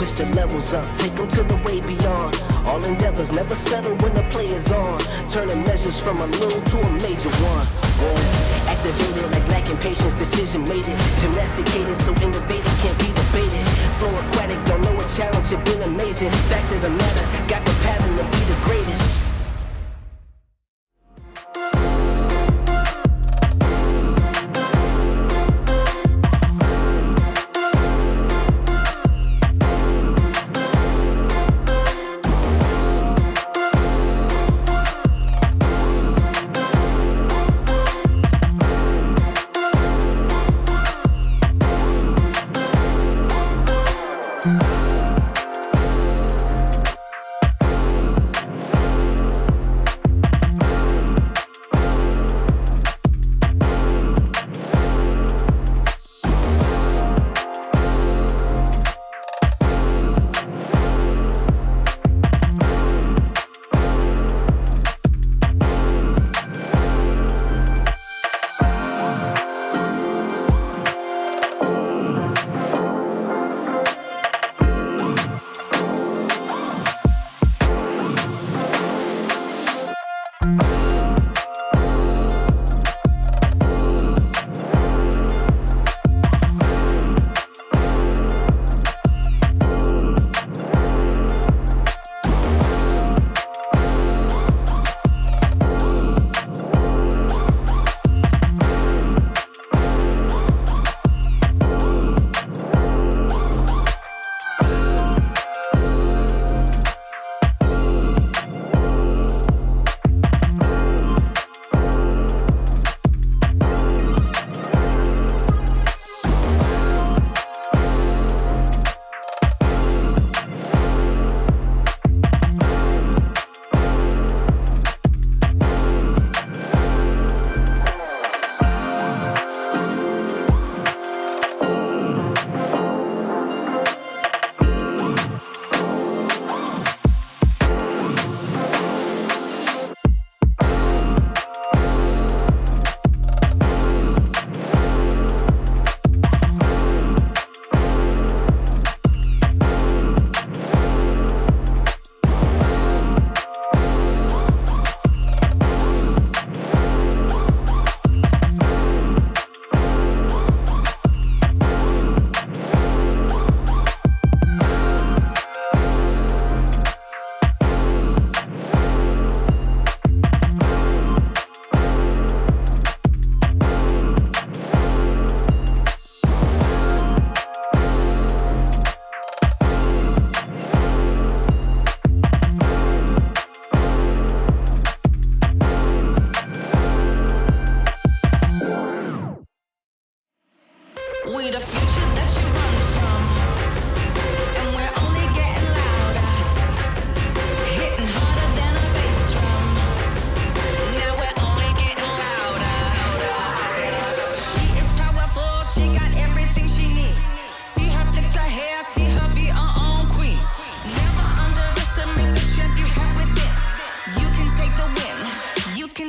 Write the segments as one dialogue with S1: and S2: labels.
S1: push the levels up, take them to the way beyond. All endeavors never settle when the play is on. Turning measures from a little to a major one. Activated like lacking patience, decision made it. Gymnasticated so innovative can't be debated. Flow aquatic, don't know a challenge, it been amazing. Fact of the matter, got the pattern to be the greatest.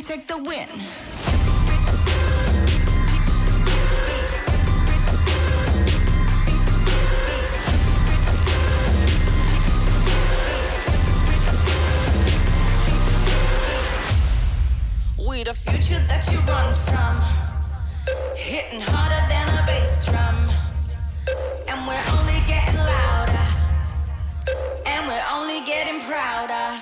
S2: Take the win. We the future that you run from, hitting harder than a bass drum, and we're only getting louder, and we're only getting prouder.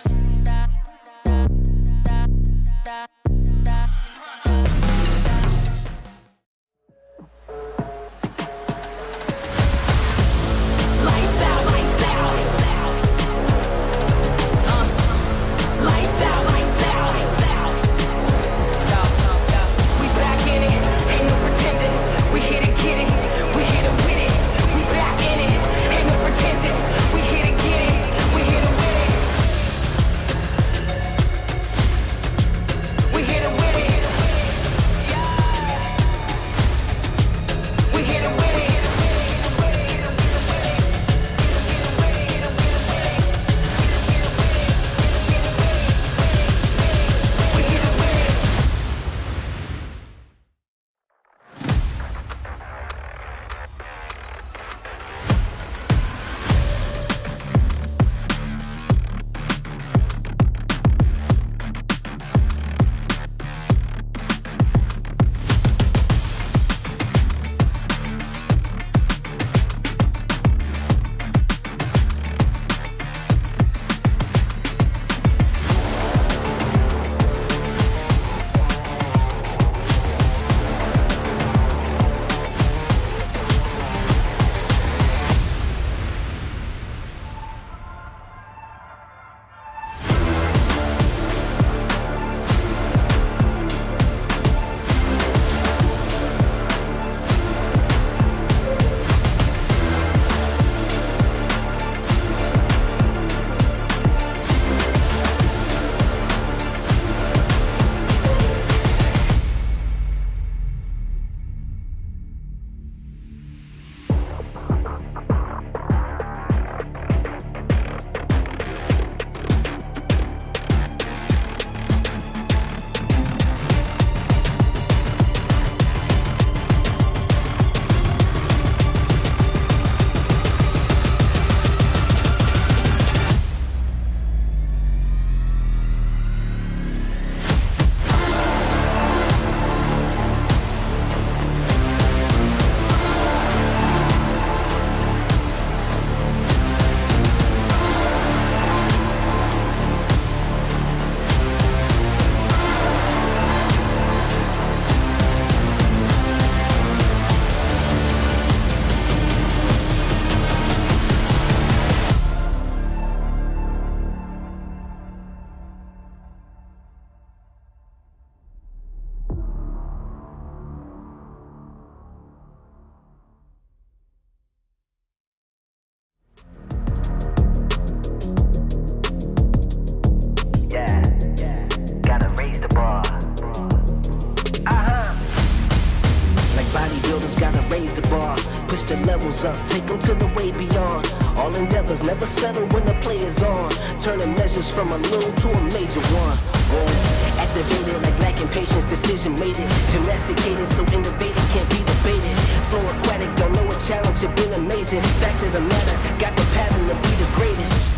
S1: the levels up, take them to the way beyond. All endeavors never settle when the play is on. Turning measures from a little to a major one. Whoa. Activated like lacking patience, decision made it. Gymnasticated so innovative can't be debated. Flow aquatic, don't know a challenge, it been amazing. Fact of the matter, got the pattern to be the greatest.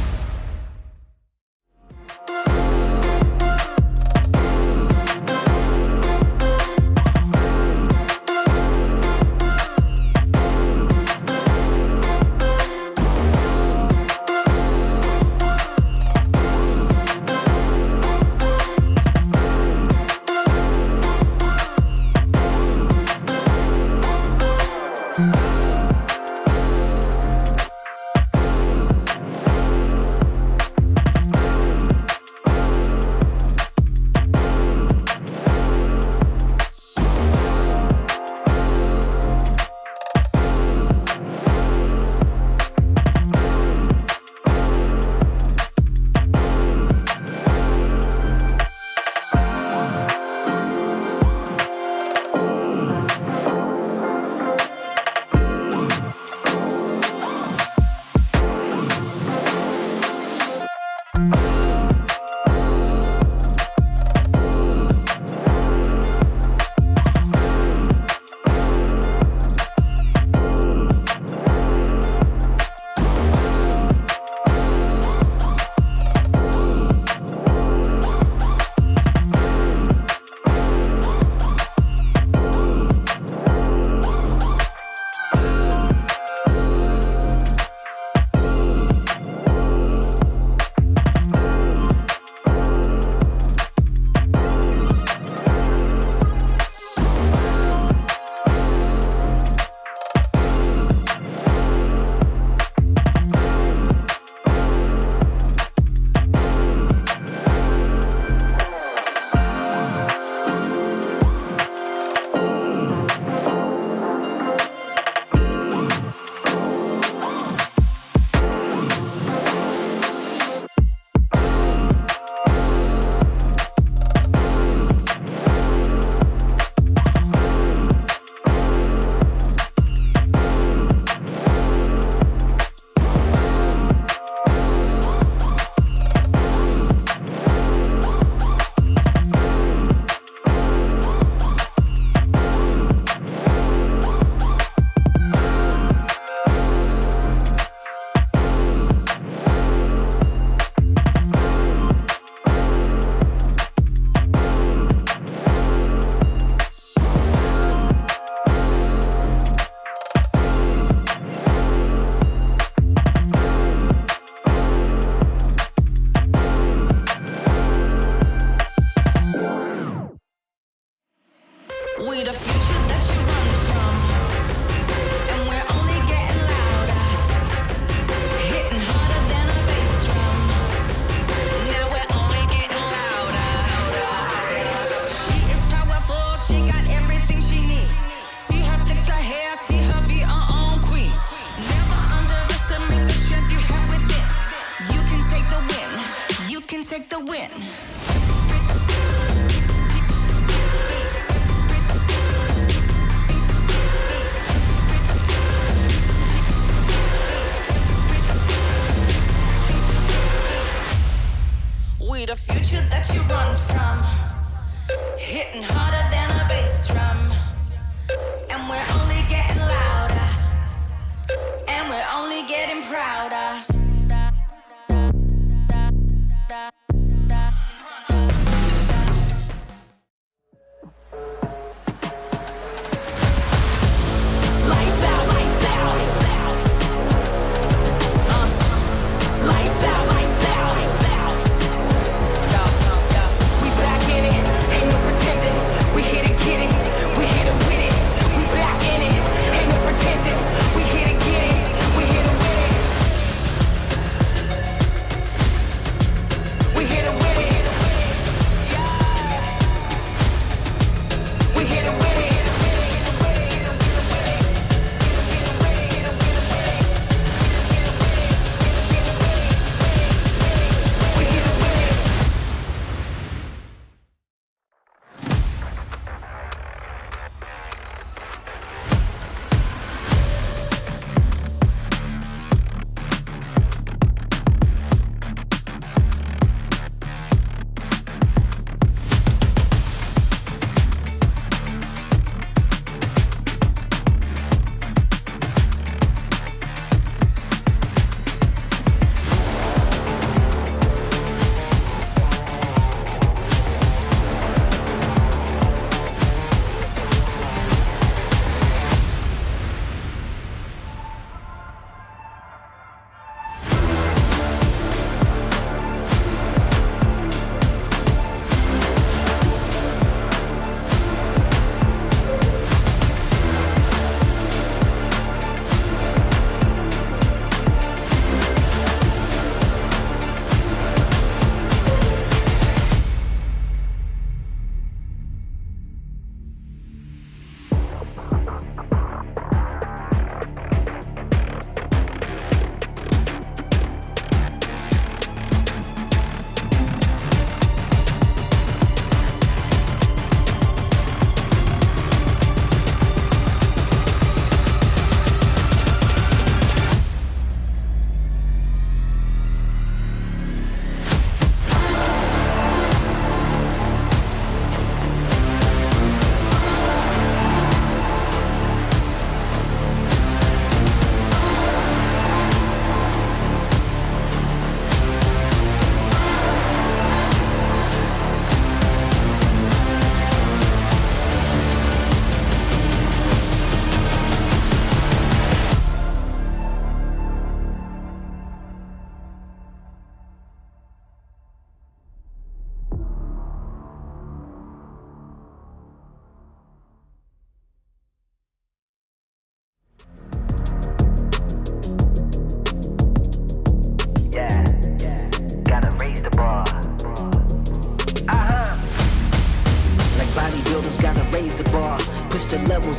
S2: We the future that you run from, and we're only getting louder, hitting harder than a bass drum. Now we're only getting louder. She is powerful, she got everything she needs. See her flick her hair, see her be her own queen. Never underestimate the strength you have within. You can take the win, you can take the win. We the future that you run from, hitting harder than a bass drum. And we're only getting louder, and we're only getting prouder.
S1: Lights out, lights out. Lights out, lights out. We back in it, ain't no pretending. We hit it, get it, we hit it with it. We back in it, ain't no pretending. We hit it, get it, we hit it with it.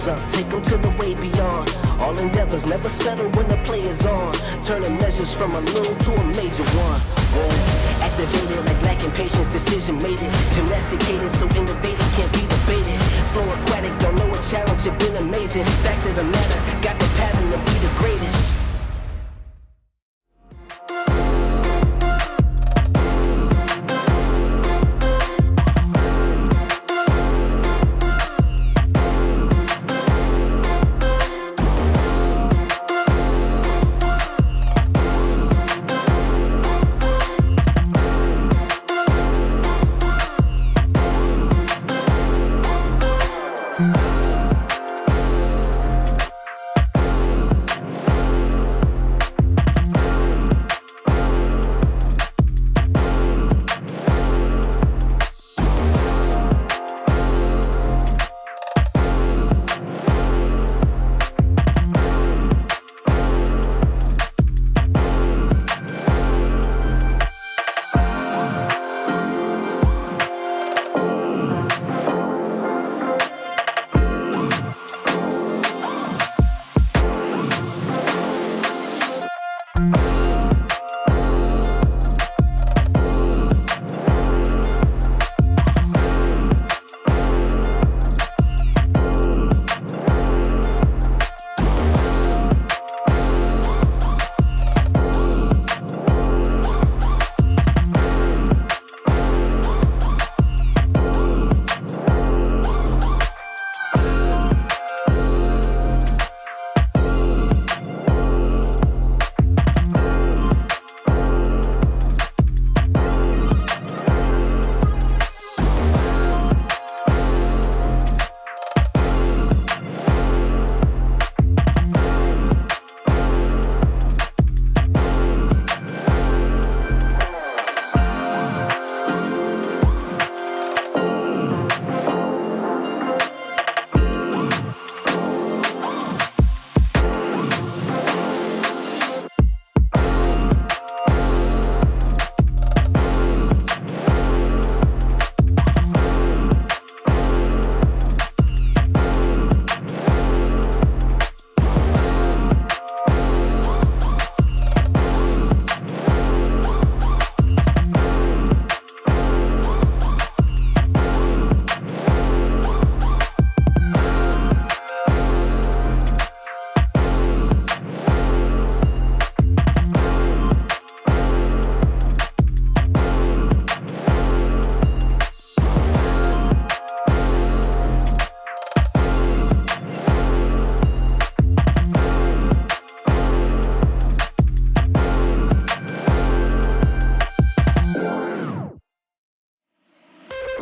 S1: levels up, take them to the way beyond. All endeavors never settle when the play is on. Turning measures from a little to a major one. Whoa. Activated like lacking patience, decision made it. Gymnasticated so innovative can't be debated. Flow aquatic, don't know a challenge, it been amazing. Fact of the matter, got the pattern to be the greatest.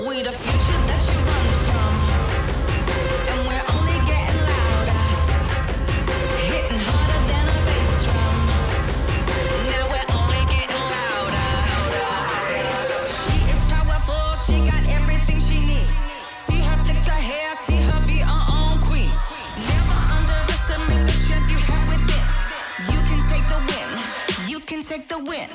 S2: We the future that you run from, and we're only getting louder, hitting harder than a bass drum. Now we're only getting louder. She is powerful, she got everything she needs. See her flick her hair, see her be her own queen. Never underestimate the strength you have within. You can take the win, you can take the win.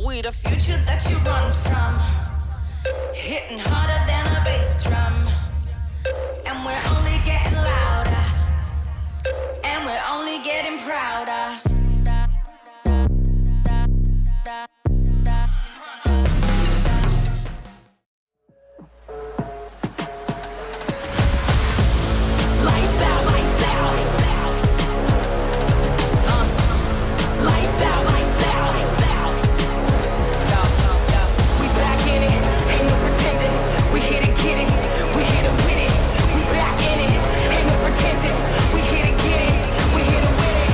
S2: We the future that you run from, hitting harder than a bass drum. And we're only getting louder, and we're only getting prouder. Lights out, lights out. Lights out, lights out. We back in it, ain't no pretending. We hit it, get it, we hit it with it. We back in it, ain't no pretending. We hit it, get it, we hit it with it.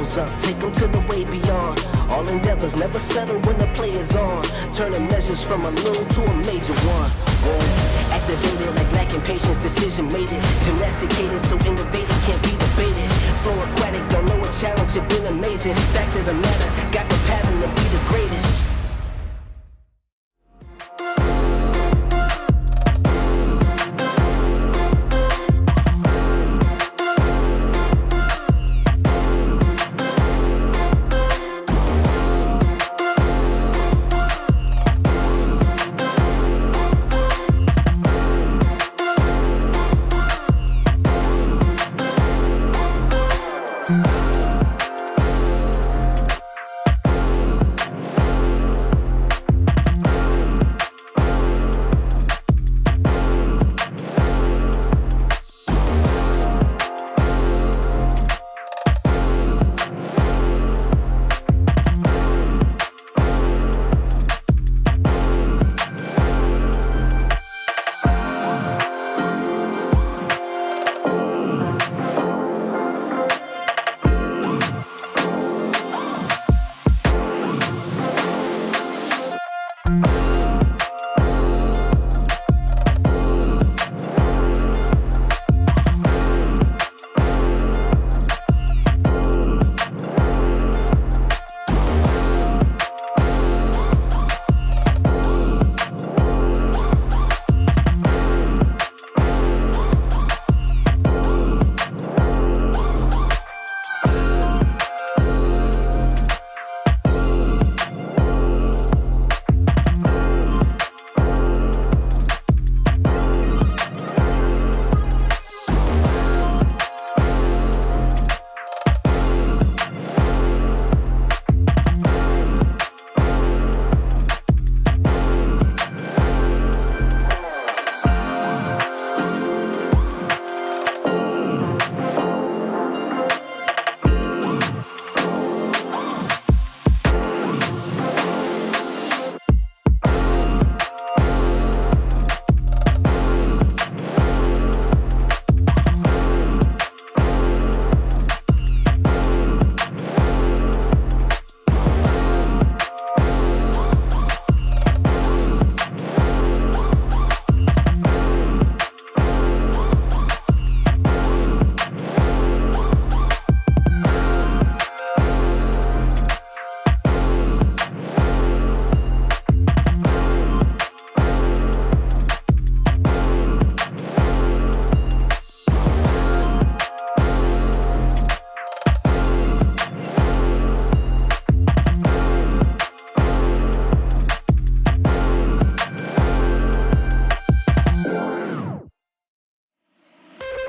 S1: levels up, take them to the way beyond. All endeavors never settle when the play is on. Turning measures from a little to a major one. Whoa. Activated like lacking patience, decision made it. Gymnasticated so innovative can't be debated. Flow aquatic, don't know a challenge, it been amazing. Fact of the matter, got the pattern to be the greatest.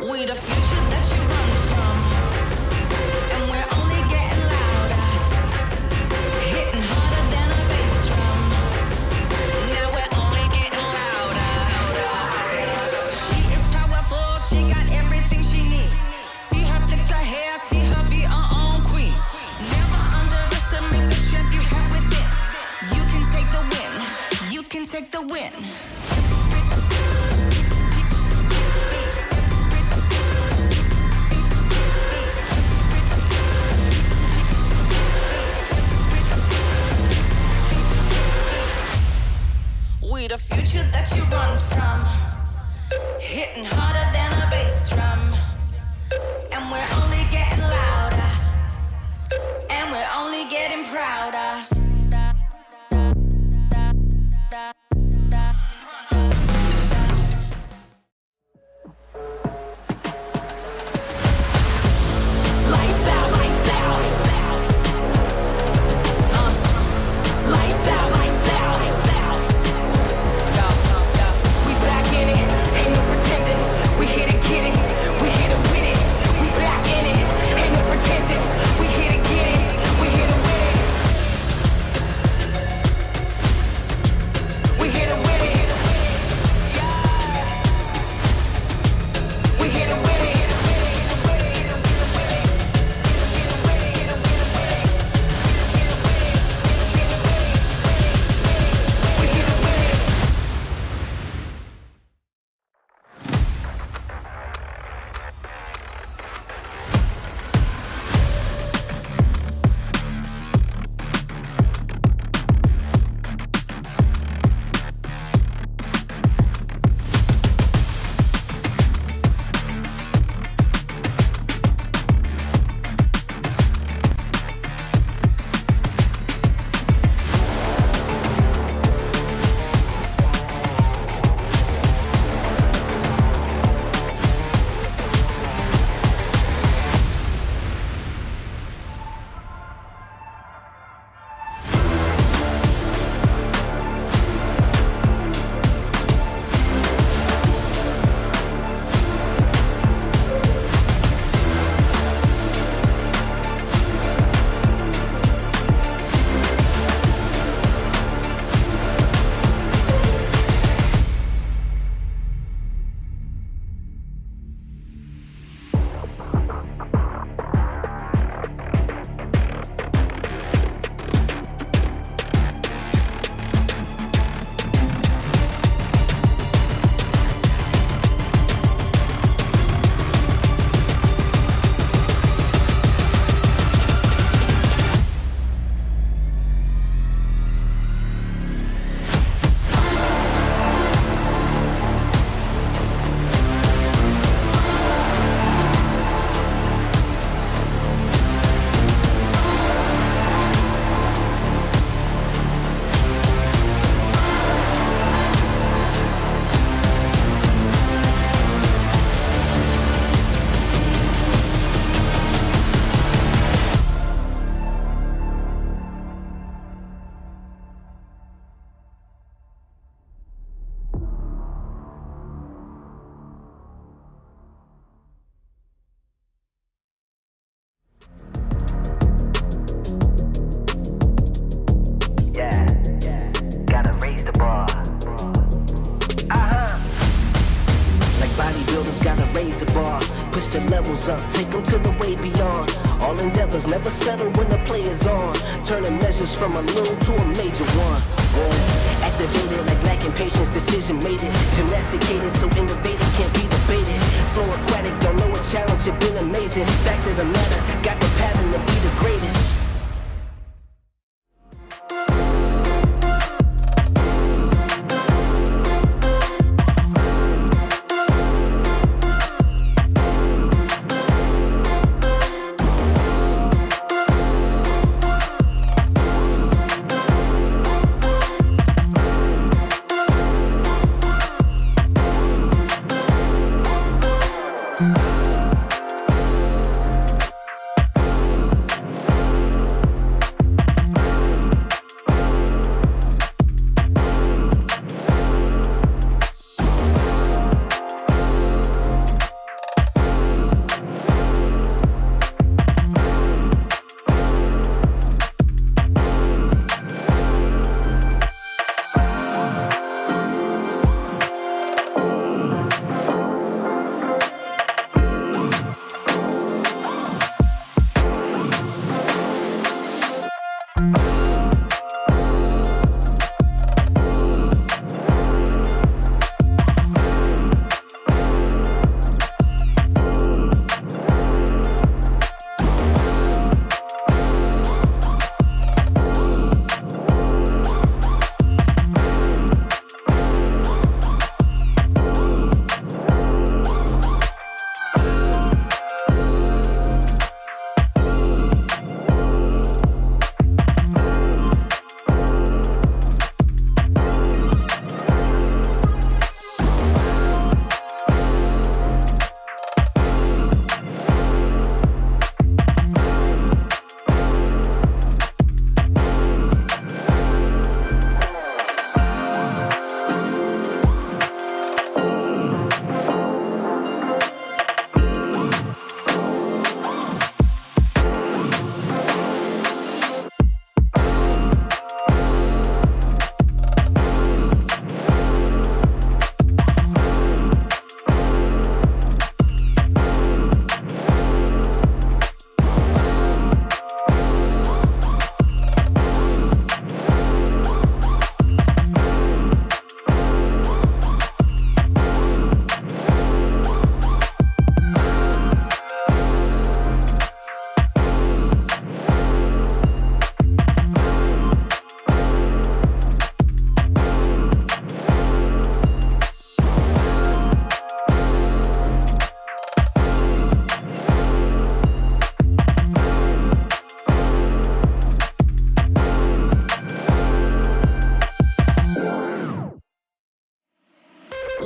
S2: We the future that you run from, and we're only getting louder, hitting harder than a bass drum. Now we're only getting louder. She is powerful, she got everything she needs. See her flick her hair, see her be her own queen. Never underestimate the strength you have within. You can take the win, you can take the win.
S1: push the levels up, take them to the way beyond. All endeavors never settle when the play is on. Turning measures from a little to a major one. Whoa. Activated like lacking patience, decision made it. Gymnasticated so innovative can't be debated. Flow aquatic, don't know a challenge, it been amazing. Fact of the matter, got the pattern to be the greatest.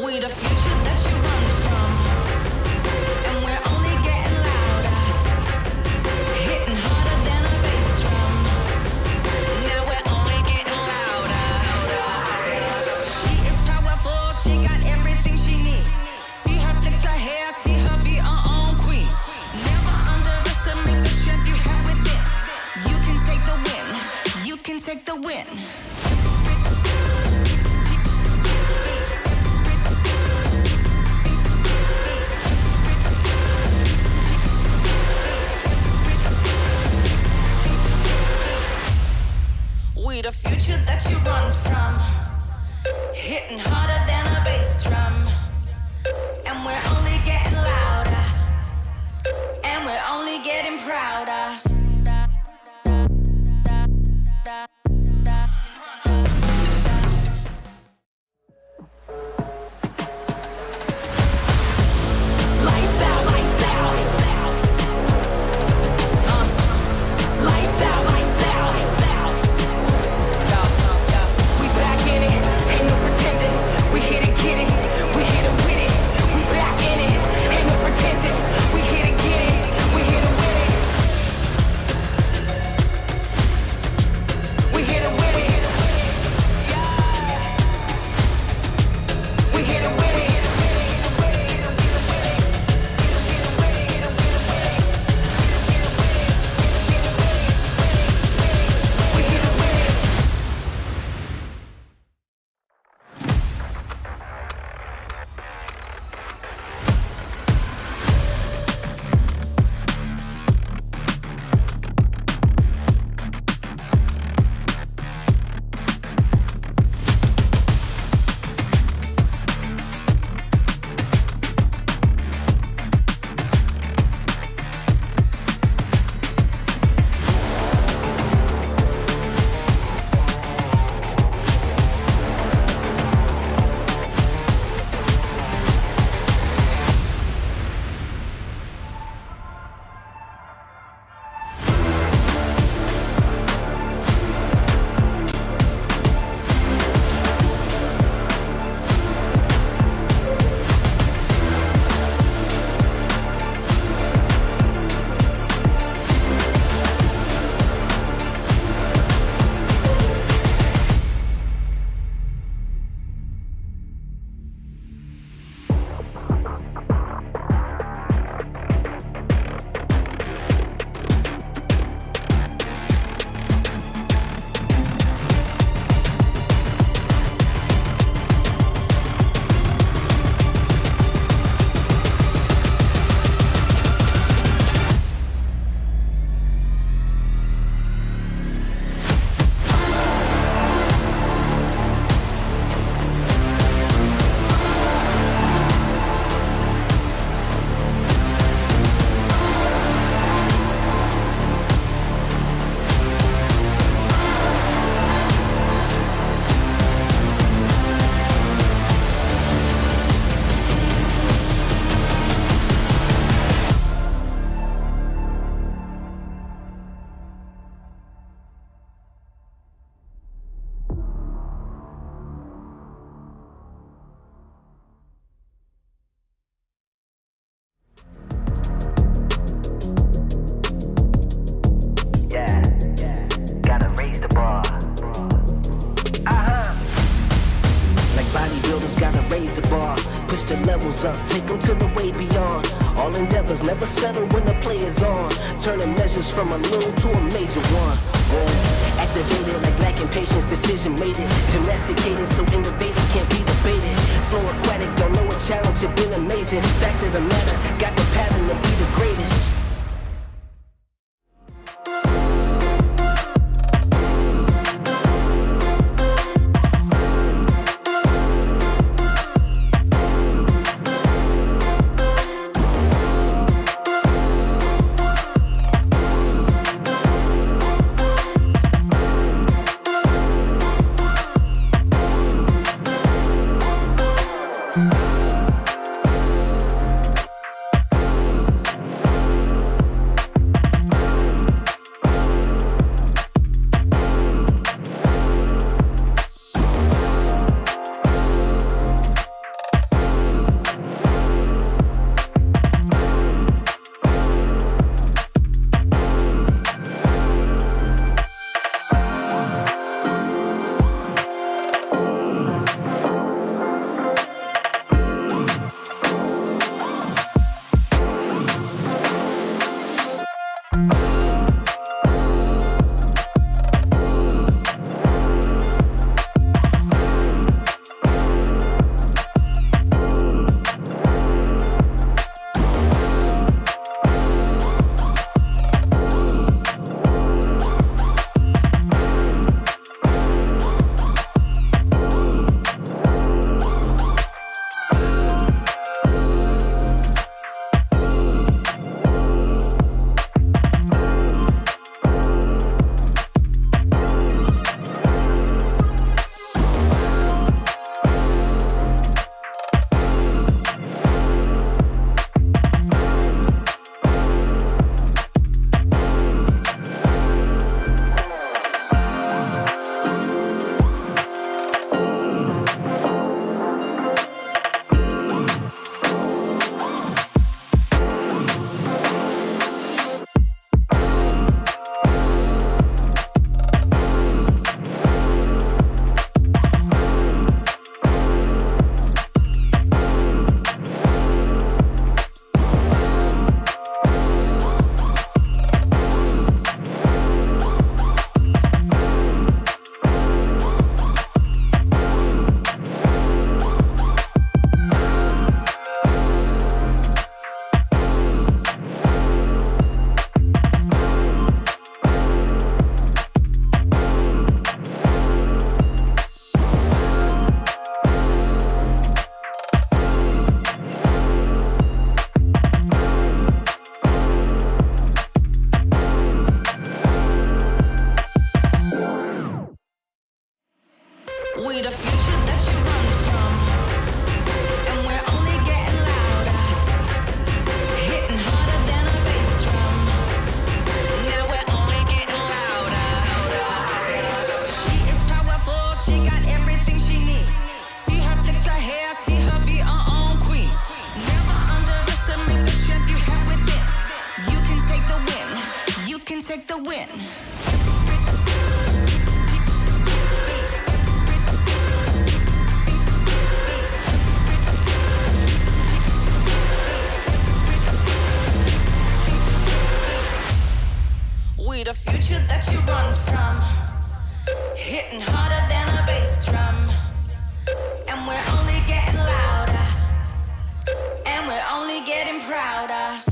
S2: We the future that you run from, and we're only getting louder, hitting harder than a bass drum. Now we're only getting louder. She is powerful, she got everything she needs. See her flick her hair, see her be her own queen. Never underestimate the strength you have within. You can take the win, you can take the win. We the future that you run from, hitting harder than a bass drum. And we're only getting louder, and we're only getting prouder.
S1: Lights out, lights out. Lights out, lights out. We back in it, ain't no pretending. bar, push the levels up, take them to the way beyond. All endeavors never settle when the play is on. Turning measures from a little to a major one. Whoa. Activated like lacking patience, decision made it. Gymnasticated so innovative can't be debated. Flow aquatic, don't know a challenge, it been amazing. Fact of the matter, got the pattern to be the greatest.
S2: We the future that you run from, and we're only getting louder, hitting harder than a bass drum. Now we're only getting louder. She is powerful, she got everything she needs. See her flick her hair, see her be her own queen. Never underestimate the strength you have within. You can take the win, you can take the win. We the future that you run from, hitting harder than a bass drum. And we're only getting louder, and we're only getting prouder.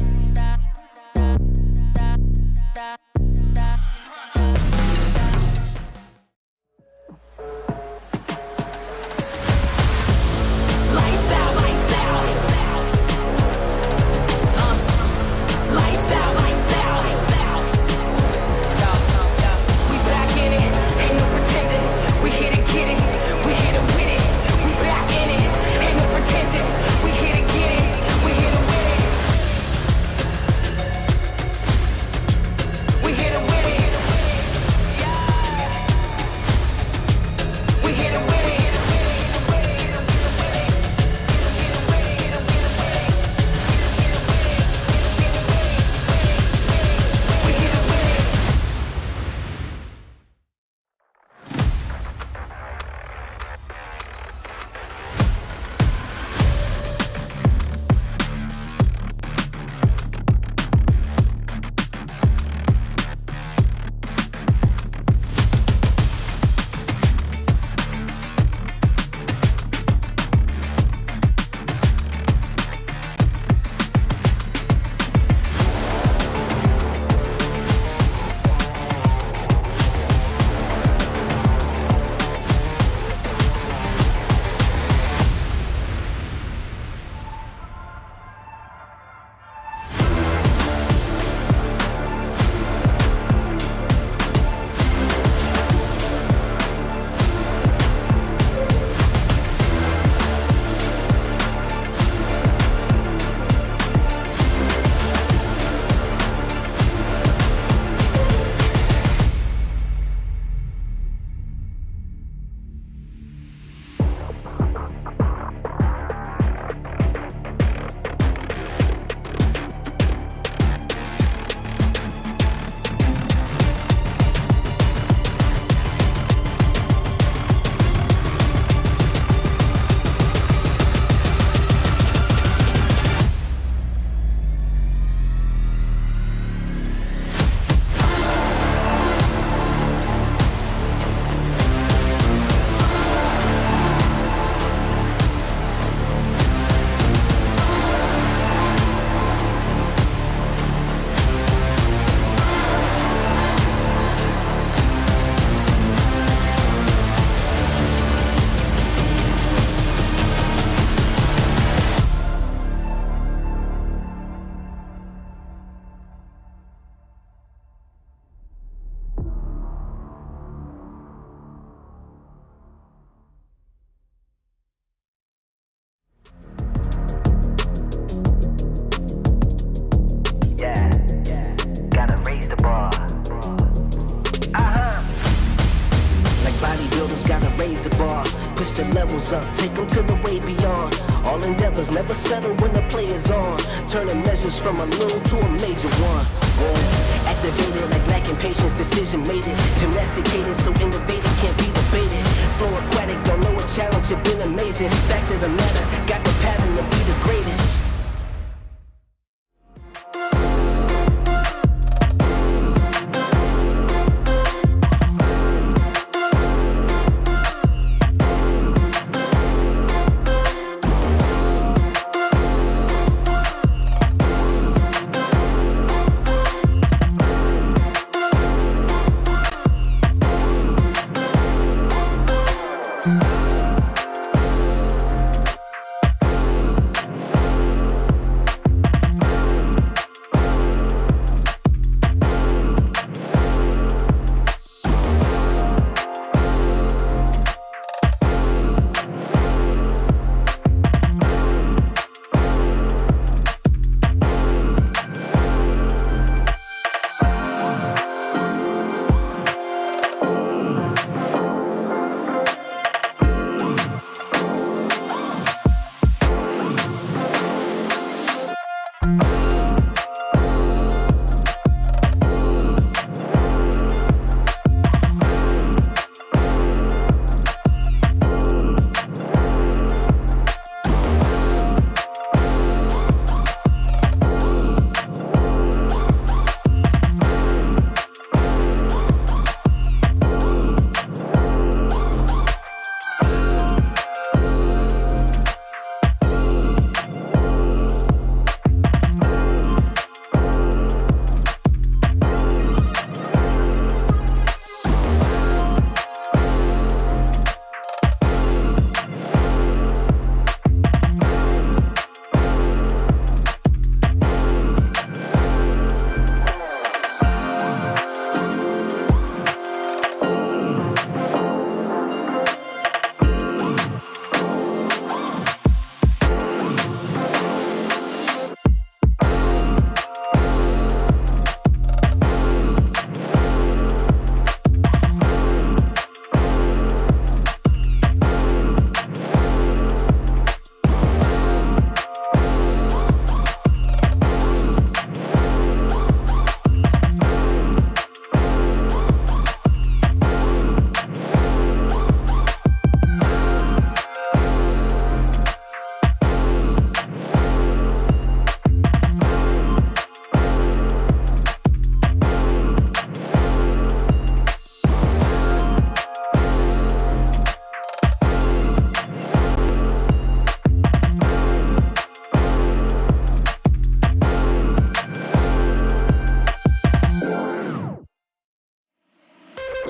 S1: levels up, take them to the way beyond. All endeavors never settle when the play is on. Turning measures from a little to a major one. Whoa. Activated like lacking patience, decision made it. Gymnasticated so innovative can't be debated. Flow aquatic, don't know a challenge, it been amazing. Fact of the matter, got the pattern to be the greatest.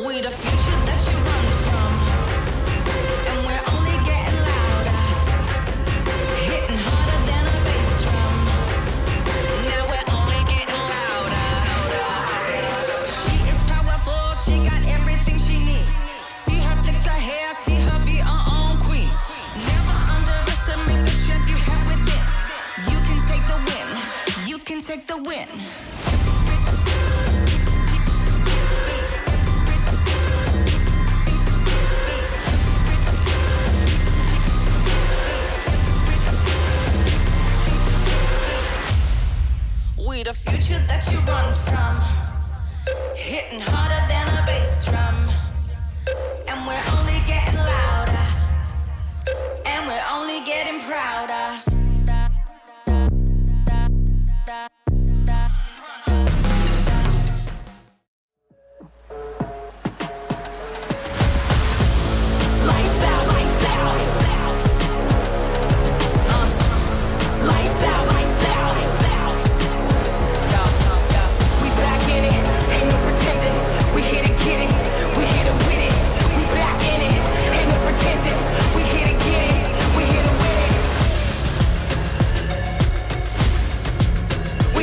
S2: We the future that you run from, and we're only getting louder, hitting harder than a bass drum. Now we're only getting louder. She is powerful, she got everything she needs. See her flick her hair, see her be her own queen. Never underestimate the strength you have within. You can take the win, you can take the win. We the future that you run from, hitting harder than a bass drum. And we're only getting louder, and we're only getting prouder.
S1: We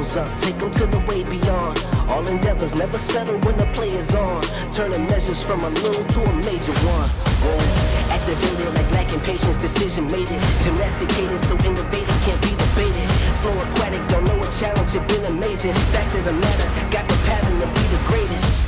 S1: levels up, take them to the way beyond. All endeavors never settle when the play is on. Turning measures from a little to a major one. Whoa. Activated like lacking patience, decision made it. Gymnasticated so innovative can't be debated. Flow aquatic, don't know a challenge, it been amazing. Fact of the matter, got the pattern to be the greatest.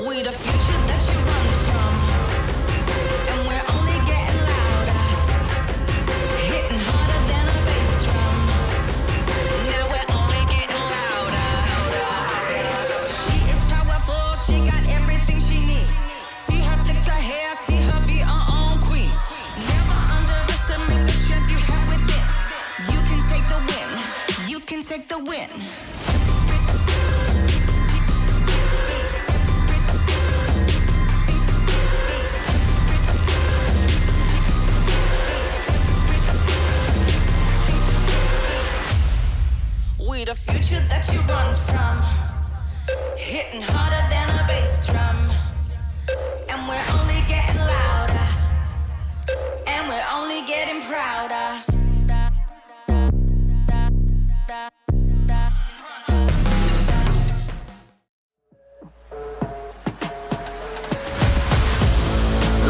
S2: We the future that you run from, and we're only getting louder, hitting harder than a bass drum. Now we're only getting louder. She is powerful, she got everything she needs. See her flick her hair, see her be her own queen. Never underestimate the strength you have within. You can take the win, you can take the win. We the future that you run from, hitting harder than a bass drum. And we're only getting louder, and we're only getting prouder.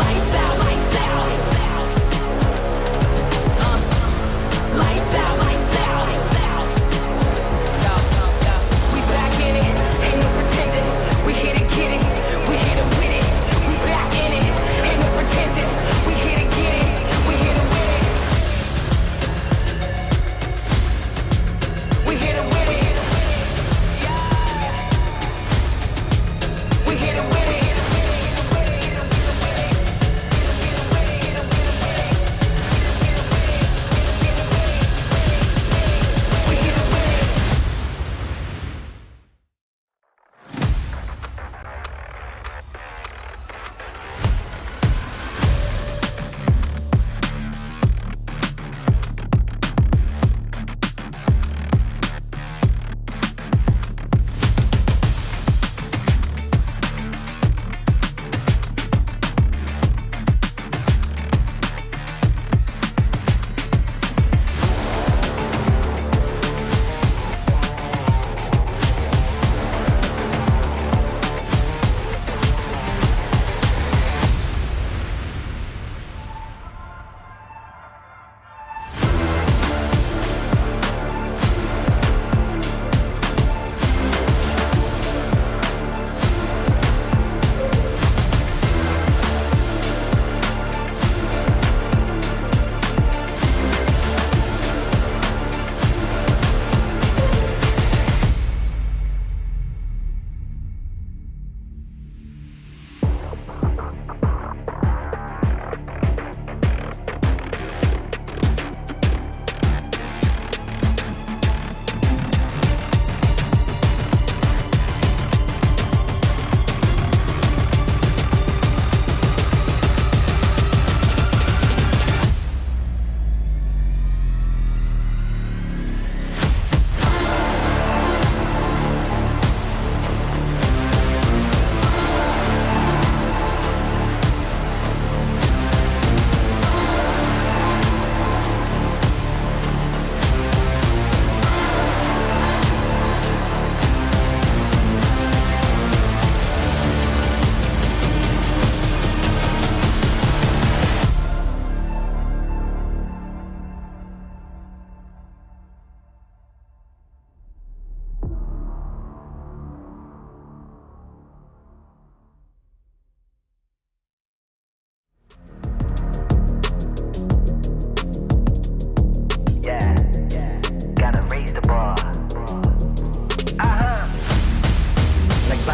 S1: Lights out, lights out. Lights out, lights out. We back in it, ain't no pretending.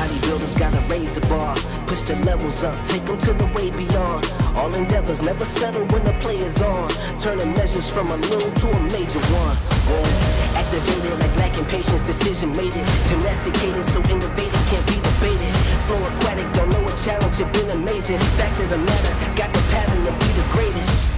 S1: bodybuilders gotta raise the bar, push the levels up, take them to the way beyond. All endeavors never settle when the play is on. Turning measures from a little to a major one. Activated like lacking patience, decision made it. Gymnasticated so innovative can't be debated. Flow aquatic, don't know a challenge, it been amazing. Fact of the matter, got the pattern to be the greatest.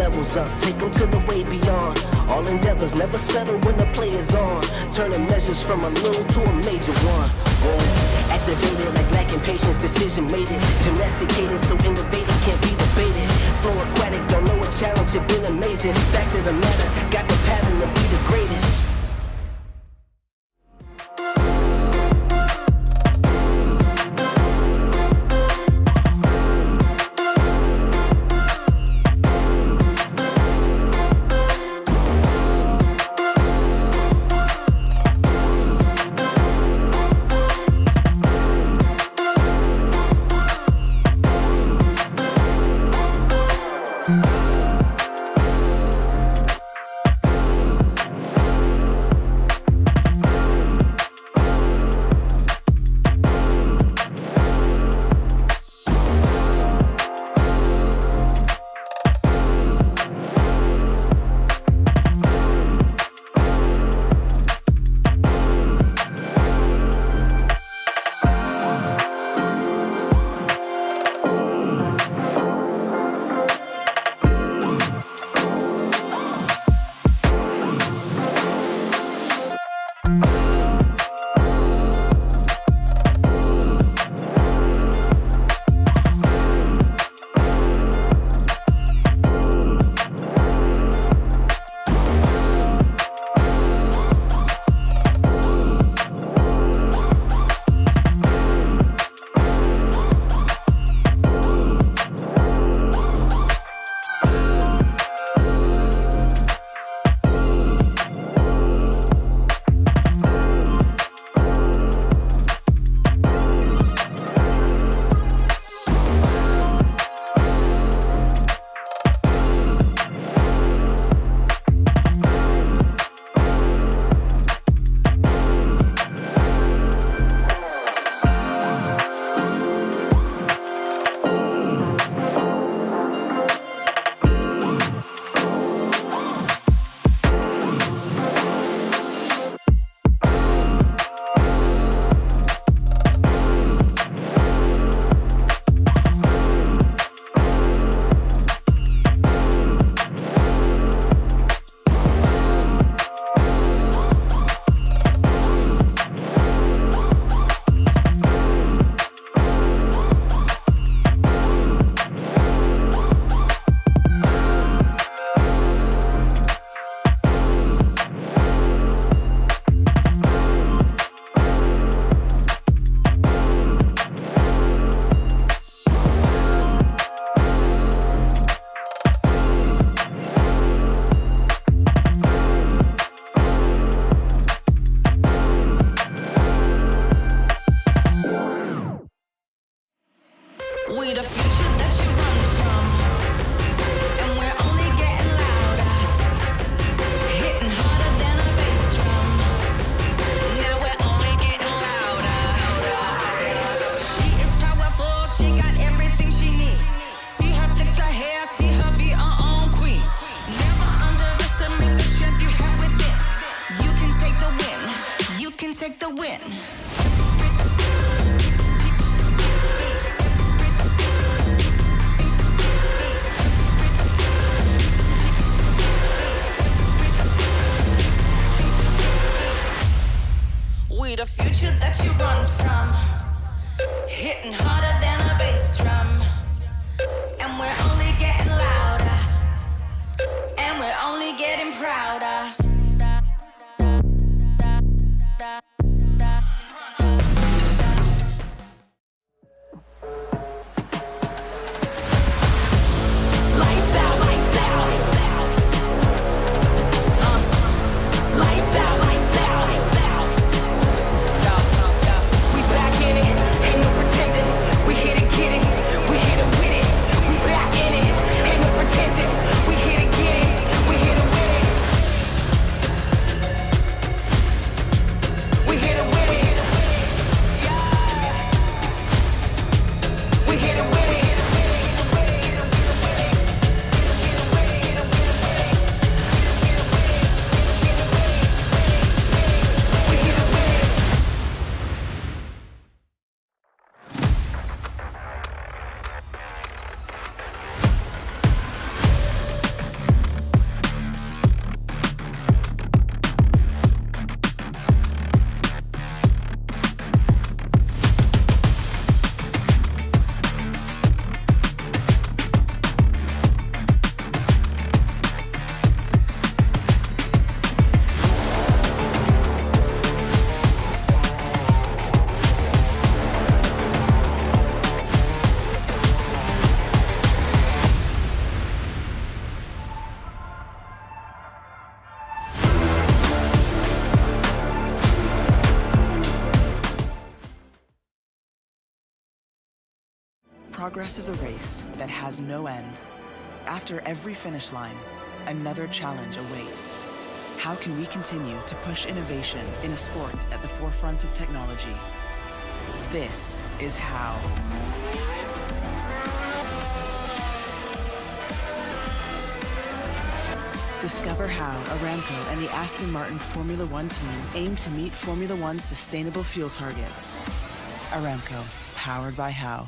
S1: levels up, take them to the way beyond. All endeavors never settle when the play is on. Turning measures from a little to a major one. Activated like lacking patience, decision made it. Gymnasticated so innovative can't be debated. Flow aquatic, don't know a challenge, it been amazing. Fact of the matter, got the pattern to be the greatest.
S2: We the future that you run from, and we're only getting louder, hitting harder than a bass drum. Now we're only getting louder. She is powerful, she got everything she needs. See her flick her hair, see her be her own queen. Never underestimate the strength you have within. You can take the win, you can take the win. We the future that you run from, hitting harder than a bass drum. And we're only getting louder, and we're only getting prouder.
S1: Lights out, lights out. Lights out, lights out. We back in it, ain't no pretending. We hit and get it, we hit and win it. We back in it, ain't no pretending. We hit and get it, we hit and win it.
S3: progress is a race that has no end. After every finish line, another challenge awaits. How can we continue to push innovation in a sport at the forefront of technology? This is how. Discover how Aramco and the Aston Martin Formula One team aim to meet Formula One's sustainable fuel targets. Aramco, powered by How.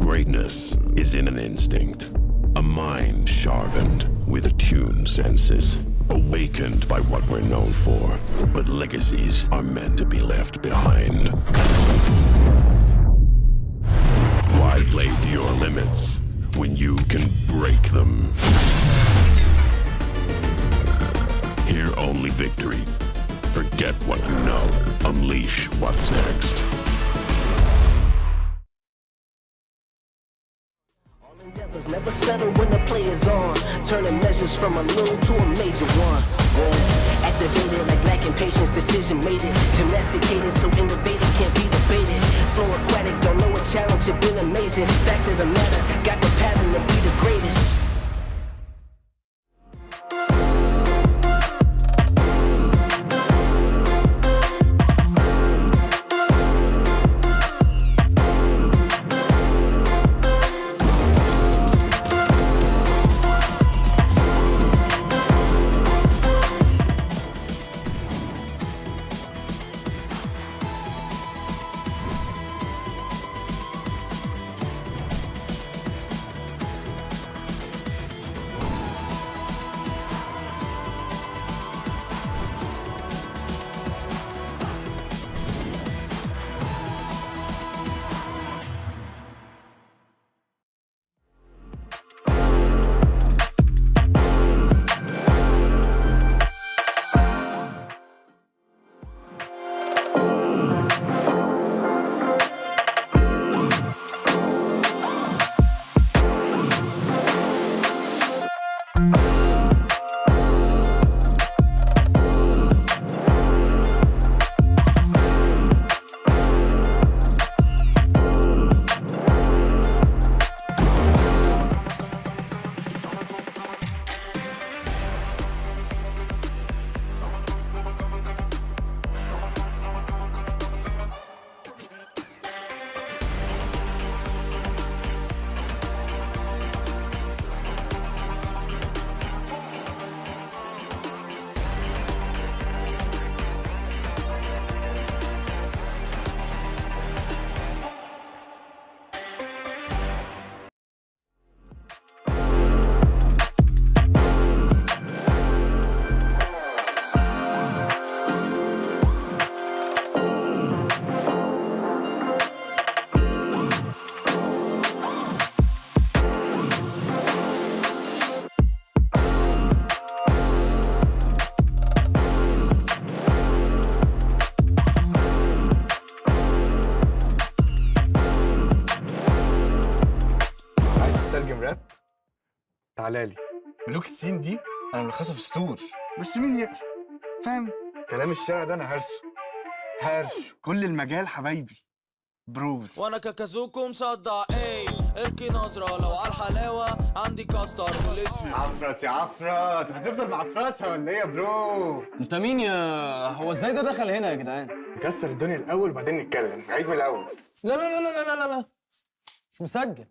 S4: Greatness is in an instinct, a mind sharpened with attuned senses, awakened by what we're known for, but legacies are meant to be left behind. Why play to your limits when you can break them? Hear only victory. Forget what you know. Unleash what's next.
S1: Endeavors never settle when the play is on. Turning measures from a little to a major one. Activated like lacking patience, decision made it. Gymnasticated so innovative can't be debated. Flow aquatic, don't know a challenge, it been amazing. Fact of the matter, got the pattern to be the greatest.
S5: تعالى لي ملوك الصين دي انا ملخصه في سطور بس مين يقرا فاهم كلام الشارع ده انا هرشه كل المجال حبايبي بروز
S6: وانا كاكازوكو مصدع ايه القي نظره لو على الحلاوه عندي كاستر والاسم
S5: عفرت يا عفرت هتفضل معفرتها ولا ايه يا برو
S7: انت مين يا هو ازاي ده دخل هنا يا جدعان
S5: نكسر الدنيا الاول وبعدين نتكلم نعيد من الاول
S7: لا لا لا لا لا لا مش مسجل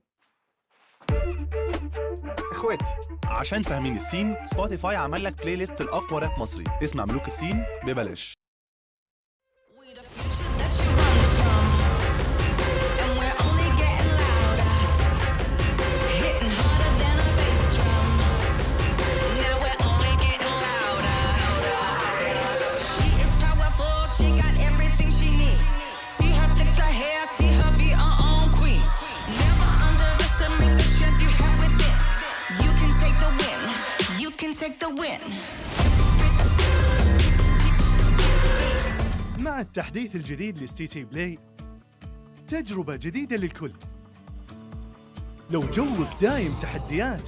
S5: اخواتي
S8: عشان فاهمين السين سبوتيفاي عمل لك بلاي ليست الاقوى راب مصري تسمع ملوك السين ببلاش
S2: She got everything she needs. See her flick her hair, see her be can take the win.
S9: مع التحديث الجديد لستي سي بلاي تجربة جديدة للكل. لو جوك دايم تحديات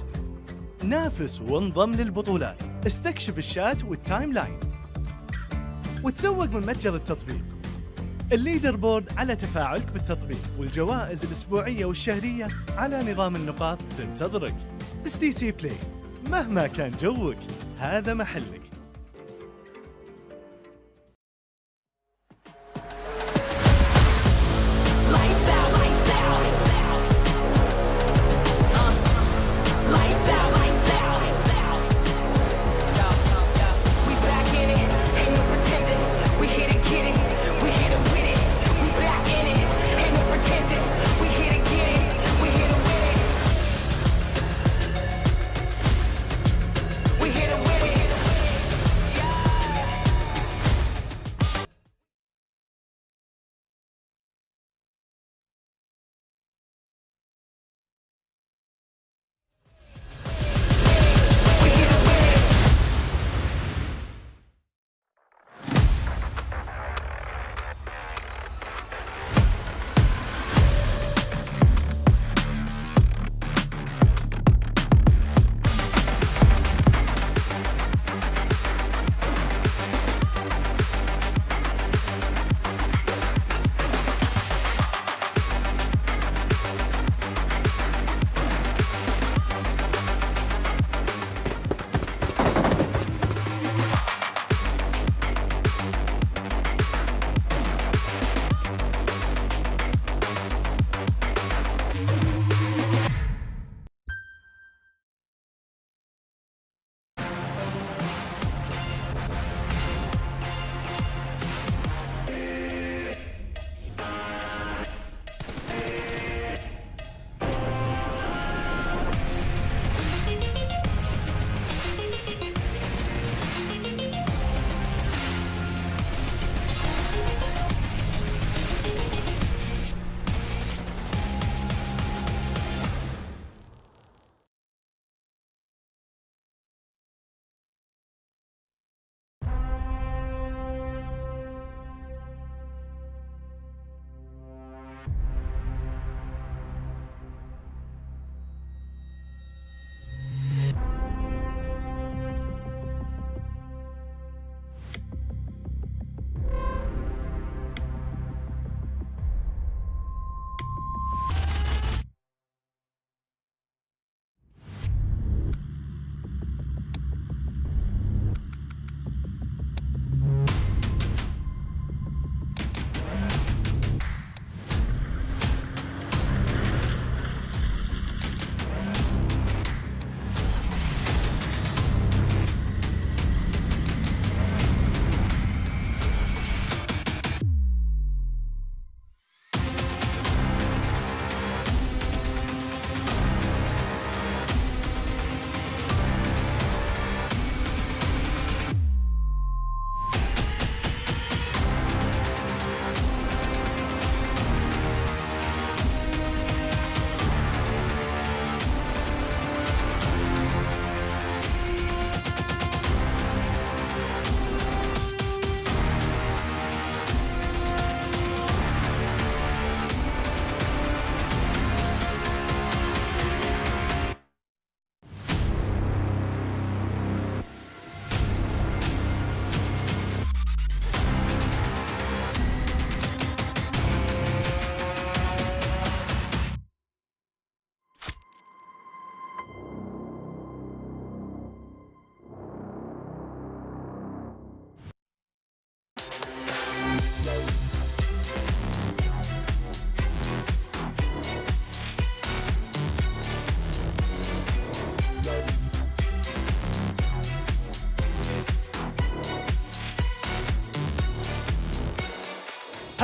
S9: نافس وانضم للبطولات، استكشف الشات والتايم لاين وتسوق من متجر التطبيق. الليدر بورد على تفاعلك بالتطبيق، والجوائز الأسبوعية والشهرية على نظام النقاط تنتظرك. ستي سي بلاي، مهما كان جوك هذا محلك.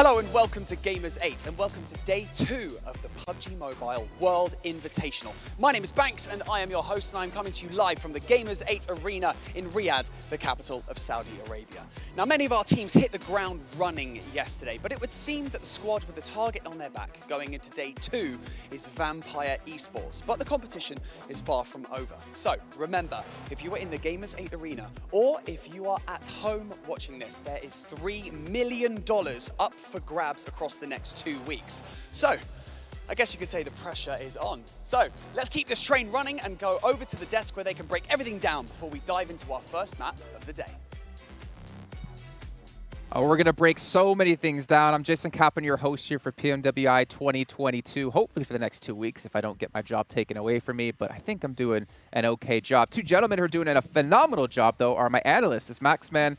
S10: Hello and welcome to Gamers8 and welcome to day 2 of the PUBG Mobile World Invitational. My name is Banks and I am your host, and I'm coming to you live from the Gamers8 Arena in Riyadh, the capital of Saudi Arabia. Now, many of our teams hit the ground running yesterday, but it would seem that the squad with the target on their back going into day 2 is Vampire Esports, but the competition is far from over. So remember, if you are in the Gamers8 Arena or if you are at home watching this, there is $3 million up for grabs across the next 2 weeks. So, I guess you could say the pressure is on. So, let's keep this train running and go over to the desk where they can break everything down before we dive into our first map of the day.
S11: We're going to break so many things down. I'm Jason Kaplan, your host here for PMWI 2022, hopefully for the next 2 weeks if I don't get my job taken away from me, but I think I'm doing an okay job. Two gentlemen who are doing a phenomenal job, though, are my analysts. It's Maxman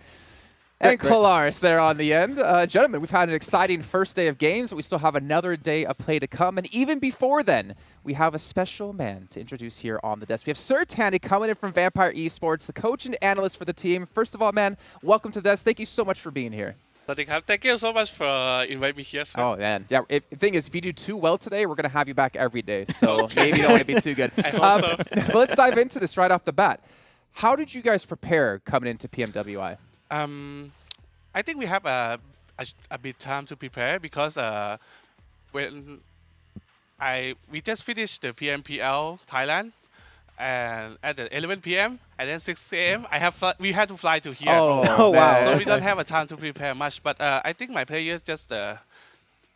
S11: and Kolaris there on the end. Gentlemen, we've had an exciting first day of games, but we still have another day of play to come. And even before then, we have a special man to introduce here on the desk. We have Sir Tanny coming in from Vampire Esports, the coach and analyst for the team. First of all, man, welcome to the desk. Thank you so much for being here.
S12: Thank you so much for inviting me here, sir.
S11: Oh, man. Yeah, the thing is, if you do too well today, we're going to have you back every day. So maybe you don't want to be too good.
S12: I hope so.
S11: But let's dive into this right off the bat. How did you guys prepare coming into PMWI?
S12: I think we have a bit time to prepare because when we just finished the PMPL Thailand and at the 11 p.m. and then 6 a.m. we had to fly to here.
S11: Oh wow!
S12: So we don't have a time to prepare much. But I think my players just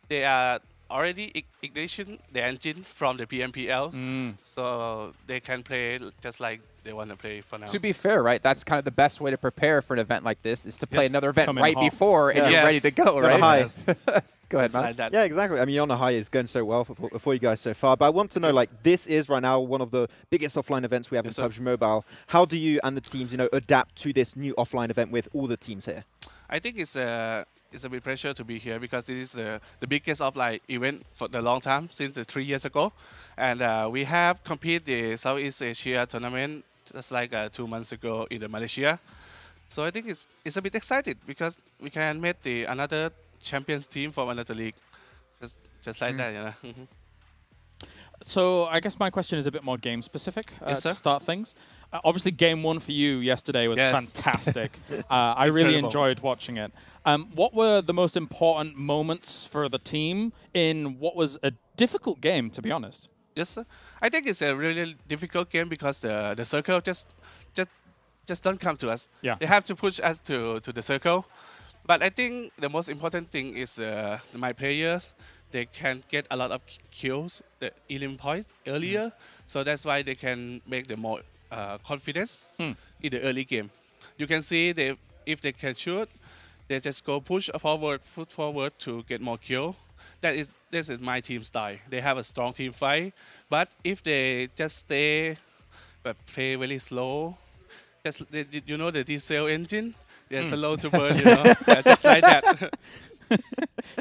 S12: they are already ignition the engine from the PMPL, so they can play just like they want to play for now.
S11: To be fair, right, that's kind of the best way to prepare for an event like this is to play another event right before and you're ready to go, right? Go ahead, Max.
S13: Yeah, exactly. I mean, you're on a high. It's going so well for you guys so far. But I want to know, like, this is right now one of the biggest offline events we have in PUBG Mobile. How do you and the teams, adapt to this new offline event with all the teams here?
S12: I think it's a bit pressure to be here because this is the biggest offline event for the long time since 3 years ago, and we have competed the Southeast Asia tournament just like 2 months ago in the Malaysia. So I think it's a bit excited because we can meet another champions team from another league, just like that,
S14: So I guess my question is a bit more game specific to start things. Obviously, game 1 for you yesterday was fantastic. I really enjoyed watching it. What were the most important moments for the team in what was a difficult game, to be honest?
S12: Yes, sir. I think it's a really difficult game because the circle just don't come to us.
S14: Yeah.
S12: They have to push us to the circle. But I think the most important thing is my players. They can get a lot of kills, the elim points earlier, so that's why they can make the more confidence in the early game. You can see if they can shoot, they just go push forward, foot forward to get more kill. This is my team style. They have a strong team fight, but if they just stay but play very slow, the diesel engine, they're slow to burn, just like that.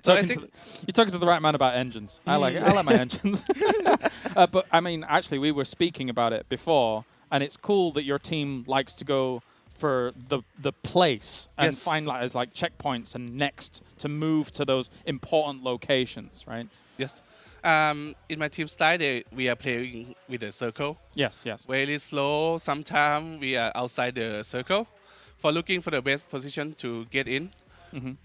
S14: So you're talking to the right man about engines. I like it. I like my engines. But I mean, actually, we were speaking about it before, and it's cool that your team likes to go for the place and find like checkpoints and next to move to those important locations, right?
S12: Yes. In my team style, we are playing with the circle.
S14: Yes.
S12: Very slow. Sometimes we are outside the circle for looking for the best position to get in.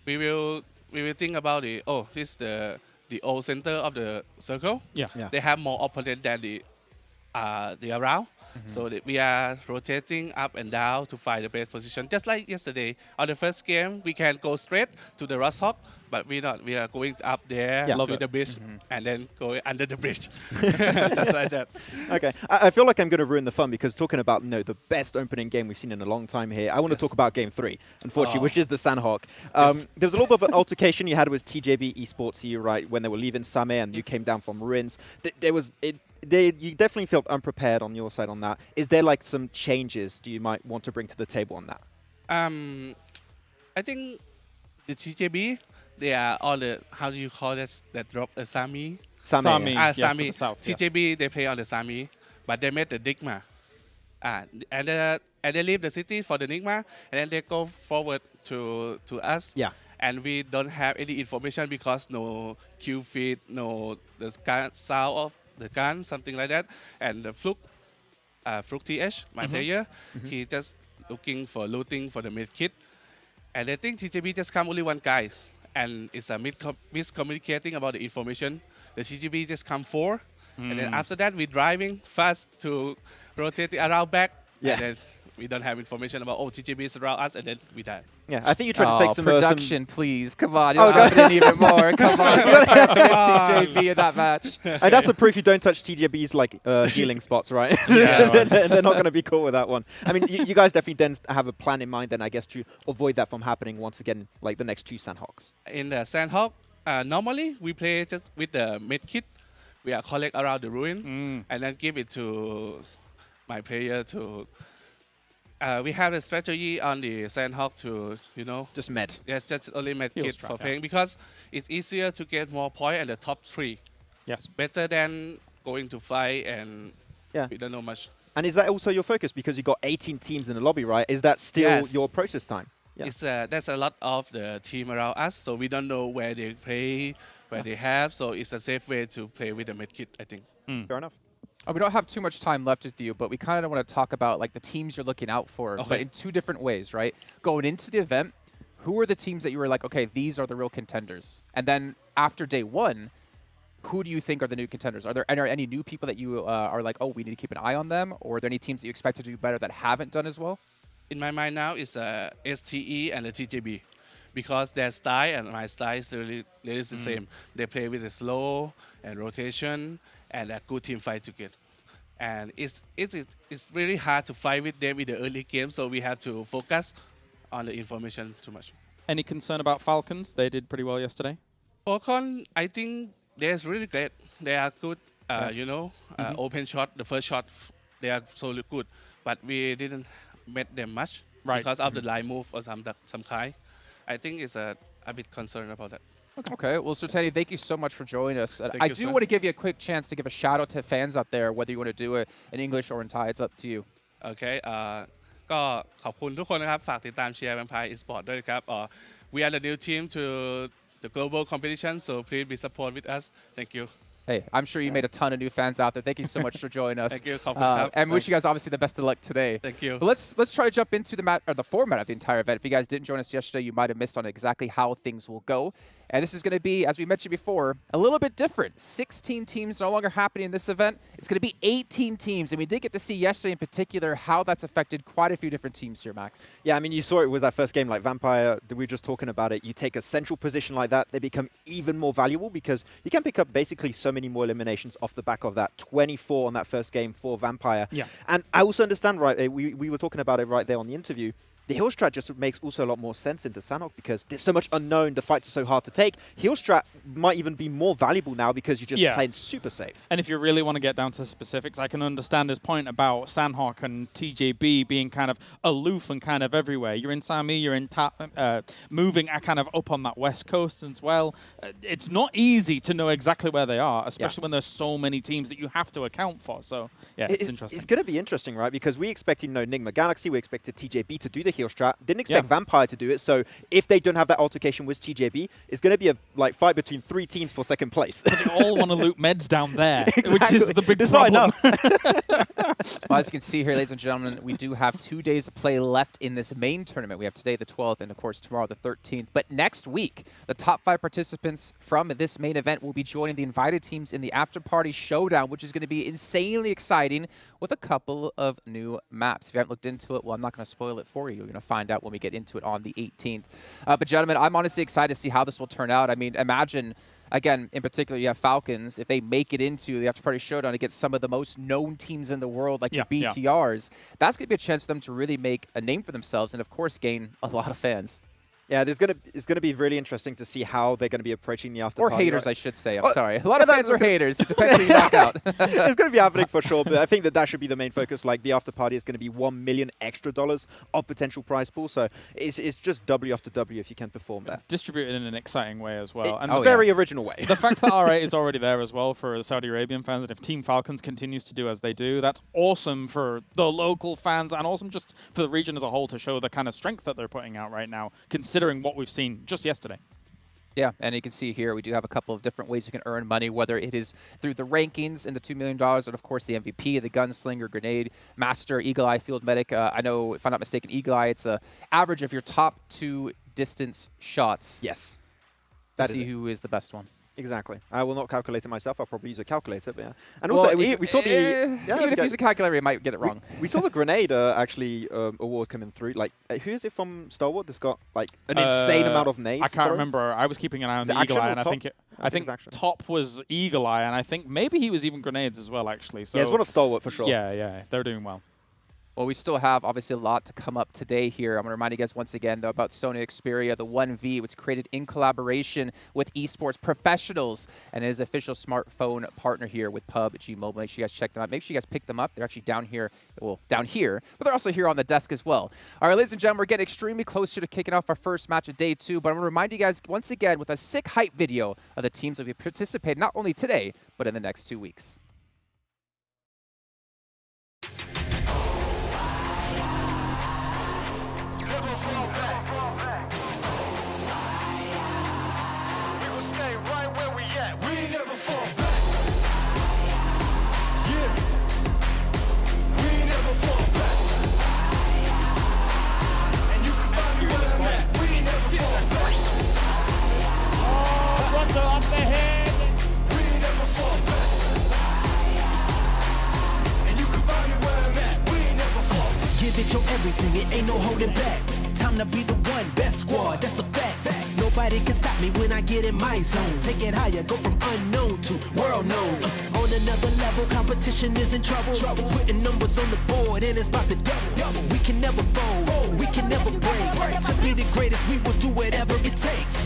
S12: We will think about this is the old center of the circle.
S14: Yeah.
S12: They have more opponent than the around. So we are rotating up and down to find the best position. Just like yesterday, on the first game, we can go straight to the Rust Hop, but we are going up there, with the bridge, and then go under the bridge. Just like that.
S13: Okay. I feel like I'm going to ruin the fun because talking about the best opening game we've seen in a long time here, I want to talk about game 3, unfortunately, which is the Sanhok. There was a little bit of an altercation you had with TJB Esports EU, right, when they were leaving Same and you came down from Rins. You definitely felt unprepared on your side on that. Is there like some changes you might want to bring to the table on that?
S12: I think the TJB, they are all the, how do you call this, that drop the Sami?
S14: Sami.
S12: Yes,
S14: Sami.
S12: to the south, TJB, they play on the Sami, but they made the Nigma. And they leave the city for the Nigma, and then they go forward to us.
S13: Yeah.
S12: and we don't have any information because no Q feed, no the sound of the gun, something like that. And the Fluke TH, my player, he just looking for looting for the med kit. And I think TJB just come only one guy, and it's a miscommunicating about the information. The TJB just come 4, and then after that we driving fast to rotate around back, and then we don't have information about TJB is around us, and then we die.
S13: Yeah, I think you tried to take some
S11: production, please. Come on, you're happening even more. Come on, TJB in that match.
S13: And that's the proof you don't touch TJB's like healing spots, right?
S12: Yeah,
S13: they're not going to be cool with that one. I mean, you guys definitely then have a plan in mind, then I guess, to avoid that from happening once again, like the next 2 Sanhoks.
S12: In the Sanhok, normally we play just with the med kit. We are collect around the ruin and then give it to my player to. We have a strategy on the Sanhok to,
S13: just med.
S12: Yes, just only med kit for playing because it's easier to get more points at the top 3.
S14: Yes.
S12: Better than going to fight and we don't know much.
S13: And is that also your focus because you got 18 teams in the lobby, right? Is that still your approach this time? Yeah.
S12: It's there's a lot of the team around us, so we don't know where they play, where they have. So it's a safe way to play with the med kit, I think.
S13: Fair enough.
S11: We don't have too much time left with you, but we kind of want to talk about like the teams you're looking out for, but in 2 different ways, right? Going into the event, who are the teams that you were like, okay, these are the real contenders? And then after day 1, who do you think are the new contenders? Are there any new people that you are like, oh, we need to keep an eye on them? Or are there any teams that you expect to do better that haven't done as well?
S12: In my mind now is STE and the TJB. Because their style and my style is really the same. They play with the slow and rotation and a good team fight together. And it's really hard to fight with them in the early game, so we have to focus on the information too much.
S14: Any concern about Falcons? They did pretty well yesterday.
S12: Falcon, I think they're really great. They are good, open shot, the first shot, they are so good. But we didn't met them much because of the line move or some kind. I think it's a bit concerned about that.
S11: Okay, well, Sertani, thank you so much for joining us. I do
S12: sir.
S11: want to give you a quick chance to give a shout out to fans out there, whether you want to do it in English or in Thai. It's up to you.
S12: Okay, ก็ขอบคุณทุกคนนะครับฝากติดตามเชียร์ Vampire Esports ด้วยครับ We are the new team to the global competition, so please be support with us. Thank you.
S11: Hey, I'm sure you made a ton of new fans out there. Thank you so much for joining us.
S12: Thank you.
S11: And wish you guys obviously the best of luck today.
S12: Thank you.
S11: But let's try to jump into the format of the entire event. If you guys didn't join us yesterday, you might have missed on exactly how things will go. And this is going to be, as we mentioned before, a little bit different. 16 teams no longer happening in this event. It's going to be 18 teams. And we did get to see yesterday in particular how that's affected quite a few different teams here, Max.
S13: Yeah, I mean, you saw it with that first game, like Vampire, we were just talking about it. You take a central position like that, they become even more valuable because you can pick up basically so many more eliminations off the back of that. 24 on that first game for Vampire.
S14: Yeah.
S13: And I also understand, right, we were talking about it right there on the interview. The heal strat just makes also a lot more sense into Sanhok because there's so much unknown. The fights are so hard to take. Heal strat might even be more valuable now because you're just playing super safe.
S14: And if you really want to get down to specifics, I can understand his point about Sanhok and TJB being kind of aloof and kind of everywhere. You're in Sami, you're in moving kind of up on that west coast as well. It's not easy to know exactly where they are, especially when there's so many teams that you have to account for. So, yeah, it's interesting.
S13: It's going to be interesting, right? Because we expected, Nigma Galaxy, we expected TJB to do the heal strat. Didn't expect Vampire to do it. So if they don't have that altercation with TJB, it's going to be a fight between 3 teams for second place.
S14: But they all want to loot meds down there,
S13: exactly.
S14: which is the big
S13: There's
S14: problem.
S13: Not enough.
S11: Well, as you can see here, ladies and gentlemen, we do have 2 days of play left in this main tournament. We have today the 12th and, of course, tomorrow the 13th. But next week, the top 5 participants from this main event will be joining the invited teams in the AfterParty Showdown, which is going to be insanely exciting with a couple of new maps. If you haven't looked into it, well, I'm not going to spoil it for you. You're going to find out when we get into it on the 18th. But, gentlemen, I'm honestly excited to see how this will turn out. I mean, imagine... Again, in particular, you have Falcons. If they make it into the AfterParty Showdown against some of the most known teams in the world, like the BTRs, that's going to be a chance for them to really make a name for themselves and, of course, gain a lot of fans.
S13: Yeah, it's going to be really interesting to see how they're going to be approaching the AfterParty.
S11: Or haters, I should say. I'm sorry. A lot of fans are haters. It depends who you knock out.
S13: It's going to be happening for sure, but I think that should be the main focus. Like, the AfterParty is going to be $1 million extra of potential prize pool, so it's just W after W if you can perform that.
S14: Distributed in an exciting way as well.
S13: And a very original way.
S14: The fact that R8 is already there as well for the Saudi Arabian fans, and if Team Falcons continues to do as they do, that's awesome for the local fans and awesome just for the region as a whole to show the kind of strength that they're putting out right now, considering considering what we've seen just yesterday.
S11: Yeah, and you can see here we do have a couple of different ways you can earn money, whether it is through the rankings and the $2 million, and of course the MVP, the Gunslinger, Grenade, Master, Eagle Eye, Field Medic. I know, if I'm not mistaken, Eagle Eye, it's an average of your top 2 distance shots.
S13: Yes.
S11: To see who is the best one.
S13: Exactly. I will not calculate it myself. I'll probably use a calculator, but yeah. And also, we saw the...
S11: even if you use a calculator, you might get it wrong.
S13: We saw the Grenade actually award coming through. Like, who is it from Stalwart that's got, like, an insane amount of nades?
S14: I can't remember. I was keeping an eye on the Eagle Eye, and I think top was Eagle Eye, and I think maybe he was even Grenades as well, actually. So
S13: yeah, it's one of Stalwart for sure.
S14: Yeah, they're doing well.
S11: Well, we still have, obviously, a lot to come up today here. I'm going to remind you guys once again, though, about Sony Xperia, the 1V, which is created in collaboration with esports professionals and is official smartphone partner here with PUBG Mobile. Make sure you guys check them out. Make sure you guys pick them up. They're actually down here, well, down here, but they're also here on the desk as well. All right, ladies and gentlemen, we're getting extremely close to kicking off our first match of day 2, but I'm going to remind you guys once again with a sick hype video of the teams that will be participating not only today, but in the next 2 weeks.
S1: Give it your everything, it ain't no holding back. Time to be the one, best squad, that's a fact. Nobody can stop me when I get in my zone. Take it higher, go from unknown to world known. On another level, competition is in trouble. Putting numbers on the board and it's about to double. We can never fold, we can never break. To be the greatest, we will do whatever it takes.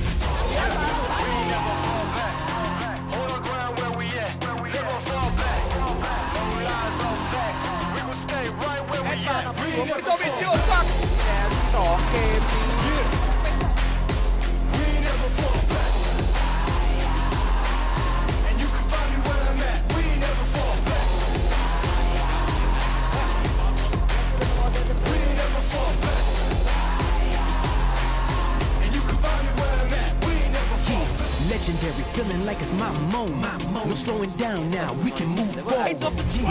S1: Legendary, feeling like it's my moment. No slowing down now, we can move forward. We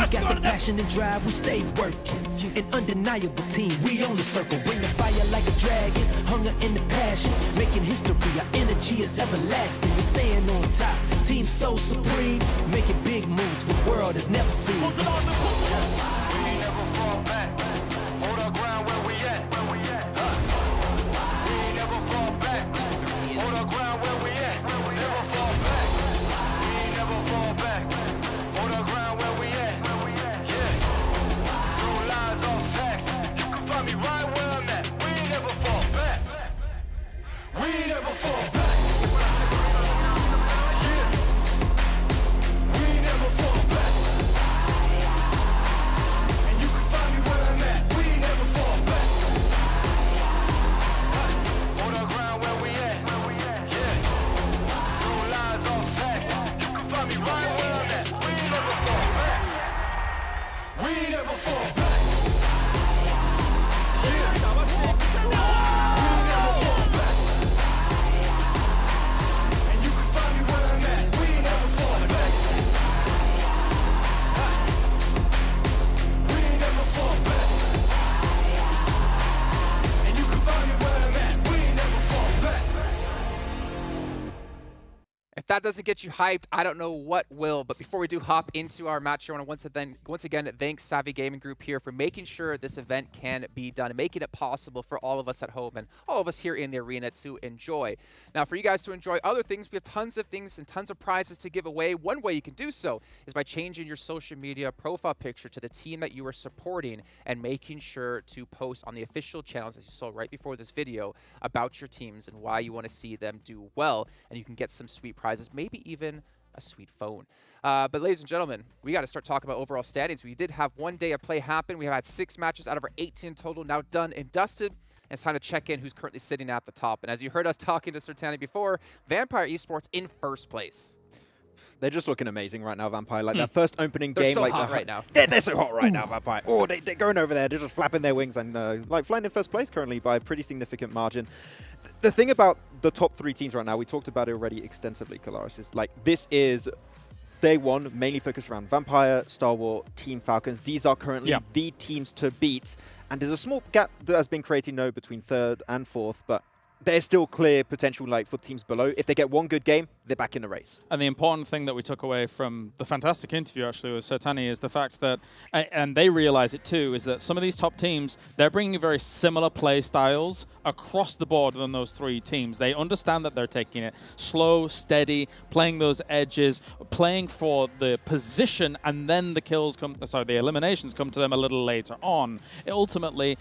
S1: got the passion and drive, we stay working. An undeniable team, we on the circle. Bring the fire like a dragon, hunger and the passion. Making history, our energy is everlasting. We're staying on top, team so supreme. Making big moves, the world has never seen. We never fall back, hold our ground where we at. We never fall back, hold our ground where we at. If that doesn't get you hyped, I don't know what will. But before we do hop into our match here, I want to once again thank Savvy Gaming Group here for making sure this event can be done and making it possible for all of us at home and all of us here in the arena to enjoy. Now, for you guys to enjoy other things, we have tons of things and tons of prizes to give away. One way you can do so is by changing your social media profile picture to the team that you are supporting and making sure to post on the official channels, as you saw right before this video, about your teams and why you want to see them do well. And you can get some sweet prizes, maybe even a sweet phone. But ladies and gentlemen, we got to start talking about overall standings. We did have one day of play happen. We have had 6 matches out of our 18 total now done and dusted. And it's time to check in who's currently sitting at the top. And as you heard us talking to Sertani before, Vampire Esports in first place.
S13: They're just looking amazing right now, Vampire. Like that first opening
S11: They're
S13: game,
S11: so
S13: like
S11: hot right now.
S13: They're so hot right now, Vampire. Oh, they're going over there. They're just flapping their wings and like flying in first place currently by a pretty significant margin. The thing about the top 3 teams right now, we talked about it already extensively, Kalaris, is like this is day 1 mainly focused around Vampire, Stalwart, Team Falcons. These are currently the teams to beat, and there's a small gap that has been created now between 3rd and 4th, but there's still clear potential like for teams below. If they get one good game, they're back in the race.
S14: And the important thing that we took away from the fantastic interview actually with Sertani is the fact that, and they realize it too, is that some of these top teams, they're bringing very similar play styles across the board than those 3 teams. They understand that they're taking it slow, steady, playing those edges, playing for the position, and then the kills come, sorry, the eliminations come to them a little later on. Ultimately,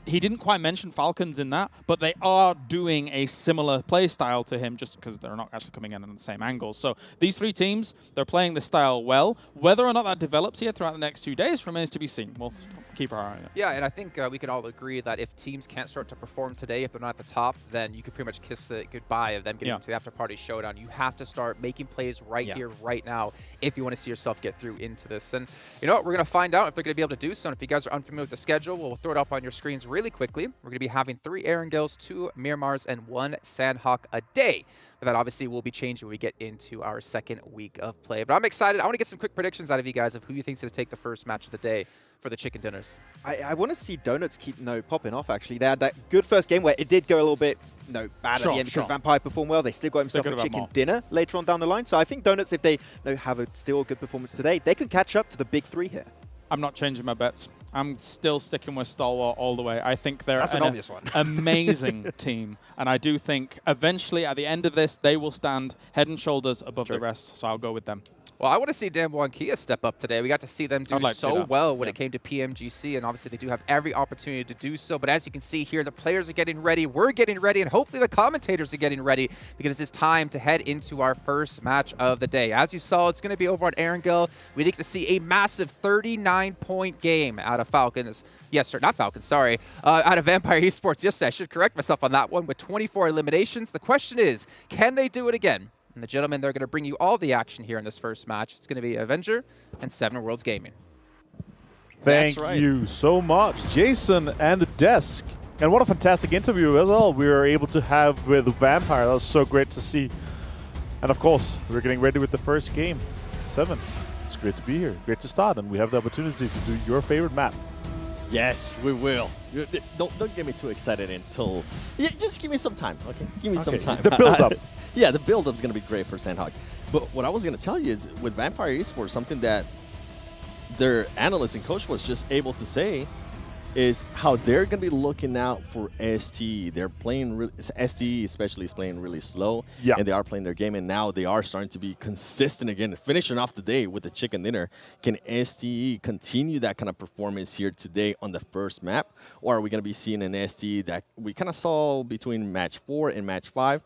S14: he didn't quite mention Falcons in that, but they are doing a similar play style to him just because they're not actually coming in on the same angles. So these 3 teams, they're playing the style well. Whether or not that develops here throughout the next 2 days remains to be seen. We'll keep our eye on it.
S11: Yeah, and I think we can all agree that if teams can't start to perform today, if they're not at the top, then you could pretty much kiss it goodbye of them getting into the AfterParty Showdown. You have to start making plays right here, right now, if you want to see yourself get through into this. And you know what? We're going to find out if they're going to be able to do so. And if you guys are unfamiliar with the schedule, we'll throw it up on your screens really quickly. We're going to be having 3 Erangels, 2 Miramars, and 1 Sanhok a day. But that obviously will be changing when we get into our 2nd week of play. But I'm excited. I want to get some quick predictions out of you guys of who you think is going to take the first match of the day for the chicken dinners.
S13: I want to see Donuts keep popping off, actually. They had that good first game where it did go a little bit bad at the end because Vampire performed well. They still got himself a chicken dinner later on down the line. So I think Donuts, if they have still a good performance today, they can catch up to the big 3 here.
S14: I'm not changing my bets. I'm still sticking with Stalwart all the way. I think they're
S13: an obvious one.
S14: Amazing team. And I do think eventually at the end of this, they will stand head and shoulders above the rest. So I'll go with them.
S11: Well, I want to see Damwon and Kia step up today. We got to see them do so well when it came to PMGC, and obviously they do have every opportunity to do so. But as you can see here, the players are getting ready, we're getting ready, and hopefully the commentators are getting ready because it's time to head into our first match of the day. As you saw, it's going to be over on Erangel. We get to see a massive 39-point game out of Falcons. Not Falcons, sorry. Out of Vampire Esports yesterday. I should correct myself on that one with 24 eliminations. The question is, can they do it again? And the gentlemen, they're going to bring you all the action here in this first match. It's going to be Avenger and 7 Worlds Gaming.
S15: Thank you so much, Jason and the desk. And what a fantastic interview as well we were able to have with Vampire. That was so great to see. And of course, we're getting ready with the first game, 7. It's great to be here, great to start, and we have the opportunity to do your favorite map.
S16: Yes, we will. Don't get me too excited until... just give me some time, okay? Give me some time.
S15: The build-up.
S16: Yeah, the build-up's going to be great for Sanhok. But what I was going to tell you is with Vampire Esports, something that their analyst and coach was just able to say is how they're going to be looking out for STE. They're playing, STE especially is playing really slow, and they are playing their game, and now they are starting to be consistent again, finishing off the day with the chicken dinner. Can STE continue that kind of performance here today on the first map, or are we going to be seeing an STE that we kind of saw between match 4 and match 5?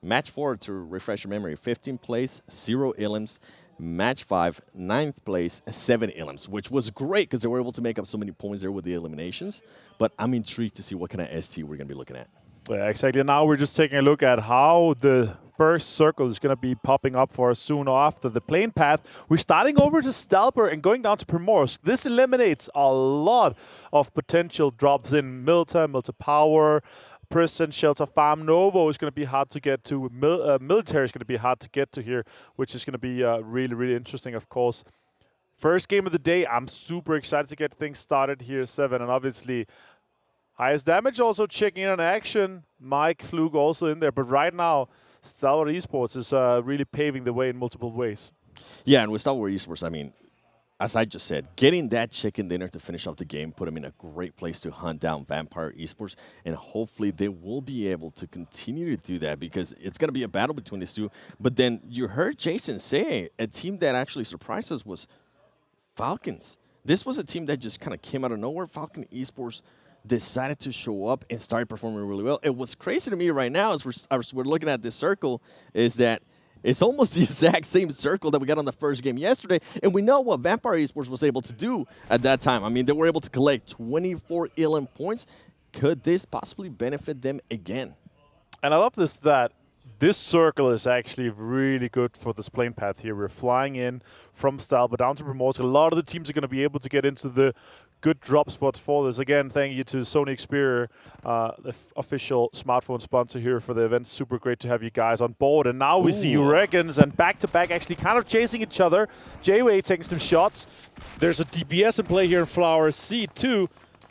S16: Match 4, to refresh your memory, 15th place, 0 elims. Match 5, 9th place, 7 elims, which was great because they were able to make up so many points there with the eliminations. But I'm intrigued to see what kind of ST we're going to be looking at.
S15: Yeah, exactly. Now we're just taking a look at how the first circle is going to be popping up for us soon after the plane path. We're starting over to Stalbert and going down to Primorsk. This eliminates a lot of potential drops in Milta Power, Prison, Shelter, Farm. Novo is going to be hard to get to. Military is going to be hard to get to here, which is going to be really, really interesting, of course. First game of the day. I'm super excited to get things started here, 7. And obviously, highest damage also checking in on action. Mike Flug also in there. But right now, Stalwart Esports is really paving the way in multiple ways.
S16: Yeah, and with Stalwart Esports, I mean, as I just said, getting that chicken dinner to finish off the game put them in a great place to hunt down Vampire Esports, and hopefully they will be able to continue to do that because it's going to be a battle between these two. But then you heard Jason say a team that actually surprised us was Falcons. This was a team that just kind of came out of nowhere. Falcon Esports decided to show up and started performing really well. And what's crazy to me right now as we're looking at this circle is that it's almost the exact same circle that we got on the first game yesterday, and we know what Vampire Esports was able to do at that time. I mean, they were able to collect 24 elim points. Could this possibly benefit them again?
S15: And I love this, that This circle is actually really good for this plane path here. We're flying in from Stalwart down to Primorsk. A lot of the teams are going to be able to get into the good drop spots for this. Again, thank you to Sony Xperia, the official smartphone sponsor here for the event. Super great to have you guys on board. And now we see REGAN.S and back-to-back actually kind of chasing each other. JWay taking some shots. There's a DPS in play here in Flower C2.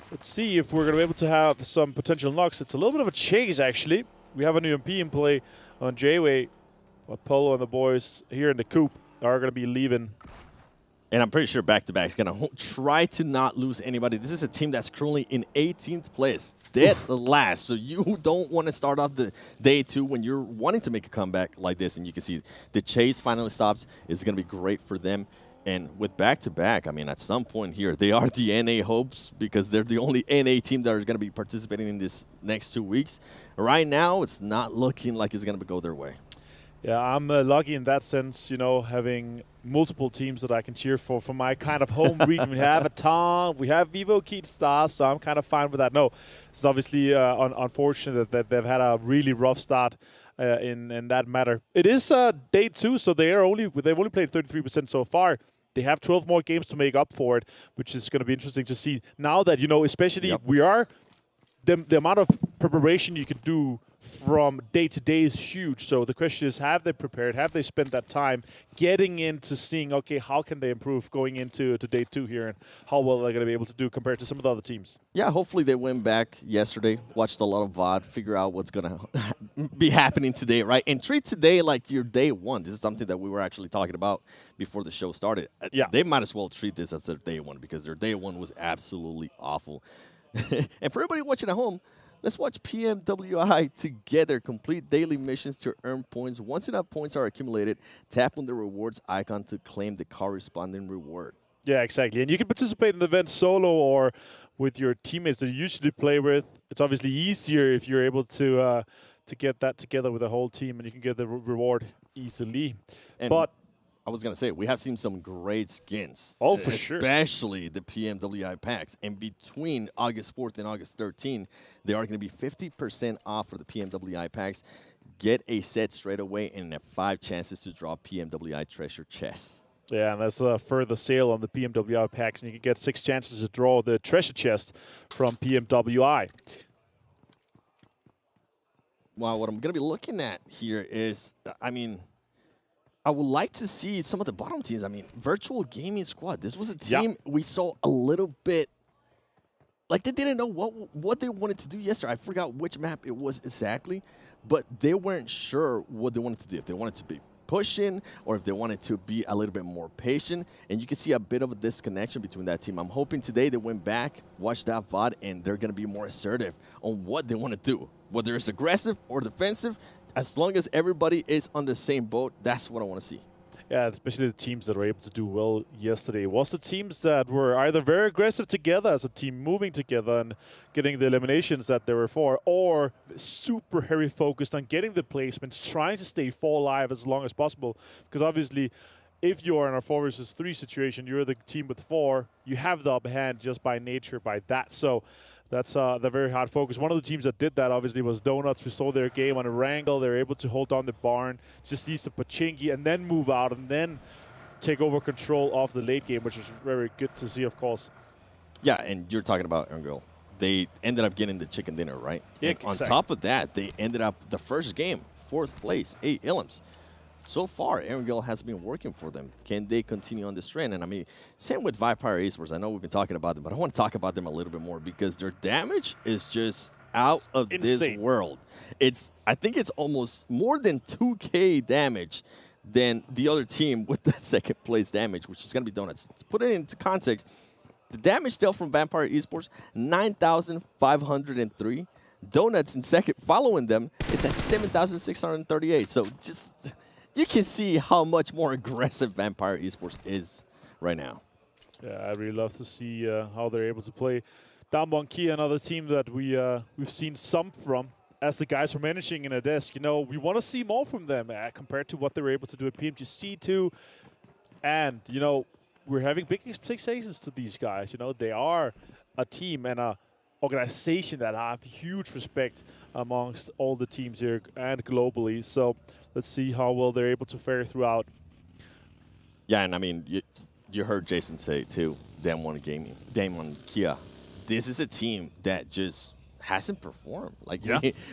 S15: Let's see if we're going to be able to have some potential knocks. It's a little bit of a chase, actually. We have an UMP in play on JWay. But Polo and the boys here in the coop are going to be leaving.
S16: And I'm pretty sure back-to-back is going to try to not lose anybody. This is a team that's currently in 18th place, dead last. So you don't want to start off the day 2 when you're wanting to make a comeback like this. And you can see the chase finally stops. It's going to be great for them. And with back-to-back, I mean, at some point here, they are the NA hopes because they're the only NA team that are going to be participating in this next 2 weeks. Right now, it's not looking like it's going to go their way.
S15: Yeah, I'm lucky in that sense, you know, having multiple teams that I can cheer for my kind of home region. We have Aton, we have VIVO, Keat Stars, so I'm kind of fine with that. No, it's obviously unfortunate that they've had a really rough start in that matter. It is day 2, so they've only played 33% so far. They have 12 more games to make up for it, which is going to be interesting to see. Now that, you know, especially the amount of preparation you can do from day to day is huge. So the question is, have they prepared? Have they spent that time getting into seeing, okay, how can they improve going into day 2 here, and how well they're going to be able to do compared to some of the other teams?
S16: Yeah, hopefully they went back yesterday, watched a lot of VOD, figure out what's going to be happening today, right? And treat today like your day 1. This is something that we were actually talking about before the show started.
S15: Yeah.
S16: They might as well treat this as their day 1 because their day 1 was absolutely awful. And for everybody watching at home, let's watch PMWI together. Complete daily missions to earn points. Once enough points are accumulated, tap on the rewards icon to claim the corresponding reward.
S15: Yeah, exactly. And you can participate in the event solo or with your teammates that you usually play with. It's obviously easier if you're able to get that together with a whole team, and you can get the reward easily. But
S16: I was going to say, we have seen some great skins.
S15: Oh, for sure.
S16: Especially the PMWI packs. And between August 4th and August 13th, they are going to be 50% off for the PMWI packs. Get a set straight away and 5 chances to draw PMWI treasure chests.
S15: Yeah, and that's a further sale on the PMWI packs, and you can get 6 chances to draw the treasure chest from PMWI.
S16: Well, what I'm going to be looking at here is, I mean, I would like to see some of the bottom teams. I mean, Virtual Gaming Squad. This was a team we saw a little bit like they didn't know what they wanted to do yesterday. I forgot which map it was exactly, but they weren't sure what they wanted to do. If they wanted to be pushing or if they wanted to be a little bit more patient. And you can see a bit of a disconnection between that team. I'm hoping today they went back, watched that VOD, and they're going to be more assertive on what they want to do. Whether it's aggressive or defensive, as long as everybody is on the same boat, that's what I want to see.
S15: Yeah, especially the teams that were able to do well yesterday was the teams that were either very aggressive together as a team, moving together and getting the eliminations that they were for, or super heavy focused on getting the placements, trying to stay 4 alive as long as possible. Because obviously, if you're in a 4 versus 3 situation, you're the team with 4, you have the upper hand just by nature, by that. So that's the very hard focus. One of the teams that did that, obviously, was Donuts. We saw their game on Erangel. They were able to hold down the barn, just east of Pachinki, and then move out and then take over control of the late game, which was very good to see, of course.
S16: Yeah, and you're talking about Erangel. They ended up getting the chicken dinner, right?
S15: Yeah,
S16: and on top of that, they ended up the first game, 4th place, 8 Illims. So far, Erangel has been working for them. Can they continue on this trend? And I mean, same with VIVO Esports. I know we've been talking about them, but I want to talk about them a little bit more because their damage is just out of this world. I think it's almost more than 2K damage than the other team with that 2nd place damage, which is going to be Donuts. To put it into context, the damage dealt from VIVO Esports, 9,503. Donuts in second, following them, is at 7,638. So just... you can see how much more aggressive VIVO Esports is right now.
S15: Yeah, I really love to see how they're able to play. Damwon-Kia, another team that we've seen some from. As the guys are managing in a desk, you know, we want to see more from them compared to what they were able to do at PMGC2. And, you know, we're having big expectations to these guys. You know, they are a team and a organization that have huge respect amongst all the teams here and globally. So let's see how well they're able to fare throughout.
S16: Yeah, and I mean, you heard Jason say too, Damwon Kia. This is a team that just hasn't performed. Like,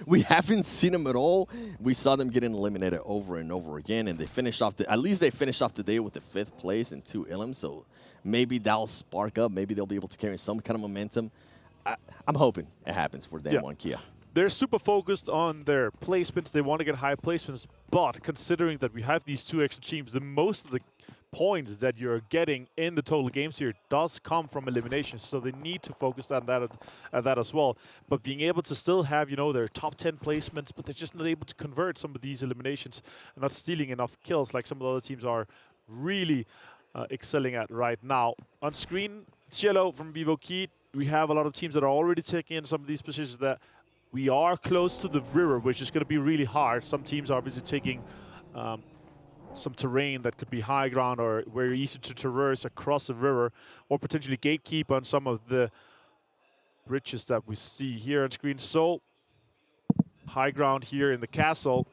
S16: we haven't seen them at all. We saw them getting eliminated over and over again, and they finished off at least they finished off the day with the 5th place and 2 elims. So maybe that'll spark up. Maybe they'll be able to carry some kind of momentum. I'm hoping it happens for Damwon Kia.
S15: They're super focused on their placements. They want to get high placements, but considering that we have these 2 extra teams, the most of the points that you're getting in the total games here does come from eliminations, so they need to focus on that as well. But being able to still have, you know, their top 10 placements, but they're just not able to convert some of these eliminations and not stealing enough kills like some of the other teams are really excelling at right now. On screen, Cielo from VIVO Key, we have a lot of teams that are already taking in some of these positions that we are close to the river, which is going to be really hard. Some teams are obviously taking some terrain that could be high ground or very easy to traverse across the river, or potentially gatekeep on some of the bridges that we see here on screen. So high ground here in the castle,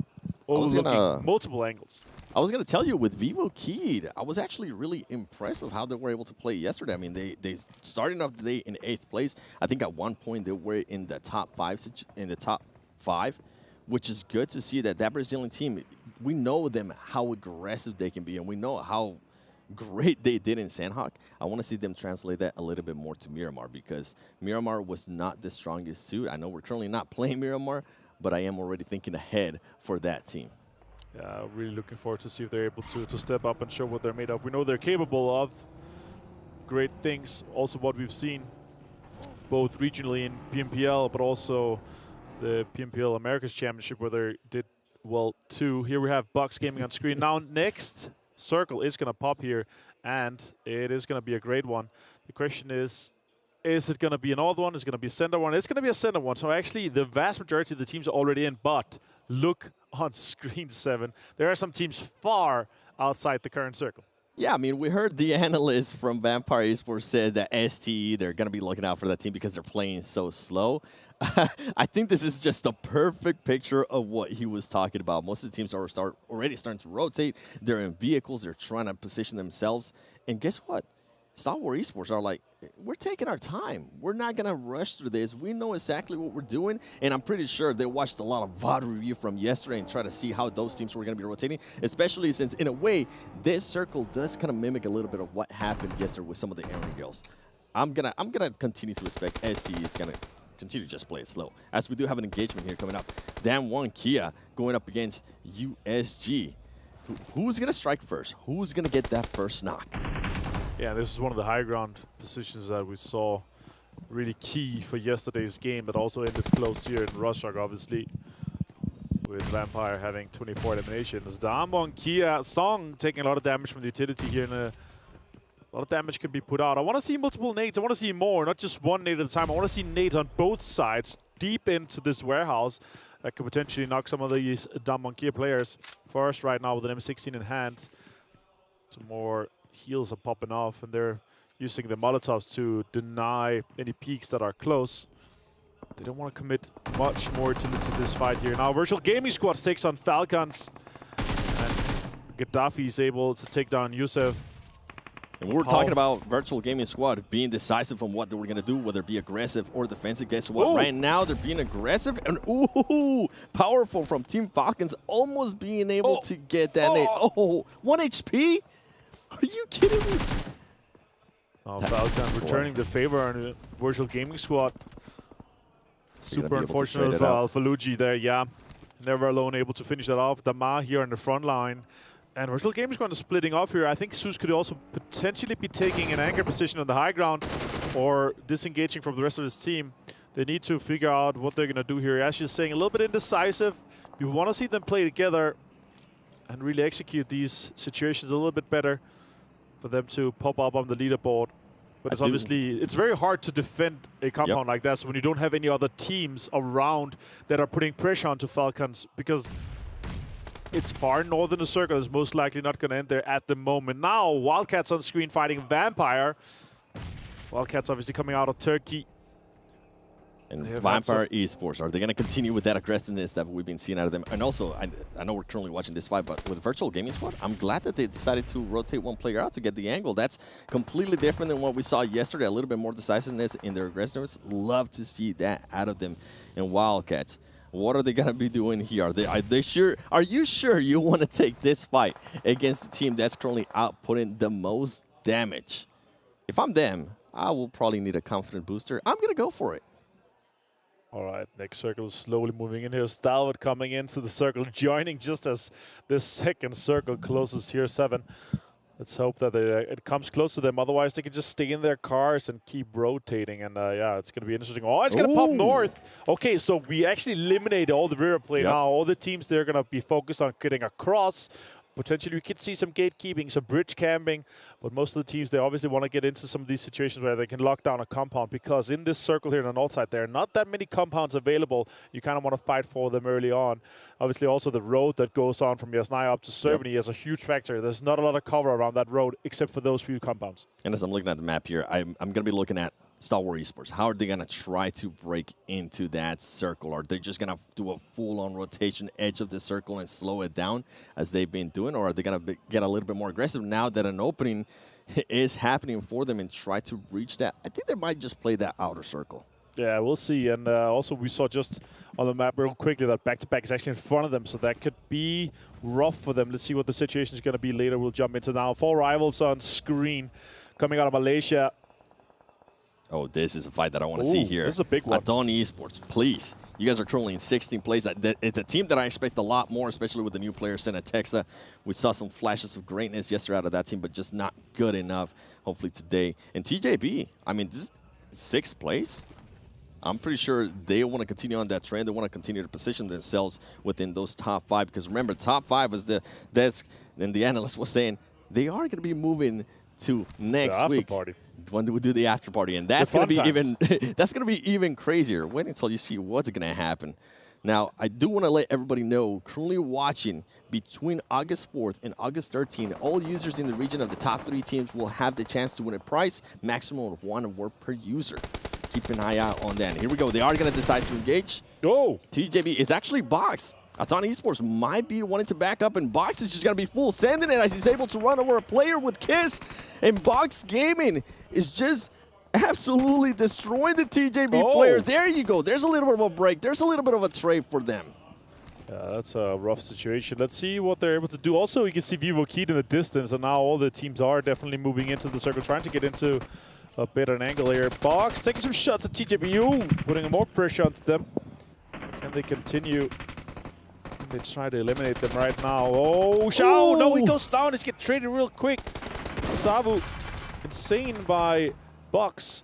S15: overlooking multiple angles.
S16: I was going to tell you, with VIVO Key, I was actually really impressed with how they were able to play yesterday. I mean, they started off the day in 8th place. I think at one point they were in the top 5, which is good to see that Brazilian team, we know them how aggressive they can be, and we know how great they did in Sanhok. I want to see them translate that a little bit more to Miramar, because Miramar was not the strongest suit. I know we're currently not playing Miramar, but I am already thinking ahead for that team.
S15: Yeah, really looking forward to see if they're able to step up and show what they're made of. We know they're capable of great things. Also what we've seen both regionally in PMPL, but also the PMPL Americas Championship, where they did well too. Here we have Bucks Gaming on screen. Now next circle is going to pop here, and it is going to be a great one. The question is it going to be an odd one? Is it going to be a center one? It's going to be a center one. So actually the vast majority of the teams are already in, but look on screen 7. There are some teams far outside the current circle.
S16: Yeah, I mean, we heard the analyst from Vampire Esports said that STE, they're going to be looking out for that team because they're playing so slow. I think this is just a perfect picture of what he was talking about. Most of the teams are already starting to rotate. They're in vehicles. They're trying to position themselves. And guess what? Stalwart Esports are like, we're taking our time. We're not going to rush through this. We know exactly what we're doing, and I'm pretty sure they watched a lot of VOD review from yesterday and try to see how those teams were going to be rotating, especially since, in a way, this circle does kind of mimic a little bit of what happened yesterday with some of the Erangels. I'm gonna continue to expect ST is going to continue to just play it slow, as we do have an engagement here coming up. Damwon Kia going up against USG. Who's going to strike first? Who's going to get that first knock?
S15: Yeah, this is one of the high ground positions that we saw really key for yesterday's game, that also ended close here in Russia, obviously, with Vampire having 24 eliminations. Damwon Kia Song taking a lot of damage from the utility here, and a lot of damage can be put out. I want to see multiple nades. I want to see more, not just one nade at a time. I want to see nades on both sides, deep into this warehouse, that could potentially knock some of these Damwon Kia players first right now with an M16 in hand. Some more heals are popping off, and they're using the Molotovs to deny any peaks that are close. They don't want to commit much more to this fight here. Now Virtual Gaming Squad takes on Falcons, and Gaddafi is able to take down Yusef.
S16: And we were talking about Virtual Gaming Squad being decisive on what they were going to do, whether it be aggressive or defensive. Guess what? Ooh. Right now, they're being aggressive. And ooh, powerful from Team Falcons, almost being able to get that nade. Oh, 1 HP? Are you kidding me?
S15: Oh, Falcon returning the favor on the Virtual Gaming Squad. Super unfortunate for Faluji there, yeah. Never alone able to finish that off. Dama here on the front line. And Virtual Gaming Squad is splitting off here. I think Zeus could also potentially be taking an anchor position on the high ground or disengaging from the rest of his team. They need to figure out what they're going to do here. As you're saying, a little bit indecisive. You want to see them play together and really execute these situations a little bit better for them to pop up on the leaderboard. But it's obviously, it's very hard to defend a compound like that, so when you don't have any other teams around that are putting pressure onto Falcons, because it's far north in the circle, is most likely not going to end there at the moment. Now, Wildcats on screen fighting Vampire. Wildcats obviously coming out of Turkey.
S16: And Vampire Esports, are they going to continue with that aggressiveness that we've been seeing out of them? And also, I know we're currently watching this fight, but with Virtual Gaming Squad, I'm glad that they decided to rotate one player out to get the angle. That's completely different than what we saw yesterday. A little bit more decisiveness in their aggressiveness. Love to see that out of them. And Wildcats, what are they going to be doing here? Are they sure? Are you sure you want to take this fight against the team that's currently outputting the most damage? If I'm them, I will probably need a confident booster. I'm going to go for it.
S15: All right, next circle is slowly moving in here. Stalwart coming into the circle, joining just as the second circle closes here, 7. Let's hope that it comes close to them. Otherwise, they can just stay in their cars and keep rotating. And yeah, it's going to be interesting. Oh, it's going to pop north. Okay, so we actually eliminate all the rear play now. All the teams, they're going to be focused on getting across. Potentially, we could see some gatekeeping, some bridge camping, but most of the teams, they obviously want to get into some of these situations where they can lock down a compound, because in this circle here on the north side, there are not that many compounds available. You kind of want to fight for them early on. Obviously, also the road that goes on from Yasnaya up to Cerveny is a huge factor. There's not a lot of cover around that road, except for those few compounds. And
S16: as I'm looking at the map here, I'm going to be looking at Stalwart Esports. How are they going to try to break into that circle? Are they just going to do a full-on rotation edge of the circle and slow it down as they've been doing? Or are they going to get a little bit more aggressive now that an opening is happening for them and try to reach that? I think they might just play that outer circle.
S15: Yeah, we'll see. And also we saw just on the map real quickly that back-to-back is actually in front of them, so that could be rough for them. Let's see what the situation is going to be later. We'll jump into now. 4 rivals on screen coming out of Malaysia.
S16: Oh, this is a fight that I want to see here.
S15: This is a big one.
S16: Aton Esports, please. You guys are currently in 16th place. It's a team that I expect a lot more, especially with the new player, Texa. We saw some flashes of greatness yesterday out of that team, but just not good enough, hopefully today. And TJB, I mean, this is 6th place. I'm pretty sure they want to continue on that trend. They want to continue to position themselves within those top 5. Because remember, top 5 is the desk, and the analyst was saying they are going to be moving to next week when we do the after party, and that's going to be even that's going to be even crazier. Wait until you see what's going to happen. Now, I do want to let everybody know, currently watching between August 4th and August 13th, all users in the region of the top 3 teams will have the chance to win a prize, maximum of 1 award per user. Keep an eye out on that. And here we go. They are going to decide to engage.
S15: Oh,
S16: TJB is actually boxed. Aton Esports might be wanting to back up, and Box is just going to be full sending it as he's able to run over a player with Kiss. And Box Gaming is just absolutely destroying the TJB players. There you go. There's a little bit of a break. There's a little bit of a trade for them.
S15: Yeah, that's a rough situation. Let's see what they're able to do. Also, you can see VIVO keyed in the distance, and now all the teams are definitely moving into the circle, trying to get into a bit of an angle here. Box taking some shots at TJB, putting more pressure onto them. Can they continue? They try to eliminate them right now. Oh, Shao! No, he goes down. He's getting traded real quick. Sabu, insane by Box.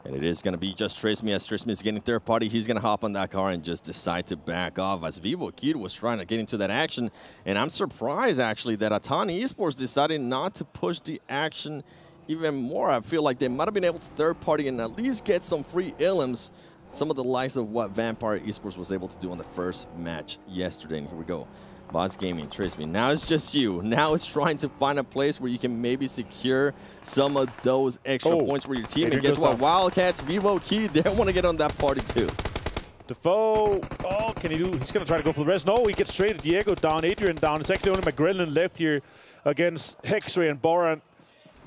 S16: And it is going to be just Trismi. As Trismi is getting third party, he's going to hop on that car and just decide to back off as Vivo Kid was trying to get into that action. And I'm surprised, actually, that Aton Esports decided not to push the action even more. I feel like they might have been able to third party and at least get some free ilims. Some of the likes of what Vampire Esports was able to do on the first match yesterday. And here we go. Boss Gaming, Trismi. Now it's just you. Now it's trying to find a place where you can maybe secure some of those extra points for your team. And guess what? Wildcats, Vivo Key, they want to get on that party too.
S15: Defoe, oh, can he do? He's going to try to go for the rest. No, he gets straight. Diego down, Adrian down. It's actually only McGrillen left here against Hexray and Boran.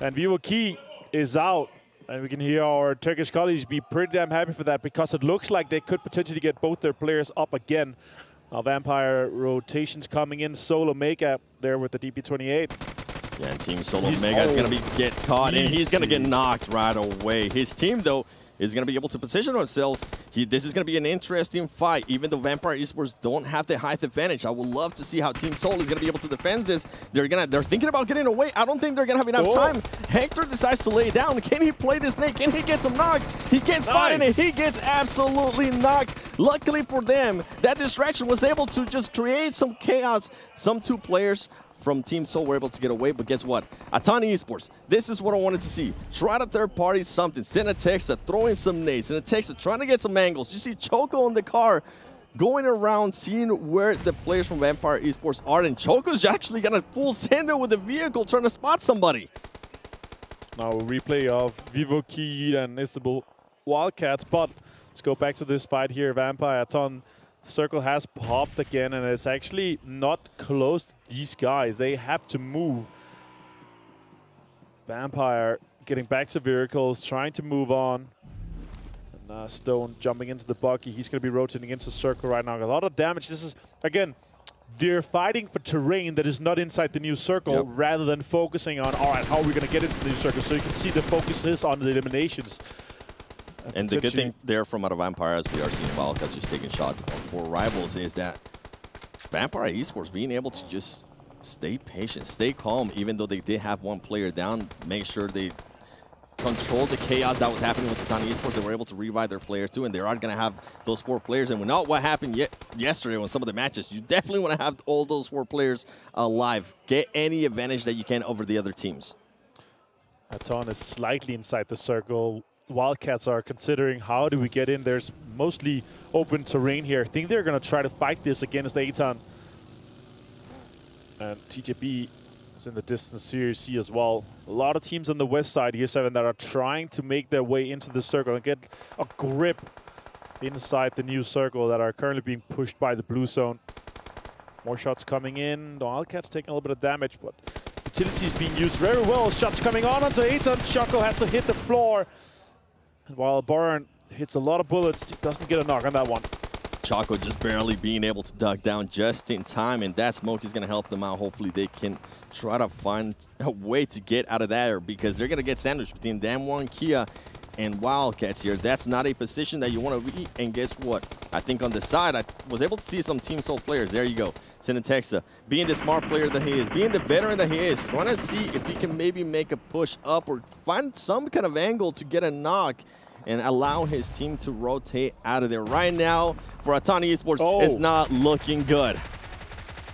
S15: And Vivo Key is out. And we can hear our Turkish colleagues be pretty damn happy for that, because it looks like they could potentially get both their players up again. Now Vampire rotations coming in. Solo Mega there with the DP28.
S16: Yeah, and Team Solo Mega is going to get caught, and he's going to get knocked right away. His team, though, is going to be able to position themselves. This is going to be an interesting fight, even though Vampire Esports don't have the height advantage. I would love to see how Team Soul is going to be able to defend this. They're thinking about getting away. I don't think they're going to have enough time. Hector decides to lay down. Can he play this snake? Can he get some knocks? He gets spotted and he gets absolutely knocked. Luckily for them, that distraction was able to just create some chaos. Some 2 players from Team Soul were able to get away, but guess what? Aton Esports, this is what I wanted to see. Try to third party something. Send a text, throw in some nades. Send a text, trying to get some angles. You see Choco in the car going around, seeing where the players from Vampire Esports are, and Choco's actually going to full send it with the vehicle, trying to spot somebody.
S15: Now a replay of Vivo Key and Istanbul Wildcats, but Let's go back to this fight here. Vampire, Aton. Circle has popped again, and it's actually not close to these guys. They have to move. Vampire getting back to vehicles, trying to move on. And Stone jumping into the buggy. He's going to be rotating into Circle right now. A lot of damage. This is, again, they're fighting for terrain that is not inside the new circle rather than focusing on, all right, how are we going to get into the new circle? So you can see the focus is on the eliminations.
S16: And the good thing there from out of Vampire, as we are seeing Wildcats just taking shots for rivals, is that Vampire Esports being able to just stay patient, stay calm, even though they did have one player down, make sure they control the chaos that was happening with Aton Esports. They were able to revive their players too, and they are going to have those 4 players. And not what happened yesterday on some of the matches. You definitely want to have all those 4 players alive. Get any advantage that you can over the other teams.
S15: Aton is slightly inside the circle. Wildcats are considering how do we get in. There's mostly open terrain here. I think they're going to try to fight this against Aton. And TJB is in the distance here, you see as well. A lot of teams on the west side here, 7, that are trying to make their way into the circle and get a grip inside the new circle that are currently being pushed by the blue zone. More shots coming in. The Wildcats taking a little bit of damage, but utility is being used very well. Shots coming on onto Aton. Choco has to hit the floor. And while Boran hits a lot of bullets, he doesn't get a knock on that one.
S16: Choco just barely being able to duck down just in time, and that smoke is going to help them out. Hopefully they can try to find a way to get out of there, because they're going to get sandwiched between Damwon, Kia, and Wildcats here. That's not a position that you want to be. And guess what? I think on the side, I was able to see some Team Soul players. There you go. Synatexa, being the smart player that he is, being the veteran that he is, trying to see if he can maybe make a push up or find some kind of angle to get a knock and allow his team to rotate out of there. Right now, for Aton Esports, it's not looking good.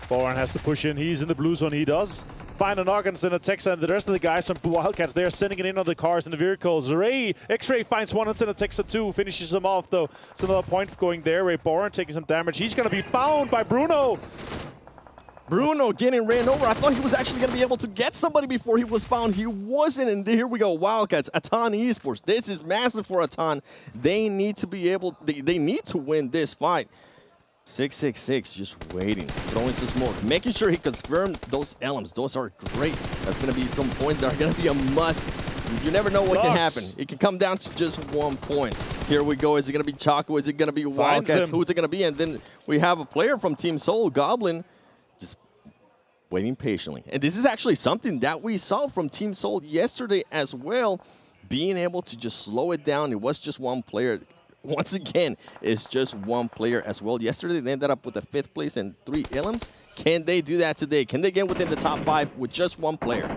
S15: Boran has to push in. He's in the blue zone. He does find a knock on Synatexa, and the rest of the guys from Wildcats, they're sending it in on the cars and the vehicles. X-Ray finds one on Synatexa too, finishes him off though. It's another point going their way. Boran taking some damage. He's going to be found by Bruno.
S16: Bruno getting ran over. I thought he was actually going to be able to get somebody before he was found. He wasn't, and here we go. Wildcats, Aton Esports. This is massive for Aton. They need to be able, they need to win this fight. 666 just waiting, throwing some smoke, making sure he confirmed those elements. Those are great. That's going to be some points that are going to be a must. You never know what can happen. It can come down to just 1 point. Here we go. Is it going to be Choco? Is it going to be Wildcats? Who's it going to be? And then we have a player from Team Soul, Goblin, just waiting patiently. And this is actually something that we saw from Team Soul yesterday as well, being able to just slow it down. It was just 1 player. Once again, it's just 1 player as well. Yesterday, they ended up with a 5th place and 3 elims. Can they do that today? Can they get within the top 5 with just 1 player?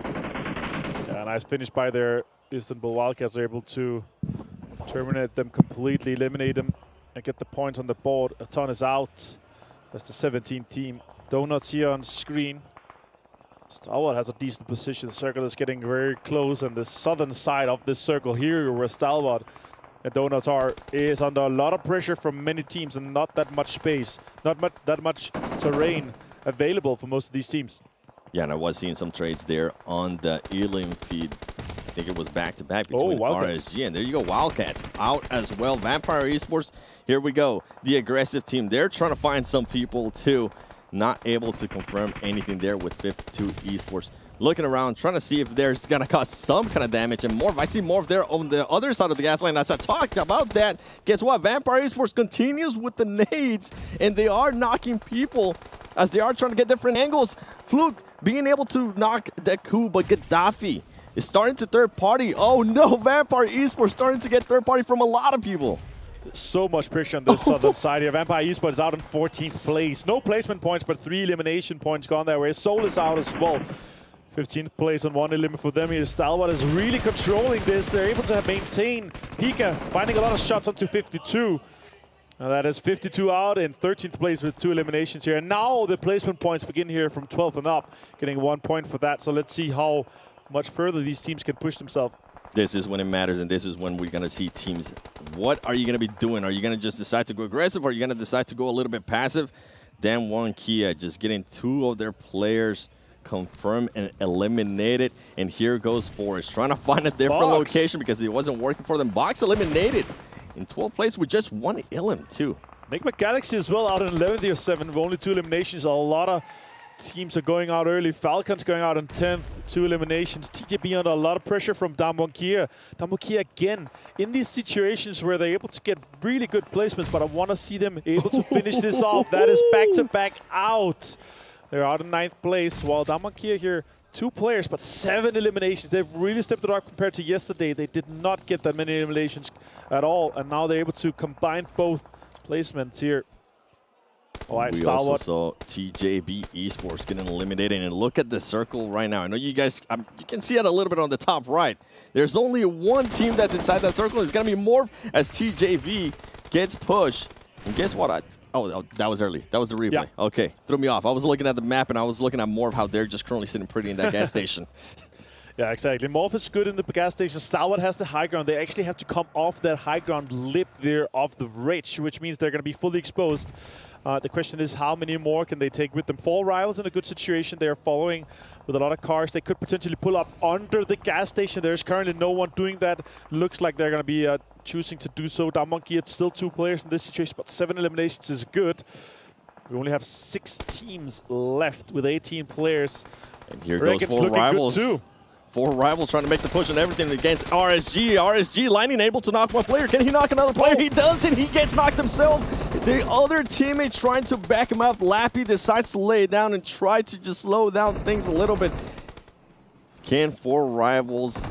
S15: Yeah, nice finish by their Istanbul Wildcats. Are able to terminate them completely, eliminate them, and get the points on the board. Aton is out. That's the 17th team. Donuts here on screen. Stalwart has a decent position. The circle is getting very close, and the southern side of this circle here, where Stalwart and Donuts is under a lot of pressure from many teams, and not that much space, not that much terrain available for most of these teams.
S16: Yeah, and I was seeing some trades there on the Elim feed. I think it was back-to-back between RSG, and there you go, Wildcats out as well. Vampire Esports, here we go. The aggressive team, they're trying to find some people too. Not able to confirm anything there with 52 Esports. Looking around, trying to see if there's going to cause some kind of damage. And Morph, I see Morph there on the other side of the gas line. As I talk about that, guess what? Vampire Esports continues with the nades, and they are knocking people as they are trying to get different angles. Fluke being able to knock Deku, but Gaddafi is starting to third party. Oh no, Vampire Esports starting to get third party from a lot of people.
S15: So much pressure on this southern side here. Vampire Esports is out in 14th place. No placement points, but 3 elimination points gone their way. Soul is out as well. 15th place and 1 elimination for them here. Stalwart is really controlling this. They're able to maintain Pika, finding a lot of shots onto 52. Now that is 52 out in 13th place with 2 eliminations here. And now the placement points begin here from 12th and up, getting 1 point for that. So let's see how much further these teams can push themselves.
S16: This is when it matters, and this is when we're going to see teams. What are you going to be doing? Are you going to just decide to go aggressive, or are you going to decide to go a little bit passive? Damwon, Kia just getting 2 of their players confirmed and eliminated. And here goes Forrest, trying to find a different location because it wasn't working for them. Box eliminated in 12th place with just 1 elim too.
S15: Nigma Galaxy as well out in 11th or 7th with only 2 eliminations. A lot of teams are going out early. Falcons going out in 10th, 2 eliminations. TJB under a lot of pressure from Damwonkia. Damwonkia again in these situations where they're able to get really good placements, but I want to see them able to finish this off. That is back-to-back out. They're out in 9th place, while Damwonkia here, 2 players, but 7 eliminations. They've really stepped it up compared to yesterday. They did not get that many eliminations at all, and now they're able to combine both placements here. All right,
S16: we also saw TJB Esports getting eliminated, and look at the circle right now. I know you guys, you can see it a little bit on the top right. There's only one team that's inside that circle. It's going to be Morph as TJB gets pushed. And guess what? Oh, that was early. That was the replay. Yeah. Okay, threw me off. I was looking at the map, and I was looking at Morph, how they're just currently sitting pretty in that gas station.
S15: Yeah, exactly. Morph is good in the gas station. Stalwart has the high ground. They actually have to come off that high ground lip there of the ridge, which means they're going to be fully exposed. The question is, how many more can they take with them? 4 rivals in a good situation. They are following with a lot of cars. They could potentially pull up under the gas station. There's currently no one doing that. Looks like they're going to be choosing to do so. Damwonkia, it's still 2 players in this situation, but 7 eliminations is good. We only have 6 teams left with 18 players.
S16: And here goes 4 rivals. Good too. 4 rivals trying to make the push and everything against RSG. RSG Lightning able to knock one player. Can he knock another player? He does, and he gets knocked himself. The other teammate trying to back him up. Lappy decides to lay it down and try to just slow down things a little bit. Can 4 rivals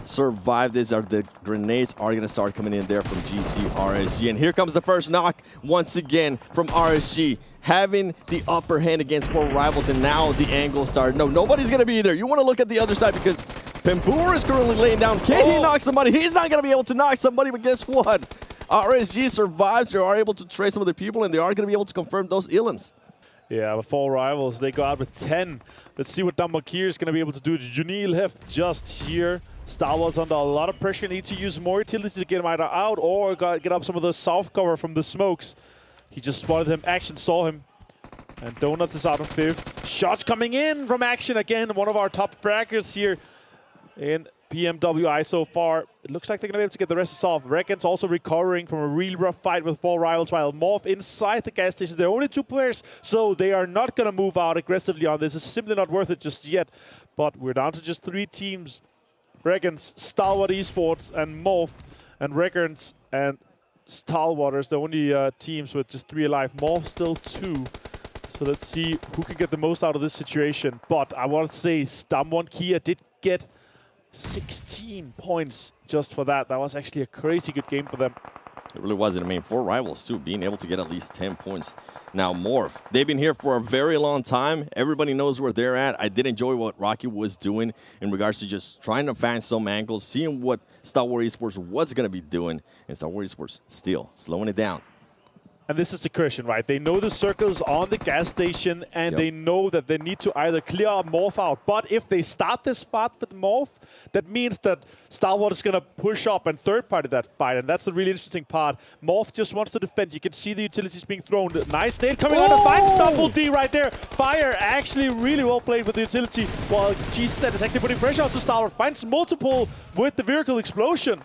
S16: survive this? Or the grenades are going to start coming in there from GC RSG. And here comes the first knock once again from RSG. Having the upper hand against 4 rivals, and now the angle started. No, nobody's going to be there. You want to look at the other side because Pembur is currently laying down. Can he knock somebody? He's not going to be able to knock somebody, but guess what? RSG survives. They are able to trace some of the people, and they are going to be able to confirm those elims.
S15: Yeah, but 4 rivals, they go out with 10. Let's see what Damwonkia is going to be able to do. Junil Hef just here. Stalwart's under a lot of pressure. Need to use more utilities to get him either out or get up some of the soft cover from the smokes. He just spotted him. Action saw him. And Donuts is out of 5th. Shots coming in from Action again. One of our top fraggers here in PMWI so far. It looks like they're going to be able to get the rest off. REGAN.S also recovering from a really rough fight with 4 rivals, while Morph inside the gas station. There are only 2 players, so they are not going to move out aggressively on this. It's simply not worth it just yet. But we're down to just 3 teams. REGAN.S, Stalwart Esports, and Morph. And REGAN.S and Stalwart is the only teams with just 3 alive. Morph still 2. So let's see who can get the most out of this situation. But I want to say Damwonkia did get 16 points just for that. That was actually a crazy good game for them.
S16: It really wasn't. I mean, 4 rivals, too, being able to get at least 10 points. Now, Morph, they've been here for a very long time. Everybody knows where they're at. I did enjoy what Rocky was doing in regards to just trying to find some angles, seeing what Stalwart Esports was going to be doing, and Stalwart Esports still slowing it down.
S15: And this is the question, right? They know the circles on the gas station, and they know that they need to either clear Morph out. But if they start this fight with Morph, that means that Stalwart is going to push up and third-party that fight, and that's the really interesting part. Morph just wants to defend. You can see the utilities being thrown. Nice nade coming out and finds double D right there. Fire actually really well played with the utility, while GZ is actually putting pressure onto Stalwart. Finds multiple with the vehicle explosion.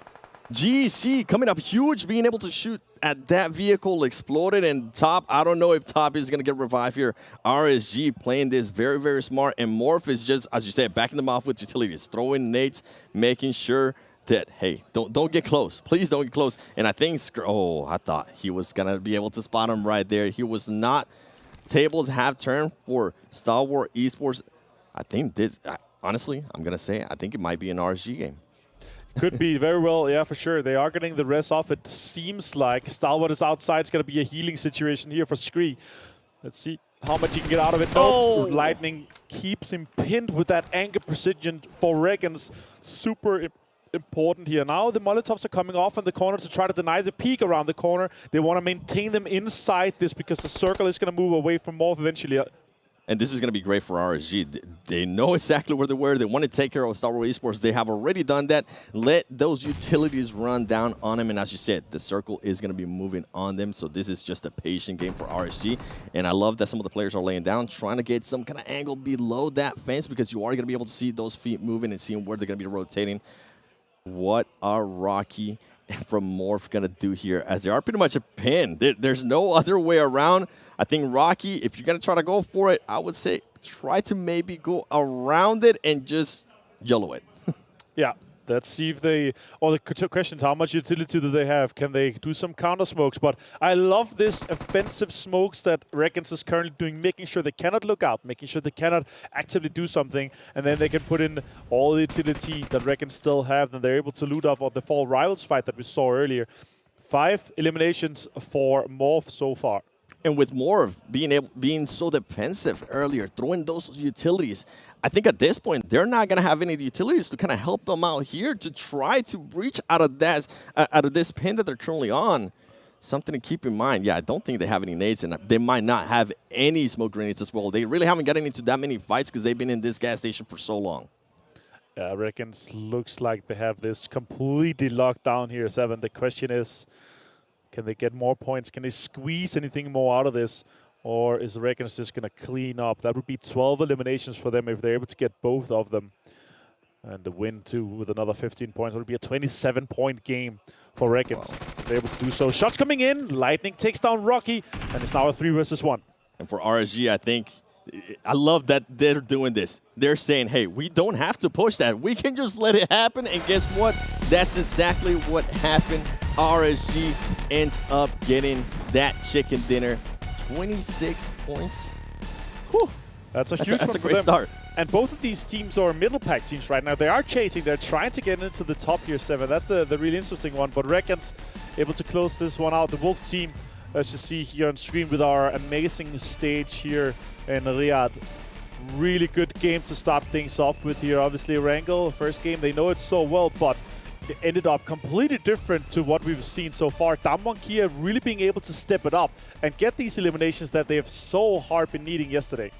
S16: GC coming up huge, being able to shoot at that vehicle, exploded, and Top, I don't know if Top is going to get revived here. RSG playing this very, very smart, and Morph is just, as you said, backing them off with utilities, throwing nades, making sure that, hey, don't get close. Please don't get close. And I think, I thought he was going to be able to spot him right there. He was not. Tables have turned for Stalwart Esports. I think this, honestly, I'm going to say, I think it might be an RSG game.
S15: Could be, very well, yeah, for sure. They are getting the rest off. It seems like Stalwart is outside. It's going to be a healing situation here for Scree. Let's see how much he can get out of it. Oh! Lightning keeps him pinned with that angle precision for REGAN.S. Super important here. Now the Molotovs are coming off in the corner to try to deny the peek around the corner. They want to maintain them inside this because the circle is going to move away from Morph eventually.
S16: And this is going to be great for RSG. They know exactly where they were. They want to take care of Stalwart Esports. They have already done that. Let those utilities run down on them. And as you said, the circle is going to be moving on them. So this is just a patient game for RSG. And I love that some of the players are laying down, trying to get some kind of angle below that fence because you are going to be able to see those feet moving and seeing where they're going to be rotating. What are Rocky from Morph going to do here, as they are pretty much a pin. There's no other way around. I think Rocky, if you're going to try to go for it, I would say try to maybe go around it and just yellow it.
S15: Yeah. Let's see if they, or the question is how much utility do they have? Can they do some counter smokes? But I love this offensive smokes that REGAN.S is currently doing, making sure they cannot look out, making sure they cannot actively do something, and then they can put in all the utility that REGAN.S still have, and they're able to loot off of the Fall Rivals fight that we saw earlier. 5 eliminations for Morph so far.
S16: And with Morph being so defensive earlier, throwing those utilities, I think at this point, they're not going to have any utilities to kind of help them out here to try to reach out of this pin that they're currently on. Something to keep in mind. Yeah, I don't think they have any nades, and they might not have any smoke grenades as well. They really haven't gotten into that many fights because they've been in this gas station for so long.
S15: REGAN.S looks like they have this completely locked down here, 7. The question is, can they get more points? Can they squeeze anything more out of this? Or is REGAN.S just going to clean up? That would be 12 eliminations for them if they're able to get both of them. And the win, too, with another 15 points. It would be a 27-point game for REGAN.S. If they're able to do so. Shots coming in. Lightning takes down Rocky. And it's now a 3 versus 1.
S16: And for RSG, I think, I love that they're doing this. They're saying, hey, we don't have to push that. We can just let it happen. And guess what? That's exactly what happened. RSG ends up getting that chicken dinner. 26 points.
S15: Whew. That's a huge
S16: That's a great
S15: them.
S16: start.
S15: And both of these teams are middle pack teams right now. They are chasing. They're trying to get into the top here, 7. That's the really interesting one. But REGAN.S able to close this one out. The Wolf team, as you see here on screen with our amazing stage here in Riyadh. Really good game to start things off with here. Obviously, Erangel, first game, they know it so well, but it ended up completely different to what we've seen so far. Damwon Kia really being able to step it up and get these eliminations that they have so hard been needing yesterday.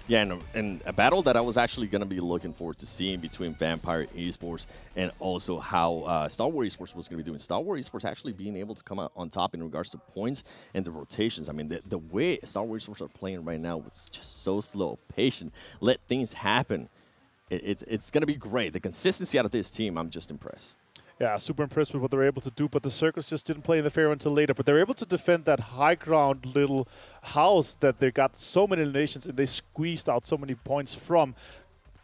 S16: Yeah, and a battle that I was actually going to be looking forward to seeing between Vampire Esports and also how Stalwart Esports was going to be doing. Stalwart Esports actually being able to come out on top in regards to points and the rotations. I mean, the way Stalwart Esports are playing right now was just so slow, patient, let things happen. It's going to be great. The consistency out of this team, I'm just impressed.
S15: Yeah, super impressed with what they were able to do, but the Circles just didn't play in the fair until later. But they were able to defend that high ground little house that they got so many eliminations and they squeezed out so many points from.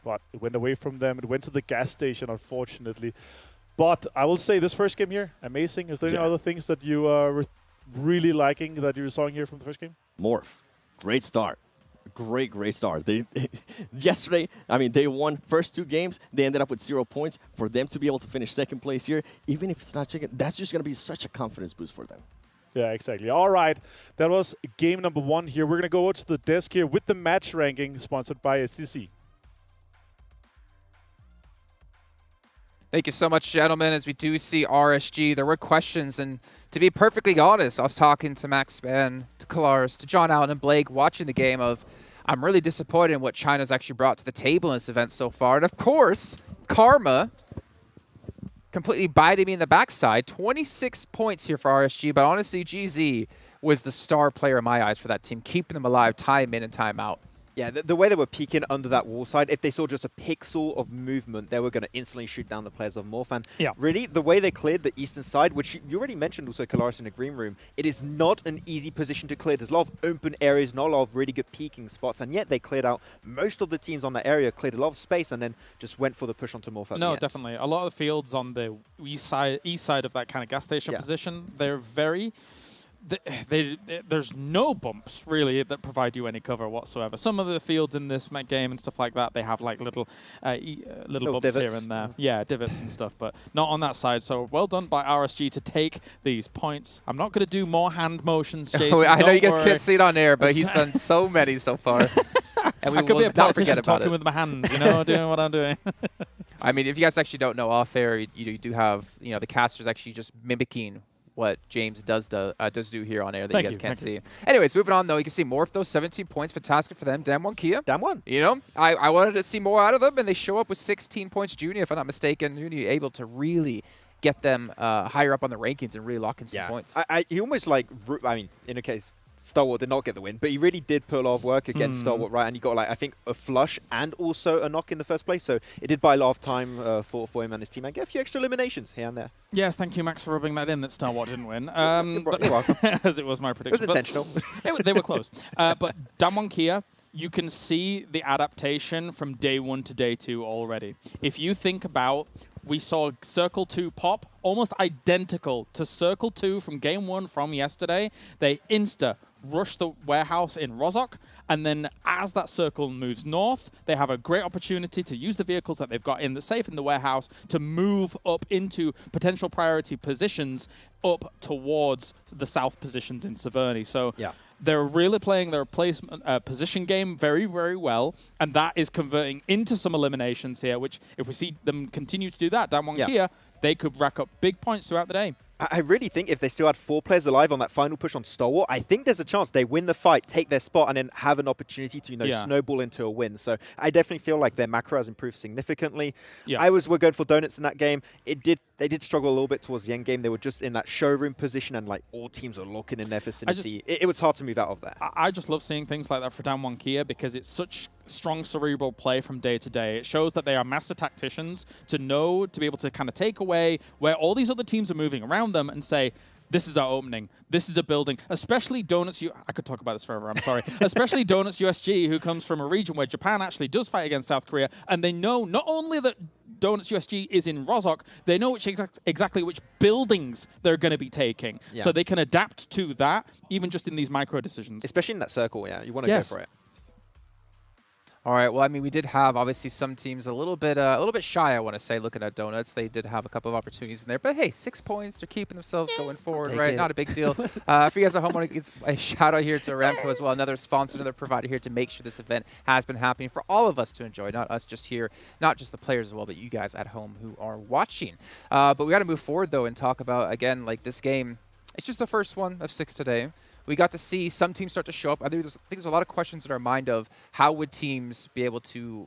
S15: But it went away from them. It went to the gas station, unfortunately. But I will say this first game here, amazing. Is there any other things that you were really liking that you saw here from the first game?
S16: Morph, great start. Great start. Yesterday, I mean, they won first 2 games. They ended up with 0 points. For them to be able to finish second place here, even if it's not chicken, that's just going to be such a confidence boost for them.
S15: Yeah, exactly. All right. That was game number 1 here. We're going to go over to the desk here with the match ranking sponsored by SCC.
S11: Thank you so much, gentlemen. As we do see RSG, there were questions, and to be perfectly honest, I was talking to Max Span, to Kalaris, to John Allen, and Blake watching the game of, I'm really disappointed in what China's actually brought to the table in this event so far. And of course, Karma completely biting me in the backside. 26 points here for RSG, but honestly, GZ was the star player in my eyes for that team, keeping them alive time in and time out.
S13: Yeah, the way they were peeking under that wall side, if they saw just a pixel of movement, they were going to instantly shoot down the players of Morph. And really, the way they cleared the eastern side, which you already mentioned also, Kalaris, in the green room, it is not an easy position to clear. There's a lot of open areas, not a lot of really good peeking spots, and yet they cleared out most of the teams on that area, cleared a lot of space, and then just went for the push onto Morph at the end.
S14: Definitely. A lot of the fields on the east side of that kind of gas station position, they're very... there's no bumps really that provide you any cover whatsoever. Some of the fields in this game and stuff like that, they have like little bumps divots here and there. Yeah, divots and stuff, but not on that side. So well done by RSG to take these points. I'm not going to do more hand motions, Jason.
S11: I know you guys can't see it on air, but he's done so many so far. And
S14: I could be a politician
S11: talking
S14: with my hands, you know, doing what I'm doing.
S11: I mean, if you guys actually don't know, off air, you do have, you know, the casters actually just mimicking what James does do here on air that you guys can't see. Anyways, moving on, though, you can see Morph, those 17 points, fantastic for them. Damwon Kia.
S13: Damwon.
S11: You know, I wanted to see more out of them, and they show up with 16 points. Junior, if I'm not mistaken, Junior able to really get them higher up on the rankings and really lock in some points.
S13: He almost like, I mean, in a case, Stalwart did not get the win, but he really did put a lot of work against Stalwart, right? And he got, like, I think a flush and also a knock in the first place. So it did buy a lot of time for him and his team and get a few extra eliminations here and there.
S14: Yes, thank you, Max, for rubbing that in that Stalwart didn't win. But
S13: You're welcome.
S14: as it was my prediction.
S13: It was intentional.
S14: They were close. But Damwon Kia, you can see the adaptation from day 1 to day 2 already. If you think about, we saw Circle 2 pop, almost identical to Circle 2 from Game 1 from yesterday. They rush the warehouse in Rozhok, and then as that circle moves north, they have a great opportunity to use the vehicles that they've got in the safe in the warehouse to move up into potential priority positions up towards the south positions in Severny. So they're really playing their position game very, very well, and that is converting into some eliminations here, which if we see them continue to do that, Damwon Kia, they could rack up big points throughout the day.
S13: I really think if they still had 4 players alive on that final push on Stalwart, I think there's a chance they win the fight, take their spot, and then have an opportunity to, snowball into a win. So I definitely feel like their macro has improved significantly. We're going for donuts in that game. They did struggle a little bit towards the end game. They were just in that showroom position, and like all teams are looking in their vicinity. It was hard to move out of there.
S14: I just love seeing things like that for Damwon Kia because it's such strong cerebral play from day to day. It shows that they are master tacticians to be able to kind of take away where all these other teams are moving around them and say, this is our opening. This is a building. Especially Donuts I could talk about this forever, I'm sorry. Especially Donuts USG, who comes from a region where Japan actually does fight against South Korea, and they know not only that Donuts USG is in Rozhok, they know exactly which buildings they're going to be taking. So they can adapt to that, even just in these micro decisions.
S13: Especially in that circle, you want to go for it.
S11: All right. Well, I mean, we did have obviously some teams a little bit shy. I want to say, looking at Donuts, they did have a couple of opportunities in there. But hey, 6 points. They're keeping themselves going forward, right? Not a big deal. For you guys at home, I want to give a shout out here to Aramco as well, another sponsor, another provider here to make sure this event has been happening for all of us to enjoy, not us just here, not just the players as well, but you guys at home who are watching. But we got to move forward though and talk about again like this game. It's just the first one of 6 today. We got to see some teams start to show up. I think there's a lot of questions in our mind of how would teams be able to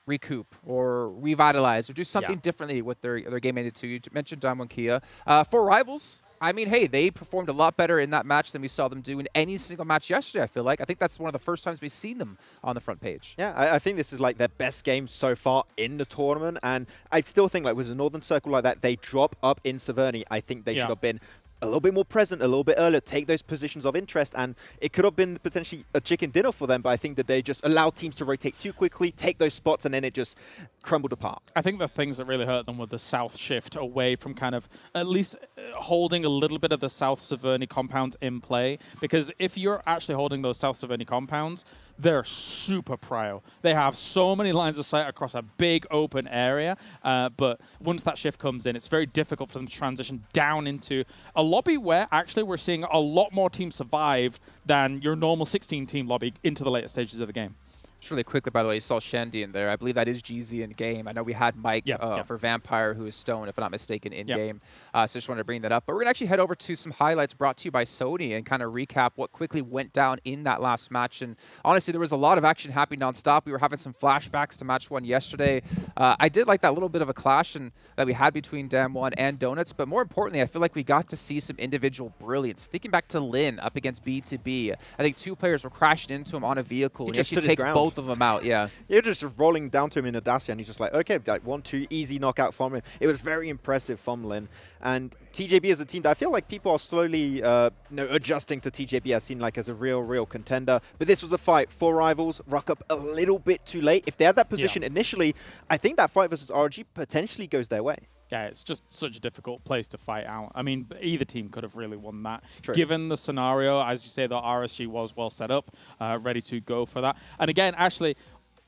S11: recoup or revitalize or do something differently with their game ended to. You mentioned Damwon Kia. For Rivals, I mean, hey, they performed a lot better in that match than we saw them do in any single match yesterday, I feel like. I think that's one of the first times we've seen them on the front page.
S13: Yeah, I think this is like their best game so far in the tournament. And I still think like with a Northern Circle like that, they drop up in Severny. I think they should have been a little bit more present, a little bit earlier, take those positions of interest, and it could have been potentially a chicken dinner for them, but I think that they just allowed teams to rotate too quickly, take those spots, and then it just crumbled apart.
S14: I think the things that really hurt them were the south shift away from kind of at least holding a little bit of the South Severny compounds in play, because if you're actually holding those South Severny compounds, they're super prio. They have so many lines of sight across a big open area, but once that shift comes in, it's very difficult for them to transition down into a lobby where actually we're seeing a lot more teams survive than your normal 16-team lobby into the later stages of the game.
S11: Just really quickly, by the way, you saw Shandy in there. I believe that is GZ in game. I know we had Mike for Vampire, who is Stone, if I'm not mistaken, in game. So just wanted to bring that up. But we're going to actually head over to some highlights brought to you by Sony and kind of recap what quickly went down in that last match. And honestly, there was a lot of action happening nonstop. We were having some flashbacks to match 1 yesterday. I did like that little bit of a clash that we had between Damwon and Donuts. But more importantly, I feel like we got to see some individual brilliance. Thinking back to Lin up against B2B, I think 2 players were crashing into him on a vehicle.
S13: He
S11: and
S13: just
S11: he actually takes both of them out,
S13: You're just rolling down to him in a Dacia, and he's just like, okay, like 1-2, easy knockout from him. It was very impressive from Lin. And TJB is a team that I feel like people are slowly adjusting to TJB as seen like as a real contender. But this was a fight for Rivals, ruck up a little bit too late. If they had that position initially, I think that fight versus RG potentially goes their way.
S14: Yeah, it's just such a difficult place to fight out. I mean, either team could have really won that.
S13: True.
S14: Given the scenario, as you say, the RSG was well set up, ready to go for that. And again, actually,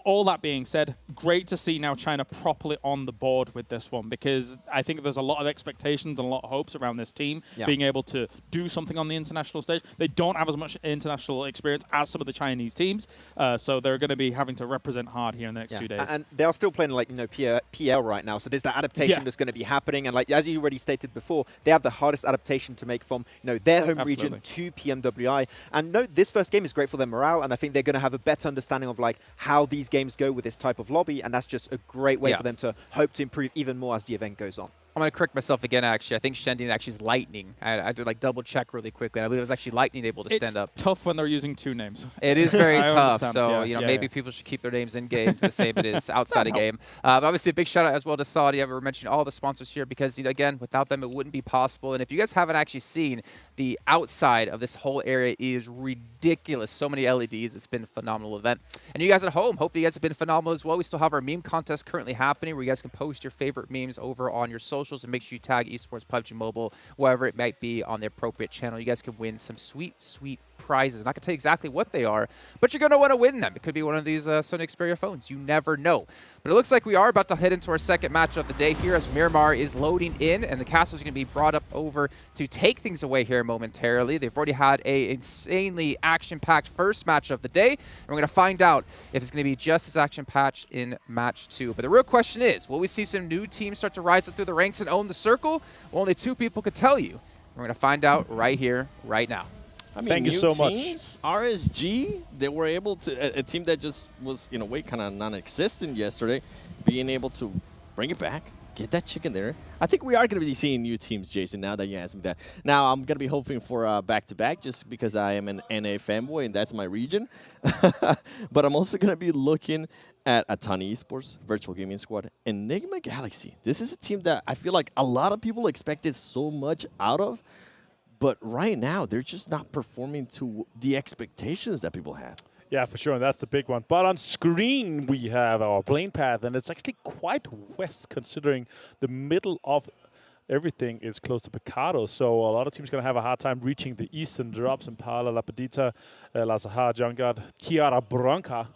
S14: all that being said, great to see now China properly on the board with this one, because I think there's a lot of expectations and a lot of hopes around this team being able to do something on the international stage. They don't have as much international experience as some of the Chinese teams, so they're going to be having to represent hard here in the next 2 days.
S13: And they are still playing like PL right now, so there's that adaptation that's going to be happening. And like as you already stated before, they have the hardest adaptation to make from their home region to PMWI. And this first game is great for their morale, and I think they're going to have a better understanding of like how these games go with this type of lobby, and that's just a great way for them to hope to improve even more as the event goes on.
S11: I'm going to correct myself again, actually. I think Shending actually is Lightning. I did like double check really quickly. I believe it was actually Lightning able to stand up.
S14: It's tough when they're using 2 names.
S11: It is very tough. So,
S14: yeah.
S11: maybe people should keep their names in game the same it is outside of game. Obviously, a big shout out as well to Saudi. I've mentioned all the sponsors here because, again, without them, it wouldn't be possible. And if you guys haven't actually seen, the outside of this whole area is ridiculous. So many LEDs. It's been a phenomenal event. And you guys at home, hopefully you guys have been phenomenal as well. We still have our meme contest currently happening where you guys can post your favorite memes over on your socials and make sure you tag Esports PUBG Mobile, wherever it might be on the appropriate channel. You guys can win some sweet, sweet prizes. I'm not going to tell you exactly what they are, but you're going to want to win them. It could be one of these Sony Xperia phones. You never know. But it looks like we are about to head into our second match of the day here as Miramar is loading in, and the castles are going to be brought up over to take things away here momentarily. They've already had a insanely action-packed first match of the day, and we're going to find out if it's going to be just as action-packed in match 2. But the real question is, will we see some new teams start to rise up through the ranks and own the circle? Well, only 2 people could tell you. We're going to find out right here, right now.
S16: I mean,
S15: Thank you so much.
S16: RSG, they were able to, a team that just was, in a way, kind of non-existent yesterday, being able to bring it back, get that chicken there. I think we are going to be seeing new teams, Jason, now that you asked me that. Now, I'm going to be hoping for back-to-back just because I am an NA fanboy and that's my region. But I'm also going to be looking at Aton Esports, Virtual Gaming Squad, and Nigma Galaxy. This is a team that I feel like a lot of people expected so much out of. But right now, they're just not performing to the expectations that people had.
S15: Yeah, for sure, and that's the big one. But on screen, we have our plane path, and it's actually quite west, considering the middle of everything is close to Picado. So a lot of teams going to have a hard time reaching the eastern drops in Pala, La Pedita, La Saha, Jungard, Chiara Branca.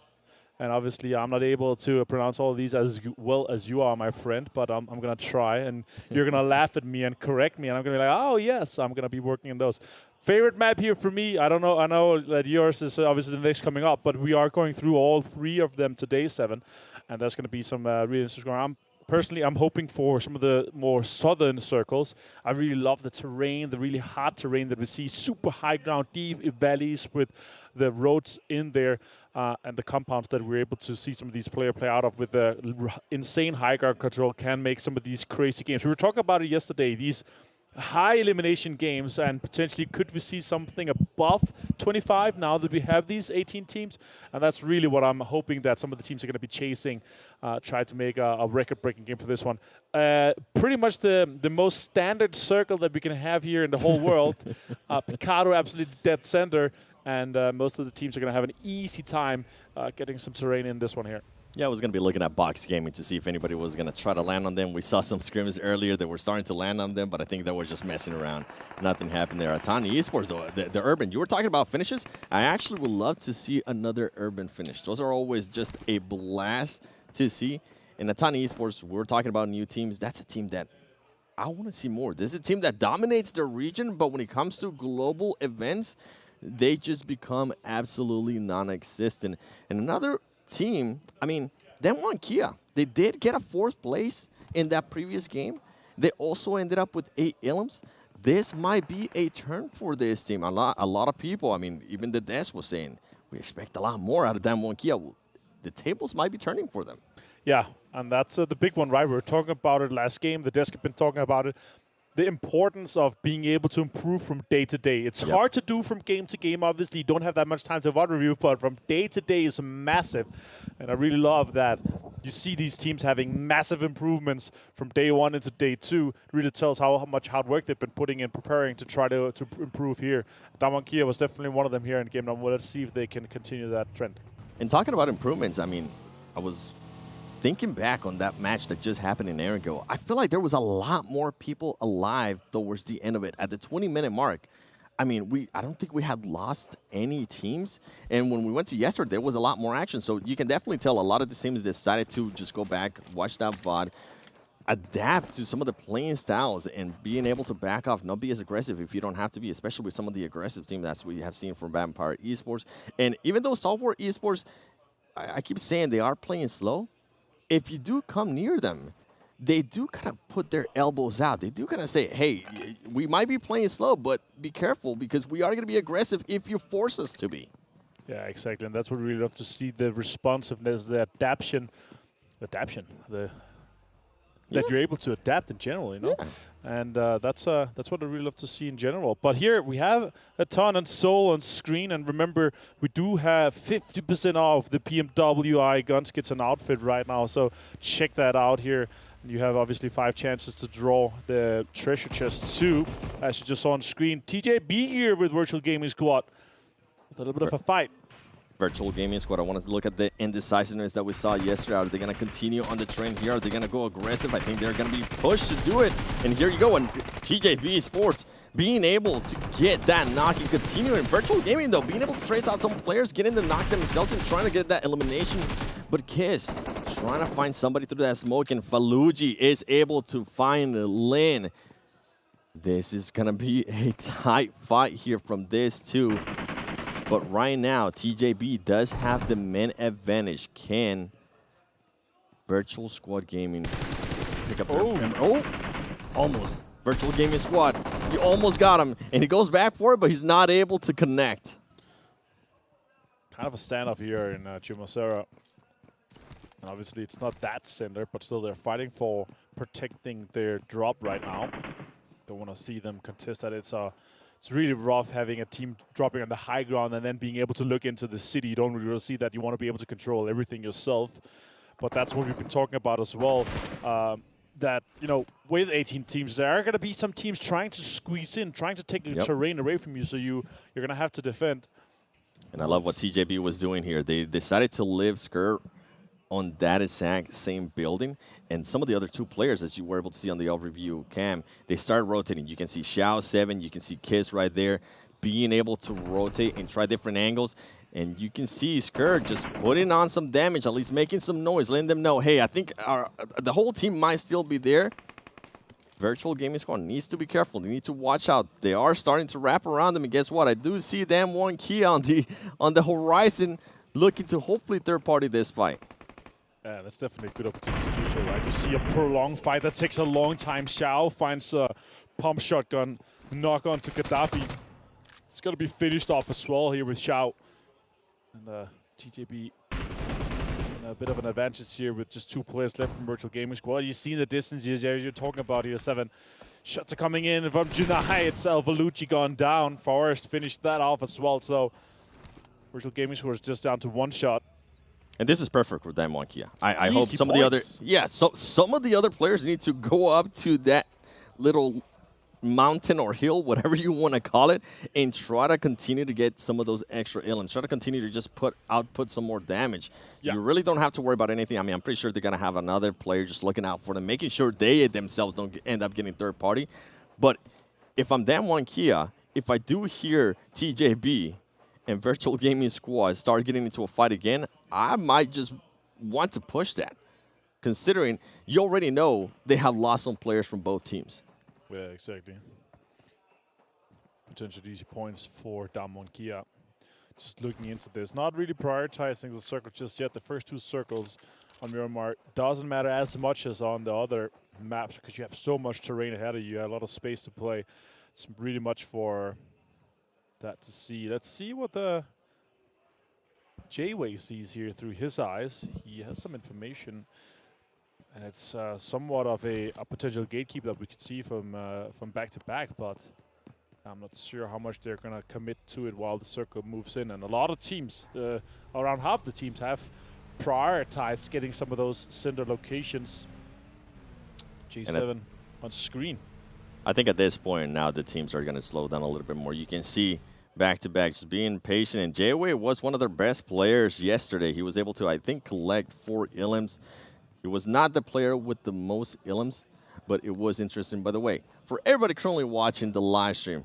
S15: And obviously, I'm not able to pronounce all of these as well as you are, my friend, but I'm going to try. And you're going to laugh at me and correct me. And I'm going to be like, oh, yes, I'm going to be working on those. Favorite map here for me, I don't know. I know that yours is obviously the next coming up, but we are going through all 3 of them today, 7. And there's going to be some really interesting. Personally, I'm hoping for some of the more southern circles. I really love the terrain, the really hard terrain that we see. Super high ground, deep valleys with the roads in there and the compounds that we're able to see some of these players play out of with the insane high ground control can make some of these crazy games. We were talking about it yesterday, these high elimination games, and potentially could we see something above 25 now that we have these 18 teams? And that's really what I'm hoping that some of the teams are going to be chasing, try to make a record-breaking game for this one. Pretty much the most standard circle that we can have here in the whole world. Picado absolutely dead center, and most of the teams are going to have an easy time getting some terrain in this one here.
S16: Yeah, I was going to be looking at Box Gaming to see if anybody was going to try to land on them. We saw some scrims earlier that were starting to land on them, but I think that was just messing around. Nothing happened there. Aton Esports, though, the Urban, you were talking about finishes. I actually would love to see another Urban finish. Those are always just a blast to see. And Aton Esports, we're talking about new teams. That's a team that I want to see more. This is a team that dominates their region, but when it comes to global events, they just become absolutely non-existent. And another team, I mean, them won Kia. They did get a 4th place in that previous game. They also ended up with 8 elims. This might be a turn for this team. A lot of people, I mean, even the desk was saying, we expect a lot more out of them one Kia. The tables might be turning for them.
S15: Yeah, and that's the big one, right? We were talking about it last game. The desk have been talking about it. The importance of being able to improve from day to day. It's hard to do from game to game. Obviously, you don't have that much time to VOD review, but from day to day is massive. And I really love that you see these teams having massive improvements from day 1 into day 2. It really tells how much hard work they've been putting in preparing to try to improve here. Damwon Kia was definitely one of them here in game number 1. Let's see if they can continue that trend.
S16: And talking about improvements, I mean, I was thinking back on that match that just happened in Erangel, I feel like there was a lot more people alive towards the end of it. At the 20-minute mark, I mean, I don't think we had lost any teams. And when we went to yesterday, there was a lot more action. So you can definitely tell a lot of the teams decided to just go back, watch that VOD, adapt to some of the playing styles, and being able to back off, not be as aggressive if you don't have to be, especially with some of the aggressive teams that we have seen from AfterParty Esports. And even though Stalwart Esports, I keep saying they are playing slow, if you do come near them, they do kind of put their elbows out. They do kind of say, hey, we might be playing slow, but be careful because we are going to be aggressive if you force us to be.
S15: Yeah, exactly. And that's what we really love to see, the responsiveness, the adaptation, the that you're able to adapt in general, you know? And that's what I really love to see in general. But here we have Aton and Soul on screen, and remember, we do have 50% off the PMWI guns, kits, and outfit right now, so check that out here. You have obviously 5 chances to draw the treasure chest too, as you just saw on screen. TJB here with Virtual Gaming Squad with a little bit of a fight.
S16: Virtual Gaming Squad, I wanted to look at the indecisiveness that we saw yesterday. Are they going to continue on the trend here? Are they going to go aggressive? I think they're going to be pushed to do it. And here you go. And TJB Esports being able to get that knock and continue. In Virtual Gaming, though, being able to trace out some players, getting the knock themselves and trying to get that elimination. But Kiss trying to find somebody through that smoke, and Faluji is able to find Lin. This is going to be a tight fight here from this, too. But right now, TJB does have the men advantage. Can Virtual Squad Gaming pick up their almost. Virtual Gaming Squad, he almost got him, and he goes back for it, but he's not able to connect.
S15: Kind of a standoff here in Chimosera. And obviously, it's not that center, but still they're fighting for protecting their drop right now. Don't want to see them contest that. It's really rough having a team dropping on the high ground and then being able to look into the city. You don't really see that. You want to be able to control everything yourself. But that's what we've been talking about as well. That, you know, with 18 teams, there are going to be some teams trying to squeeze in, trying to take the terrain away from you. So you're going to have to defend.
S16: And I love what TJB was doing here. They decided to live Skirt on that exact same building, and some of the other 2 players, as you were able to see on the overview cam, they started rotating. You can see Xiao 7, you can see Kiss right there, being able to rotate and try different angles, and you can see Skirt just putting on some damage, at least making some noise, letting them know, hey, I think the whole team might still be there. Virtual Gaming Squad needs to be careful. They need to watch out. They are starting to wrap around them, and guess what? I do see them one key on the horizon, looking to hopefully third-party this fight.
S15: Yeah, that's definitely a good opportunity to do so, right? You see a prolonged fight that takes a long time. Xiao finds a pump shotgun, knock on to Gaddafi. It's going to be finished off as well here with Xiao. And TJB in a bit of an advantage here with just 2 players left from Virtual Gaming Squad. You see the distance here you're talking about here, 7. Shots are coming in from Junai itself. Valucci gone down. Forrest finished that off as well. So Virtual Gaming Squad is just down to 1 shot.
S16: And this is perfect for them, Kia. I hope some of the other some of the other players need to go up to that little mountain or hill, whatever you want to call it, and try to continue to get some of those extra illums. Try to continue to just output some more damage. You really don't have to worry about anything. I mean, I'm pretty sure they're going to have another player just looking out for them, making sure they themselves don't end up getting third party. But if I'm Damwon Kia, if I do hear TJB and Virtual Gaming Squad start getting into a fight again, I might just want to push that, considering you already know they have lost some players from both teams.
S15: Yeah, exactly. Potential easy points for Damwon Kia. Just looking into this, not really prioritizing the circle just yet. The first 2 circles on Miramar doesn't matter as much as on the other maps because you have so much terrain ahead of you. You have a lot of space to play. It's really much for that to see. Let's see what the J-Way sees here through his eyes. He has some information, and it's somewhat of a potential gatekeeper that we could see from back to back, but I'm not sure how much they're going to commit to it while the circle moves in. And a lot of teams, around half the teams, have prioritized getting some of those center locations. J7 on screen.
S16: I think at this point now the teams are going to slow down a little bit more. You can see back-to-back just being patient, and J-Way was one of their best players yesterday. He was able to, I think, collect 4 illims. He was not the player with the most illims, but it was interesting. By the way, for everybody currently watching the live stream,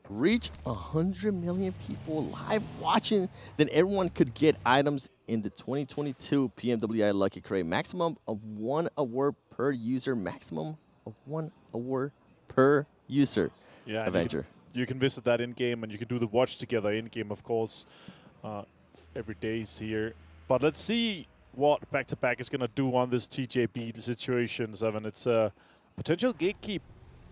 S16: reach 100 million people live watching, then everyone could get items in the 2022 PMWI Lucky Crate. Maximum of 1 award per user. Maximum of 1 award per user.
S15: Yeah,
S16: Avenger.
S15: You can visit that in-game, and you can do the watch together in-game, of course, every day here. But let's see what back-to-back is going to do on this TJB situation, Seven. It's a potential gatekeep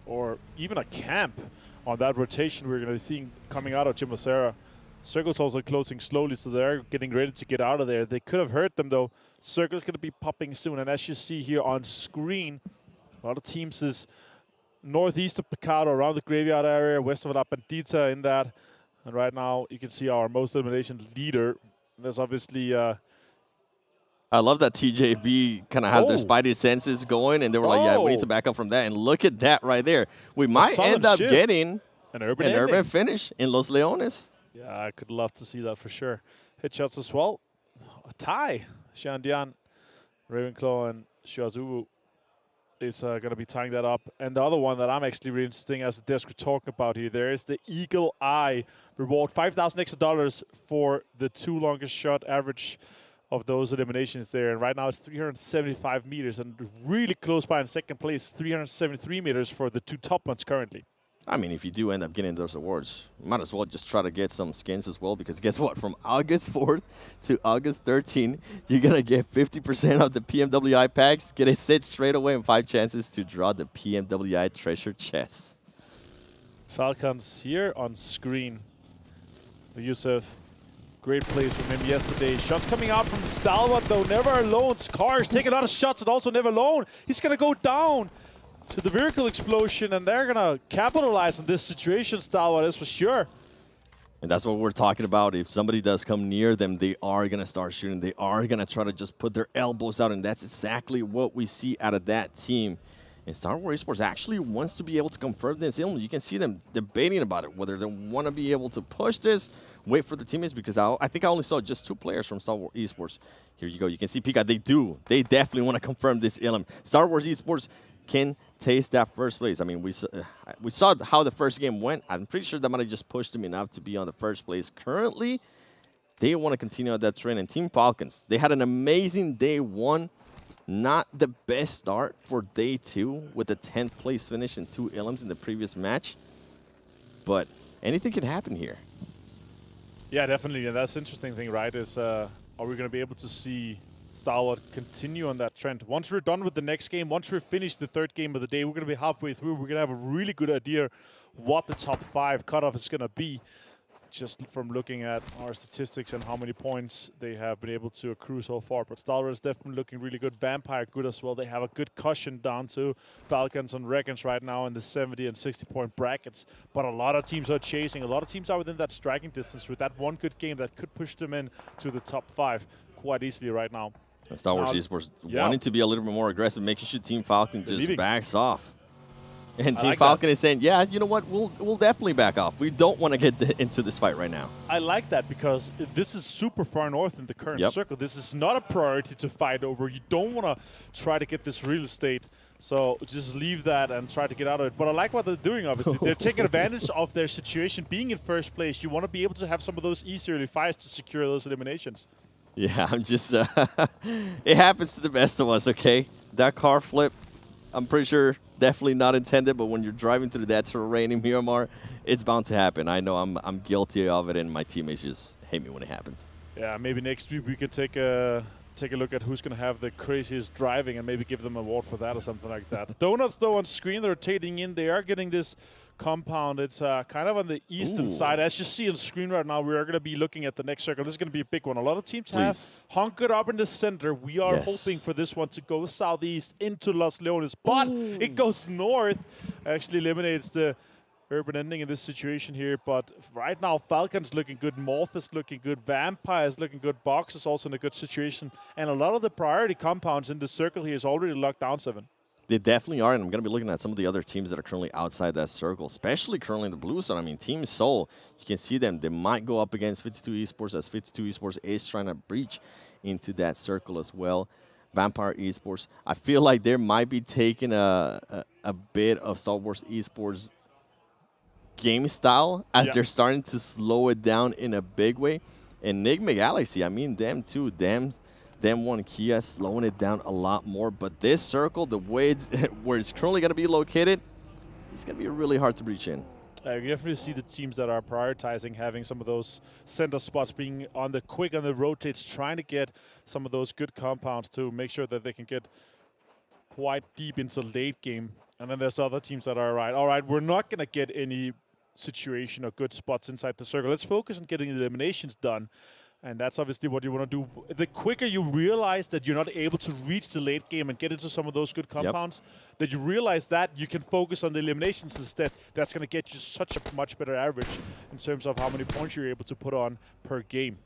S15: or even a camp on that rotation we're going to be seeing coming out of Chimosera. Circle's also closing slowly, so they're getting ready to get out of there. They could have hurt them, though. Circle's going to be popping soon, and as you see here on screen, A lot of teams is northeast of Picado, around the graveyard area, west of La Bandita in that. And right now, you can see our most elimination leader. There's obviously...
S16: I love that TJB kind of have their spidey senses going, and they were like, yeah, we need to back up from that. And look at that right there. We might end up getting
S15: an urban
S16: finish in Los Leones.
S15: Yeah, I could love to see that for sure. Headshots as well. A tie. Shandian, Ravenclaw, and Shuazubu is going to be tying that up. And the other one that I'm actually really interesting as the desk we're talking about here, there is the Eagle Eye reward. $5,000 extra for the 2 longest shot average of those eliminations there. And right now it's 375 meters, and really close by in second place, 373 meters for the 2 top ones currently.
S16: I mean, if you do end up getting those awards, you might as well just try to get some skins as well, because guess what? From August 4th to August 13th, you're going to get 50% of the PMWI packs, get a set straight away, and 5 chances to draw the PMWI treasure chest.
S15: Falcons here on screen. Yusuf, great plays from him yesterday. Shots coming out from Stalwart, though. Never alone. Scars taking a lot of shots and also never alone. He's going to go down to the vehicle explosion, and they're going to capitalize on this situation, Stalwart is for sure.
S16: And that's what we're talking about. If somebody does come near them, they are going to start shooting. They are going to try to just put their elbows out, and that's exactly what we see out of that team. And Stalwart Esports actually wants to be able to confirm this. You can see them debating about it, whether they want to be able to push this, wait for the teammates, because I think I only saw just 2 players from Stalwart Esports. Here you go. You can see Pika. They do. They definitely want to confirm this ilm. Stalwart Esports can taste that first place. I mean, we saw how the first game went. I'm pretty sure that might have just pushed them enough to be on the first place. Currently, they want to continue on that trend. And Team Falcons, they had an amazing day 1. Not the best start for day 2 with the 10th place finish and 2 ilms in the previous match. But anything can happen here.
S15: Yeah, definitely. And that's the interesting thing, right, is are we going to be able to see Stalwart continue on that trend? Once we're done with the next game, once we're finished the 3rd game of the day, we're going to be halfway through. We're going to have a really good idea what the top 5 cutoff is going to be, just from looking at our statistics and how many points they have been able to accrue so far. But Stalwart is definitely looking really good. Vampire good as well. They have a good cushion down to Falcons and REGAN.S right now in the 70 and 60 point brackets. But a lot of teams are chasing. A lot of teams are within that striking distance with that one good game that could push them in to the top 5 quite easily right now.
S16: And Stalwart Esports wanting to be a little bit more aggressive, making sure Team Falcon just backs off. And Team Falcon is saying, yeah, you know what, we'll definitely back off. We don't want to get into this fight right now.
S15: I like that, because this is super far north in the current circle. This is not a priority to fight over. You don't want to try to get this real estate. So just leave that and try to get out of it. But I like what they're doing, obviously. They're taking advantage of their situation. Being in first place, you want to be able to have some of those easy early fights to secure those eliminations.
S16: Yeah, I'm just... it happens to the best of us, okay? That car flip, I'm pretty sure definitely not intended, but when you're driving through that terrain in Miramar, it's bound to happen. I know I'm guilty of it, and my teammates just hate me when it happens.
S15: Yeah, maybe next week we can take a look at who's going to have the craziest driving and maybe give them an award for that or something like that. Donuts, though, on screen, they're rotating in. They are getting this compound. It's kind of on the eastern side. As you see on screen right now, we are going to be looking at the next circle. This is going to be a big one. A lot of teams have hunkered up in the center. We are hoping for this one to go southeast into Los Leones, but it goes north. Actually eliminates the urban ending in this situation here. But right now, Falcons looking good. Morph is looking good. Vampire is looking good. Box is also in a good situation. And a lot of the priority compounds in the circle here is already locked down, 7.
S16: They definitely are, and I'm going to be looking at some of the other teams that are currently outside that circle, especially currently the blue zone. I mean, Team Seoul, you can see them. They might go up against 52 Esports, as 52 Esports is trying to breach into that circle as well. Vampire Esports, I feel like they might be taking a bit of Stalwart Esports game style as they're starting to slow it down in a big way. And Nigma Galaxy, I mean, them too, them one Kia slowing it down a lot more. But this circle, the way where it's currently going to be located, it's going to be really hard to reach in.
S15: You definitely see the teams that are prioritizing having some of those center spots, being on the quick on the rotates, trying to get some of those good compounds to make sure that they can get quite deep into late game. And then there's other teams that are all right, we're not going to get any situation or good spots inside the circle. Let's focus on getting the eliminations done. And that's obviously what you want to do. The quicker you realize that you're not able to reach the late game and get into some of those good compounds, that you realize that you can focus on the eliminations instead. That's going to get you such a much better average in terms of how many points you're able to put on per game.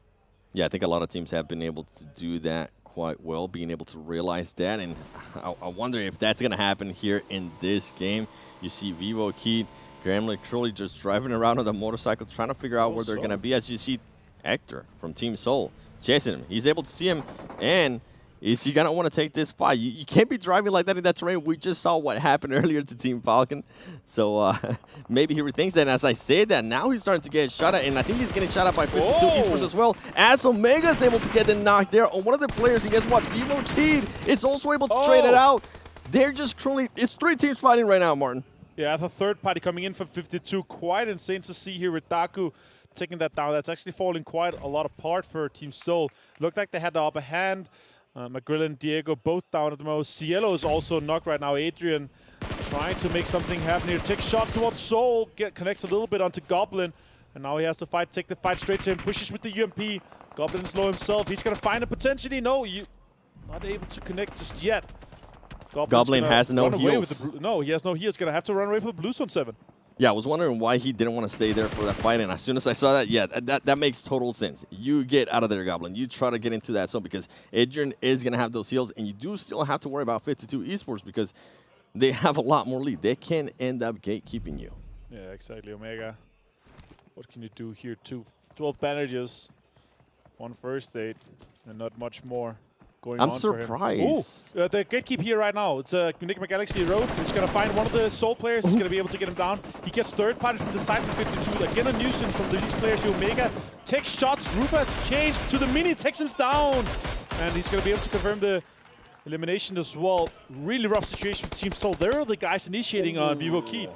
S16: Yeah, I think a lot of teams have been able to do that quite well, being able to realize that. And I wonder if that's going to happen here in this game. You see VIVO, Keith, Gremlin, Curly just driving around on the motorcycle, trying to figure out where they're going to be. As you see Hector from Team Seoul chasing him. He's able to see him, and is he going to want to take this fight? You can't be driving like that in that terrain. We just saw what happened earlier to Team Falcon. So maybe he rethinks that. And as I say that, now he's starting to get shot at, and I think he's getting shot at by 52 Esports as well, as Omega's able to get the knock there on one of the players. And guess what? VIVO Kid is also able to trade it out. They're just currently, it's 3 teams fighting right now, Martin.
S15: Yeah, the third party coming in from 52. Quite insane to see here with Daku taking that down. That's actually falling quite a lot apart for Team Seoul. Looked like they had the upper hand. McGrill and Diego both down at the most. Cielo is also knocked right now. Adrian trying to make something happen here. Takes shots towards Seoul. Connects a little bit onto Goblin. And now he has to fight. Take the fight straight to him. Pushes with the UMP. Goblin's low himself. He's going to find a potentially. No, you not able to connect just yet.
S16: Goblin has no heals.
S15: No, he has no heals. Going to have to run away for the Blues on 7.
S16: Yeah, I was wondering why he didn't want to stay there for that fight, and as soon as I saw that, yeah, that makes total sense. You get out of there, Goblin. You try to get into that zone because Adrian is going to have those heals, and you do still have to worry about 52 Esports because they have a lot more lead. They can end up gatekeeping you.
S15: Yeah, exactly, Omega. What can you do here? 12 bandages, 1 first aid, and not much more.
S16: I'm surprised.
S15: The gatekeep here right now. It's Nigma Galaxy Road. He's going to find one of the Soul players. He's going to be able to get him down. He gets third party from the side from 52. Again, a nuisance from these players. Omega takes shots. Rupa changed to the mini, takes him down. And he's going to be able to confirm the elimination as well. Really rough situation for Team Soul. They're the guys initiating on VIVO Key.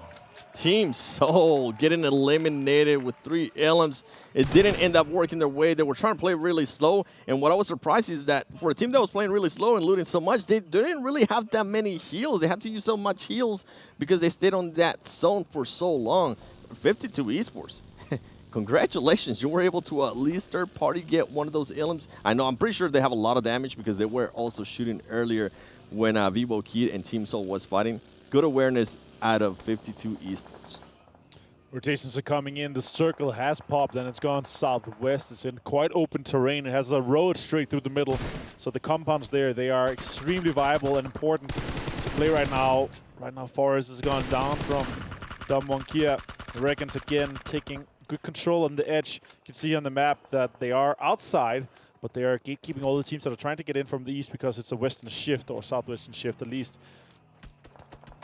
S16: Team Seoul getting eliminated with 3 LMs. It didn't end up working their way. They were trying to play really slow. And what I was surprised is that for a team that was playing really slow and looting so much, they didn't really have that many heals. They had to use so much heals because they stayed on that zone for so long. 52 Esports. Congratulations, you were able to at least third party get one of those LMs. I know, I'm pretty sure they have a lot of damage because they were also shooting earlier when VIVO Kid and Team Seoul was fighting. Good awareness out of 52 Esports.
S15: Rotations are coming in. The circle has popped and it's gone southwest. It's in quite open terrain. It has a road straight through the middle. So the compounds there, they are extremely viable and important to play right now. Right now, Forest has gone down from Dom Wonkia. REGAN.S again taking good control on the edge. You can see on the map that they are outside, but they are gatekeeping all the teams that are trying to get in from the east because it's a western shift or southwestern shift at least.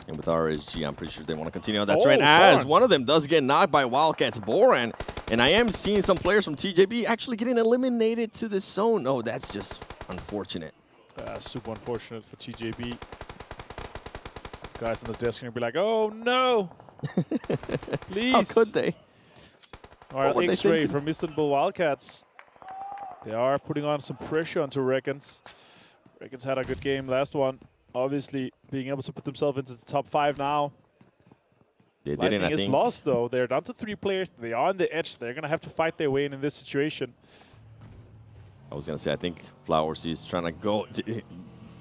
S16: And with RSG, I'm pretty sure they want to continue on that trend as one of them does get knocked by Wildcats Boran. And I am seeing some players from TJB actually getting eliminated to this zone. Oh, that's just unfortunate.
S15: Super unfortunate for TJB. Guys on the desk are going to be like, oh no! Please.
S16: How could they?
S15: All right, X-Ray from Istanbul Wildcats. They are putting on some pressure onto REGAN.S. REGAN.S had a good game last one. Obviously, being able to put themselves into the top 5 now.
S16: They didn't, I
S15: think.
S16: think.
S15: Is lost, though. They're down to 3 players. They are on the edge. They're going to have to fight their way in this situation.
S16: I was going to say, I think Flower Sea is trying to go.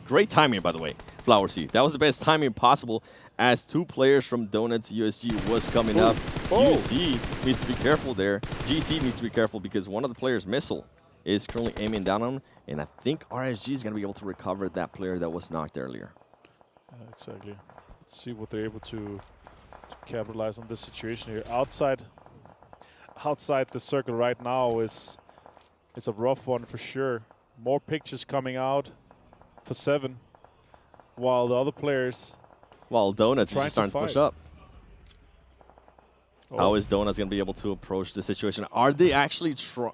S16: Great timing, by the way, Flower Sea. That was the best timing possible as 2 players from Donuts USG was coming up. UC needs to be careful there. GC needs to be careful because one of the players, Missile, is currently aiming down on him. And I think RSG is going to be able to recover that player that was knocked earlier.
S15: Exactly. Let's see what they're able to capitalize on this situation here. Outside the circle right now is a rough one for sure. More pictures coming out for 7, while the other players.
S16: While Donuts is starting to push up. How is Donuts going to be able to approach the situation? Are they actually trying?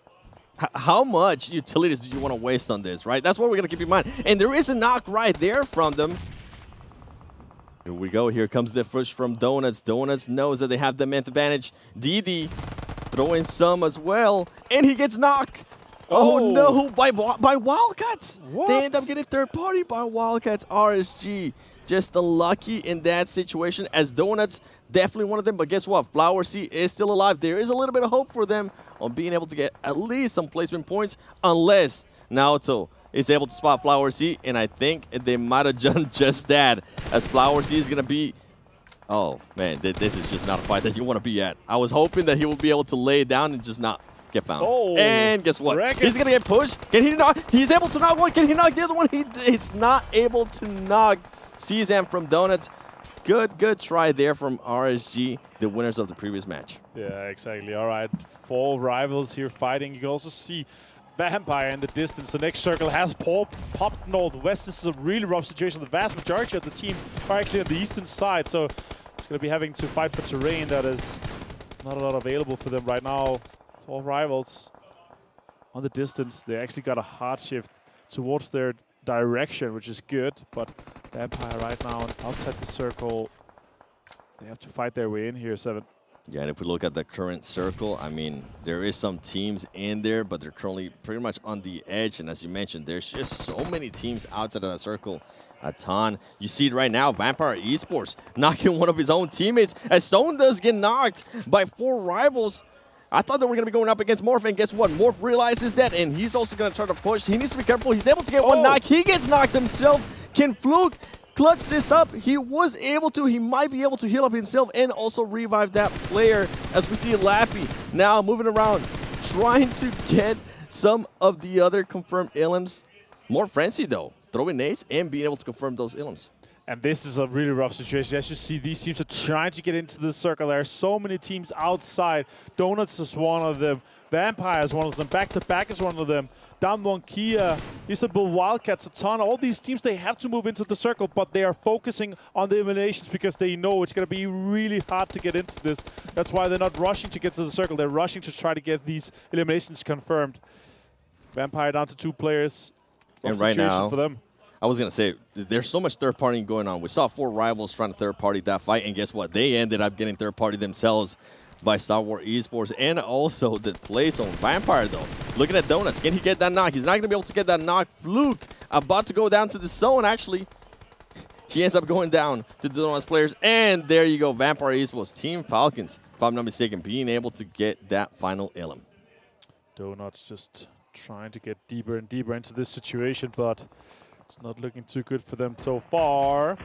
S16: How much utilities do you want to waste on this, right? That's what we're going to keep in mind. And there is a knock right there from them. Here we go. Here comes the push from Donuts. Donuts knows that they have the advantage. DD throwing some as well. And he gets knocked. Oh no, by Wildcats.
S15: What?
S16: They end up getting third party by Wildcats. RSG just unlucky in that situation, as Donuts definitely one of them. But guess what? Flower C is still alive. There is a little bit of hope for them on being able to get at least some placement points, unless Naoto is able to spot Flower C, and I think they might have done just that, as Flower C is going to be... Oh, man, this is just not a fight that you want to be at. I was hoping that he would be able to lay it down and just not get found.
S15: Oh,
S16: and guess what?
S15: REGAN.S.
S16: He's going to get pushed. Can he knock? He's able to knock one. Can he knock the other one? He's not able to knock Cezanne from Donuts. Good try there from RSG, the winners of the previous match.
S15: Yeah, exactly. All right, 4 rivals here fighting. You can also see Vampire in the distance. The next circle has popped northwest. This is a really rough situation. The vast majority of the team are actually on the eastern side, so it's going to be having to fight for terrain that is not a lot available for them right now. 4 rivals on the distance. They actually got a hard shift towards their direction, which is good, but Vampire right now outside the circle. They have to fight their way in here, 7.
S16: Yeah, and if we look at the current circle, I mean, there is some teams in there, but they're currently pretty much on the edge. And as you mentioned, there's just so many teams outside of that circle. Aton, you see it right now, Vampire Esports knocking one of his own teammates, as Stone does get knocked by 4 rivals. I thought they were going to be going up against Morph, and guess what? Morph realizes that, and he's also going to try to push. He needs to be careful. He's able to get one knock. He gets knocked himself. Can Fluke clutch this up? He was able to. He might be able to heal up himself and also revive that player, as we see Lappy now moving around, trying to get some of the other confirmed ilms. More frenzy, though, throwing nades and being able to confirm those ilms.
S15: And this is a really rough situation. As you see, these teams are trying to get into the circle. There are so many teams outside. Donuts is one of them. Vampire is one of them. Back to Back is one of them. Damwon Kia, Istanbul Wildcats, Aton. All these teams, they have to move into the circle, but they are focusing on the eliminations because they know it's going to be really hard to get into this. That's why they're not rushing to get to the circle. They're rushing to try to get these eliminations confirmed. Vampire down to 2 players.
S16: And right now,
S15: for them.
S16: I was going to say, there's so much third partying going on. We saw 4 rivals trying to third party that fight, and guess what? They ended up getting third party themselves by Stalwart Esports, and also the place on Vampire, though. Looking at Donuts, can he get that knock? He's not going to be able to get that knock. Fluke about to go down to the zone, actually. He ends up going down to the Donuts players, and there you go, Vampire Esports, Team Falcons, if I'm not mistaken, being able to get that final ilm.
S15: Donuts just trying to get deeper and deeper into this situation, but it's not looking too good for them so far.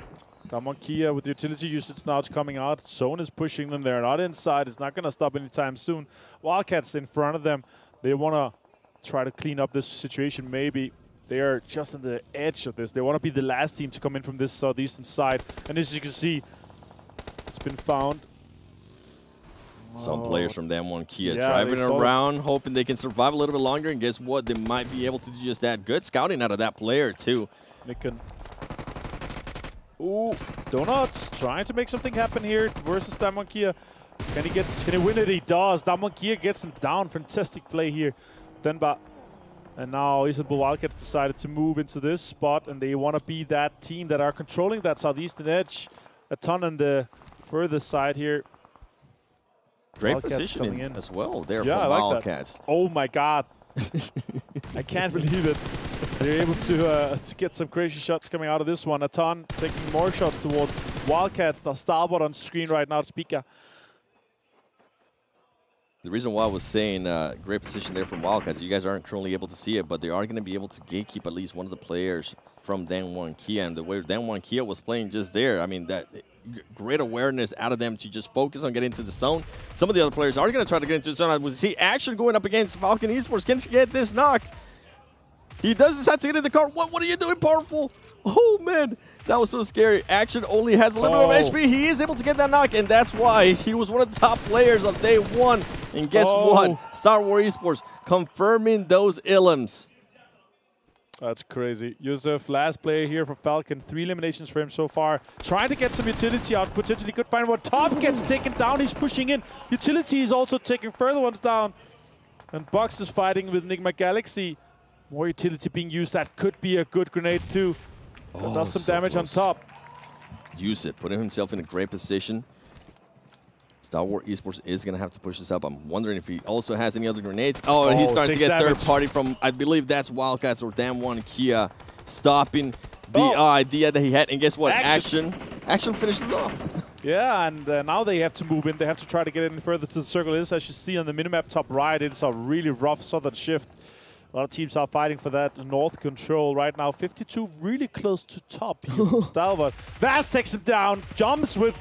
S15: Damwon Kia with the utility usage now, it's coming out. Zone is pushing them. They're not inside. It's not going to stop anytime soon. Wildcats in front of them. They want to try to clean up this situation maybe. They are just on the edge of this. They want to be the last team to come in from this southeastern side. And as you can see, it's been found.
S16: Some players from Damwon Kia driving around, hoping they can survive a little bit longer. And guess what? They might be able to do just that. Good scouting out of that player, too.
S15: Nicken. Ooh, Donuts trying to make something happen here versus Damwon Kia. Can he win it? He does. Damwon Kia gets him down. Fantastic play here. Denba. And now Istanbul Wildcats decided to move into this spot, and they want to be that team that are controlling that southeastern edge. Aton on the further side here.
S16: Great
S15: Wildcats
S16: positioning as well there
S15: yeah,
S16: from
S15: I like
S16: Wildcats.
S15: That. Oh my God. I can't believe it. They're able to get some crazy shots coming out of this one. Aton taking more shots towards Wildcats. Now Stalwart on screen right now, Speaker.
S16: The reason why I was saying great position there from Wildcats, you guys aren't currently able to see it, but they are going to be able to gatekeep at least one of the players from Damwon Kia. And the way Damwon Kia was playing just there, I mean, that great awareness out of them to just focus on getting into the zone. Some of the other players are going to try to get into the zone. We see Action going up against Falcon Esports. Can he get this knock? He does decide to get in the car. What are you doing, Powerful? Oh, man. That was so scary. Action only has a little bit of HP. He is able to get that knock, and that's why he was one of the top players of day 1. And guess what? Stalwart Esports confirming those ilms.
S15: That's crazy. Yusuf, last player here for Falcon. 3 eliminations for him so far. Trying to get some utility out. Potentially could find one. Top gets taken down. He's pushing in. Utility is also taking further ones down. And Box is fighting with Nigma Galaxy. More utility being used. That could be a good grenade too. That does some damage on top.
S16: Use it. Putting himself in a great position. Stalwart Esports is going to have to push this up. I'm wondering if he also has any other grenades. Oh, and he's starting to get third party from, I believe that's Wildcats or Damwon Kia, stopping the idea that he had. And guess what? Action finished it off.
S15: Yeah, and now they have to move in. They have to try to get any further to the circle. This, as you see on the minimap top right, it's a really rough southern shift. A lot of teams are fighting for that north control right now. 52 really close to top. Stalwart. Vast takes him down, jumps with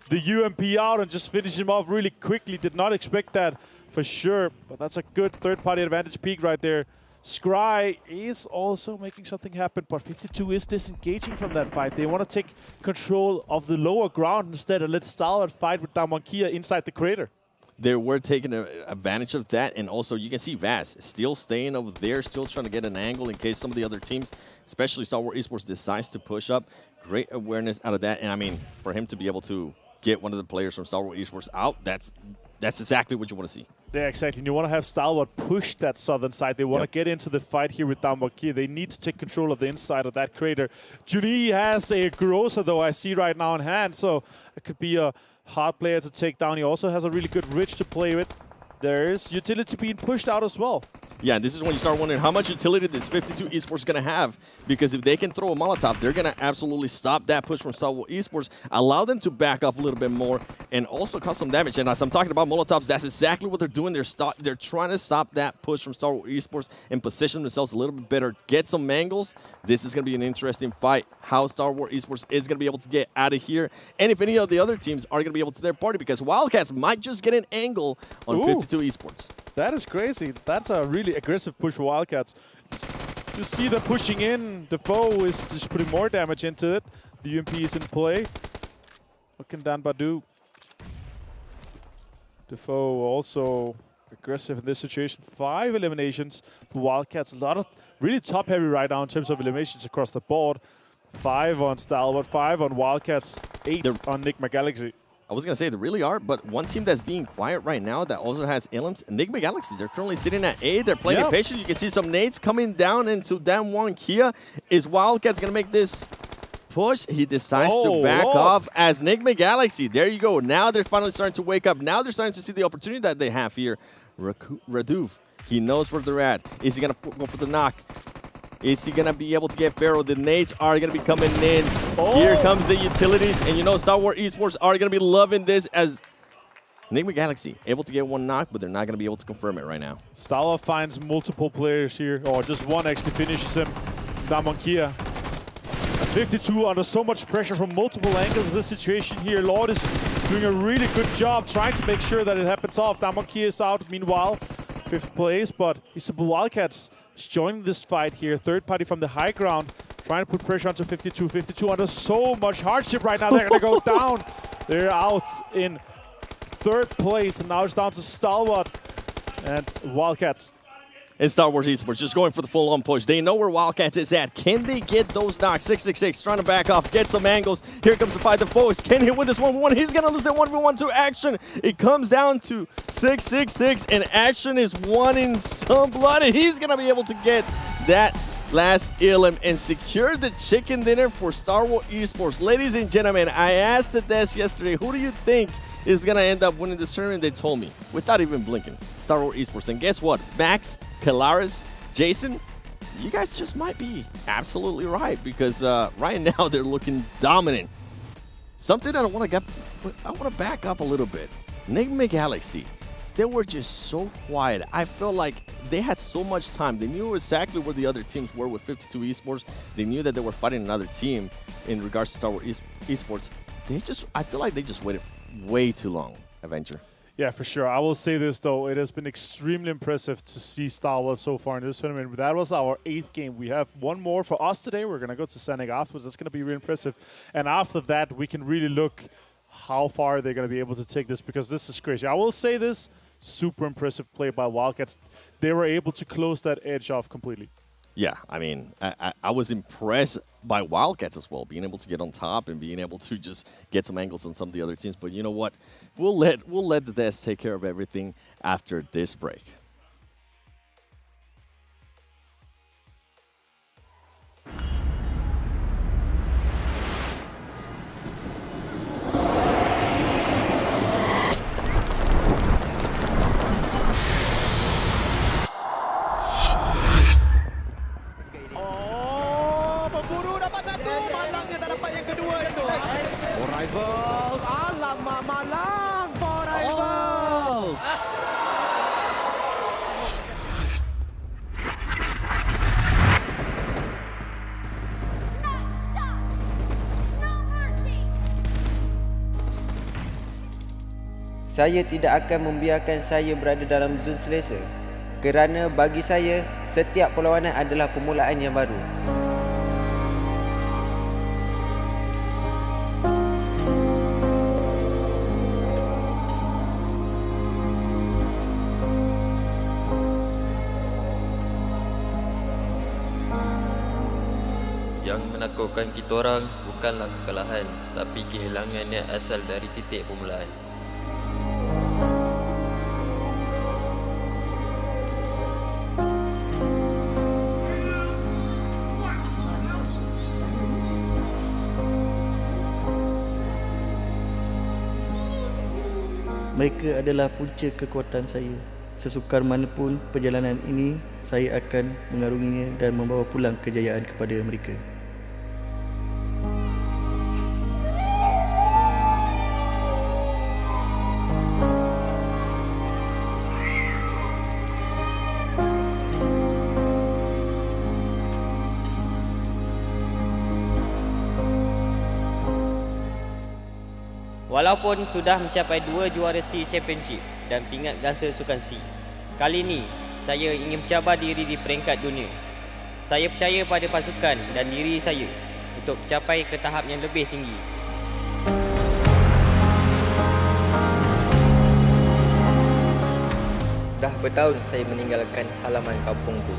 S15: the UMP out and just finish him off really quickly. Did not expect that for sure, but that's a good third-party advantage peak right there. Scry is also making something happen, but 52 is disengaging from that fight. They want to take control of the lower ground instead and let Stalwart fight with Damwon Kia inside the crater.
S16: They were taking advantage of that, and also you can see Vaz still staying over there, still trying to get an angle in case some of the other teams, especially Stalwart Esports, decides to push up. Great awareness out of that, and I mean, for him to be able to get one of the players from Stalwart Esports out, that's exactly what you want to see.
S15: Yeah, exactly. And you want to have Stalwart push that southern side. They want to get into the fight here with Damwon Kia. They need to take control of the inside of that crater. Juni has a Groza, though, I see right now in hand, so it could be a hard player to take down. He also has a really good Rich to play with. There is utility being pushed out as well.
S16: Yeah, this is when you start wondering how much utility this 52 Esports going to have, because if they can throw a Molotov, they're going to absolutely stop that push from Stalwart Esports, allow them to back up a little bit more, and also cause some damage. And as I'm talking about Molotovs, that's exactly what they're doing. They're trying to stop that push from Stalwart Esports and position themselves a little bit better, get some angles. This is going to be an interesting fight, how Stalwart Esports is going to be able to get out of here, and if any of the other teams are going to be able to their party, because Wildcats might just get an angle on 52 Esports.
S15: That is crazy. That's a really aggressive push for Wildcats. You see them pushing in. The foe is just putting more damage into it. The UMP is in play. Looking down Badu. The foe also aggressive in this situation. 5 eliminations for Wildcats. A lot of really top heavy right now in terms of eliminations across the board. 5 on Stalwart, 5 on Wildcats, 8 on Nigma Galaxy.
S16: I was going to say, they really are, but one team that's being quiet right now that also has elims, Nigma Galaxy. They're currently sitting at A. They're playing it patient. You can see some nades coming down into Damwon Kia. Is Wildcats going to make this push? He decides to back off as Nigma Galaxy. There you go. Now they're finally starting to wake up. Now they're starting to see the opportunity that they have here. Raduv, he knows where they're at. Is he going to go for the knock? Is he going to be able to get Pharaoh? The nades are going to be coming in. Here comes the utilities. And you know Stalwart Esports are going to be loving this as Nigma Galaxy able to get one knock, but they're not going to be able to confirm it right now.
S15: Stalwart finds multiple players here, or just one actually finishes him. Damwon Kia. That's 52 under so much pressure from multiple angles in this situation here. Lord is doing a really good job trying to make sure that it happens off. Damwon Kia is out, meanwhile. 5th place, but Istanbul Wildcats joining this fight here. Third party from the high ground, trying to put pressure onto 52. 52 under so much hardship right now. They're going to go down. They're out in 3rd place, and now it's down to Stalwart and Wildcats.
S16: And Stalwart Esports just going for the full-on push. They know where Wildcats is at. Can they get those knocks? 666 trying to back off, get some angles. Here comes the fight. The foes. Can he win this 1v1? He's going to lose the 1v1 to Action. It comes down to 666, and Action is wanting some blood, and he's going to be able to get that last elim and secure the chicken dinner for Stalwart Esports. Ladies and gentlemen, I asked the desk yesterday, who do you think is going to end up winning this tournament? They told me, without even blinking, Stalwart Esports. And guess what? Max, Kalaris, Jason, you guys just might be absolutely right, because right now they're looking dominant. Something that I want to back up a little bit. Nigma Galaxy, they were just so quiet. I felt like they had so much time. They knew exactly where the other teams were with 52 Esports. They knew that they were fighting another team in regards to Stalwart Esports. I feel like they just waited way too long, Avenger.
S15: Yeah, for sure. I will say this, though. It has been extremely impressive to see Stalwart so far in this tournament. That was our 8th game. We have one more for us today. We're going to go to Sanhok afterwards. That's going to be really impressive. And after that, we can really look how far they're going to be able to take this, because this is crazy. I will say this, super impressive play by Wildcats. They were able to close that edge off completely.
S16: Yeah, I mean, I was impressed by Wildcats as well, being able to get on top and being able to just get some angles on some of the other teams. But you know what? We'll let the desk take care of everything after this break.
S17: Saya tidak akan membiarkan saya berada dalam zon selesa. Kerana bagi saya, setiap perlawanan adalah permulaan yang baru.
S18: Yang menakutkan kita orang bukanlah kekalahan, tapi kehilangan yang asal dari titik permulaan.
S19: Mereka adalah punca kekuatan saya. Sesukar manapun perjalanan ini, saya akan mengarunginya dan membawa pulang kejayaan kepada mereka.
S20: Walaupun sudah mencapai 2 juara C Championship dan pingat gangsa Sukan C, kali ini saya ingin mencabar diri di peringkat dunia. Saya percaya pada pasukan dan diri saya untuk mencapai ke tahap yang lebih tinggi.
S18: Dah bertahun saya meninggalkan halaman kampungku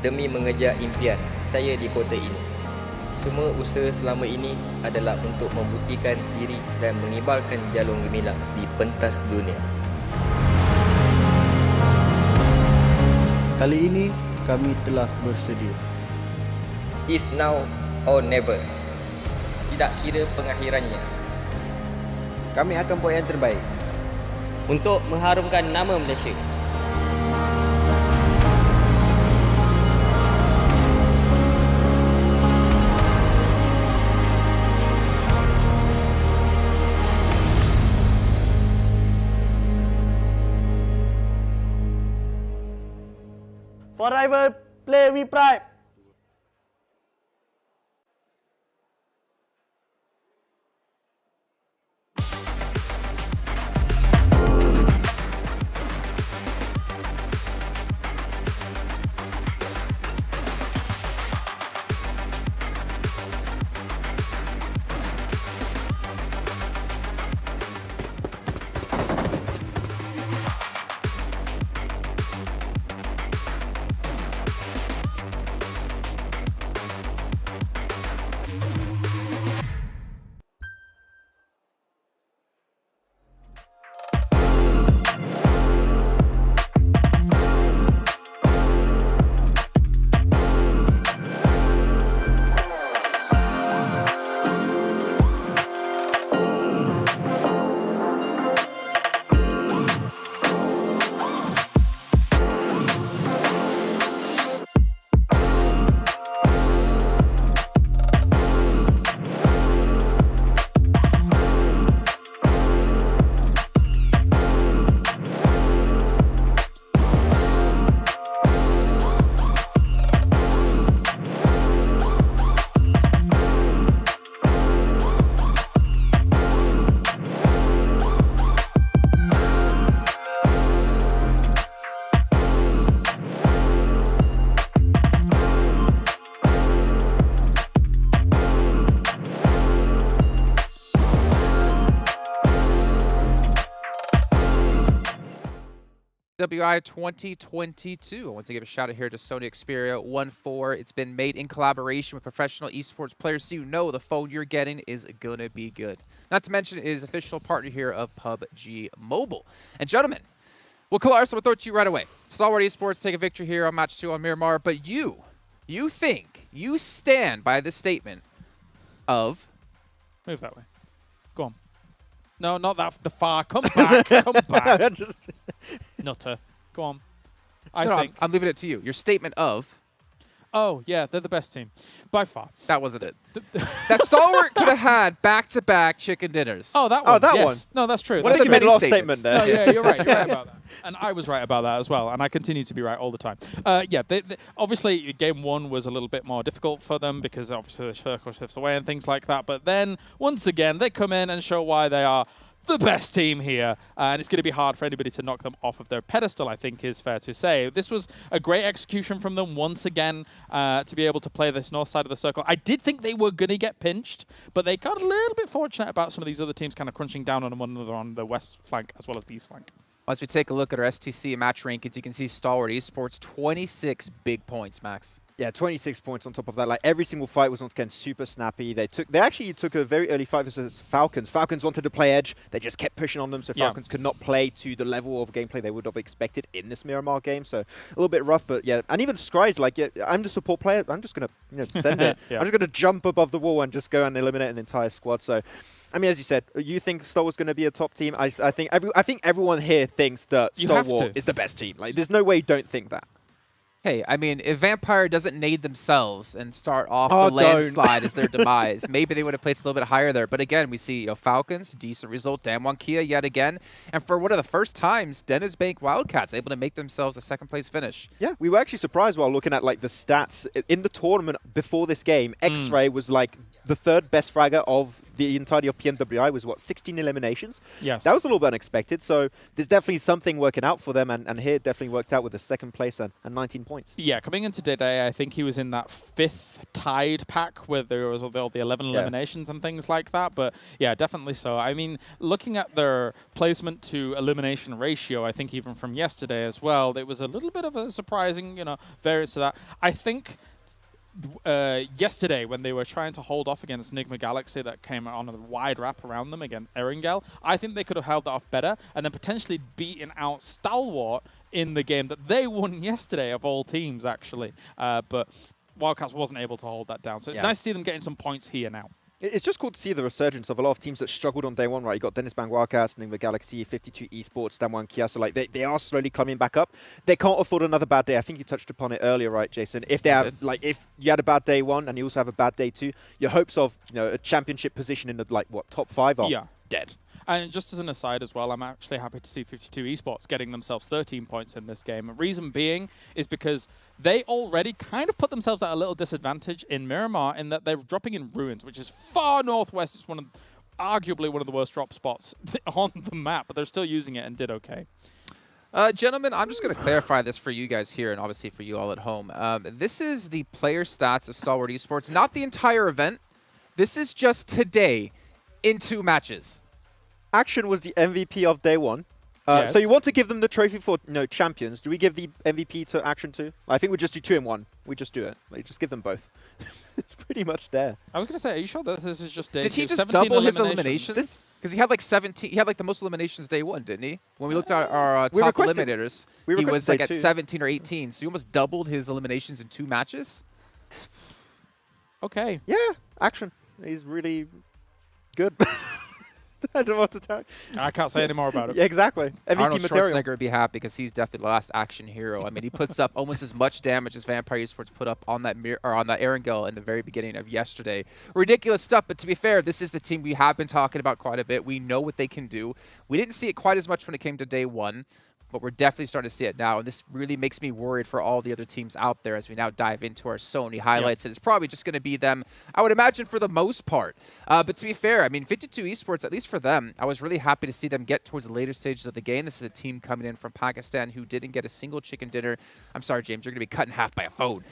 S18: demi mengejar impian saya di kota ini. Semua usaha selama ini adalah untuk membuktikan diri dan mengibarkan jalur gemilang di pentas dunia.
S19: Kali ini kami telah bersedia.
S18: It's now or never. Tidak kira pengakhirannya.
S17: Kami akan buat yang terbaik
S20: untuk mengharumkan nama Malaysia.
S7: For rival, play with pride.
S11: PMWI 2022. I want to give a shout out here to Sony Xperia 1.4. It's been made in collaboration with professional esports players, so you know the phone you're getting is gonna be good. Not to mention, it is official partner here of PUBG Mobile. And gentlemen, well, Kalaris, we'll throw it to you right away. Stalwart Esports take a victory here on match 2 on Miramar, but you think, you stand by the statement of...
S14: Move that way. Go on. No, not that far. Come back. Come back. Nutter. Go on. I think.
S11: I'm leaving it to you. Your statement of...
S14: Oh, yeah, they're the best team. By far.
S11: That wasn't it. That Stalwart could have had back-to-back chicken dinners.
S14: Oh, that one.
S13: Oh, that
S14: yes.
S13: one.
S14: No, that's true.
S13: What if you made a lost statement there?
S14: No, yeah, you're right. You're right about that. And I was right about that as well. And I continue to be right all the time. Yeah, obviously, game 1 was a little bit more difficult for them because obviously the circle shifts away and things like that. But then, once again, they come in and show why they are the best team here, and it's going to be hard for anybody to knock them off of their pedestal, I think is fair to say. This was a great execution from them once again to be able to play this north side of the circle. I did think they were going to get pinched, but they got a little bit fortunate about some of these other teams kind of crunching down on one another on the west flank as well as the east flank.
S11: As we take a look at our STC match rankings, you can see Stalwart Esports, 26 big points, Max.
S13: Yeah, 26 points on top of that. Like, every single fight was once again super snappy. They actually took a very early fight versus Falcons. Falcons wanted to play edge. They just kept pushing on them, so Falcons could not play to the level of gameplay they would have expected in this Miramar game. So a little bit rough, but yeah. And even Scry's like, yeah, I'm the support player. I'm just gonna send it. I'm just gonna jump above the wall and just go and eliminate an entire squad. So, I mean, as you said, you think Stalwart's going to be a top team. I think everyone here thinks that Stalwart is the best team. Like, there's no way you don't think that.
S11: Hey, I mean, if Vampire doesn't nade themselves and start off the landslide as their demise, maybe they would have placed a little bit higher there. But again, we see Falcons, decent result, Damwon Kia yet again. And for one of the first times, DenizBank Wildcats able to make themselves a second-place finish.
S13: Yeah, we were actually surprised while looking at like the stats. In the tournament before this game, X-Ray was like the third best fragger of the entirety of PMWI, was what, 16 eliminations?
S14: Yes.
S13: That was a little bit unexpected, so there's definitely something working out for them, and here it definitely worked out with a second place and 19 points.
S14: Yeah, coming into today, I think he was in that 5th tied pack where there was all the 11 eliminations and things like that, but yeah, definitely so. I mean, looking at their placement to elimination ratio, I think even from yesterday as well, it was a little bit of a surprising, variance to that. I think yesterday when they were trying to hold off against Nigma Galaxy that came on a wide wrap around them against Erangel, I think they could have held that off better and then potentially beaten out Stalwart in the game that they won yesterday of all teams, actually. But Wildcats wasn't able to hold that down. So it's nice to see them getting some points here now.
S13: It's just cool to see the resurgence of a lot of teams that struggled on day one, right? You got DenizBank Wildcats, Nigma Galaxy, 52 Esports, Damwon Kia. So like they are slowly climbing back up. They can't afford another bad day. I think you touched upon it earlier, right, Jason? If they have if you had a bad day one and you also have a bad day two, your hopes of a championship position in the top 5 are dead.
S14: And just as an aside as well, I'm actually happy to see 52 Esports getting themselves 13 points in this game. The reason being is because they already kind of put themselves at a little disadvantage in Miramar in that they're dropping in Ruins, which is far northwest. It's arguably one of the worst drop spots on the map, but they're still using it and did okay.
S11: Gentlemen, I'm just going to clarify this for you guys here and obviously for you all at home. This is the player stats of Stalwart Esports, not the entire event. This is just today in 2 matches.
S13: Action was the MVP of day one. So you want to give them the trophy for champions. Do we give the MVP to Action too? I think we just do 2 in 1. We just do it. Like, just give them both. It's pretty much there.
S14: I was going to say, are you sure that this is just day 2?
S11: Did he just double his eliminations? Because he had like 17. He had like the most eliminations day 1, didn't he? When we looked at our top eliminators, he was like at 17 or 18. So he almost doubled his eliminations in 2 matches.
S14: Okay.
S13: Yeah, Action. He's really good. I don't know what to tell you.
S14: I can't say any more about it.
S13: Yeah, exactly. MVP
S11: Arnold
S13: material.
S11: Schwarzenegger would be happy because he's definitely the last Action hero. I mean, he puts up almost as much damage as Vampire Esports put up on that Erangel in the very beginning of yesterday. Ridiculous stuff, but to be fair, this is the team we have been talking about quite a bit. We know what they can do. We didn't see it quite as much when it came to day 1. But we're definitely starting to see it now, and this really makes me worried for all the other teams out there as we now dive into our Sony highlights. And it's probably just going to be them, I would imagine, for the most part. But to be fair, I mean, 52 Esports, at least for them, I was really happy to see them get towards the later stages of the game. This is a team coming in from Pakistan who didn't get a single chicken dinner. I'm sorry, James, you're going to be cut in half by a phone.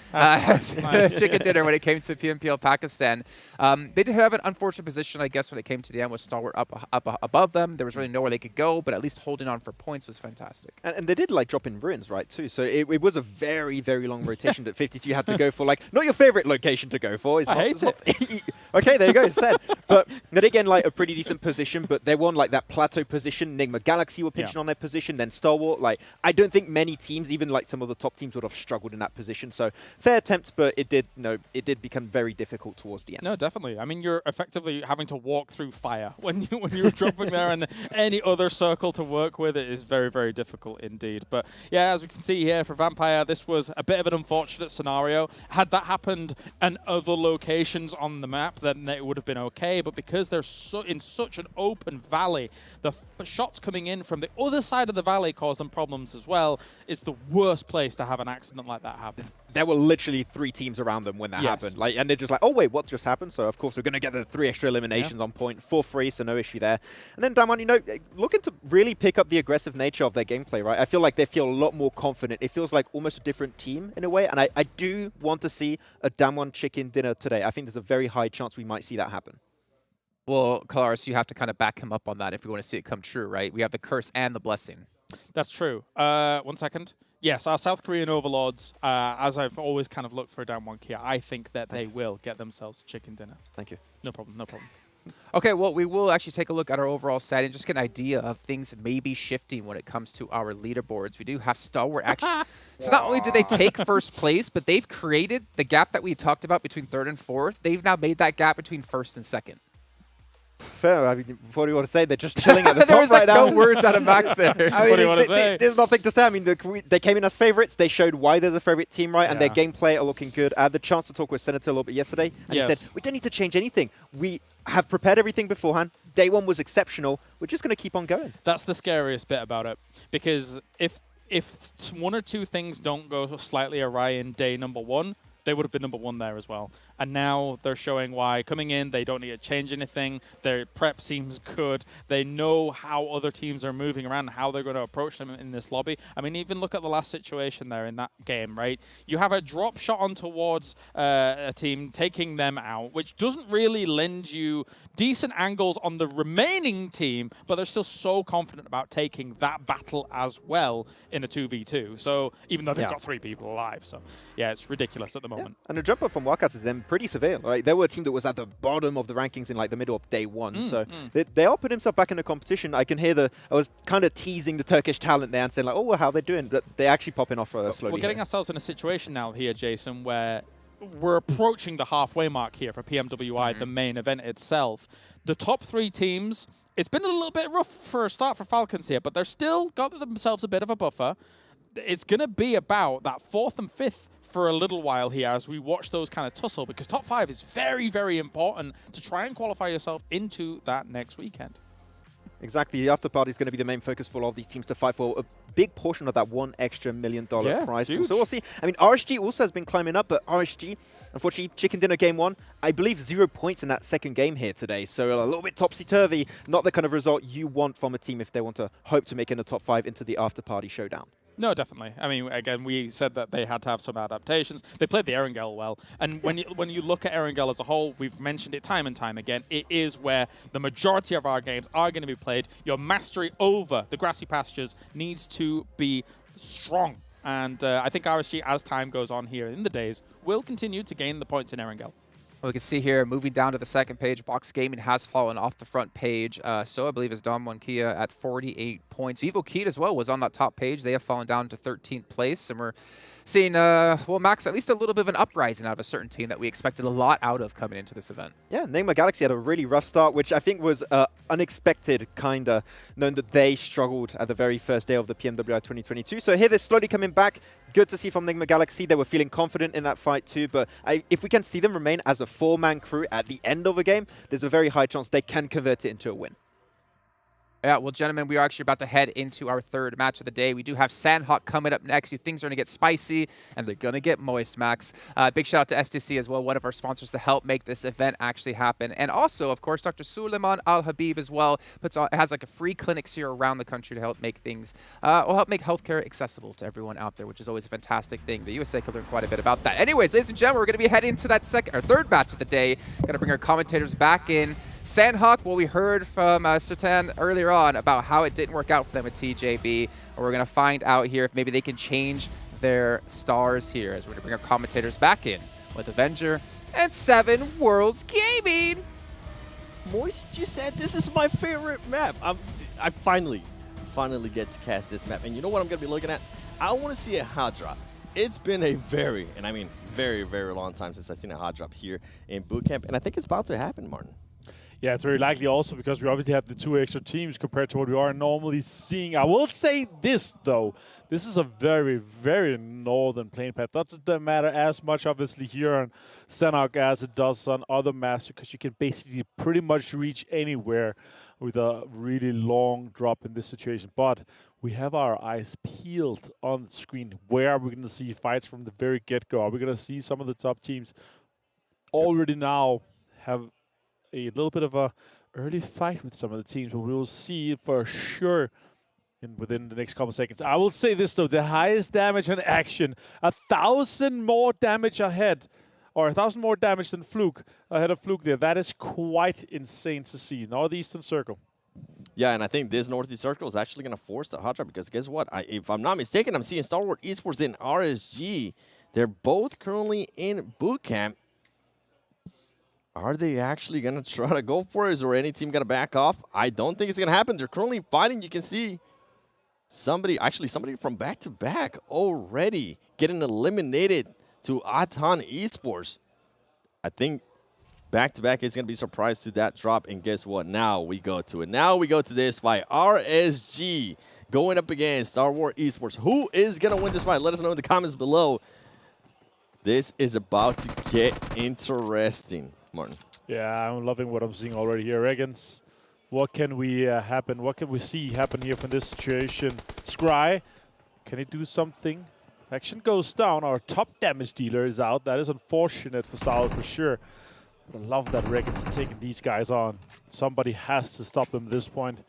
S11: Chicken dinner when it came to PMPL Pakistan. They did have an unfortunate position, I guess, when it came to the end with Stalwart up above them. There was really nowhere they could go, but at least holding on for points was fantastic.
S13: And they did like drop in Ruins, right, too. So it was a very, very long rotation that 52 had to go for. Like, not your favorite location to go for.
S14: I hate it.
S13: Okay, there you go, it's said. But then again, like a pretty decent position, but they won like that plateau position. Nigma Galaxy were pinching on their position, then Stalwart. Like, I don't think many teams, even like some of the top teams, would have struggled in that position. So fair attempt, but it did become very difficult towards the end.
S14: No, definitely. I mean, you're effectively having to walk through fire when you're dropping there, and any other circle to work with it is very, very difficult indeed. But yeah, as we can see here for Vampire, this was a bit of an unfortunate scenario. Had that happened in other locations on the map, then it would have been okay. But because they're in such an open valley, the shots coming in from the other side of the valley cause them problems as well. It's the worst place to have an accident like that happen.
S13: there were literally 3 teams around them when that happened. Like, and they're just like, oh wait, what just happened? So of course we're going to get the 3 extra eliminations on point for free, so no issue there. And then Damwon, you know, looking to really pick up the aggressive nature of their gameplay, right? I feel like they feel a lot more confident. It feels like almost a different team in a way, and I do want to see a Damwon chicken dinner today. I think there's a very high chance we might see that happen.
S11: Well, Kalaris, you have to kind of back him up on that if we want to see it come true, right? We have the curse and the blessing.
S14: That's true. 1 second. Yes, our South Korean overlords, as I've always kind of looked for Damwon Kia, I think that they will get themselves chicken dinner.
S13: Thank you.
S14: No problem, no problem.
S11: Okay, well, we will actually take a look at our overall set and just get an idea of things maybe shifting when it comes to our leaderboards. We do have Stalwart actually. So not only did they take first place, but they've created the gap that we talked about between 3rd and 4th. They've now made that gap between 1st and 2nd.
S13: Fair. I mean, what do you want to say? They're just chilling at the
S11: there
S13: top
S11: was like
S13: right now.
S11: no words out of Max there.
S13: I mean,
S14: what do you want to say?
S13: There's nothing to say. I mean, they came in as favorites. They showed why they're the favorite team, right? And their gameplay are looking good. I had the chance to talk with Senator a little bit yesterday, and he said, we don't need to change anything. We have prepared everything beforehand. Day 1 was exceptional. We're just going to keep on going.
S14: That's the scariest bit about it, because if 1 or 2 things don't go slightly awry in day number 1, they would have been number 1 there as well. And now they're showing why coming in, they don't need to change anything. Their prep seems good. They know how other teams are moving around, how they're going to approach them in this lobby. I mean, even look at the last situation there in that game, right? You have a drop shot on towards a team, taking them out, which doesn't really lend you decent angles on the remaining team, but they're still so confident about taking that battle as well in a 2v2. So even though they've got 3 people alive. So yeah, it's ridiculous at the moment.
S13: And the jump up from Wildcats is then pretty severe, right? They were a team that was at the bottom of the rankings in like the middle of day 1. So they are putting themselves back in the competition. I can hear I was kind of teasing the Turkish talent there and saying like, oh, well, how they're doing. But they're actually popping off slowly.
S14: We're getting ourselves in a situation now here, Jason, where we're approaching the halfway mark here for PMWI, the main event itself. The top 3 teams, it's been a little bit rough for a start for Falcons here, but they're still got themselves a bit of a buffer. It's going to be about that 4th and 5th for a little while here as we watch those kind of tussle, because top 5 is very, very important to try and qualify yourself into that next weekend.
S13: Exactly. The after party is going to be the main focus for all of these teams to fight for a big portion of that $1 extra million prize pool. So we'll see. I mean, RSG also has been climbing up, but RSG, unfortunately, chicken dinner game 1, I believe 0 points in that 2nd game here today. So a little bit topsy-turvy. Not the kind of result you want from a team if they want to hope to make in the top 5 into the after party showdown.
S14: No, definitely. I mean, again, we said that they had to have some adaptations. They played the Erangel well. And when you look at Erangel as a whole, we've mentioned it time and time again, it is where the majority of our games are going to be played. Your mastery over the grassy pastures needs to be strong. And I think RSG, as time goes on here in the days, will continue to gain the points in Erangel.
S11: We can see here, moving down to the 2nd page, Box Gaming has fallen off the front page. So I believe is Damwon Kia at 48 points. VIVO Kid as well was on that top page. They have fallen down to 13th place. And we're seeing, well, Max, at least a little bit of an uprising out of a certain team that we expected a lot out of coming into this event.
S13: Yeah, Nigma Galaxy had a really rough start, which I think was unexpected, kind of, knowing that they struggled at the very first day of the PMWI 2022. So here they're slowly coming back. Good to see from Nigma Galaxy. They were feeling confident in that fight too, but if we can see them remain as a 4-man crew at the end of a game, there's a very high chance they can convert it into a win.
S11: Yeah, well, gentlemen, we are actually about to head into our 3rd match of the day. We do have Sanhok coming up next. Things are going to get spicy, and they're going to get moist, Max. Big shout out to STC as well, one of our sponsors to help make this event actually happen. And also, of course, Dr. Suleiman Al-Habib as well has like a free clinics here around the country to help make things, help make healthcare accessible to everyone out there, which is always a fantastic thing. The USA can learn quite a bit about that. Anyways, ladies and gentlemen, we're going to be heading to that 3rd match of the day. Going to bring our commentators back in. Sanhok, well, we heard from Sertan earlier on about how it didn't work out for them at TJB. And we're going to find out here if maybe they can change their stars here as we're going to bring our commentators back in with Avenger and 7 Worlds Gaming.
S16: Moist, you said this is my favorite map. I finally get to cast this map. And you know what I'm going to be looking at? I want to see a hot drop. It's been a very, and I mean very, very long time since I've seen a hot drop here in bootcamp. And I think it's about to happen, Martin.
S15: Yeah, it's very likely also because we obviously have the 2 extra teams compared to what we are normally seeing. I will say this, though. This is a very, very northern playing path. Doesn't matter as much, obviously, here on Sanhok as it does on other maps because you can basically pretty much reach anywhere with a really long drop in this situation. But we have our eyes peeled on the screen. Where are we going to see fights from the very get-go? Are we going to see some of the top teams already now have a little bit of a early fight with some of the teams, but we will see for sure within the next couple seconds. I will say this though, the highest damage in action, 1,000 more damage ahead, or 1,000 more damage than Fluke, ahead of Fluke there. That is quite insane to see. Northeastern Circle.
S16: Yeah, and I think this Northeast Circle is actually going to force the hot drop because guess what? If I'm not mistaken, I'm seeing Stalwart Esports and RSG. They're both currently in boot camp. Are they actually going to try to go for it? Is there any team going to back off? I don't think it's going to happen. They're currently fighting. You can see somebody from back-to-back already getting eliminated to Aton Esports. I think back-to-back is going to be surprised to that drop. And guess what? Now we go to it. Now we go to this fight. RSG going up against Stalwart Esports. Who is going to win this fight? Let us know in the comments below. This is about to get interesting. Martin.
S15: Yeah, I'm loving what I'm seeing already here. REGAN.S, what can we What can we see happen here from this situation? Scry, can he do something? Action goes down. Our top damage dealer is out. That is unfortunate for Sal for sure. But I love that REGAN.S is taking these guys on. Somebody has to stop them at this point.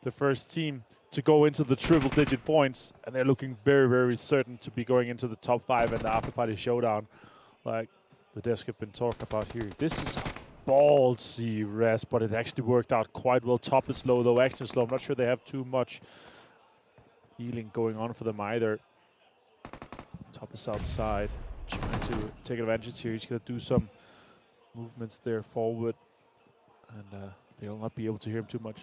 S15: The first team to go into the triple-digit points, and they're looking very, very certain to be going into the top 5 in the AfterParty Showdown. Like the desk have been talking about here. This is a ballsy rest, but it actually worked out quite well. Top is low, though. Action is low. I'm not sure they have too much healing going on for them either. Top is outside. Trying to take advantage here. He's going to do some movements there forward, and they'll not be able to hear him too much.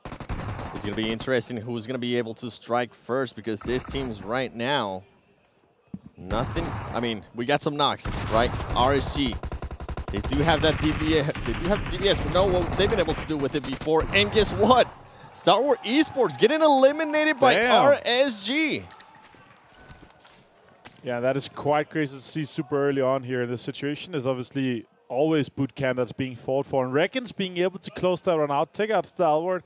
S16: It's going to be interesting who's going to be able to strike first because this team's right now nothing. I mean, we got some knocks, right? RSG. They do have that DBS. They do have the DBS. We know what they've been able to do with it before. And guess what? Stalwart Esports getting eliminated by RSG.
S15: Yeah, that is quite crazy to see super early on here in this situation. There's obviously always boot camp that's being fought for. And REGAN.S being able to close that run out, take out Stalwart.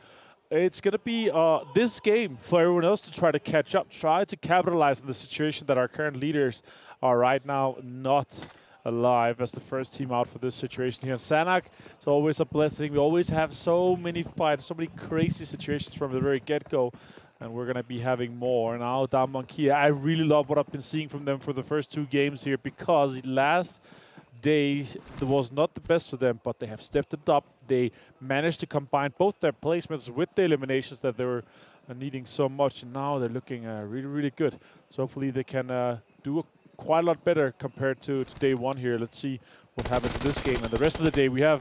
S15: It's going to be this game for everyone else to try to catch up, try to capitalize on the situation that our current leaders are right now not alive as the first team out for this situation here. In Sanhok, it's always a blessing. We always have so many fights, so many crazy situations from the very get-go, and we're going to be having more. Now, down Monkey, I really love what I've been seeing from them for the first 2 games here because last days it was not the best for them, but they have stepped it up. They managed to combine both their placements with the eliminations that they were needing so much, and now they're looking really, really good. So hopefully they can do quite a lot better compared to day 1 here. Let's see what happens in this game. And the rest of the day, we have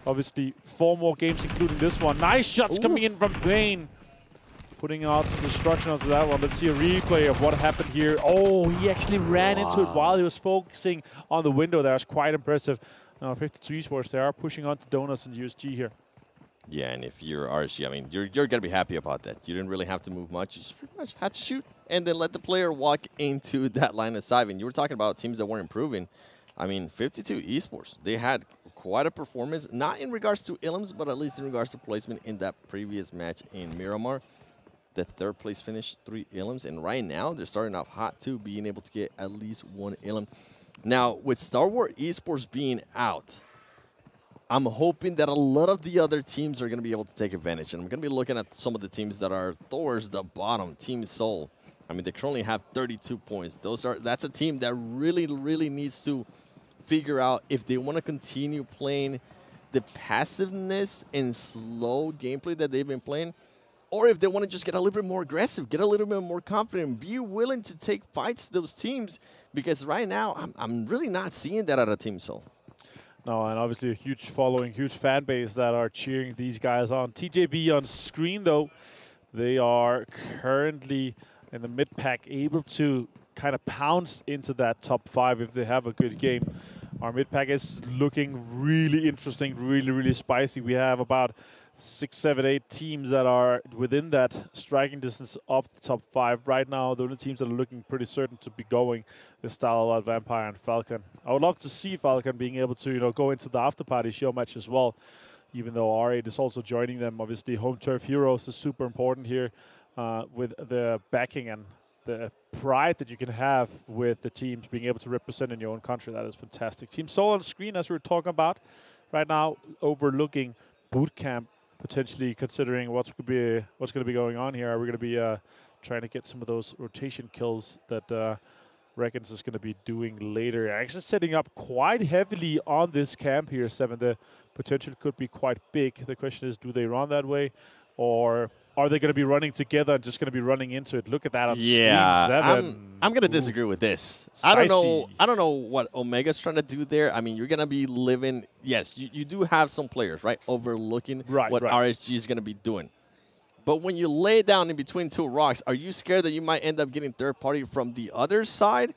S15: obviously 4 more games, including this one. Nice shots coming in from Bane. Putting out some destruction onto that one. Let's see a replay of what happened here. Oh, he actually ran into it while he was focusing on the window. That was quite impressive. 52 Esports, they are pushing on to Donuts and USG here.
S16: Yeah, and if you're RSG, I mean, you're going to be happy about that. You didn't really have to move much. You just pretty much had to shoot and then let the player walk into that line of sight. And you were talking about teams that weren't improving. I mean, 52 Esports, they had quite a performance, not in regards to Ilms, but at least in regards to placement in that previous match in Miramar. The 3rd place finished 3 Ilms, and right now they're starting off hot too, being able to get at least 1 Ilm. Now, with Stalwart Esports being out, I'm hoping that a lot of the other teams are going to be able to take advantage. And I'm going to be looking at some of the teams that are towards the bottom. Team Seoul. I mean, they currently have 32 points. That's a team that really, really needs to figure out if they want to continue playing the passiveness and slow gameplay that they've been playing, or if they want to just get a little bit more aggressive, get a little bit more confident, be willing to take fights to those teams, because right now I'm really not seeing that out of Team Seoul.
S15: No, and obviously a huge following, huge fan base that are cheering these guys on. TJB on screen, though, they are currently in the mid-pack, able to kind of pounce into that top 5 if they have a good game. Our mid pack is looking really interesting, really spicy. We have about 6, 7, 8 teams that are within that striking distance of the top 5. Right now, the only teams that are looking pretty certain to be going is Stalwart, Vampire, and Falcon. I would love to see Falcon being able to, go into the after-party show match as well, even though R8 is also joining them. Obviously, home turf heroes is super important here with the backing and the pride that you can have with the teams being able to represent in your own country. That is fantastic. Team Soul on screen, as we were talking about, right now overlooking boot camp, potentially considering what's going to be going on here. Are we going to be trying to get some of those rotation kills that REGAN.S is going to be doing later? Actually setting up quite heavily on this camp here, 7. The potential could be quite big. The question is, do they run that way, or are they going to be running together and just going to be running into it? Look at that on screen, 7.
S16: I'm going to disagree with this.
S15: Spicy.
S16: I don't know what Omega's trying to do there. I mean, you're going to be living. Yes, you do have some players, right, overlooking what RSG is going to be doing. But when you lay down in between 2 rocks, are you scared that you might end up getting third party from the other side?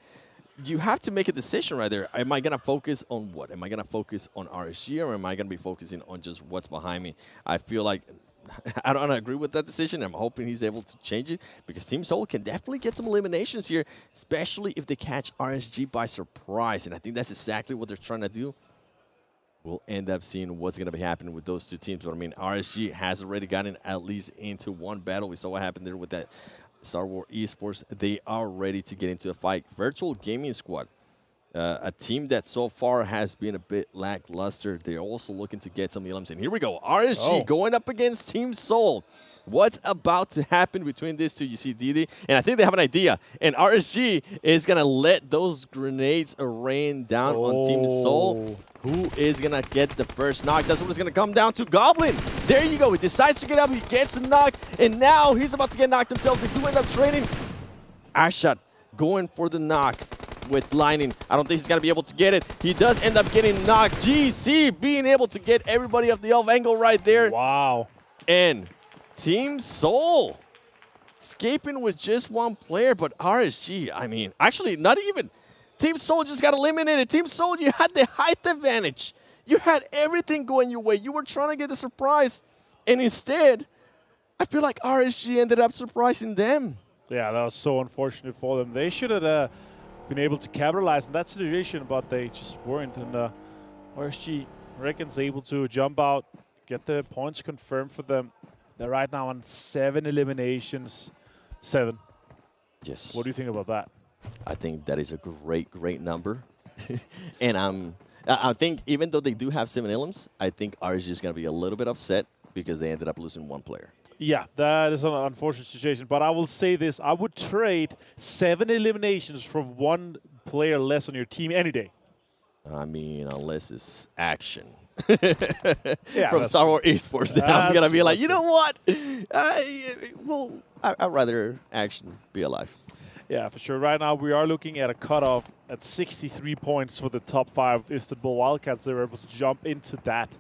S16: You have to make a decision right there. Am I going to focus on what? Am I going to focus on RSG, or am I going to be focusing on just what's behind me? I feel like I don't agree with that decision. I'm hoping he's able to change it, because Team Soul can definitely get some eliminations here, especially if they catch RSG by surprise. And I think that's exactly what they're trying to do. We'll end up seeing what's going to be happening with those 2 teams. But I mean, RSG has already gotten at least into 1 battle. We saw what happened there with that Stalwart Esports. They are ready to get into a fight. Virtual Gaming Squad, a team that so far has been a bit lackluster. They're also looking to get some elims. And here we go. RSG going up against Team Soul. What's about to happen between these 2? You see Didi, and I think they have an idea. And RSG is going to let those grenades rain down on Team Soul. Who is going to get the first knock? That's what it's going to come down to. Goblin, there you go. He decides to get up. He gets a knock, and now he's about to get knocked himself. They do end up trading. Ashot going for the knock with Lightning. I don't think he's going to be able to get it. He does end up getting knocked. GC being able to get everybody off the elf angle right there.
S15: Wow.
S16: And Team Soul escaping with just 1 player, but RSG, I mean, actually not even. Team Soul just got eliminated. Team Soul, you had the height advantage. You had everything going your way. You were trying to get the surprise, and instead, I feel like RSG ended up surprising them.
S15: Yeah, that was so unfortunate for them. They should have been able to capitalize on that situation, but they just weren't. And RSG, REGAN.S able to jump out, get the points confirmed for them. They're right now on 7 eliminations. 7.
S16: Yes.
S15: What do you think about that?
S16: I think that is a great number. And I think even though they do have 7 elims, I think RSG is going to be a little bit upset because they ended up losing 1 player.
S15: Yeah, that is an unfortunate situation. But I will say this. I would trade 7 eliminations for 1 player less on your team any day.
S16: I mean, unless it's action.
S15: Yeah,
S16: from Stalwart Esports, then I'm going to be like, you know what? I'd rather action be alive.
S15: Yeah, for sure. Right now, we are looking at a cutoff at 63 points for the top 5 Istanbul Wildcats. They were able to jump into that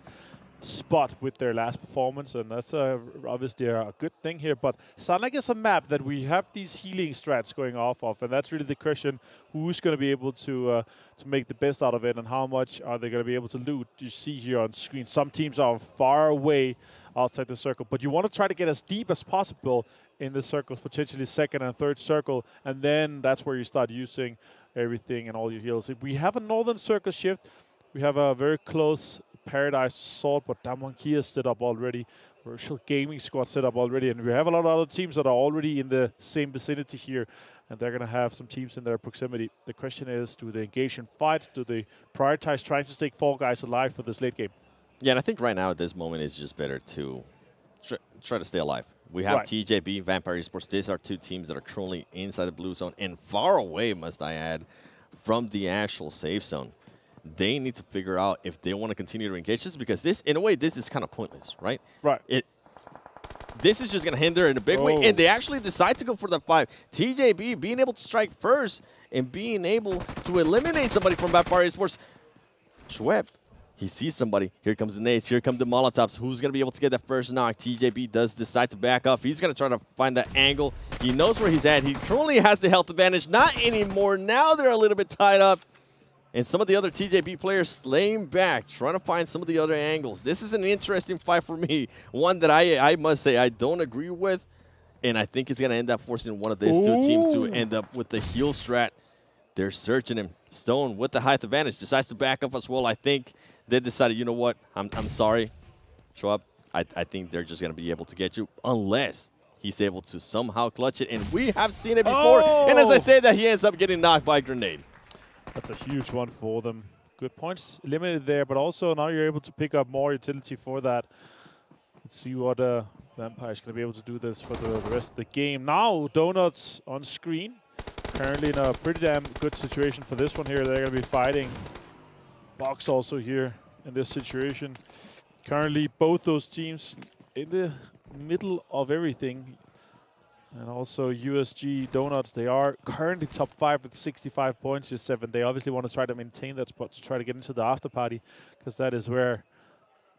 S15: spot with their last performance, and that's obviously a good thing here. But Sanhok is a map that we have these healing strats going off of, and that's really the question: who's going to be able to make the best out of it, and how much are they going to be able to loot? You see here on screen, some teams are far away outside the circle, but you want to try to get as deep as possible in the circles, potentially 2nd and 3rd circle, and then that's where you start using everything and all your heals. We have a northern circle shift. We have a very close Paradise Assault, but Damonki is set up already. Virtual Gaming Squad set up already, and we have a lot of other teams that are already in the same vicinity here, and they're going to have some teams in their proximity. The question is, do they engage in fights? Do they prioritize trying to stay 4 guys alive for this late game?
S16: Yeah, and I think right now at this moment it's just better to try to stay alive. We have TJB, Vampire Esports. These are 2 teams that are currently inside the blue zone and far away, must I add, from the actual safe zone. They need to figure out if they want to continue to engage this, because this, in a way, this is kind of pointless, right?
S15: Right.
S16: This is just going to hinder in a big way, and they actually decide to go for the 5. TJB being able to strike first and being able to eliminate somebody from Vampire Esports. Schweb, he sees somebody. Here comes the nades. Here come the Molotovs. Who's going to be able to get that first knock? TJB does decide to back off. He's going to try to find that angle. He knows where he's at. He currently has the health advantage. Not anymore. Now they're a little bit tied up. And some of the other TJB players slaying back, trying to find some of the other angles. This is an interesting fight for me. One that I must say I don't agree with. And I think it's going to end up forcing one of these two teams to end up with the heel strat. They're searching him. Stone with the height advantage decides to back up as well. I think they decided, you know what, I'm sorry. Show up. I think they're just going to be able to get you unless he's able to somehow clutch it. And we have seen it before. And as I say that, he ends up getting knocked by a grenade.
S15: That's a huge one for them. Good points limited there, but also now you're able to pick up more utility for that. Let's see what Vampire is going to be able to do this for the rest of the game. Now, Donuts on screen. Currently in a pretty damn good situation for this one here. They're going to be fighting Box also here in this situation. Currently, both those teams in the middle of everything. And also USG Donuts, they are currently top 5 with 65 points to 7. They obviously want to try to maintain that spot to try to get into the after party, because that is where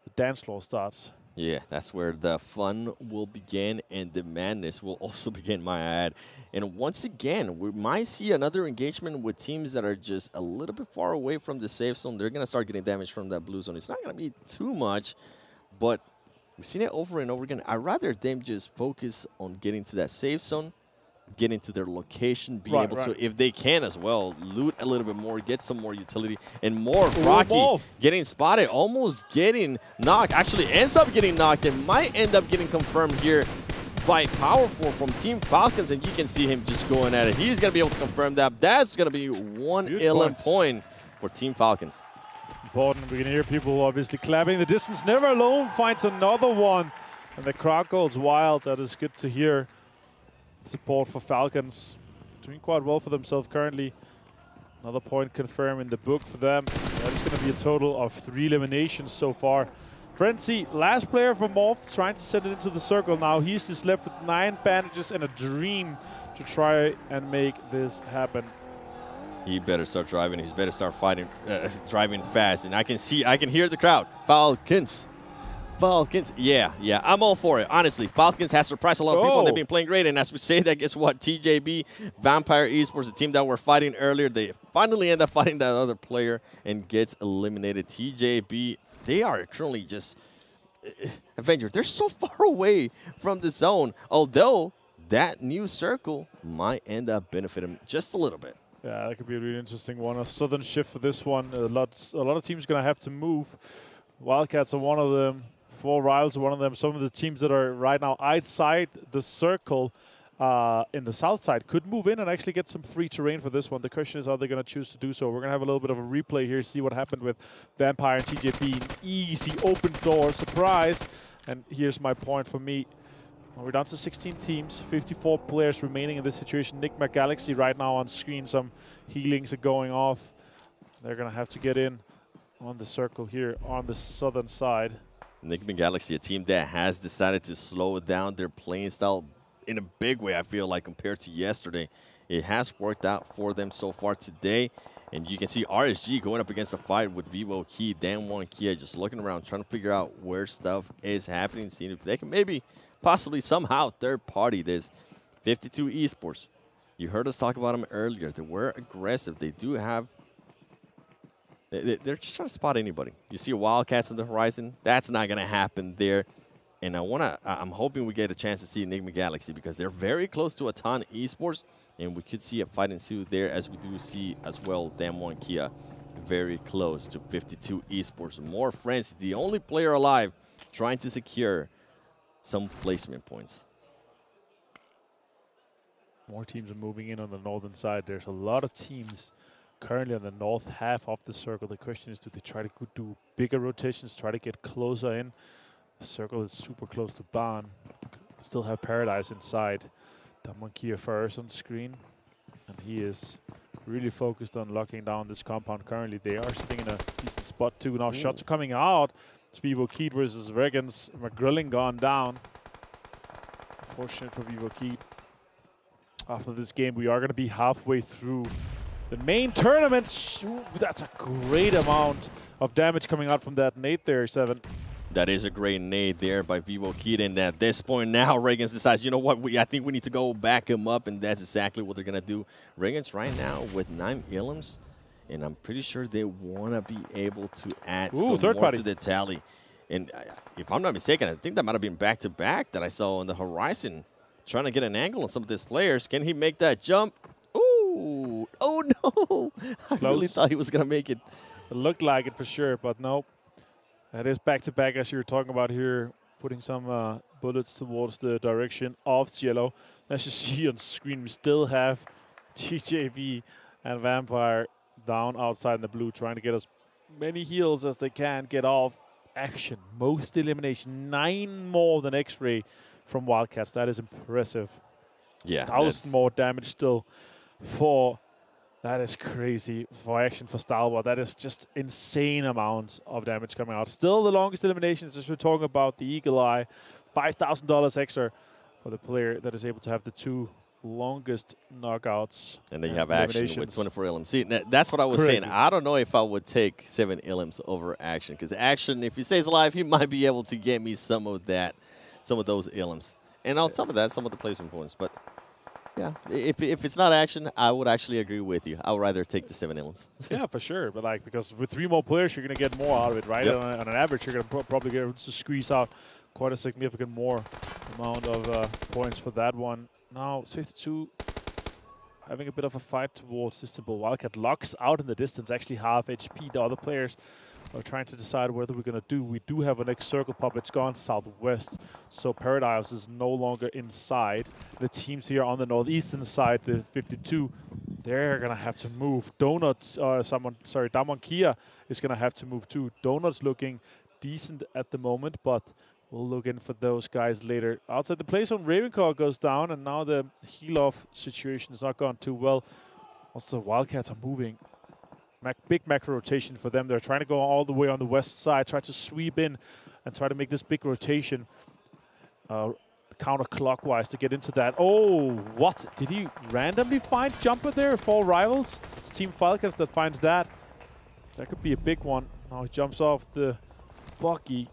S15: the dance floor starts.
S16: Yeah, that's where the fun will begin and the madness will also begin, my ad. And once again, we might see another engagement with teams that are just a little bit far away from the safe zone. They're going to start getting damage from that blue zone. It's not going to be too much, but we've seen it over and over again. I'd rather them just focus on getting to that safe zone, getting to their location, being able to, if they can as well, loot a little bit more, get some more utility, and more. Rocky getting spotted, almost getting knocked. Actually ends up getting knocked and might end up getting confirmed here by Powerful from Team Falcons, and you can see him just going at it. He's going to be able to confirm that. That's going to be one LM point for Team Falcons.
S15: Important. We can hear people obviously clapping. The distance never alone finds another one. And the crowd goes wild. That is good to hear. Support for Falcons. Doing quite well for themselves currently. Another point confirmed in the book for them. That is going to be a total of 3 eliminations so far. Frenzy, last player for Morph, trying to send it into the circle now. He's just left with 9 bandages and a dream to try and make this happen.
S16: He better start driving. He's better start fighting, driving fast. And I can hear the crowd. Falcons. Falcons. Yeah, I'm all for it. Honestly, Falcons has surprised a lot of people, and they've been playing great. And as we say that, guess what? TJB, Vampire Esports, the team that we're fighting earlier, they finally end up fighting that other player and gets eliminated. TJB, they are currently just Avenger. They're so far away from the zone, although that new circle might end up benefiting just a little bit.
S15: Yeah, that could be a really interesting one. A sudden shift for this one. A lot of teams going to have to move. Wildcats are one of them. 4 Rivals are one of them. Some of the teams that are right now outside the circle in the south side could move in and actually get some free terrain for this one. The question is, are they going to choose to do so? We're going to have a little bit of a replay here, see what happened with Vampire and TJP. An easy open door surprise. And here's my point for me. We're down to 16 teams, 54 players remaining in this situation. Nigma Galaxy right now on screen. Some healings are going off. They're going to have to get in on the circle here on the southern side.
S16: Nigma Galaxy, a team that has decided to slow down their playing style in a big way, I feel like, compared to yesterday. It has worked out for them so far today. And you can see RSG going up against a fight with VIVO, Key, Dan1, Kia, just looking around, trying to figure out where stuff is happening, seeing if they can maybe possibly somehow third party this. 52 Esports. You heard us talk about them earlier. They were aggressive. They do have... They're just trying to spot anybody. You see Wildcats on the horizon. That's not going to happen there. And I'm hoping we get a chance to see Nigma Galaxy because they're very close to Aton Esports. And we could see a fight ensue there, as we do see as well Dan1 Kia very close to 52 Esports. More friends, the only player alive trying to secure some placement points.
S15: More teams are moving in on the northern side. There's a lot of teams currently on the north half of the circle. The question is, do they try to do bigger rotations, try to get closer in? The circle is super close to Ban. Still have Paradise inside. Dan1 Kia first on the screen. And he is really focused on locking down this compound currently. They are sitting in a decent spot too. Now shots are coming out. It's VIVO Keat versus REGAN.S. McGrilling gone down. Unfortunate for VIVO Keat. After this game, we are going to be halfway through the main tournament. Ooh, that's a great amount of damage coming out from that nade there, 7.
S16: That is a great nade there by VIVO Keat. And at this point now, REGAN.S decides, you know what, I think we need to go back him up, and that's exactly what they're going to do. REGAN.S right now with 9 ilms. And I'm pretty sure they want to be able to add
S15: Ooh,
S16: some more to the tally. And if I'm not mistaken, I think that might have been back-to-back that I saw on the horizon. Trying to get an angle on some of these players. Can he make that jump? Ooh. Oh, no. I really thought he was going to make it.
S15: It looked like it for sure, but nope. That is back-to-back, as you were talking about here, putting some bullets towards the direction of Cielo. As you see on screen, we still have TJB and Vampire down outside in the blue, trying to get as many heals as they can get off action. Most elimination, 9 more than X-Ray from Wildcats. That is impressive.
S16: Yeah.
S15: 1,000 more damage still for... That is crazy for action for Stalwart. That is just insane amounts of damage coming out. Still the longest eliminations, as we're talking about the Eagle Eye. $5,000 extra for the player that is able to have the 2 longest knockouts.
S16: And then you have action with 24 LMs. See, that's what I was saying. I don't know if I would take 7 LMs over action, because action, if he stays alive, he might be able to get me some of those LMs. And on top of that, some of the placement points. But yeah, if it's not action, I would actually agree with you. I would rather take the 7 LMs.
S15: Yeah, for sure. But like, because with 3 more players, you're going to get more out of it, right?
S16: Yep.
S15: On an average, you're going to probably get able to squeeze out quite a significant more amount of points for that one. Now, 52 having a bit of a fight towards this simple Wildcat. Locks out in the distance, actually half HP. The other players are trying to decide whether we're going to do. We do have a next circle pop. It's gone southwest. So Paradise is no longer inside. The teams here on the northeastern side, the 52, they're going to have to move. Damon Kia is going to have to move too. Donuts looking decent at the moment, but we'll look in for those guys later. Outside the play zone, Ravenclaw goes down, and now the heal-off situation has not gone too well. Also, the Wildcats are moving. Big macro rotation for them. They're trying to go all the way on the west side, try to sweep in and try to make this big rotation counterclockwise to get into that. Oh, what? Did he randomly find Jumper there? 4 rivals? It's Team Falcons that finds that. That could be a big one. Now he jumps off the buggy.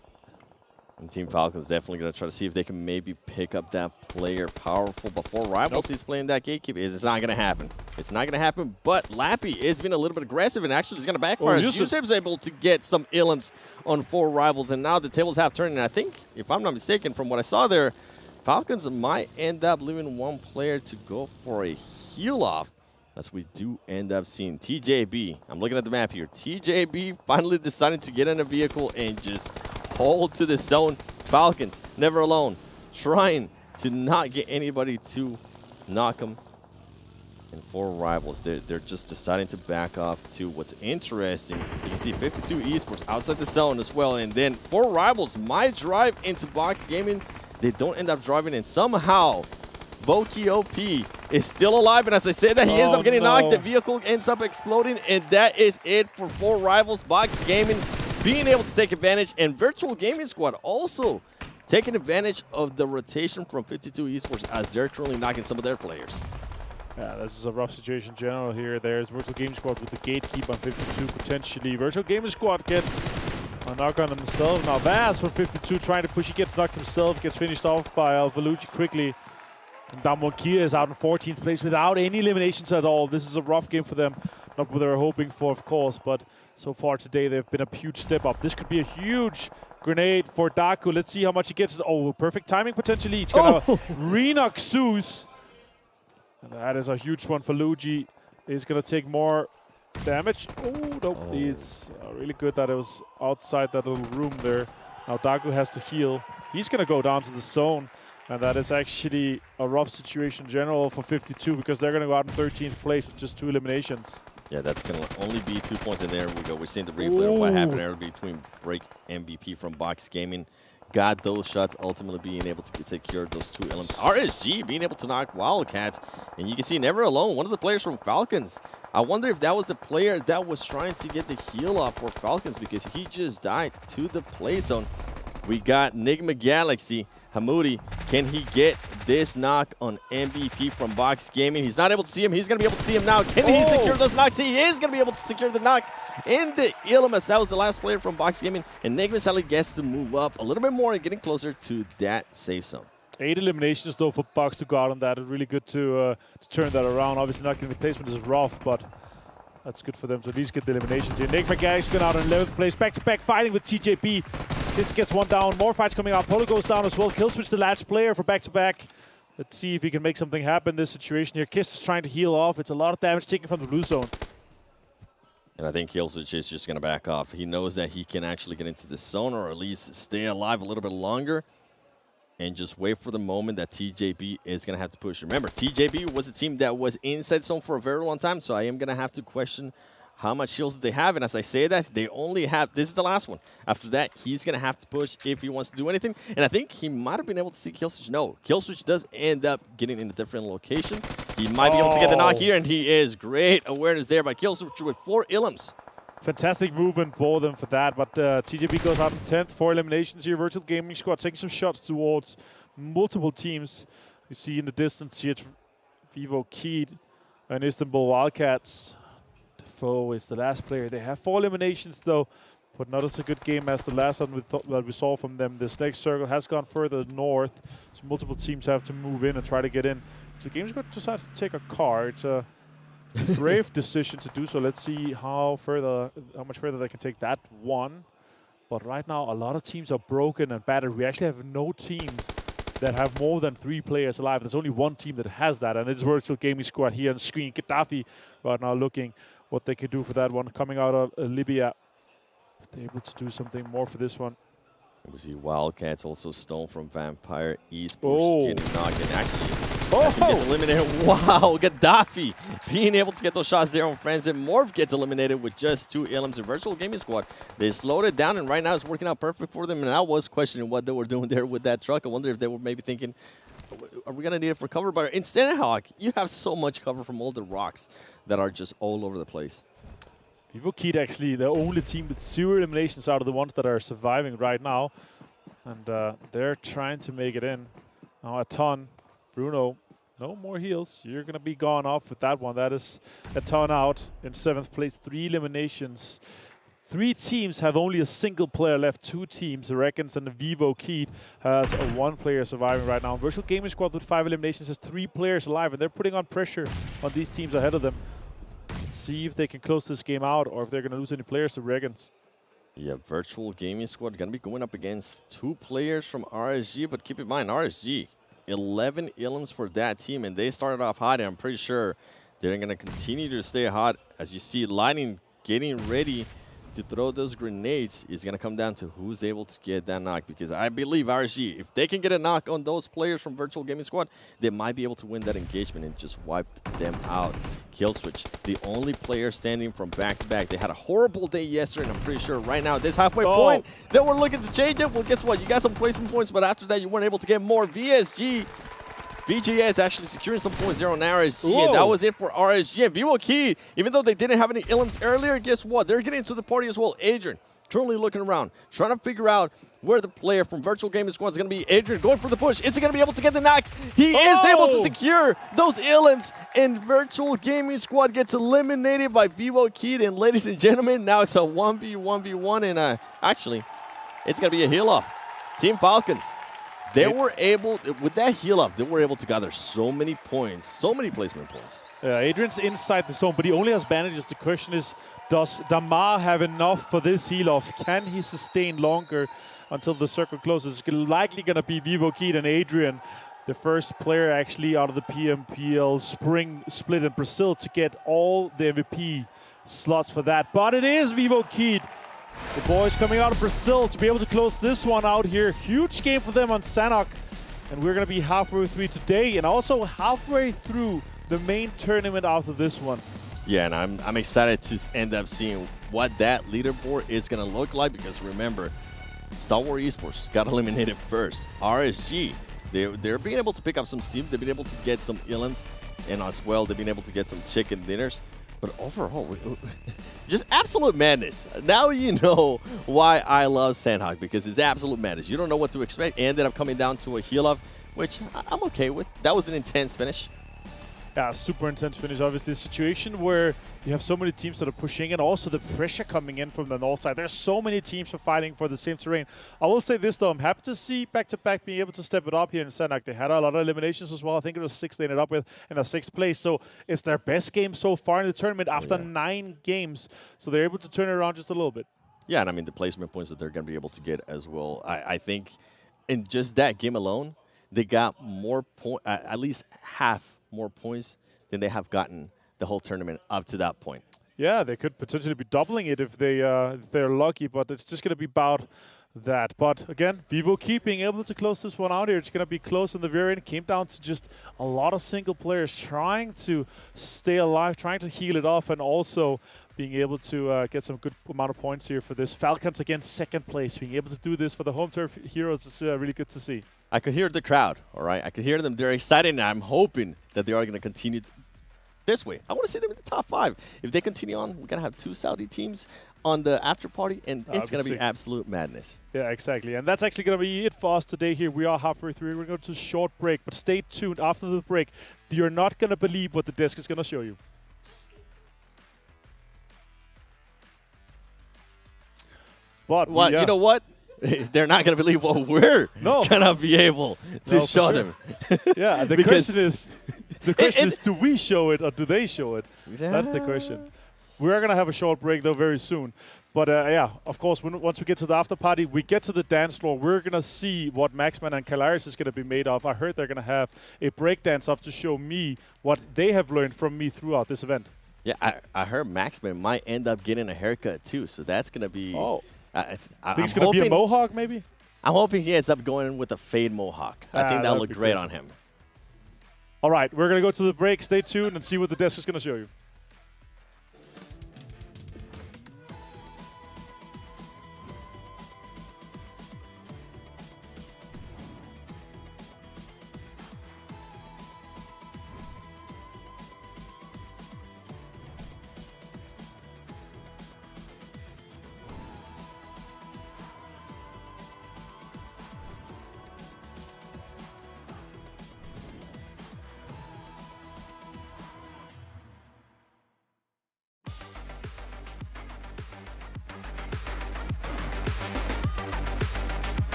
S16: And Team Falcons definitely going to try to see if they can maybe pick up that player powerful before Rivals. He's playing that gatekeeper. It's not going to happen. It's not going to happen, but Lappy is being a little bit aggressive and actually is going to backfire. Yusuf's able to get some illims on 4 Rivals, and now the tables have turned. And I think, if I'm not mistaken, from what I saw there, Falcons might end up leaving 1 player to go for a heal-off, as we do end up seeing TJB. I'm looking at the map here. TJB finally deciding to get in a vehicle and just hold to the zone. Falcons, never alone, trying to not get anybody to knock them. And 4 Rivals, they're just deciding to back off to what's interesting. You can see 52 Esports outside the zone as well. And then 4 Rivals might drive into box gaming. They don't end up driving, and somehow Voki OP is still alive. And as I said that, he ends up getting knocked. The vehicle ends up exploding, and that is it for 4 Rivals. Box gaming being able to take advantage, and Virtual Gaming Squad also taking advantage of the rotation from 52 Esports as they're currently knocking some of their players.
S15: Yeah, this is a rough situation in general here. There's Virtual Gaming Squad with the gatekeep on 52 potentially. Virtual Gaming Squad gets a knock on himself. Now Vaz for 52 trying to push. He gets knocked himself, gets finished off by Alvalucci quickly. And Damon Kia is out in 14th place without any eliminations at all. This is a rough game for them. Not what they were hoping for, of course, but so far today they've been a huge step up. This could be a huge grenade for Daku. Let's see how much he gets. Oh, perfect timing potentially. It's going to re-knock Zeus. And that is a huge one for Luigi. He's going to take more damage. Oh, nope. It's really good that it was outside that little room there. Now Daku has to heal. He's going to go down to the zone. And that is actually a rough situation in general for 52, because they're going to go out in 13th place with just 2 eliminations.
S16: Yeah, that's going to only be 2 points in there. We go. We're seeing the replay of what happened there between Break MVP from Box Gaming. Got those shots, ultimately being able to secure those 2 elements. RSG being able to knock Wildcats. And you can see Never Alone, one of the players from Falcons. I wonder if that was the player that was trying to get the heal off for Falcons, because he just died to the play zone. We got Nigma Galaxy. Hamoudi, can he get this knock on MVP from Box Gaming? He's not able to see him. He's going to be able to see him now. Can he secure those knocks? He is going to be able to secure the knock in the Illimus. That was the last player from Box Gaming. And Nigma Sally gets to move up a little bit more and getting closer to that safe zone.
S15: 8 eliminations, though, for Box to go out on that. It's really good to turn that around. Obviously, not getting the placement is rough, but That's good for them to at least get the eliminations here. Nigma Galaxy going out in 11th place. Back-to-back fighting with TJB. This gets one down. More fights coming out. Polo goes down as well. Killswitch the last player for back-to-back. Let's see if he can make something happen in this situation here. Kiss is trying to heal off. It's a lot of damage taken from the blue zone.
S16: And I think Killswitch is just going to back off. He knows that he can actually get into the zone or at least stay alive a little bit longer and just wait for the moment that TJB is going to have to push. Remember, TJB was a team that was inside zone for a very long time, so I am going to have to question how much shields they have. And as I say that, they only have, this is the last one. After that, he's going to have to push if he wants to do anything. And I think he might have been able to see Killswitch. No, Killswitch does end up getting in a different location. He might be able to get the knock here, and he is. Great awareness there by Killswitch with 4 Ilums.
S15: Fantastic movement for them for that, but TJB goes out in 10th. 4 eliminations here. Virtual Gaming Squad taking some shots towards multiple teams. You see in the distance here, VIVO Keed and Istanbul Wildcats. Defoe is the last player. They have 4 eliminations though, but not as a good game as the last one that we saw from them. This next circle has gone further north, so multiple teams have to move in and try to get in. The Gamers Squad decides to take a car. It's a brave decision to do so. Let's see how much further they can take that one. But right now, a lot of teams are broken and battered. We actually have no teams that have more than 3 players alive. There's only one team that has that, and it's Virtual Gaming Squad here on screen. Gaddafi right now looking what they could do for that one. Coming out of Libya, if they're able to do something more for this one.
S16: We see Wildcats also Stone from Vampire Esports getting knocked in. Actually, that team gets eliminated. Wow, Gaddafi being able to get those shots there on friends. And Morph gets eliminated with just 2 Ilums in Virtual Gaming Squad. They slowed it down, and right now it's working out perfect for them. And I was questioning what they were doing there with that truck. I wonder if they were maybe thinking, are we going to need it for cover? But in Sanhok, you have so much cover from all the rocks that are just all over the place.
S15: VIVO Keed actually the only team with 0 eliminations out of the ones that are surviving right now. And they're trying to make it in. Now Aton, Bruno, no more heals. You're going to be gone off with that one. That is Aton out in 7th place. 3 eliminations. 3 teams have only a single player left. 2 teams, the REGAN.S and the VIVO Keed, has 1 player surviving right now. Virtual Gaming Squad with 5 eliminations has 3 players alive, and they're putting on pressure on these teams ahead of them. Let's see if they can close this game out or if they're going to lose any players to REGAN.S.
S16: Yeah, Virtual Gaming Squad going to be going up against 2 players from RSG, but keep in mind, RSG, 11 Ilums for that team, and they started off hot, and I'm pretty sure they're going to continue to stay hot. As you see, Lightning getting ready to throw those grenades is going to come down to who's able to get that knock, because I believe RSG, if they can get a knock on those players from Virtual Gaming Squad, they might be able to win that engagement and just wipe them out. Killswitch, the only player standing from back-to-back. They had a horrible day yesterday, and I'm pretty sure right now at this halfway point, they were looking to change it. Well, guess what? You got some placement points, but after that, you weren't able to get more. VGS actually securing some points there on RSG, and that was it for RSG. And VIVO Keed, even though they didn't have any Ilums earlier, guess what? They're getting into the party as well. Adrian, currently looking around, trying to figure out where the player from Virtual Gaming Squad is going to be. Adrian going for the push. Is he going to be able to get the knock? He is able to secure those Ilums, and Virtual Gaming Squad gets eliminated by VIVO Keed. And ladies and gentlemen, now it's a 1v1v1, and actually, it's going to be a heal-off. Team Falcons. They were able, with that heal off, they were able to gather so many points, so many placement points.
S15: Adrian's inside the zone, but he only has bandages. The question is, does Damar have enough for this heal off? Can he sustain longer until the circle closes? It's likely going to be VIVO Keed and Adrian, the first player actually out of the PMPL Spring Split in Brazil to get all the MVP slots for that. But it is VIVO Keed. The boys coming out of Brazil to be able to close this one out here. Huge game for them on Sanhok. And we're going to be halfway through today and also halfway through the main tournament after this one.
S16: Yeah, and I'm excited to end up seeing what that leaderboard is going to look like, because remember, Stalwart Esports got eliminated first. RSG, they're being able to pick up some steam. They've been able to get some Ilums, and as well, they've been able to get some chicken dinners. But overall, just absolute madness. Now you know why I love Sanhok, because it's absolute madness. You don't know what to expect. Ended up coming down to a heal-off, which I'm okay with. That was an intense finish.
S15: Yeah, super intense finish. Obviously, a situation where you have so many teams that are pushing and also the pressure coming in from the north side. There's so many teams are fighting for the same terrain. I will say this, though. I'm happy to see back-to-back being able to step it up here in Sanhok. They had a lot of eliminations as well. I think it was 6 they ended up with in a 6th place. So it's their best game so far in the tournament after 9 games. So they're able to turn it around just a little bit.
S16: Yeah, and I mean, the placement points that they're going to be able to get as well. I think in just that game alone, they got more at least half more points than they have gotten the whole tournament up to that point.
S15: Yeah, they could potentially be doubling it if they're lucky, but it's just going to be about that. But again, VIVO keep being able to close this one out here. It's going to be close in the very end. Came down to just a lot of single players trying to stay alive, trying to heal it off, and also being able to get some good amount of points here for this. Falcons again, 2nd place. Being able to do this for the home turf heroes is really good to see.
S16: I could hear the crowd, all right? I could hear them. They're excited, and I'm hoping that they are going to continue this way. I want to see them in the top 5. If they continue on, we're going to have 2 Saudi teams on the after party, and it's going to be absolute madness.
S15: Yeah, exactly. And that's actually going to be it for us today here. We are halfway through. We're going to a short break, but stay tuned after the break. You're not going to believe what the desk is going to show you. But
S16: well, you know what? They're not going to believe what we're going to be able to show them.
S15: Yeah, the question is, do we show it or do they show it? Yeah. That's the question. We are going to have a short break, though, very soon. But, yeah, of course, once we get to the after party, we get to the dance floor. We're going to see what Maxman and Kalaris is going to be made of. I heard they're going to have a breakdance up to show me what they have learned from me throughout this event.
S16: Yeah, I heard Maxman might end up getting a haircut, too. So that's going to be...
S15: Oh. I think it's going to be a mohawk, maybe?
S16: I'm hoping he ends up going with a fade mohawk. I think that'll look great on him.
S15: All right, we're going to go to the break. Stay tuned and see what the desk is going to show you.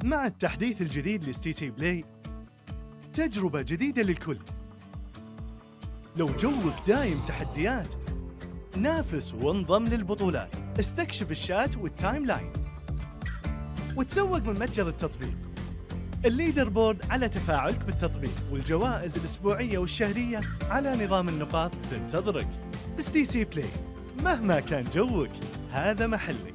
S15: مع التحديث الجديد لستيتي بلاي تجربة جديدة للكل. لو جوك دايم تحديات نافس وانضم للبطولات. استكشف الشات والتايم لاين وتسوق من متجر التطبيق. الليدر بورد على تفاعلك بالتطبيق والجوائز الأسبوعية والشهرية على نظام النقاط تنتظرك. ستيتي بلاي مهما كان جوك هذا محلك.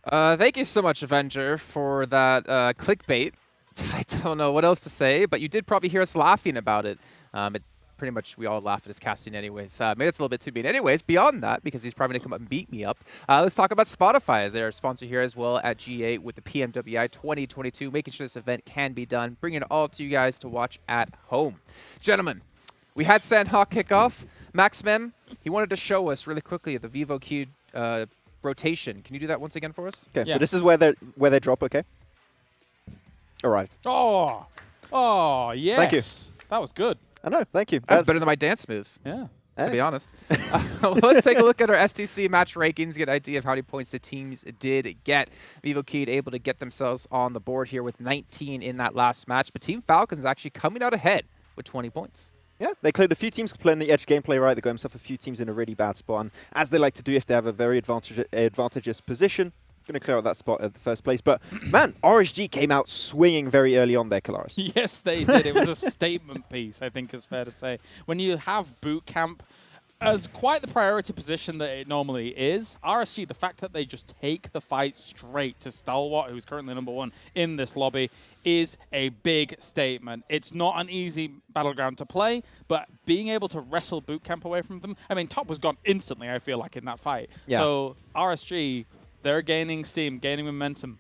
S11: Thank you so much, Avenger, for that clickbait. I don't know what else to say, but you did probably hear us laughing about it. Pretty much we all laugh at his casting anyways. Maybe it's a little bit too mean. Anyways, beyond that, because he's probably going to come up and beat me up, let's talk about Spotify as their sponsor here as well at G8 with the PMWI 2022, making sure this event can be done, bringing it all to you guys to watch at home. Gentlemen, we had Sanhok kick off. Max Mem, he wanted to show us really quickly the VIVO key rotation. Can you do that once again for us?
S13: Okay, so this is where they drop, okay? Arrived.
S14: Oh, yes.
S13: Thank you.
S14: That was good.
S13: I know, thank you.
S11: That's better than my dance moves.
S14: Yeah.
S11: To be honest. Let's take a look at our STC match rankings, get an idea of how many points the teams did get. VIVO Key able to get themselves on the board here with 19 in that last match, but Team Falcons actually coming out ahead with 20 points.
S13: Yeah, they cleared a few teams playing the edge gameplay right. They got themselves a few teams in a really bad spot, and as they like to do if they have a very advantageous position, going to clear out that spot at the first place. But man, RSG came out swinging very early on there, Kalaris.
S14: Yes, they did. It was a statement piece, I think is fair to say. When you have boot camp as quite the priority position that it normally is, RSG, the fact that they just take the fight straight to Stalwart, who's currently #1 in this lobby, is a big statement. It's not an easy battleground to play, but being able to wrestle boot camp away from them, I mean, top was gone instantly, I feel like, in that fight.
S13: Yeah.
S14: So RSG, they're gaining steam, gaining momentum.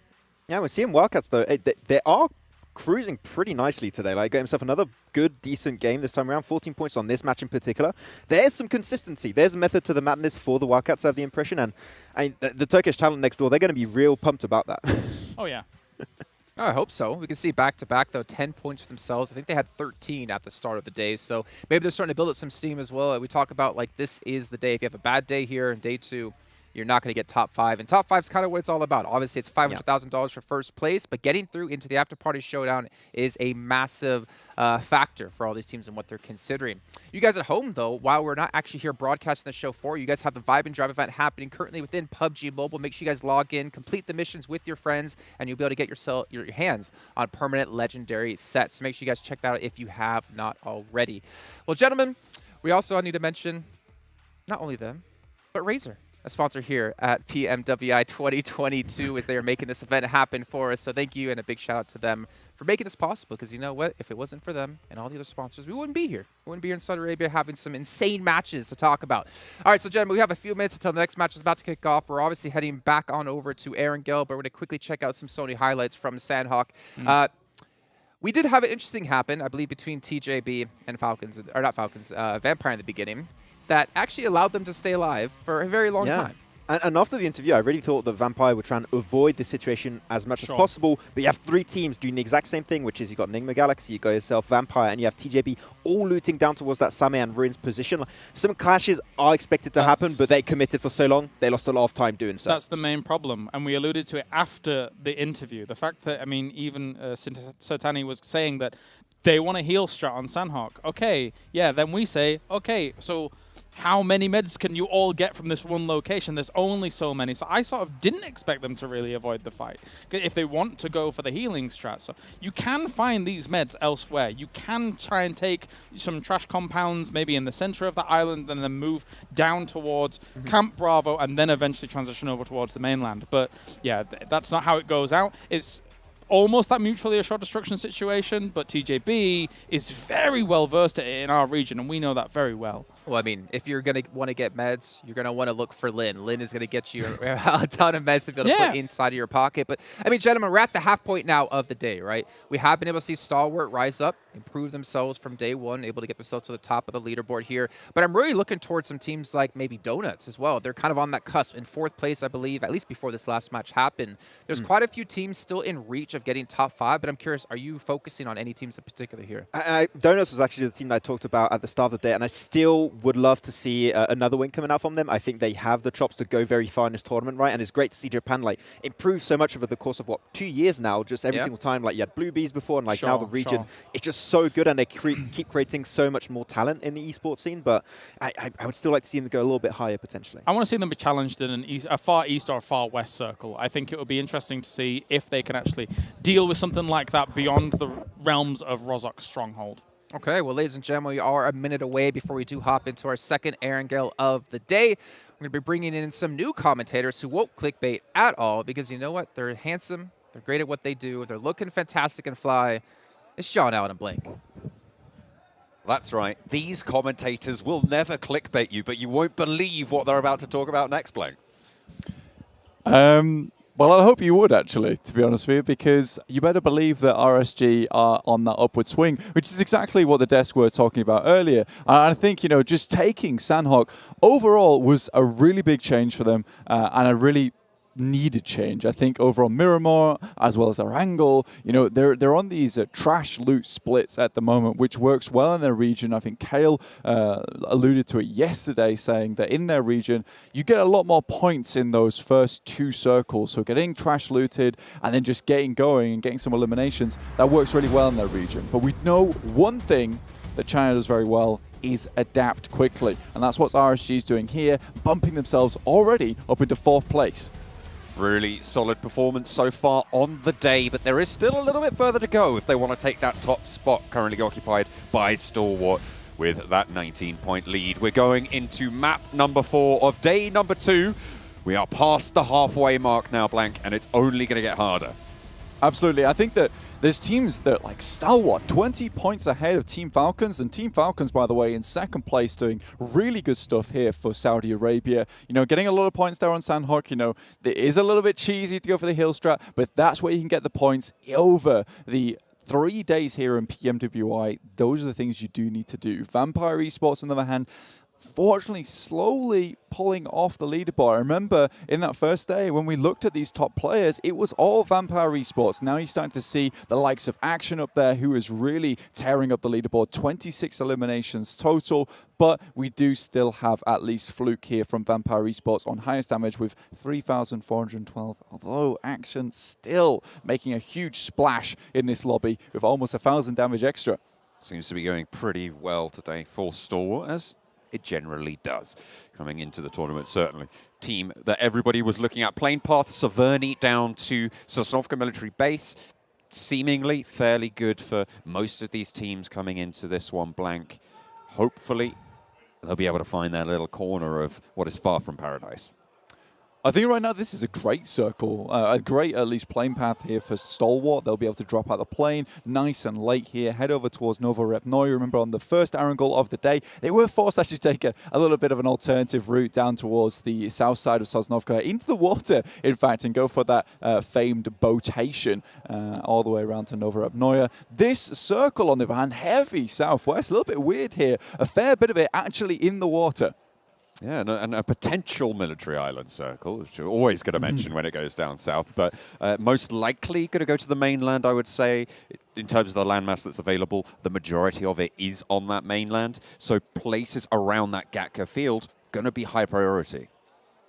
S13: Yeah, we're seeing Wildcats, though. They are cruising pretty nicely today. Like, got himself another good, decent game this time around. 14 points on this match in particular. There's some consistency. There's a method to the madness for the Wildcats, I have the impression. And the Turkish talent next door, they're going to be real pumped about that.
S14: Oh, yeah.
S11: I hope so. We can see back-to-back, though, 10 points for themselves. I think they had 13 at the start of the day, so maybe they're starting to build up some steam as well. We talk about, like, this is the day. If you have a bad day here in day 2, you're not going to get top 5. And top 5 is kind of what it's all about. Obviously, it's $500,000 for first place, but getting through into the AfterParty Showdown is a massive factor for all these teams and what they're considering. You guys at home, though, while we're not actually here broadcasting the show for you, guys have the Vibe and Drive event happening currently within PUBG Mobile. Make sure you guys log in, complete the missions with your friends, and you'll be able to get your hands on permanent legendary sets. So make sure you guys check that out if you have not already. Well, gentlemen, we also need to mention not only them, but Razer, a sponsor here at PMWI 2022, as they are making this event happen for us. So thank you, and a big shout out to them for making this possible, because you know what? If it wasn't for them and all the other sponsors, we wouldn't be here. We wouldn't be here in Saudi Arabia having some insane matches to talk about. All right, so gentlemen, we have a few minutes until the next match is about to kick off. We're obviously heading back on over to Erangel, but we're going to quickly check out some Sony highlights from Sanhok. We did have an interesting happen, I believe, between TJB and Falcons, or not Falcons, Vampire in the beginning, that actually allowed them to stay alive for a very long time.
S13: And after the interview, I really thought that Vampire would try and avoid the situation as much as possible. But you have 3 teams doing the exact same thing, which is you've got Nigma Galaxy, you got yourself Vampire, and you have TJB all looting down towards that Same and Ruins position. Some clashes are expected to happen, but they committed for so long, they lost a lot of time doing so.
S14: That's the main problem, and we alluded to it after the interview. The fact that, I mean, even Sotani was saying that they want a heal strat on Sanhok. Okay, yeah, then we say, okay, so how many meds can you all get from this one location? There's only so many. So I sort of didn't expect them to really avoid the fight if they want to go for the healing strat. So you can find these meds elsewhere. You can try and take some trash compounds maybe in the center of the island and then move down towards Camp Bravo and then eventually transition over towards the mainland. But yeah, that's not how it goes out. It's almost that mutually assured destruction situation, but TJB is very well versed in our region, and we know that very well.
S11: Well, I mean, if you're going to want to get meds, you're going to want to look for Lin. Lin is going to get you a ton of meds to be able to put inside of your pocket. But, I mean, gentlemen, we're at the half point now of the day, right? We have been able to see Stalwart rise up, improve themselves from day 1, able to get themselves to the top of the leaderboard here. But I'm really looking towards some teams like maybe Donuts as well. They're kind of on that cusp in 4th place, I believe, at least before this last match happened. There's quite a few teams still in reach of getting top 5, but I'm curious, are you focusing on any teams in particular here?
S13: Donuts was actually the team that I talked about at the start of the day, and I still would love to see another win coming out from them. I think they have the chops to go very far in this tournament, right? And it's great to see Japan like improve so much over the course of 2 years now. Just every single time, like you had Blue Bees before, and like now the region, it's just so good, and they keep creating so much more talent in the esports scene. But I would still like to see them go a little bit higher potentially.
S14: I want to see them be challenged in a far east or a far west circle. I think it would be interesting to see if they can actually deal with something like that beyond the realms of Rozok's stronghold.
S11: Okay, well, ladies and gentlemen, we are a minute away before we do hop into our second Erangel of the day. We're going to be bringing in some new commentators who won't clickbait at all because you know what? They're handsome, they're great at what they do, they're looking fantastic and fly. It's John, Allen, and Blake.
S21: That's right. These commentators will never clickbait you, but you won't believe what they're about to talk about next, Blake.
S22: Well, I hope you would, actually, to be honest with you, because you better believe that RSG are on that upward swing, which is exactly what the desk were talking about earlier. I think, you know, just taking Sanhok overall was a really big change for them and a really needed change. I think overall Miramar as well as Erangel, you know, they're on these trash loot splits at the moment, which works well in their region. I think Kale alluded to it yesterday, saying that in their region you get a lot more points in those first 2 circles. So getting trash looted and then just getting going and getting some eliminations, that works really well in their region. But we know one thing that China does very well is adapt quickly, and that's what RSG is doing here, bumping themselves already up into 4th place.
S21: Really solid performance so far on the day, but there is still a little bit further to go if they want to take that top spot currently occupied by Stalwart with that 19-point lead. We're going into map number 4 of day number 2. We are past the halfway mark now, Blank, and it's only going to get harder.
S22: Absolutely. I think that there's teams that like Stalwart, 20 points ahead of Team Falcons. And Team Falcons, by the way, in 2nd place, doing really good stuff here for Saudi Arabia. You know, getting a lot of points there on Sanhok. You know, it is a little bit cheesy to go for the hill strat, but that's where you can get the points over the 3 days here in PMWI. Those are the things you do need to do. Vampire Esports, on the other hand, fortunately slowly pulling off the leaderboard. I remember in that first day when we looked at these top players, it was all Vampire Esports. Now you're starting to see the likes of Action up there, who is really tearing up the leaderboard. 26 eliminations total, but we do still have at least Fluke here from Vampire Esports on highest damage with 3,412, although Action still making a huge splash in this lobby with almost 1,000 damage extra.
S21: Seems to be going pretty well today for Stalwart, as it generally does coming into the tournament, certainly. Team that everybody was looking at, plane path Severny down to Sosnovka military base, seemingly fairly good for most of these teams coming into this one, Blank. Hopefully they'll be able to find that little corner of what is far from paradise.
S22: I think right now this is a great circle, a great at least plane path here for Stalwart. They'll be able to drop out the plane nice and late here, head over towards Novorepnoye. Remember on the first Erangel of the day, they were forced to actually take a little bit of an alternative route down towards the south side of Sosnovka, into the water, in fact, and go for that famed boatation all the way around to Novorepnoye. This circle, on the other hand, heavy southwest, a little bit weird here, a fair bit of it actually in the water.
S21: Yeah, and a potential military island circle, which you're always going to mention when it goes down south, but most likely going to go to the mainland, I would say. In terms of the landmass that's available, the majority of it is on that mainland, so places around that Gatka field going to be high priority.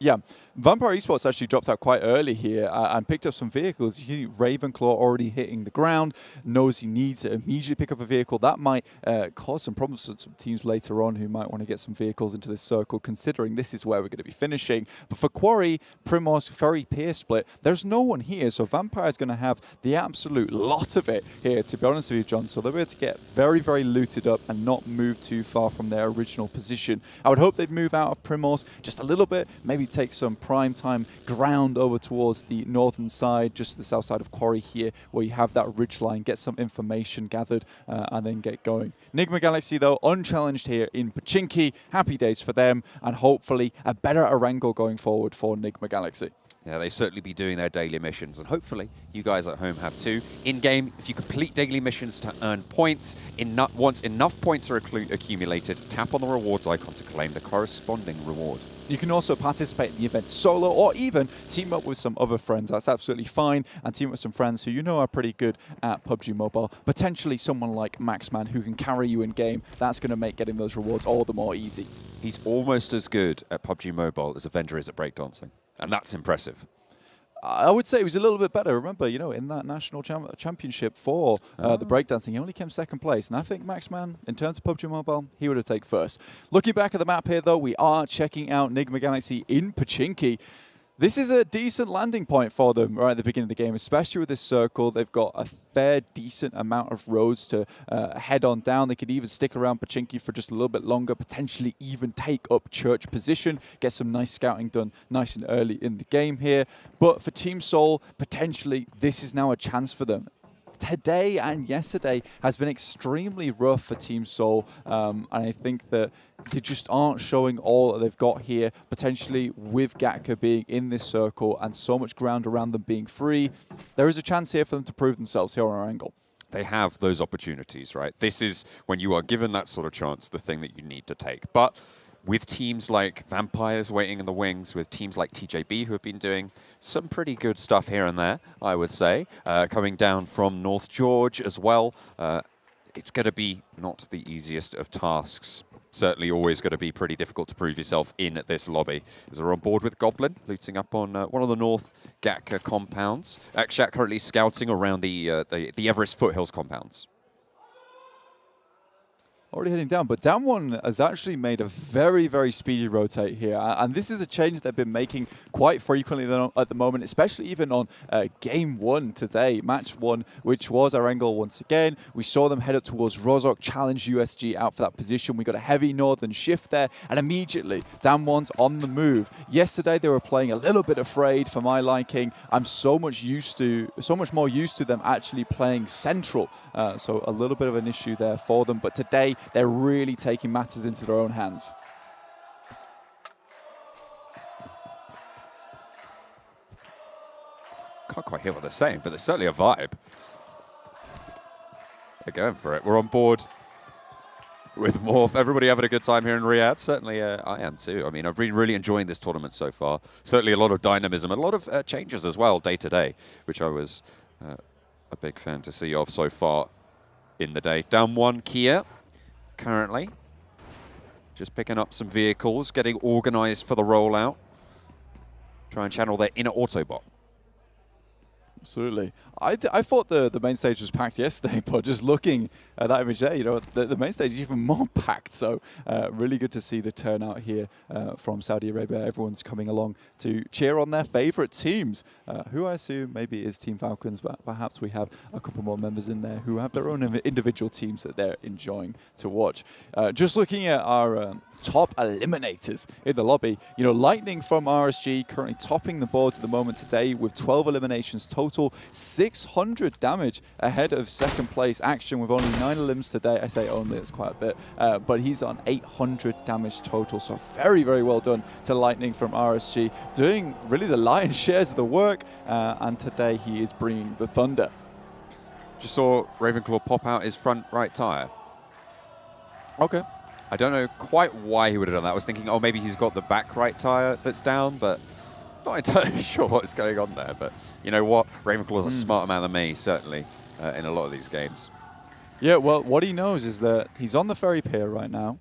S22: Yeah, Vampire Esports actually dropped out quite early here and picked up some vehicles. You see Ravenclaw already hitting the ground, knows he needs to immediately pick up a vehicle. That might cause some problems for some teams later on who might want to get some vehicles into this circle, considering this is where we're going to be finishing. But for Quarry, Primos, Ferry Pier split, there's no one here, so Vampire's going to have the absolute lot of it here, to be honest with you, John. So they'll be able to get very, very looted up and not move too far from their original position. I would hope they'd move out of Primos just a little bit, maybe take some prime time ground over towards the northern side, just the south side of Quarry here, where you have that ridge line, get some information gathered, and then get going. Nigma Galaxy, though, unchallenged here in Pachinki. Happy days for them, and hopefully a better Erangel going forward for Nigma Galaxy.
S21: Yeah, they'll certainly be doing their daily missions, and hopefully you guys at home have too. In-game, if you complete daily missions to earn points, once enough points are accumulated, tap on the rewards icon to claim the corresponding reward.
S22: You can also participate in the event solo or even team up with some other friends. That's absolutely fine. And team up with some friends who you know are pretty good at PUBG Mobile. Potentially someone like Maxman who can carry you in game. That's going to make getting those rewards all the more easy.
S21: He's almost as good at PUBG Mobile as Avenger is at breakdancing. And that's impressive.
S22: I would say he was a little bit better. Remember, you know, in that national championship for the breakdancing, he only came second place. And I think Maxman, in terms of PUBG Mobile, he would have taken first. Looking back at the map here, though, we are checking out Nigma Galaxy in Pachinki. This is a decent landing point for them right at the beginning of the game, especially with this circle. They've got a fair, decent amount of roads to head on down. They could even stick around Pachinki for just a little bit longer, potentially even take up church position, get some nice scouting done nice and early in the game here. But for Team Seoul, potentially this is now a chance for them. Today and yesterday has been extremely rough for Team Seoul, and I think that they just aren't showing all that they've got here, potentially with Gatka being in this circle and so much ground around them being free. There is a chance here for them to prove themselves here on Erangel.
S21: They have those opportunities, right? This is, when you are given that sort of chance, the thing that you need to take. But with teams like Vampires waiting in the wings, with teams like TJB who have been doing some pretty good stuff here and there, I would say, coming down from North George as well, it's going to be not the easiest of tasks. Certainly always going to be pretty difficult to prove yourself in this lobby. As we're on board with Goblin, looting up on one of the North Gatka compounds. Akshat currently scouting around the Everest Foothills compounds.
S22: Already heading down, but down one has actually made a very, very speedy rotate here. And this is a change they've been making quite frequently at the moment, especially even on game one today, match one, which was Erangel once again. We saw them head up towards Rozhok, challenge USG out for that position. We got a heavy northern shift there, and immediately down one's on the move. Yesterday they were playing a little bit afraid for my liking. I'm so much more used to them actually playing central. So a little bit of an issue there for them, but today they're really taking matters into their own hands.
S21: Can't quite hear what they're saying, but there's certainly a vibe. They're going for it. We're on board with Morph. Everybody having a good time here in Riyadh. Certainly I am too. I mean, I've been really enjoying this tournament so far. Certainly a lot of dynamism and a lot of changes as well day to day, which I was a big fan to see of so far in the day. Down one, Kia. Currently, just picking up some vehicles, getting organized for the rollout. Try and channel their inner Autobot.
S22: Absolutely. I thought the main stage was packed yesterday, but just looking at that image there, you know, the main stage is even more packed. So really good to see the turnout here from Saudi Arabia. Everyone's coming along to cheer on their favorite teams, who I assume maybe is Team Falcons, but perhaps we have a couple more members in there who have their own individual teams that they're enjoying to watch. Just looking at our top eliminators in the lobby. You know, Lightning from RSG currently topping the boards at the moment today with 12 eliminations total, 600 damage ahead of second place Action with only 9 elims today. I say only, it's quite a bit, but he's on 800 damage total. So very, very well done to Lightning from RSG, doing really the lion's shares of the work, and today he is bringing the thunder.
S21: Just saw Ravenclaw pop out his front right tire.
S22: Okay.
S21: I don't know quite why he would have done that. I was thinking, oh, maybe he's got the back right tire that's down, but not entirely sure what's going on there. But you know what? Ravenclaw's a smarter man than me, certainly, in a lot of these games.
S22: Yeah, well, what he knows is that he's on the ferry pier right now,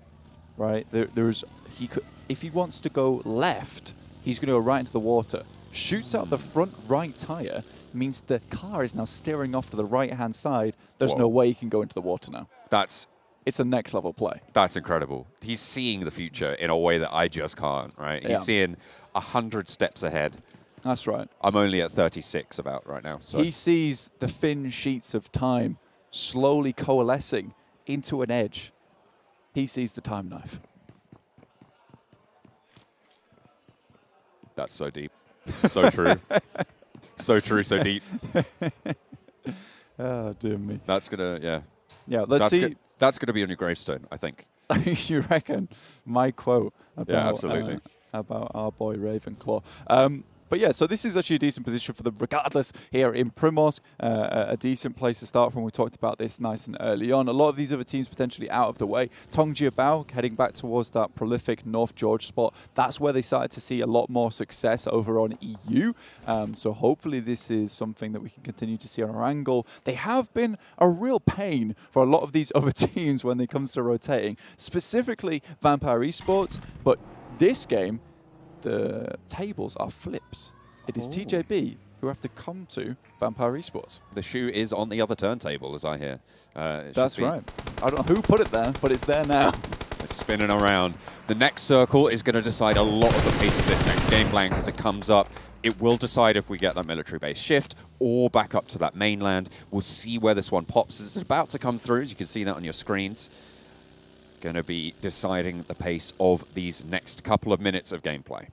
S22: right? If he wants to go left, he's going to go right into the water. Shoots out the front right tire, means the car is now steering off to the right-hand side. There's no way he can go into the water now. It's a next level play.
S21: That's incredible. He's seeing the future in a way that I just can't, right? He's seeing 100 steps ahead.
S22: That's right.
S21: I'm only at 36 about right now. So.
S22: He sees the thin sheets of time slowly coalescing into an edge. He sees the time knife.
S21: That's so deep. So true. So true, so deep.
S22: Oh, dear me.
S21: That's going to, yeah.
S22: Yeah, let's see.
S21: That's going to be on your gravestone, I think.
S22: You reckon? My quote about,
S21: absolutely.
S22: About our boy Ravenclaw. But yeah, so this is actually a decent position for them regardless here in Primorsk. A decent place to start from. We talked about this nice and early on. A lot of these other teams potentially out of the way. Tongjiabao heading back towards that prolific North George spot. That's where they started to see a lot more success over on EU. So hopefully this is something that we can continue to see on our angle. They have been a real pain for a lot of these other teams when it comes to rotating, specifically Vampire Esports. But this game, the tables are flipped. It is TJB who have to come to Vampire Esports.
S21: The shoe is on the other turntable, as I hear.
S22: That's right. I don't know who put it there, but it's there now.
S21: They're spinning around. The next circle is going to decide a lot of the pace of this next game plan as it comes up. It will decide if we get that military base shift or back up to that mainland. We'll see where this one pops. It's about to come through, as you can see that on your screens. Going to be deciding the pace of these next couple of minutes of gameplay.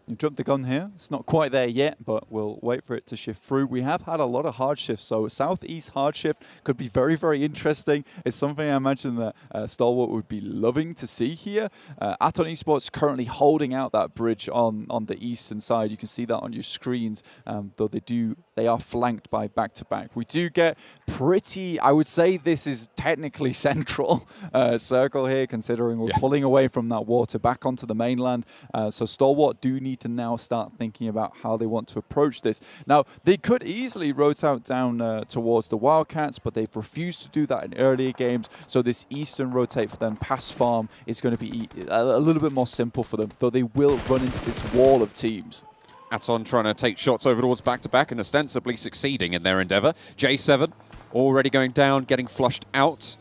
S22: You jumped the gun here. It's not quite there yet, but we'll wait for it to shift through. We have had a lot of hard shifts, so southeast hard shift could be very, very interesting. It's something I imagine that Stalwart would be loving to see here. Aton Esports currently holding out that bridge on the eastern side. You can see that on your screens, though they are flanked by back-to-back. We do get pretty, I would say this is technically central circle here, considering we're pulling away from that water back onto the mainland. So Stalwart do need to now start thinking about how they want to approach this. Now, they could easily rotate down towards the Wildcats, but they've refused to do that in earlier games. So this eastern rotate for them past farm is going to be a little bit more simple for them, though they will run into this wall of teams.
S21: Aton trying to take shots over towards back-to-back and ostensibly succeeding in their endeavor. J7 already going down, getting flushed out.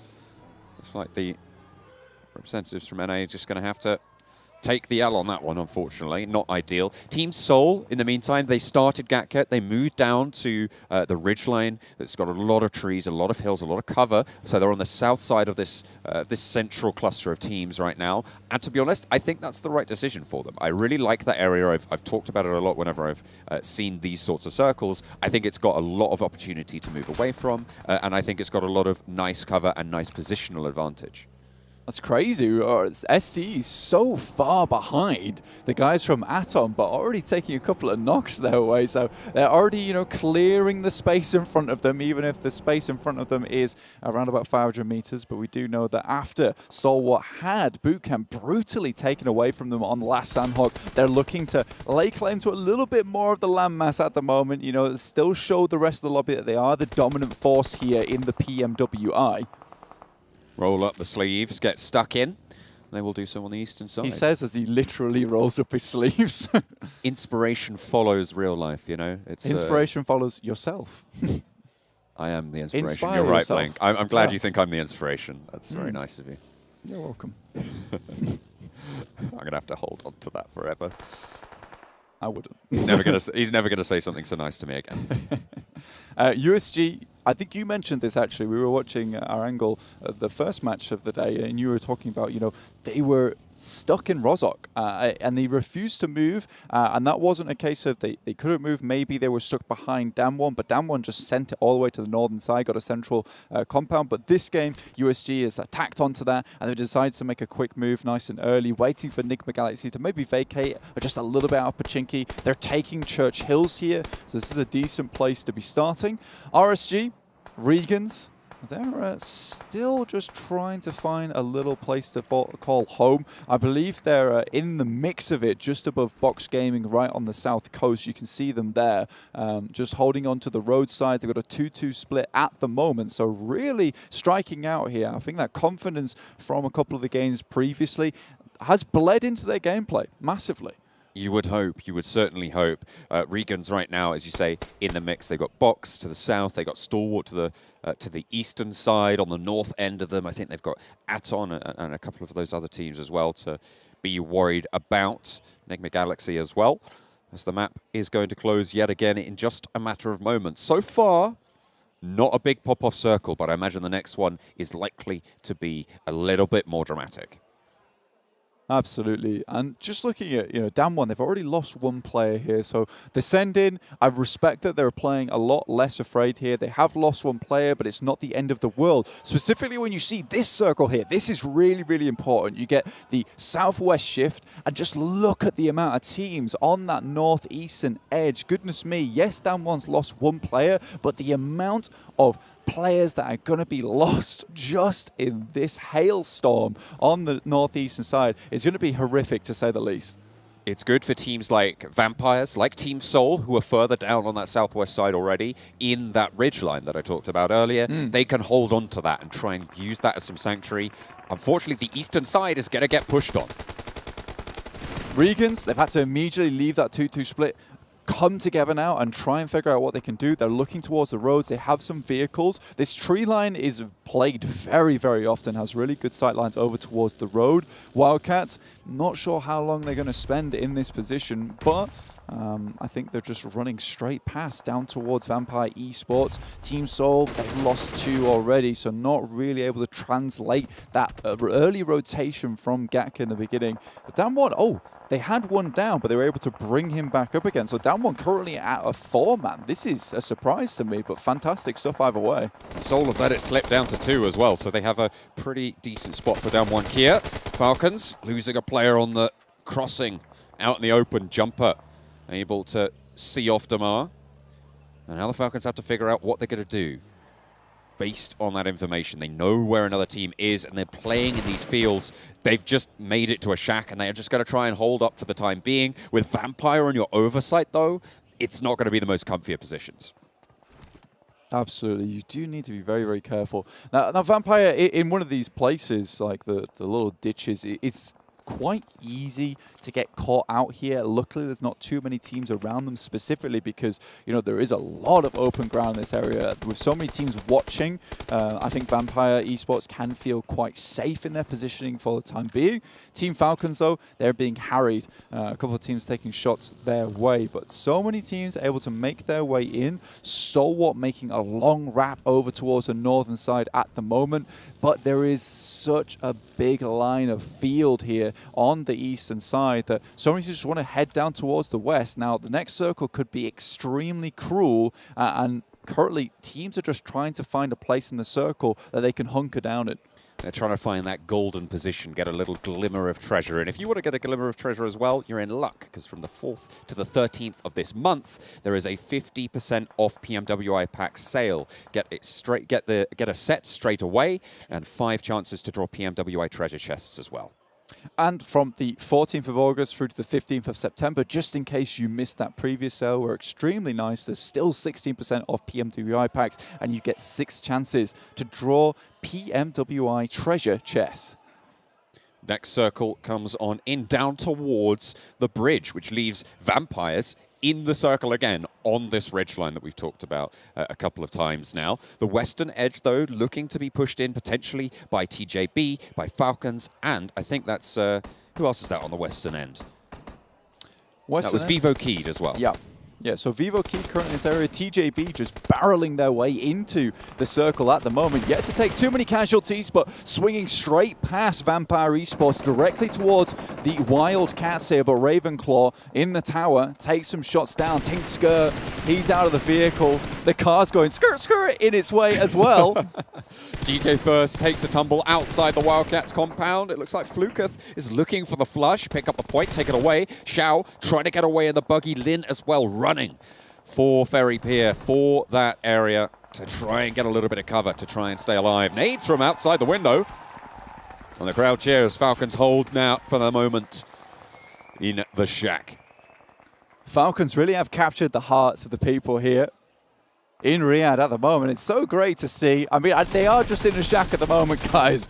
S21: Looks like the representatives from NA just going to have to take the L on that one, unfortunately. Not ideal. Team Seoul, in the meantime, they started Gatket. They moved down to the ridgeline that's got a lot of trees, a lot of hills, a lot of cover. So they're on the south side of this this central cluster of teams right now. And to be honest, I think that's the right decision for them. I really like that area. I've talked about it a lot whenever I've seen these sorts of circles. I think it's got a lot of opportunity to move away from, and I think it's got a lot of nice cover and nice positional advantage.
S22: That's crazy. STE is so far behind the guys from Aton, but already taking a couple of knocks their way. So they're already, clearing the space in front of them, even if the space in front of them is around about 500 meters. But we do know that after Stalwart had Bootcamp brutally taken away from them on the last Sanhok, they're looking to lay claim to a little bit more of the landmass at the moment. Still show the rest of the lobby that they are the dominant force here in the PMWI.
S21: Roll up the sleeves, get stuck in. They will do so on the eastern side.
S22: He says as he literally rolls up his sleeves.
S21: Inspiration follows real life, It's
S22: inspiration follows yourself.
S21: I am the inspiration.
S22: Inspire
S21: You're right,
S22: yourself.
S21: Blink. I'm glad you think I'm the inspiration. That's very nice of you.
S22: You're welcome.
S21: I'm going to have to hold on to that forever.
S22: I wouldn't.
S21: He's never gonna say something so nice to me again.
S22: USG, I think you mentioned this actually. We were watching Erangel, the first match of the day, and you were talking about, they were stuck in Rozhok and they refused to move. And that wasn't a case of they couldn't move. Maybe they were stuck behind Damwon, but Damwon just sent it all the way to the northern side, got a central compound. But this game, USG has attacked onto that and they decided to make a quick move nice and early, waiting for Nigma Galaxy to maybe vacate just a little bit out of Pachinki. They're taking Church Hills here, so this is a decent place to be starting. RSG, REGAN.S, they're still just trying to find a little place to call home. I believe they're in the mix of it, just above Box Gaming, right on the south coast. You can see them there, just holding on to the roadside. They've got a 2-2 split at the moment, so really striking out here. I think that confidence from a couple of the games previously has bled into their gameplay massively.
S21: You would hope. You would certainly hope. REGAN.S right now, as you say, in the mix. They've got Box to the south. They've got Stalwart to the eastern side. On the north end of them, I think they've got Aton and a couple of those other teams as well to be worried about. Nigma Galaxy as well, as the map is going to close yet again in just a matter of moments. So far, not a big pop-off circle, but I imagine the next one is likely to be a little bit more dramatic.
S22: Absolutely. And just looking at, Damwon, they've already lost one player here. So they send in, I respect that they're playing a lot less afraid here. They have lost one player, but it's not the end of the world. Specifically when you see this circle here, this is really, really important. You get the southwest shift and just look at the amount of teams on that northeastern edge. Goodness me, yes, Damwon's lost one player, but the amount of players that are going to be lost just in this hailstorm on the northeastern side is going to be horrific, to say the least.
S21: It's good for teams like Vampires, like Team Seoul, who are further down on that southwest side already in that ridgeline that I talked about earlier. They can hold on to that and try and use that as some sanctuary. Unfortunately, the eastern side is going to get pushed on.
S22: REGAN.S, they've had to immediately leave that 2-2 split, come together now and try and figure out what they can do. They're looking towards the roads. They have some vehicles. This tree line is played very, very often, has really good sight lines over towards the road. Wildcats, not sure how long they're going to spend in this position, but I think they're just running straight past down towards Vampire Esports. Team Soul, they've lost 2 already, so not really able to translate that early rotation from Gatka in the beginning. But down 1, oh, they had 1 down, but they were able to bring him back up again. So down 1 currently at a 4-man. This is a surprise to me, but fantastic stuff either way.
S21: Soul have let it slip down to 2 as well, so they have a pretty decent spot for down 1 here. Falcons losing a player on the crossing out in the open. Jumper able to see off Damar. And now the Falcons have to figure out what they're going to do based on that information. They know where another team is, and they're playing in these fields. They've just made it to a shack, and they're just going to try and hold up for the time being. With Vampire on your oversight, though, it's not going to be the most comfier positions.
S22: Absolutely, you do need to be very, very careful. Now Vampire, in one of these places, like the little ditches, it's quite easy to get caught out here. Luckily, there's not too many teams around them specifically because, you know, there is a lot of open ground in this area. With so many teams watching, I think Vampire Esports can feel quite safe in their positioning for the time being. Team Falcons, though, they're being harried. A couple of teams taking shots their way, but so many teams able to make their way in. Stalwart making a long wrap over towards the northern side at the moment, but there is such a big line of field here on the eastern side that so many just want to head down towards the west. Now, the next circle could be extremely cruel, and currently teams are just trying to find a place in the circle that they can hunker down in.
S21: They're trying to find that golden position, get a little glimmer of treasure. And if you want to get a glimmer of treasure as well, you're in luck, because from the 4th to the 13th of this month, there is a 50% off PMWI pack sale. Get a set straight away, and 5 chances to draw PMWI treasure chests as well.
S22: And from the 14th of August through to the 15th of September, just in case you missed that previous sale, were extremely nice. There's still 16% off PMWI packs, and you get 6 chances to draw PMWI treasure chests.
S21: Next circle comes on in down towards the bridge, which leaves Vampires in the circle again on this ridge line that we've talked about a couple of times now. The western edge, though, looking to be pushed in potentially by TJB, by Falcons, and I think that's... who else is that on the western end? That was VIVO keyed as well.
S22: Yeah. Yeah, so VIVO key currently in this area. TJB just barreling their way into the circle at the moment. Yet to take too many casualties, but swinging straight past Vampire Esports directly towards the Wildcats here. But Ravenclaw in the tower takes some shots down. Tink Skirt, he's out of the vehicle. The car's going skirt in its way as well.
S21: GK first takes a tumble outside the Wildcats compound. It looks like Fluketh is looking for the flush. Pick up the point, take it away. Xiao trying to get away in the buggy. Lin as well running for Ferry Pier, for that area to try and get a little bit of cover, to try and stay alive. Nades from outside the window. And the crowd cheers. Falcons hold out for the moment in the shack.
S22: Falcons really have captured the hearts of the people here in Riyadh at the moment. It's so great to see. I mean, they are just in the shack at the moment, guys.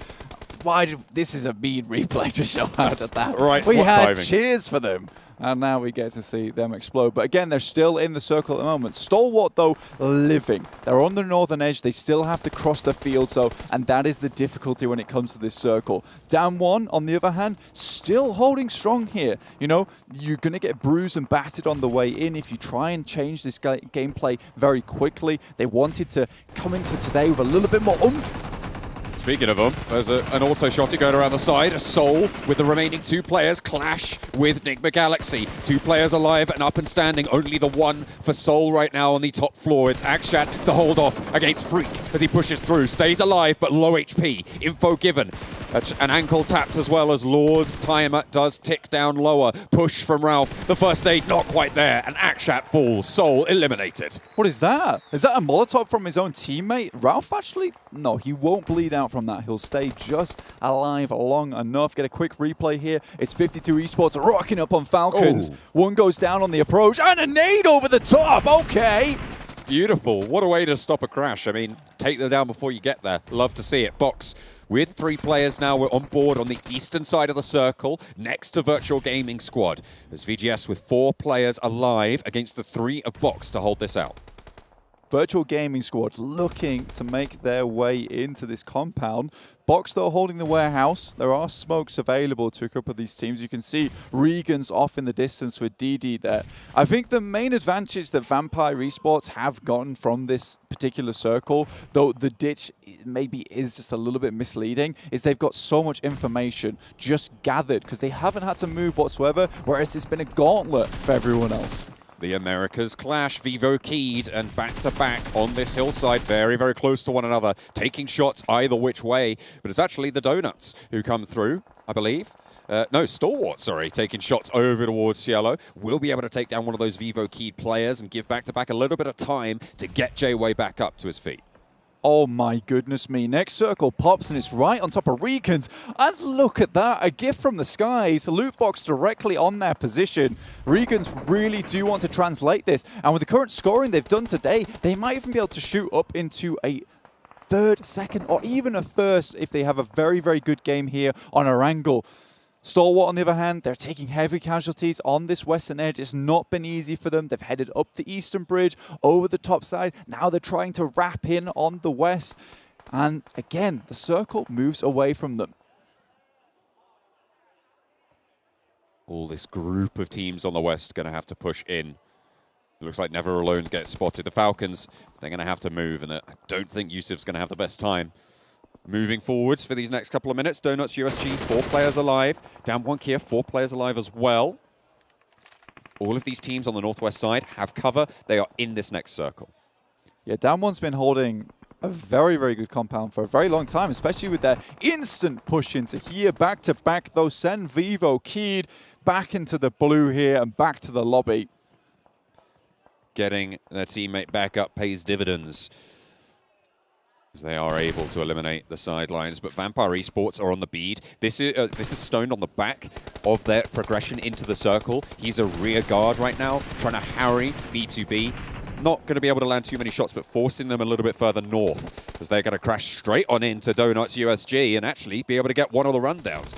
S22: This is a mean replay to show out at that.
S21: Right,
S22: we had
S21: timing.
S22: Cheers for them, and now we get to see them explode. But again, they're still in the circle at the moment. Stalwart, though, living. They're on the northern edge. They still have to cross the field, and that is the difficulty when it comes to this circle. Down 1, on the other hand, still holding strong here. You know, you're going to get bruised and battered on the way in if you try and change this gameplay very quickly. They wanted to come into today with a little bit more oomph.
S21: Speaking of them, there's an auto shotty going around the side. A Soul with the remaining 2 players clash with Nigma Galaxy. 2 players alive and up and standing. Only the one for Soul right now on the top floor. It's Akshat to hold off against Freak as he pushes through. Stays alive, but low HP. Info given. That's an ankle tapped as well as Lord's timer does tick down lower. Push from Ralph. The first aid not quite there, and Akshat falls. Soul eliminated.
S22: What is that? Is that a Molotov from his own teammate? Ralph actually? No, he won't bleed out from that. He'll stay just alive long enough. Get a quick replay here. It's 52 Esports rocking up on Falcons.
S21: Oh.
S22: One goes down on the approach, and a nade over the top. Okay.
S21: Beautiful. What a way to stop a crash. I mean, take them down before you get there. Love to see it. Box with 3 players now. We're on board on the eastern side of the circle, next to Virtual Gaming Squad. As VGS with 4 players alive against the 3 of Box to hold this out.
S22: Virtual Gaming Squad looking to make their way into this compound. Box, though, holding the warehouse. There are smokes available to a couple of these teams. You can see REGAN.S off in the distance with DD there. I think the main advantage that Vampire Esports have gotten from this particular circle, though the ditch maybe is just a little bit misleading, is they've got so much information just gathered because they haven't had to move whatsoever, whereas it's been a gauntlet for everyone else.
S21: The Americas clash, VIVO keyed and back-to-back on this hillside, very, very close to one another, taking shots either which way. But it's actually the Donuts who come through, I believe. No, Stalwart, sorry, taking shots over towards Cielo. Will be able to take down one of those VIVO keyed players and give back-to-back a little bit of time to get J-Way back up to his feet.
S22: Oh my goodness me. Next circle pops and it's right on top of REGAN.S. And look at that, a gift from the skies. A loot box directly on their position. REGAN.S really do want to translate this. And with the current scoring they've done today, they might even be able to shoot up into a third, second, or even a first if they have a very, very good game here on Erangel. Stalwart, on the other hand, they're taking heavy casualties on this western edge. It's not been easy for them. They've headed up the eastern bridge, over the top side. Now they're trying to wrap in on the west. And again, the circle moves away from them.
S21: All this group of teams on the west going to have to push in. It looks like Never Alone gets spotted. The Falcons, they're going to have to move, and I don't think Yusuf's going to have the best time. Moving forwards for these next couple of minutes, Donuts USG, 4 players alive. Damwon Kia, 4 players alive as well. All of these teams on the northwest side have cover. They are in this next circle.
S22: Yeah, Damwon's been holding a very, very good compound for a very long time, especially with their instant push into here. Back-to-back, though, send VIVO keyed back into the blue here and back to the lobby.
S21: Getting their teammate back up pays dividends, as they are able to eliminate the sidelines. But Vampire Esports are on the bead. This is Stoned on the back of their progression into the circle. He's a rear guard right now, trying to harry B2B. Not going to be able to land too many shots, but forcing them a little bit further north, as they're going to crash straight on into Donuts USG and actually be able to get one of the rundowns.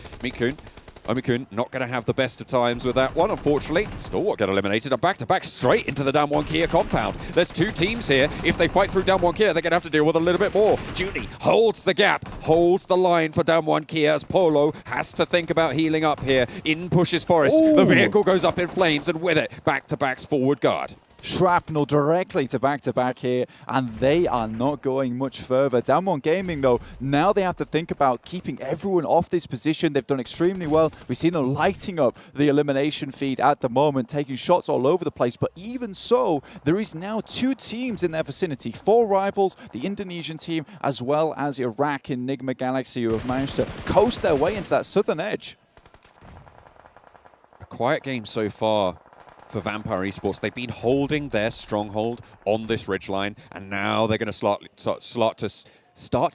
S21: Omikun not going to have the best of times with that one, unfortunately. Stalwart get eliminated. A back-to-back straight into the Damwon Kia compound. There's 2 teams here. If they fight through Damwon Kia, they're going to have to deal with a little bit more. Judy holds the gap, holds the line for Damwon Kia, as Polo has to think about healing up here. In pushes Forest.
S22: Ooh.
S21: The vehicle goes up in flames, and with it, back-to-back's forward guard.
S22: Shrapnel directly to back here, and they are not going much further. Damwon Gaming, though, now they have to think about keeping everyone off this position. They've done extremely well. We've seen them lighting up the elimination feed at the moment, taking shots all over the place. But even so, there is now 2 teams in their vicinity. 4 rivals, the Indonesian team, as well as Iraq in Nigma Galaxy, who have managed to coast their way into that southern edge.
S21: A quiet game so far for Vampire Esports. They've been holding their stronghold on this ridgeline, and now they're going to start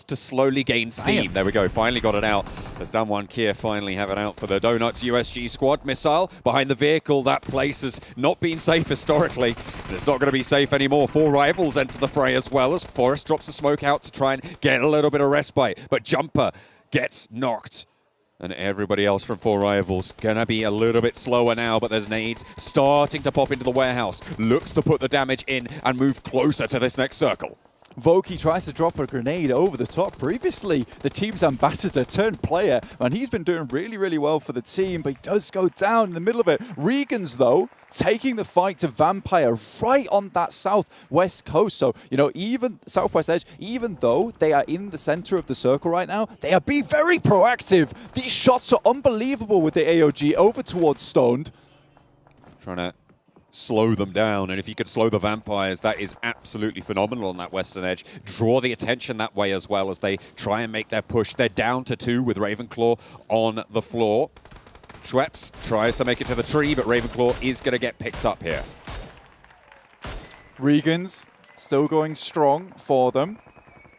S21: to slowly gain steam. Damn. There we go, finally got it out. As Damwon Kia finally have it out for the Donuts USG squad. Missile behind the vehicle. That place has not been safe historically. It's not going to be safe anymore. 4 rivals enter the fray as well, as Forest drops the smoke out to try and get a little bit of respite. But Jumper gets knocked. And everybody else from 4 rivals gonna be a little bit slower now, but there's nades starting to pop into the warehouse. Looks to put the damage in and move closer to this next circle.
S22: Voki tries to drop a grenade over the top. Previously, the team's ambassador turned player, and he's been doing really, really well for the team, but he does go down in the middle of it. REGAN.S, though, taking the fight to Vampire right on that southwest coast. So, you know, even southwest edge, even though they are in the center of the circle right now, they are being very proactive. These shots are unbelievable with the AOG over towards Stoned.
S21: Trying to slow them down, and if you could slow the Vampires, that is absolutely phenomenal on that western edge. Draw the attention that way as well as they try and make their push. They're down to 2 with Ravenclaw on the floor. Schweppes tries to make it to the tree, but Ravenclaw is going to get picked up here.
S22: REGAN.S still going strong for them.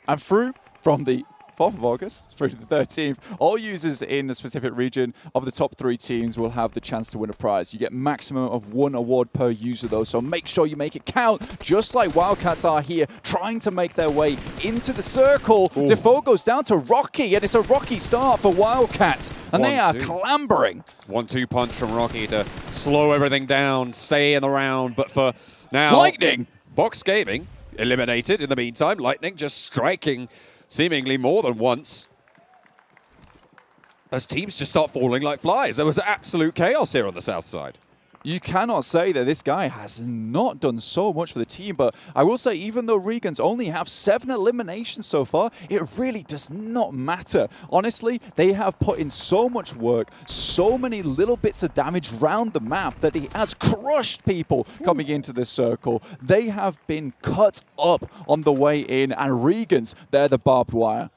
S22: And through from the 4th of August through to the 13th, all users in a specific region of the top 3 teams will have the chance to win a prize. You get maximum of 1 award per user, though, so make sure you make it count, just like Wildcats are here, trying to make their way into the circle.
S21: Ooh.
S22: Defoe goes down to Rocky, and it's a rocky start for Wildcats, and they are clambering.
S21: 1-2 punch from Rocky to slow everything down, stay in the round, but for now,
S22: Lightning!
S21: Box Gaming eliminated in the meantime. Lightning just striking seemingly more than once. As teams just start falling like flies. There was absolute chaos here on the south side.
S22: You cannot say that this guy has not done so much for the team, but I will say even though REGAN.S only have 7 eliminations so far, it really does not matter. Honestly, they have put in so much work, so many little bits of damage around the map that he has crushed people coming into this circle. They have been cut up on the way in, and REGAN.S, they're the barbed wire.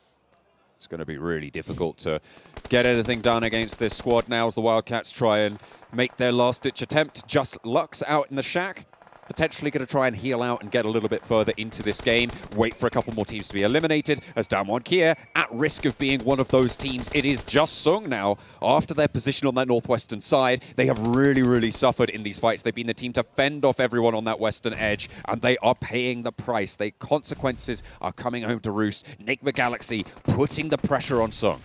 S21: It's going to be really difficult to get anything done against this squad now as the Wildcats try and make their last-ditch attempt. Just Lux out in the shack, potentially going to try and heal out and get a little bit further into this game. Wait for a couple more teams to be eliminated as Damwon Kia at risk of being one of those teams. It is just Sung now. After their position on that northwestern side, they have really suffered in these fights. They've been the team to fend off everyone on that western edge, and they are paying the price. The consequences are coming home to roost. Nigma Galaxy putting the pressure on Sung.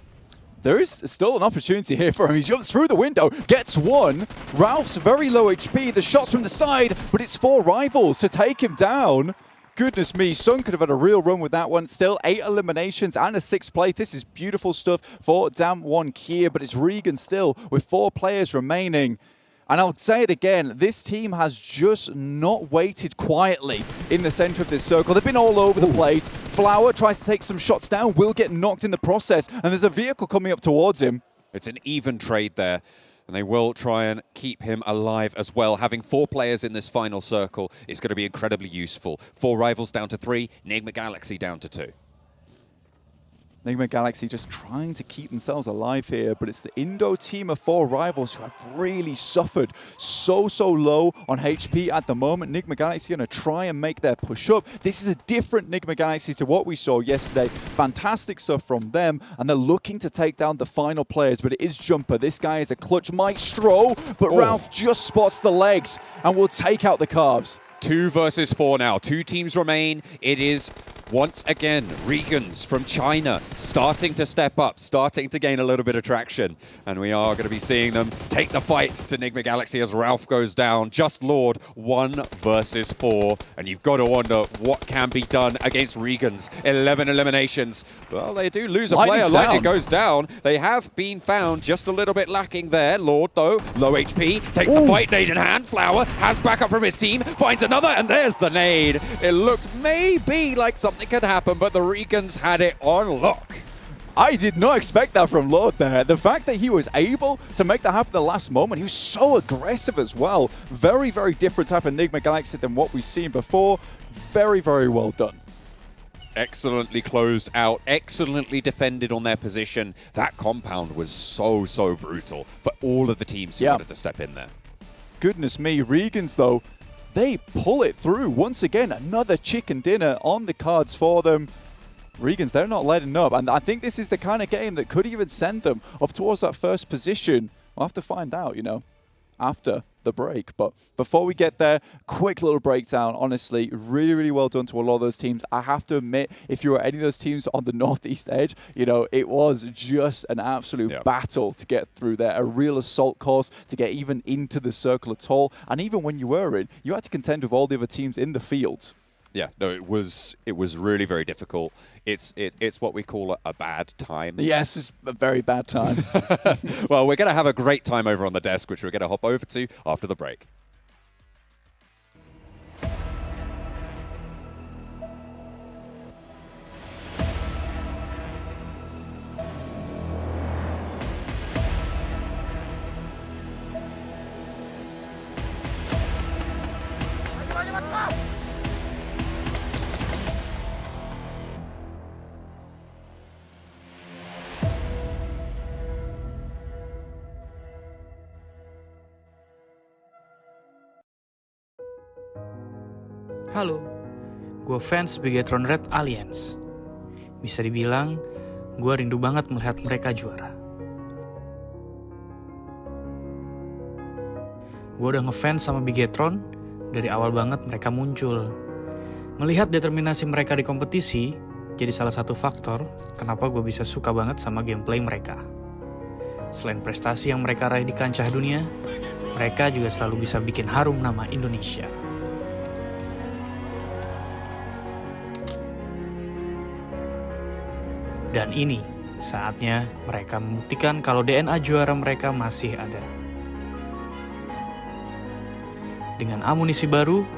S22: There is still an opportunity here for him. He jumps through the window, gets one. Ralph's very low HP. The shots from the side, but it's 4 rivals to take him down. Goodness me, Sung could have had a real run with that one. Still 8 eliminations and a 6th place. This is beautiful stuff for Damwon Kia, but it's REGAN still with 4 players remaining. And I'll say it again, this team has just not waited quietly in the center of this circle. They've been all over the place. Flower tries to take some shots down, will get knocked in the process, and there's a vehicle coming up towards him.
S21: It's an even trade there, and they will try and keep him alive as well. Having 4 players in this final circle is going to be incredibly useful. 4 rivals down to 3, Nigma Galaxy down to 2.
S22: Nigma Galaxy just trying to keep themselves alive here, but it's the Indo team of 4 rivals who have really suffered so low on HP at the moment. Nigma Galaxy going to try and make their push up. This is a different Nigma Galaxy to what we saw yesterday. Fantastic stuff from them, and they're looking to take down the final players, but it is Jumper. This guy is a clutch maestro, but Ralph just spots the legs and will take out the calves.
S21: 2 versus 4 now. 2 teams remain. It is once again REGAN.S from China starting to step up, starting to gain a little bit of traction. And we are going to be seeing them take the fight to Nigma Galaxy as Ralph goes down. Just Lord, 1 versus 4. And you've got to wonder what can be done against REGAN.S. 11 eliminations. Well, they do lose a player. Lightning goes down. They have been found just a little bit lacking there. Lord, though, low HP, takes the fight, nade in hand. Flower has backup from his team, finds another, and there's the nade. It looked maybe like something could happen, but the REGAN.S had it on lock.
S22: I did not expect that from Lord there. The fact that he was able to make that happen at the last moment, he was so aggressive as well. Very different type of Nigma Galaxy than what we've seen before. Very well done.
S21: Excellently closed out, excellently defended on their position. That compound was so brutal for all of the teams who wanted to step in there.
S22: Goodness me, REGAN.S though, they pull it through. Once again, another chicken dinner on the cards for them. REGAN.S, they're not letting up. And I think this is the kind of game that could even send them up towards that first position. We'll have to find out, you know, after the break. But before we get there, quick little breakdown. Honestly, really well done to a lot of those teams. I have to admit, if you were any of those teams on the northeast edge, you know, it was just an absolute battle to get through there. A real assault course to get even into the circle at all. And even when you were in, you had to contend with all the other teams in the field.
S21: Yeah, no, it was really very difficult. It's what we call a bad time.
S22: Yes, it's a very bad time.
S21: Well, we're going to have a great time over on the desk, which we're going to hop over to after the break.
S3: Halo, gue fans Bigetron Red Alliance. Bisa dibilang, gue rindu banget melihat mereka juara. Gue udah ngefans sama Bigetron dari awal banget mereka muncul. Melihat determinasi mereka di kompetisi, jadi salah satu faktor kenapa gue bisa suka banget sama gameplay mereka. Selain prestasi yang mereka raih di kancah dunia, mereka juga selalu bisa bikin harum nama Indonesia. Dan ini saatnya mereka membuktikan kalau DNA juara mereka masih ada. Dengan amunisi baru,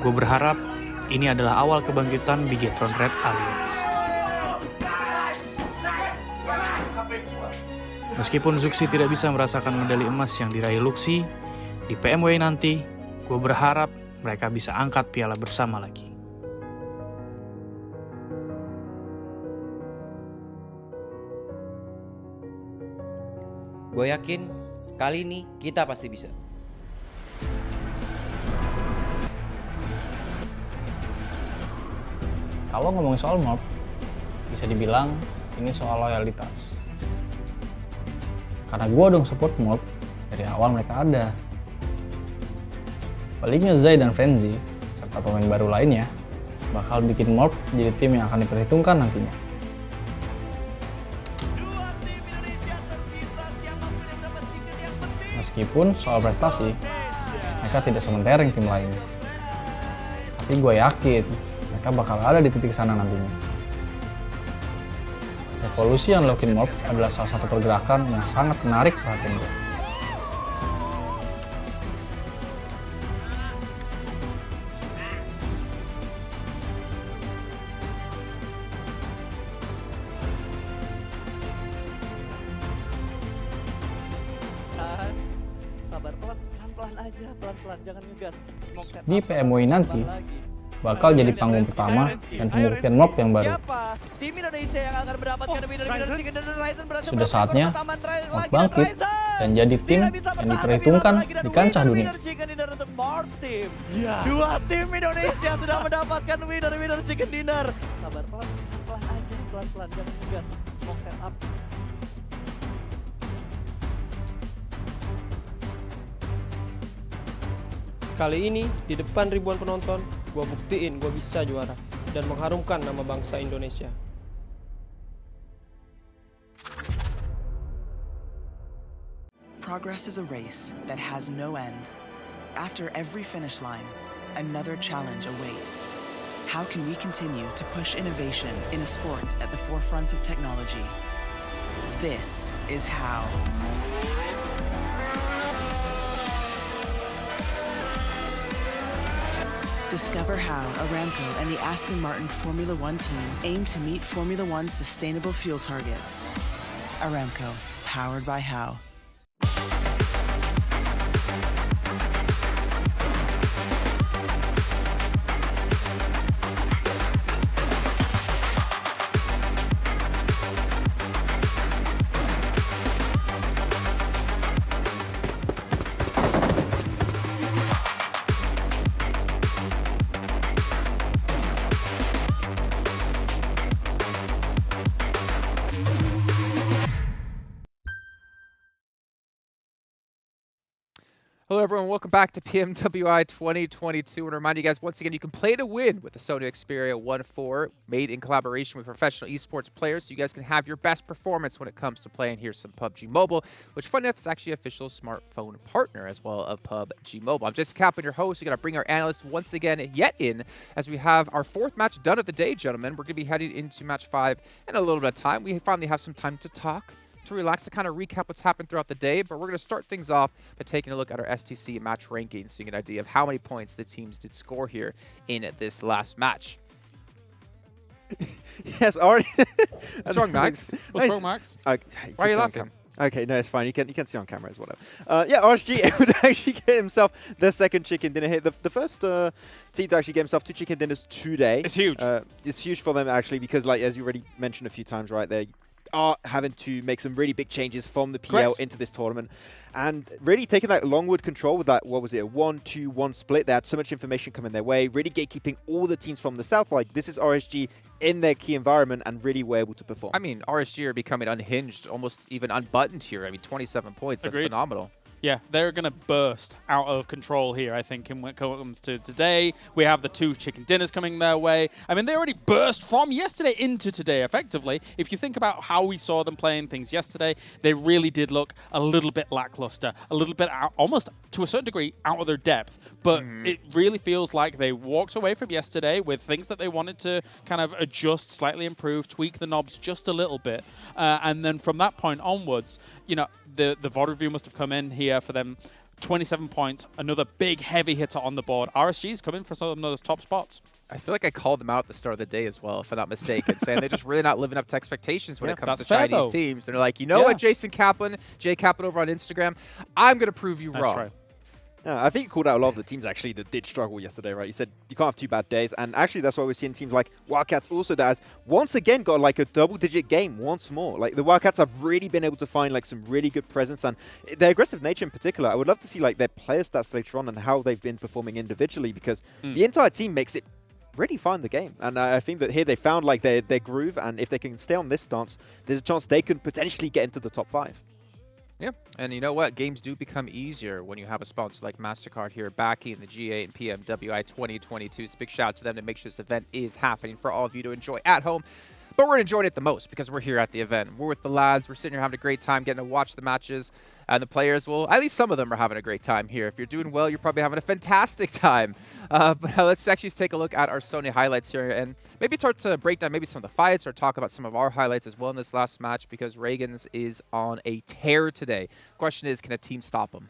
S3: gue berharap ini adalah awal kebangkitan Bigetron Red Alliance. Meskipun Zuxi tidak bisa merasakan medali emas yang diraih Luxi, di PMWI nanti, gue berharap mereka bisa angkat piala bersama lagi.
S4: Gue yakin kali ini kita pasti bisa.
S6: Kalau ngomongin soal Morph, bisa dibilang ini soal loyalitas. Karena gue dong support Morph dari awal mereka ada. Baliknya Zai dan Frenzy, serta pemain baru lainnya, bakal bikin Morph jadi tim yang akan diperhitungkan nantinya. Meskipun soal prestasi, mereka tidak sementereng tim lain. Tapi gue yakin, mereka bakal ada di titik sana nantinya. Evolusi yang dilakukan Morph adalah salah satu pergerakan yang sangat menarik perhatian gue.
S7: Sabar, pelan-pelan aja, pelan-pelan, jangan ngegas.
S6: Di PMWI nanti, bakal jadi panggung pertama dan pembuktian Morph yang baru.
S7: Tim Indonesia yang akan mendapatkan winner chicken dinner Ryzen berhasil
S6: Sudah saatnya Morph bangkit dan jadi tim yang diperhitungkan di kancah dunia.
S7: Dua tim Indonesia sudah mendapatkan winner chicken dinner. Sabar, pelan-pelan aja, pelan-pelan, jangan ngegas. Smoke setup.
S23: Kali ini, di depan ribuan penonton, gue buktiin gue bisa juara dan mengharumkan nama bangsa Indonesia.
S24: Progress is a race that has no end. After every finish line, another challenge awaits. How can we continue to push innovation in a sport at the forefront of technology? This is how. Discover how Aramco and the Aston Martin Formula One team aim to meet Formula One's sustainable fuel targets. Aramco, powered by how.
S11: Hello everyone, welcome back to PMWI 2022. And remind you guys once again, you can play to win with the Sony Xperia 1.4, made in collaboration with professional esports players, so you guys can have your best performance when it comes to playing. Here's some PUBG Mobile, which fun enough is actually official smartphone partner as well of PUBG Mobile. I'm Jason Kaplan, your host. We're going to bring our analysts once again yet in as we have our fourth match done of the day, gentlemen. We're going to be heading into match 5 in a little bit of time. We finally have some time to talk, to relax, to kind of recap what's happened throughout the day, but we're going to start things off by taking a look at our STC match rankings, so you get an idea of how many points the teams did score here in this last match.
S13: Yes, already.
S11: What's wrong, Max? What's wrong, Max? Why are you laughing?
S13: Okay, no, it's fine. You can see on camera, it's whatever. Yeah, RSG able to actually get himself the second chicken dinner hit. The first team to actually get himself 2 chicken dinners today.
S14: It's huge.
S13: It's huge for them actually because, like, as you already mentioned a few times right there, are having to make some really big changes from the PL into this tournament, and really taking that Longwood control with that, what was it, a 1-2-1 split. They had so much information coming their way, really gatekeeping all the teams from the south. Like, this is RSG in their key environment and really were able to perform.
S11: I mean, RSG are becoming unhinged, almost even unbuttoned here. I mean, 27 points, that's phenomenal.
S14: Yeah, they're going to burst out of control here, I think, when it comes to today. We have the 2 chicken dinners coming their way. I mean, they already burst from yesterday into today, effectively. If you think about how we saw them playing things yesterday, they really did look a little bit lackluster, a little bit out, almost to a certain degree out of their depth. But it really feels like they walked away from yesterday with things that they wanted to kind of adjust, slightly improve, tweak the knobs just a little bit. And then from that point onwards, you know, the VOD review must have come in here for them. 27 points, another big heavy hitter on the board. RSG's coming for some of those top spots.
S11: I feel like I called them out at the start of the day as well, if I'm not mistaken, saying they're just really not living up to expectations when it comes to Chinese teams. They're like, you know what, Jason Kaplan, Jay Kaplan over on Instagram, I'm going to prove you wrong.
S13: Right. I think you called out a lot of the teams actually that did struggle yesterday, right? You said you can't have 2 bad days, and actually that's why we're seeing teams like Wildcats also that has once again got like a double-digit game once more. Like the Wildcats have really been able to find like some really good presence, and their aggressive nature in particular. I would love to see like their player stats later on and how they've been performing individually, because the entire team makes it really fun the game. And I think that here they found like their groove, and if they can stay on this stance, there's a chance they could potentially get into the top 5.
S11: Yeah, and you know what? Games do become easier when you have a sponsor like MasterCard here backing the G8 and PMWI 2022. So big shout out to them to make sure this event is happening for all of you to enjoy at home. But we're enjoying it the most because we're here at the event. We're with the lads. We're sitting here having a great time getting to watch the matches. And the players, well, at least some of them are having a great time here. If you're doing well, you're probably having a fantastic time. But let's actually take a look at our Sony highlights here and maybe start to break down maybe some of the fights or talk about some of our highlights as well in this last match, because REGAN.S is on a tear today. Question is, can a team stop them?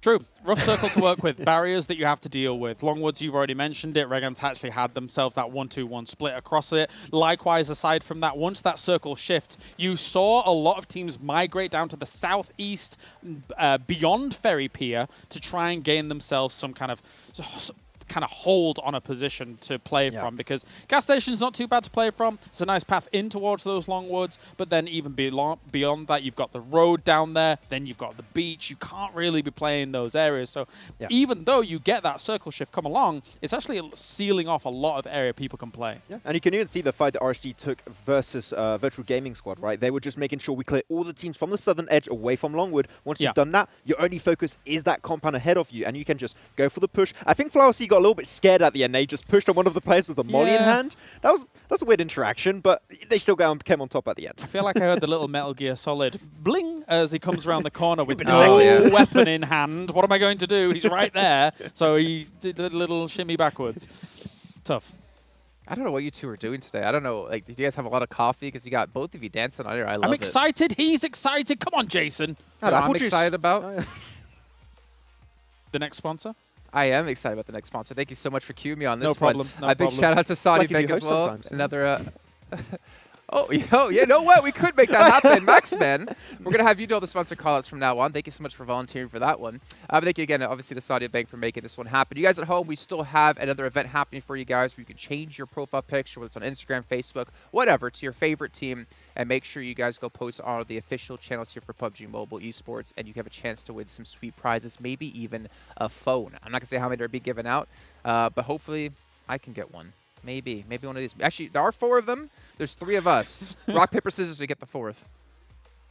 S14: True. Rough circle to work with. Barriers that you have to deal with. Longwoods, you've already mentioned it. REGAN.S actually had themselves that 1-2-1 split across it. Likewise, aside from that, once that circle shifts, you saw a lot of teams migrate down to the southeast beyond Ferry Pier to try and gain themselves some kind of hold on a position to play from, because gas station's not too bad to play from. It's a nice path in towards those long woods, but then even beyond that, you've got the road down there, then you've got the beach. You can't really be playing those areas. So even though you get that circle shift come along, it's actually sealing off a lot of area people can play.
S13: Yeah, and you can even see the fight that RSG took versus Virtual Gaming Squad, right? They were just making sure we clear all the teams from the southern edge away from Longwood. Once you've done that, your only focus is that compound ahead of you, and you can just go for the push. I think Flower C got a little bit scared at the end. They just pushed on one of the players with a molly in hand. That was a weird interaction, but they still came on top at the end.
S14: I feel like I heard the little Metal Gear Solid bling as he comes around the corner with no weapon in hand. What am I going to do? He's right there. So he did a little shimmy backwards. Tough.
S11: I don't know what you two are doing today. I don't know. Like, did you guys have a lot of coffee? Because you got both of you dancing on here. I love it.
S14: I'm excited. He's excited. Come on, Jason.
S11: You know what I'm excited about?
S14: The next sponsor?
S11: I am excited about the next sponsor. Thank you so much for queuing me on this
S14: one. No problem.
S11: A big shout out to DenizBank as well.
S13: Sometimes.
S11: Another. You know what? We could make that happen. Maxman, we're going to have you do all the sponsor callouts from now on. Thank you so much for volunteering for that one. But thank you again, obviously, to DenizBank for making this one happen. You guys at home, we still have another event happening for you guys where you can change your profile picture, whether it's on Instagram, Facebook, whatever, to your favorite team. And make sure you guys go post on the official channels here for PUBG Mobile Esports, and you have a chance to win some sweet prizes, maybe even a phone. I'm not going to say how many are being given out, but hopefully I can get one. Maybe one of these. Actually, there are 4 of them. There's 3 of us. Rock, paper, scissors, we get the 4th.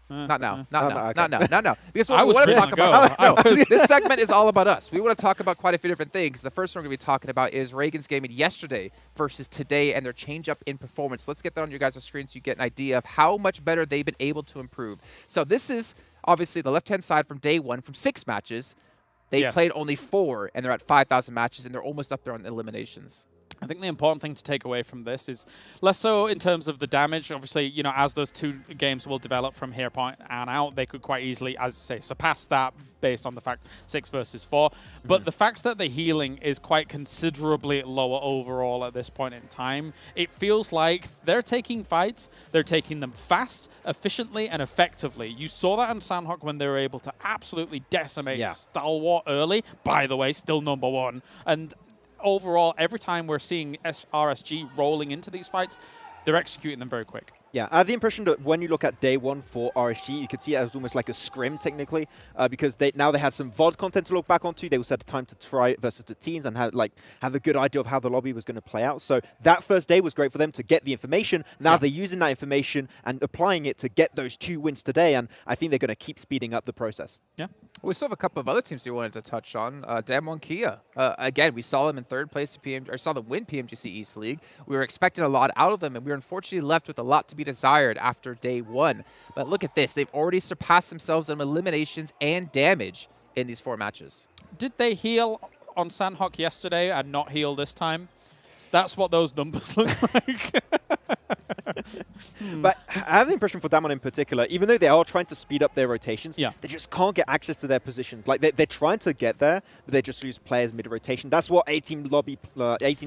S11: Not now. Not now. Because what we want to talk about, this segment is all about us. We want to talk about quite a few different things. The first one we're going to be talking about is REGAN.S gaming yesterday versus today and their change up in performance. Let's get that on your guys' screen so you get an idea of how much better they've been able to improve. So this is obviously the left-hand side from day 1 from 6 matches. They played only 4, and they're at 5,000 matches, and they're almost up there on eliminations.
S14: I think the important thing to take away from this is less so in terms of the damage. Obviously, you know, as those 2 games will develop from here point and out, they could quite easily, as I say, surpass that based on the fact 6 versus 4. But the fact that the healing is quite considerably lower overall at this point in time, it feels like they're taking fights, they're taking them fast, efficiently, and effectively. You saw that in Sanhok when they were able to absolutely decimate Stalwart early. By the way, still #1. And overall, every time we're seeing RSG rolling into these fights, they're executing them very quick.
S13: Yeah, I have the impression that when you look at day one for RSG, you could see it as almost like a scrim technically, because now they had some VOD content to look back onto. They also had time to try it versus the teams and have a good idea of how the lobby was going to play out. So that first day was great for them to get the information. Now they're using that information and applying it to get those 2 wins today, and I think they're going to keep speeding up the process.
S14: Yeah.
S11: We still have a couple of other teams we wanted to touch on. Damwon Kia. Again, we saw them in third place at saw them win PMGC East League. We were expecting a lot out of them, and we were unfortunately left with a lot to be desired after day one. But look at this. They've already surpassed themselves in eliminations and damage in these 4 matches.
S14: Did they heal on Sanhok yesterday and not heal this time? That's what those numbers look like.
S13: But I have the impression for Damwon in particular, even though they are trying to speed up their rotations, they just can't get access to their positions. Like they're trying to get there, but they just lose players mid-rotation. That's what 18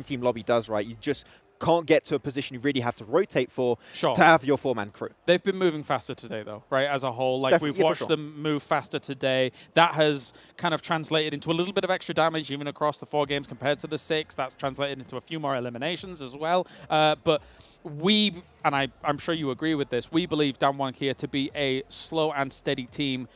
S13: team lobby does, right? You just can't get to a position you really have to rotate for to have your 4-man crew.
S14: They've been moving faster today, though, right, as a whole. Like,
S13: Definitely,
S14: we've watched them move faster today. That has kind of translated into a little bit of extra damage, even across the 4 games compared to the 6. That's translated into a few more eliminations as well. But I'm sure you agree with this, we believe Damwon Kia to be a slow and steady team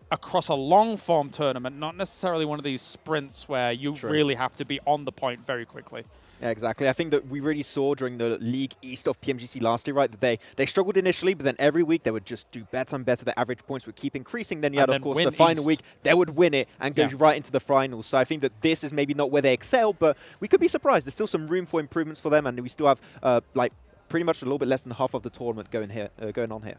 S14: across a long-form tournament, not necessarily one of these sprints where you really have to be on the point very quickly.
S13: Yeah, exactly. I think that we really saw during the league east of PMGC last year, right, that they struggled initially, but then every week they would just do better and better. The average points would keep increasing. Then you had, of course, the final week. They would win it and go right into the finals. So I think that this is maybe not where they excel, but we could be surprised. There's still some room for improvements for them, and we still have pretty much a little bit less than half of the tournament going on here.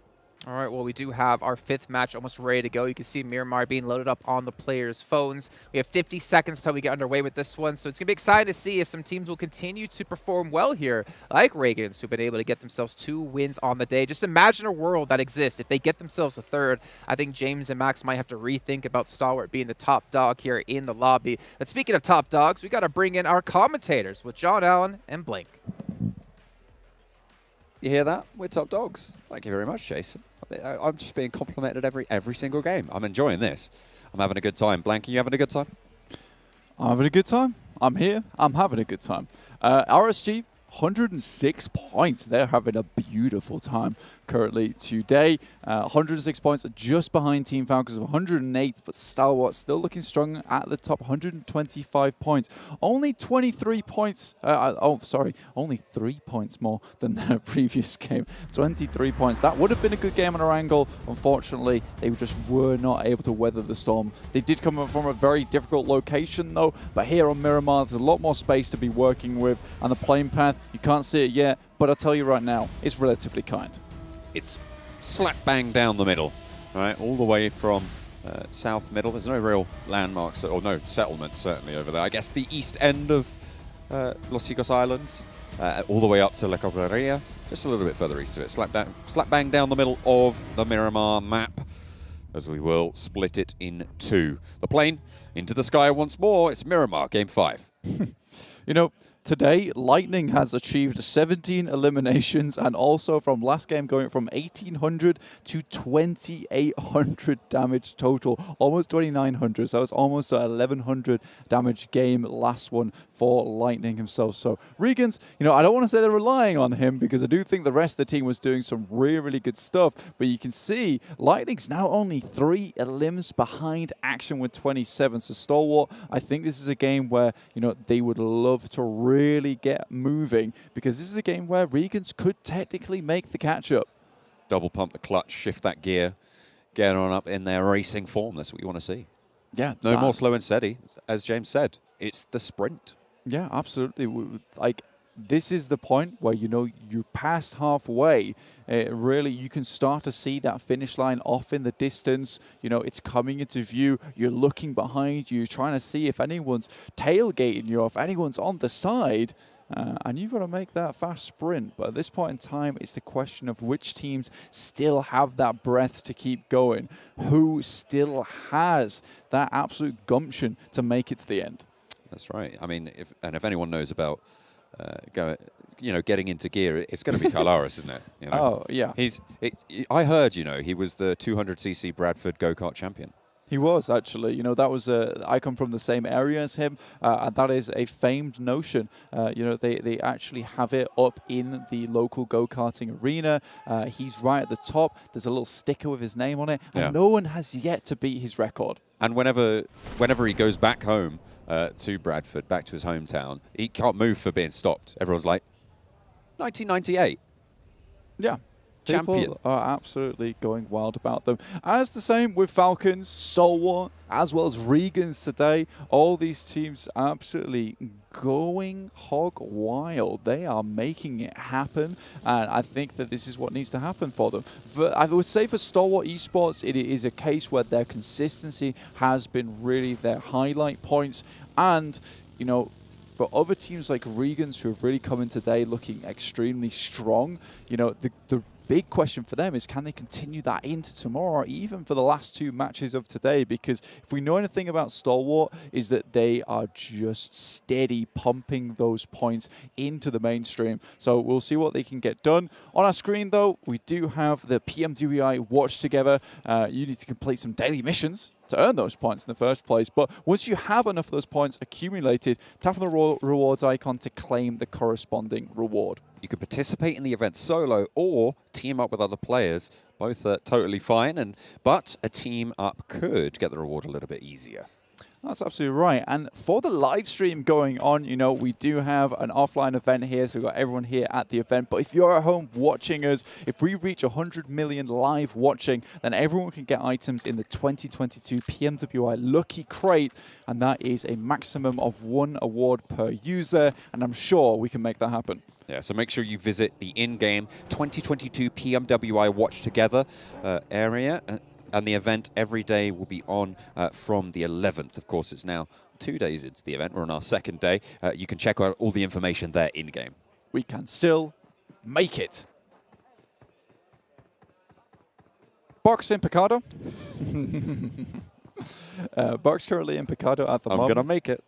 S11: All right, well, we do have our 5th match almost ready to go. You can see Miramar being loaded up on the players' phones. We have 50 seconds until we get underway with this one, so it's going to be exciting to see if some teams will continue to perform well here, like REGAN.S, who've been able to get themselves 2 wins on the day. Just imagine a world that exists. If they get themselves a 3rd, I think James and Max might have to rethink about Stalwart being the top dog here in the lobby. But speaking of top dogs, we got to bring in our commentators with John Allen and Blink.
S21: You hear that? We're top dogs. Thank you very much, Jason. I'm just being complimented every single game. I'm enjoying this. I'm having a good time. Blank, are you having a good time?
S15: I'm having a good time. I'm here. I'm having a good time. RSG, 106 points. They're having a beautiful time currently today. 106 points, just behind Team Falcons of 108, but Stalwart still looking strong at the top, 125 points. Only 23 points, only 3 points more than their previous game. 23 points. That would have been a good game on Erangel. Unfortunately, they just were not able to weather the storm. They did come from a very difficult location though, but here on Miramar, there's a lot more space to be working with, and the playing path, you can't see it yet, but I'll tell you right now, it's relatively kind.
S21: It's slap bang down the middle, right? All the way from south middle. There's no real landmarks, or no settlements certainly over there. I guess the east end of Los Chicos Islands, all the way up to La Cobreria, just a little bit further east of it. Slap bang down the middle of the Miramar map, as we will split it in 2. The plane into the sky once more. It's Miramar, Game 5.
S15: You know, today, Lightning has achieved 17 eliminations, and also from last game going from 1,800 to 2,800 damage total. Almost 2,900, so that was almost a 1,100 damage game, last one for Lightning himself. So REGAN.S, you know, I don't want to say they're relying on him, because I do think the rest of the team was doing some really, really good stuff. But you can see Lightning's now only 3 elims behind Action with 27. So Stalwart, I think this is a game where, you know, they would love to really get moving, because this is a game where REGAN.S could technically make the catch-up.
S21: Double pump the clutch, shift that gear, get on up in their racing form. That's what you want to see.
S15: Yeah.
S21: No more slow and steady. As James said, it's the sprint.
S15: Yeah, absolutely. Like, this is the point where, you know, you're past halfway. Really, you can start to see that finish line off in the distance. You know, it's coming into view. You're looking behind you. You're trying to see if anyone's tailgating you, if anyone's on the side. And you've got to make that fast sprint. But at this point in time, it's the question of which teams still have that breath to keep going. Who still has that absolute gumption to make it to the end?
S21: That's right. I mean, if anyone knows about getting into gear, it's going to be Kalaris, isn't it? You know?
S15: Oh, yeah.
S21: I heard, you know, he was the 200cc Bradford go-kart champion.
S22: He was, actually. You know, that was I come from the same area as him, and that is a famed notion. You know, they actually have it up in the local go-karting arena. He's right at the top. There's a little sticker with his name on it, and no one has yet to beat his record.
S21: And whenever he goes back home to Bradford, back to his hometown, he can't move for being stopped. Everyone's like, 1998.
S22: Yeah.
S21: Champion.
S22: People are absolutely going wild about them. As the same with Falcons, Stalwart, as well as REGAN.S today. All these teams absolutely going hog wild. They are making it happen, and I think that this is what needs to happen for them. I would say for Stalwart Esports, it is a case where their consistency has been really their highlight points, and, you know, for other teams like REGAN.S who have really come in today looking extremely strong, you know, the big question for them is, can they continue that into tomorrow, or even for the last 2 matches of today? Because if we know anything about Stalwart, is that they are just steady pumping those points into the mainstream. So we'll see what they can get done. On our screen, though, we do have the PMWI Watch Together. You need to complete some daily missions to earn those points in the first place. But once you have enough of those points accumulated, tap on the rewards icon to claim the corresponding reward.
S21: You could participate in the event solo or team up with other players. Both are totally fine, but a team up could get the reward a little bit easier.
S22: That's absolutely right. And for the live stream going on, you know, we do have an offline event here, so we've got everyone here at the event. But if you're at home watching us, if we reach 100 million live watching, then everyone can get items in the 2022 PMWI Lucky Crate, and that is a maximum of 1 award per user, and I'm sure we can make that happen.
S21: Yeah, so make sure you visit the in-game 2022 PMWI Watch Together area. And the event every day will be on from the 11th. Of course, it's now 2 days into the event. We're on our 2nd day. You can check out all the information there in-game.
S22: We can still make it. Box in Picado. Box currently in Picado at the moment.
S21: I'm going to make it.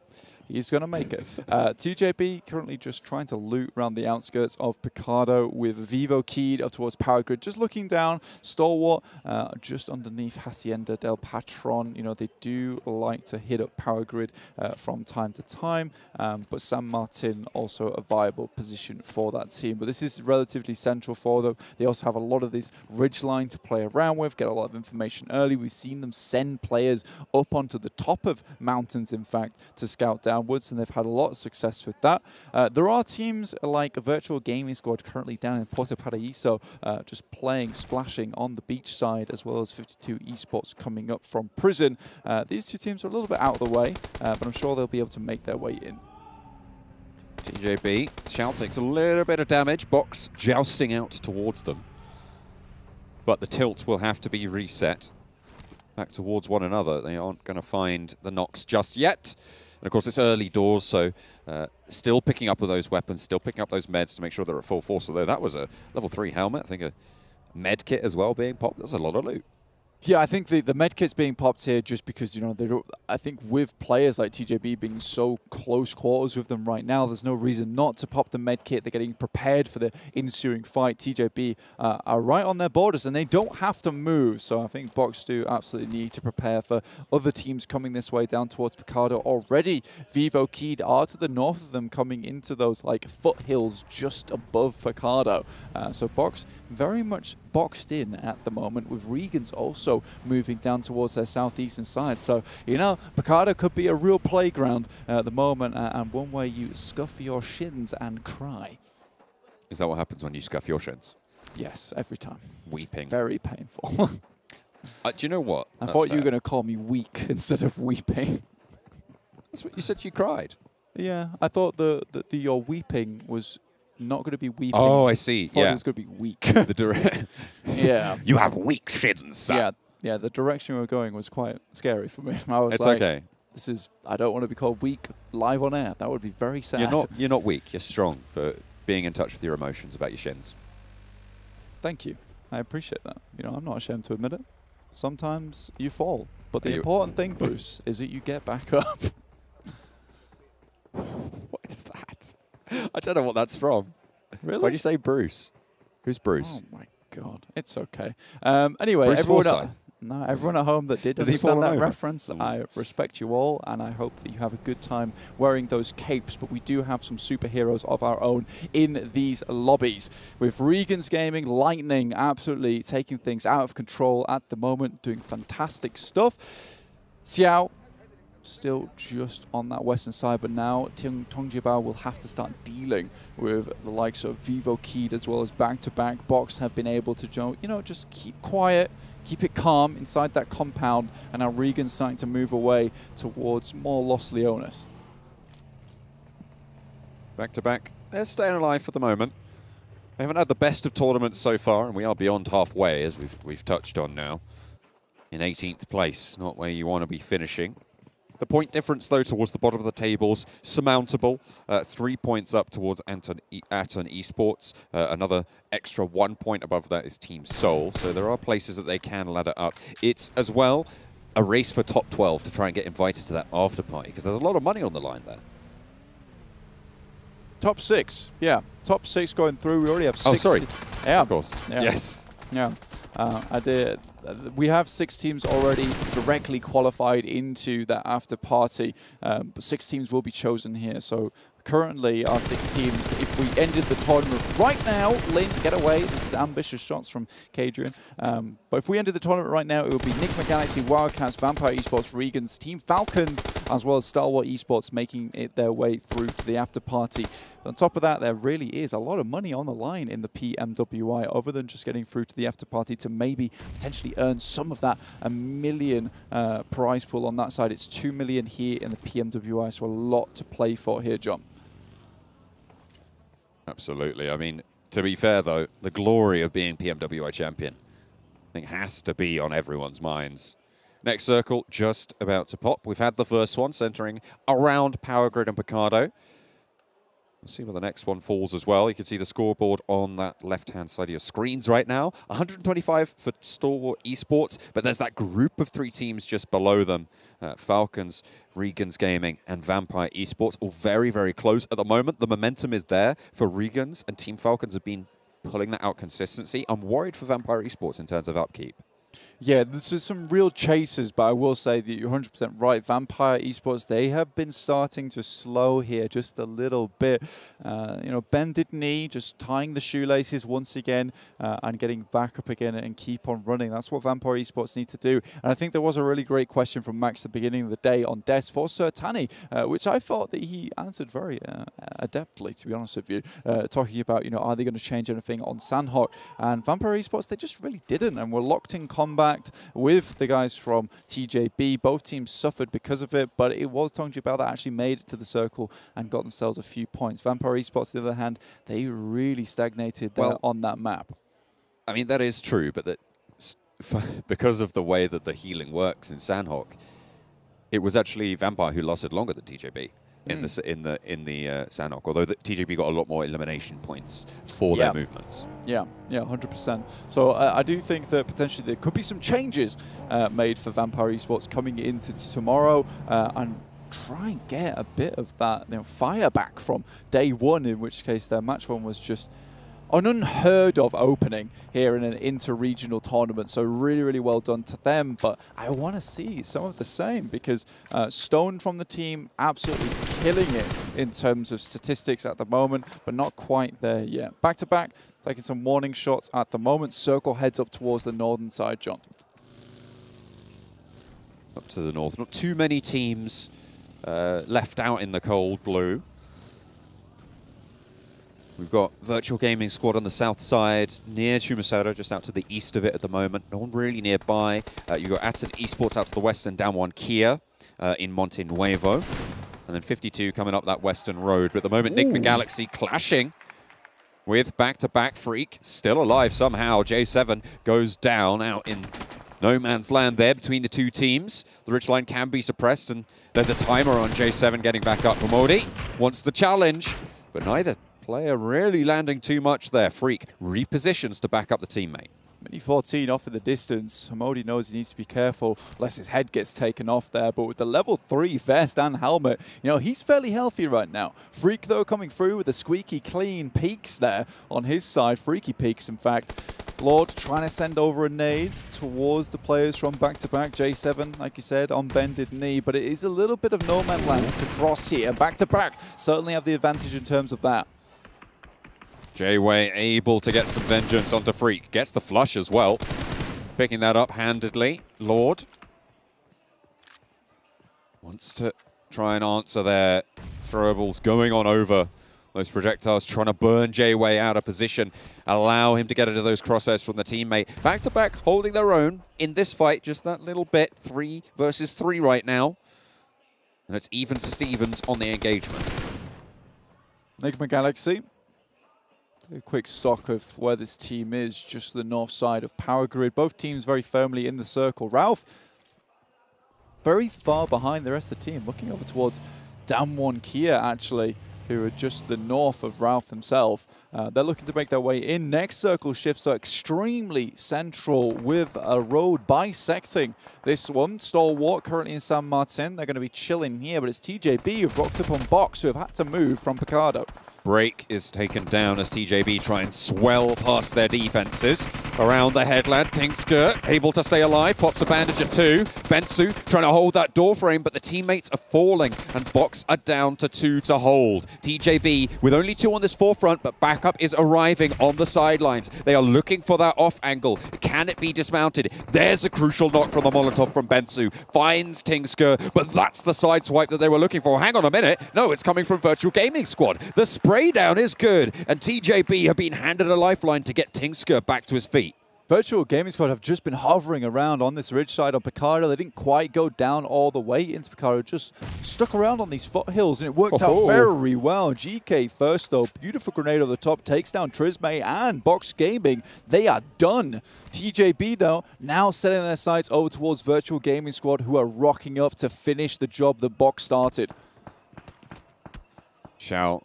S22: He's going to make it. TJB currently just trying to loot around the outskirts of Picado with VIVO keyed up towards Power Grid. Just looking down, Stalwart just underneath Hacienda del Patron. You know, they do like to hit up Power Grid from time to time, but San Martin also a viable position for that team. But this is relatively central for them. They also have a lot of this ridge line to play around with, get a lot of information early. We've seen them send players up onto the top of mountains, in fact, to scout downwards, and they've had a lot of success with that. There are teams like a Virtual Gaming Squad currently down in Puerto Paraíso, just playing, splashing on the beach side, as well as 52 Esports coming up from prison. These two teams are a little bit out of the way, but I'm sure they'll be able to make their way in.
S21: TJB, Shao takes a little bit of damage. Box jousting out towards them. But the tilt will have to be reset back towards one another. They aren't going to find the knocks just yet. And of course, it's early doors, so still picking up with those weapons, still picking up those meds to make sure they're at full force. Although that was a level 3 helmet, I think a med kit as well being popped. That's a lot of loot.
S22: Yeah, I think the med kit's being popped here just because, you know, they don't, I think with players like TJB being so close quarters with them right now, there's no reason not to pop the med kit. They're getting prepared for the ensuing fight. TJB are right on their borders and they don't have to move. So I think Box do absolutely need to prepare for other teams coming this way down towards Picado. Already, VIVO keyed are to the north of them, coming into those like foothills just above Picado. So Box very much boxed in at the moment, with REGAN.S also moving down towards their southeastern side. So, you know, Picado could be a real playground at the moment, and one where you scuff your shins and cry.
S21: Is that what happens when you scuff your shins?
S22: Yes, every time.
S21: Weeping.
S22: It's very painful.
S21: Do you know what?
S22: I thought you were going to call me weak instead of weeping.
S21: That's what you said. You cried.
S22: Yeah, I thought your weeping was not going to be weeping.
S21: Oh, I see.
S22: Yeah,
S21: it
S22: was going to be weak. Yeah,
S21: you have weak shins.
S22: Yeah. The direction we were going was quite scary for me. I was
S21: it's
S22: like,
S21: okay.
S22: This is. I don't want to be called weak live on air. That would be very sad.
S21: You're not weak. You're strong for being in touch with your emotions about your shins.
S22: Thank you. I appreciate that. You know, I'm not ashamed to admit it. Sometimes you fall, but the important thing, Bruce, is that you get back up.
S21: What is that? I don't know what that's from.
S22: Really?
S21: Why'd you say Bruce? Who's Bruce?
S22: Oh my God, it's okay. Anyway,
S21: Bruce
S22: everyone
S21: Forsyth.
S22: No, everyone at home that did
S21: Has he
S22: understand
S21: fallen
S22: that
S21: over?
S22: reference, I respect you all, and I hope that you have a good time wearing those capes. But we do have some superheroes of our own in these lobbies. With REGAN.S Gaming, Lightning absolutely taking things out of control at the moment, doing fantastic stuff. Xiao still just on that western side, but now Tongjibao will have to start dealing with the likes of VIVO Keed as well as back-to-back. Box have been able to, just keep quiet, keep it calm inside that compound, and now REGAN starting to move away towards more Los Leones.
S21: Back-to-back. They're staying alive for the moment. They haven't had the best of tournaments so far, and we are beyond halfway, as we've touched on now. In 18th place, not where you want to be finishing. The point difference, though, towards the bottom of the table's surmountable. 3 points up towards Aton Esports. Another extra 1 point above that is Team Seoul. So there are places that they can ladder up. It's, as well, a race for top 12 to try and get invited to that after party, because there's a lot of money on the line there.
S22: Top 6, yeah. Top 6 going through. We already have 6.
S21: Oh, sorry.
S22: Yeah.
S21: Of course.
S22: Yeah.
S21: Yes.
S22: Yeah. We have 6 teams already directly qualified into that after party, but 6 teams will be chosen here. So currently our 6 teams, if we ended the tournament right now, Lin, get away. This is ambitious shots from Kadrian. But if we ended the tournament right now, it would be Nigma Galaxy, Wildcats, VIVO Esports, REGAN.S, Team Falcons, as well as Stalwart Esports making it their way through to the after party. On top of that, there really is a lot of money on the line in the PMWI, other than just getting through to the after party to maybe potentially earn some of that $1 million prize pool on that side. It's 2 million here in the PMWI, so a lot to play for here, John.
S21: Absolutely. I mean, to be fair, though, the glory of being PMWI champion, I think, has to be on everyone's minds. Next circle just about to pop. We've had the first one centering around Power Grid and Picardo. We'll see where the next one falls as well. You can see the scoreboard on that left-hand side of your screens right now. 125 for Stalwart Esports, but there's that group of 3 teams just below them. Falcons, REGAN.S Gaming, and Vampire Esports, all very, very close. At the moment, the momentum is there for REGAN.S, and Team Falcons have been pulling that out consistency. I'm worried for Vampire Esports in terms of upkeep.
S22: Yeah, this is some real chasers, but I will say that you're 100% right. Vampire Esports, they have been starting to slow here just a little bit. Bended knee, just tying the shoelaces once again and getting back up again and keep on running. That's what Vampire Esports need to do. And I think there was a really great question from Max at the beginning of the day on Des for Sertani, which I thought that he answered very adeptly, to be honest with you, talking about, are they going to change anything on Sanhok? And Vampire Esports, they just really didn't, and were locked in combat with the guys from TJB. Both teams suffered because of it, but it was Tongjibao that actually made it to the circle and got themselves a few points. Vampire Esports, on the other hand, they really stagnated there on that map.
S21: I mean, that is true, but because of the way that the healing works in Sanhok, it was actually Vampire who lasted longer than TJB in the Sanhok, although the TJB got a lot more elimination points for their movements.
S22: Yeah, 100%. So I do think that potentially there could be some changes made for Vampire Esports coming into tomorrow and try and get a bit of that fire back from day one, in which case their match one was just an unheard of opening here in an inter-regional tournament. So really, really well done to them. But I want to see some of the same, because Stone from the team absolutely killing it in terms of statistics at the moment, but not quite there yet. Back-to-back, taking some warning shots at the moment. Circle heads up towards the northern side, John.
S21: Up to the north. Not too many teams left out in the cold blue. We've got Virtual Gaming Squad on the south side, near Chumasero, just out to the east of it at the moment. No one really nearby. You've got Aton Esports out to the west and down one Kia in Monte Nuevo. And then 52 coming up that western road. But at the moment, Nigma Galaxy clashing with back-to-back Freak. Still alive somehow. J7 goes down out in no man's land there between the 2 teams. The ridge line can be suppressed, and there's a timer on J7 getting back up. Pomodi wants the challenge, but neither player really landing too much there. Freak repositions to back up the teammate.
S22: Mini 14 off in the distance. Modi knows he needs to be careful lest his head gets taken off there. But with the level 3 vest and helmet, you know, he's fairly healthy right now. Freak, though, coming through with the squeaky clean peaks there on his side. Freaky peaks, in fact. Lord trying to send over a nade towards the players from back-to-back. J7, like you said, on bended knee. But it is a little bit of no man land to cross here. Back-to-back certainly have the advantage in terms of that.
S21: J-Way able to get some vengeance onto Freak. Gets the flush as well. Picking that up handedly. Lord wants to try and answer their throwables going on over those projectiles, trying to burn J-Way out of position, allow him to get into those crosshairs from the teammate. Back-to-back holding their own in this fight, just that little bit. 3 versus 3 right now. And it's evens Stevens on the engagement.
S22: Nigma Galaxy. A quick stock of where this team is, just the north side of Power Grid. Both teams very firmly in the circle. Ralph, very far behind the rest of the team, looking over towards Damwon Kia, actually, who are just the north of Ralph himself. They're looking to make their way in. Next circle shift, so extremely central with a road bisecting this one. Stalwart currently in San Martin. They're going to be chilling here, but it's TJB who've rocked up on box, who have had to move from Picardo.
S21: Break is taken down as TJB try and swell past their defenses. Around the headland, Tinksker able to stay alive, pops a bandage at 2. Bensu trying to hold that door frame, but the teammates are falling, and Box are down to 2 to hold. TJB with only 2 on this forefront, but backup is arriving on the sidelines. They are looking for that off angle. Can it be dismounted? There's a crucial knock from the Molotov from Bensu. Finds Tinksker, but that's the side swipe that they were looking for. Hang on a minute. No, it's coming from Virtual Gaming Squad. The spray down is good, and TJB have been handed a lifeline to get Tinksker back to his feet.
S22: Virtual Gaming Squad have just been hovering around on this ridge side of Picardo. They didn't quite go down all the way into Picardo, just stuck around on these foothills, and it worked out very well. GK first, though. Beautiful grenade over the top, takes down Trisme and Box Gaming. They are done. TJB, though, now setting their sights over towards Virtual Gaming Squad, who are rocking up to finish the job that Box started.
S21: Xiao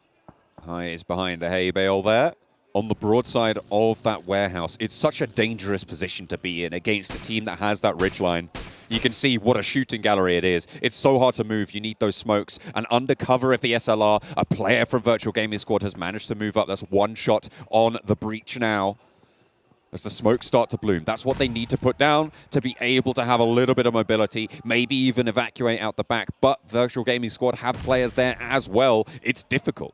S21: Hai is behind the hay bale there. On the broadside of that warehouse. It's such a dangerous position to be in against a team that has that ridgeline. You can see what a shooting gallery it is. It's so hard to move. You need those smokes. And undercover of the SLR, a player from Virtual Gaming Squad has managed to move up. That's one shot on the breach now. As the smokes start to bloom. That's what they need to put down to be able to have a little bit of mobility, maybe even evacuate out the back. But Virtual Gaming Squad have players there as well. It's difficult.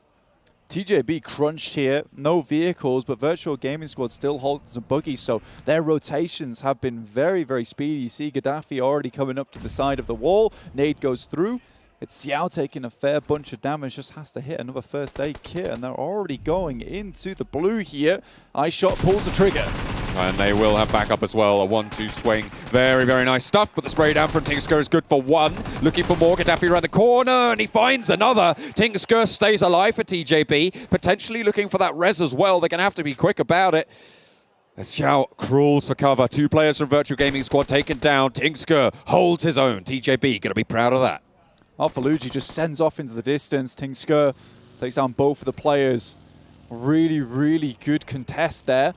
S22: TJB crunched here, no vehicles, but Virtual Gaming Squad still holds some buggies, so their rotations have been very, very speedy. You see Gaddafi already coming up to the side of the wall. Nade goes through. It's Xiao taking a fair bunch of damage, just has to hit another first aid kit, and they're already going into the blue here. iShot pulls the trigger.
S21: And they will have backup as well. A 1-2 swing. Very, very nice stuff. But the spray down from Tinksker is good for 1. Looking for more. Gaddafi around the corner. And he finds another. Tinksker stays alive for TJB. Potentially looking for that res as well. They're going to have to be quick about it. As Xiao crawls for cover. 2 players from Virtual Gaming Squad taken down. Tinksker holds his own. TJB going to be proud of that.
S22: Alphalugi just sends off into the distance. Tinksker takes down both of the players. Really, really good contest there.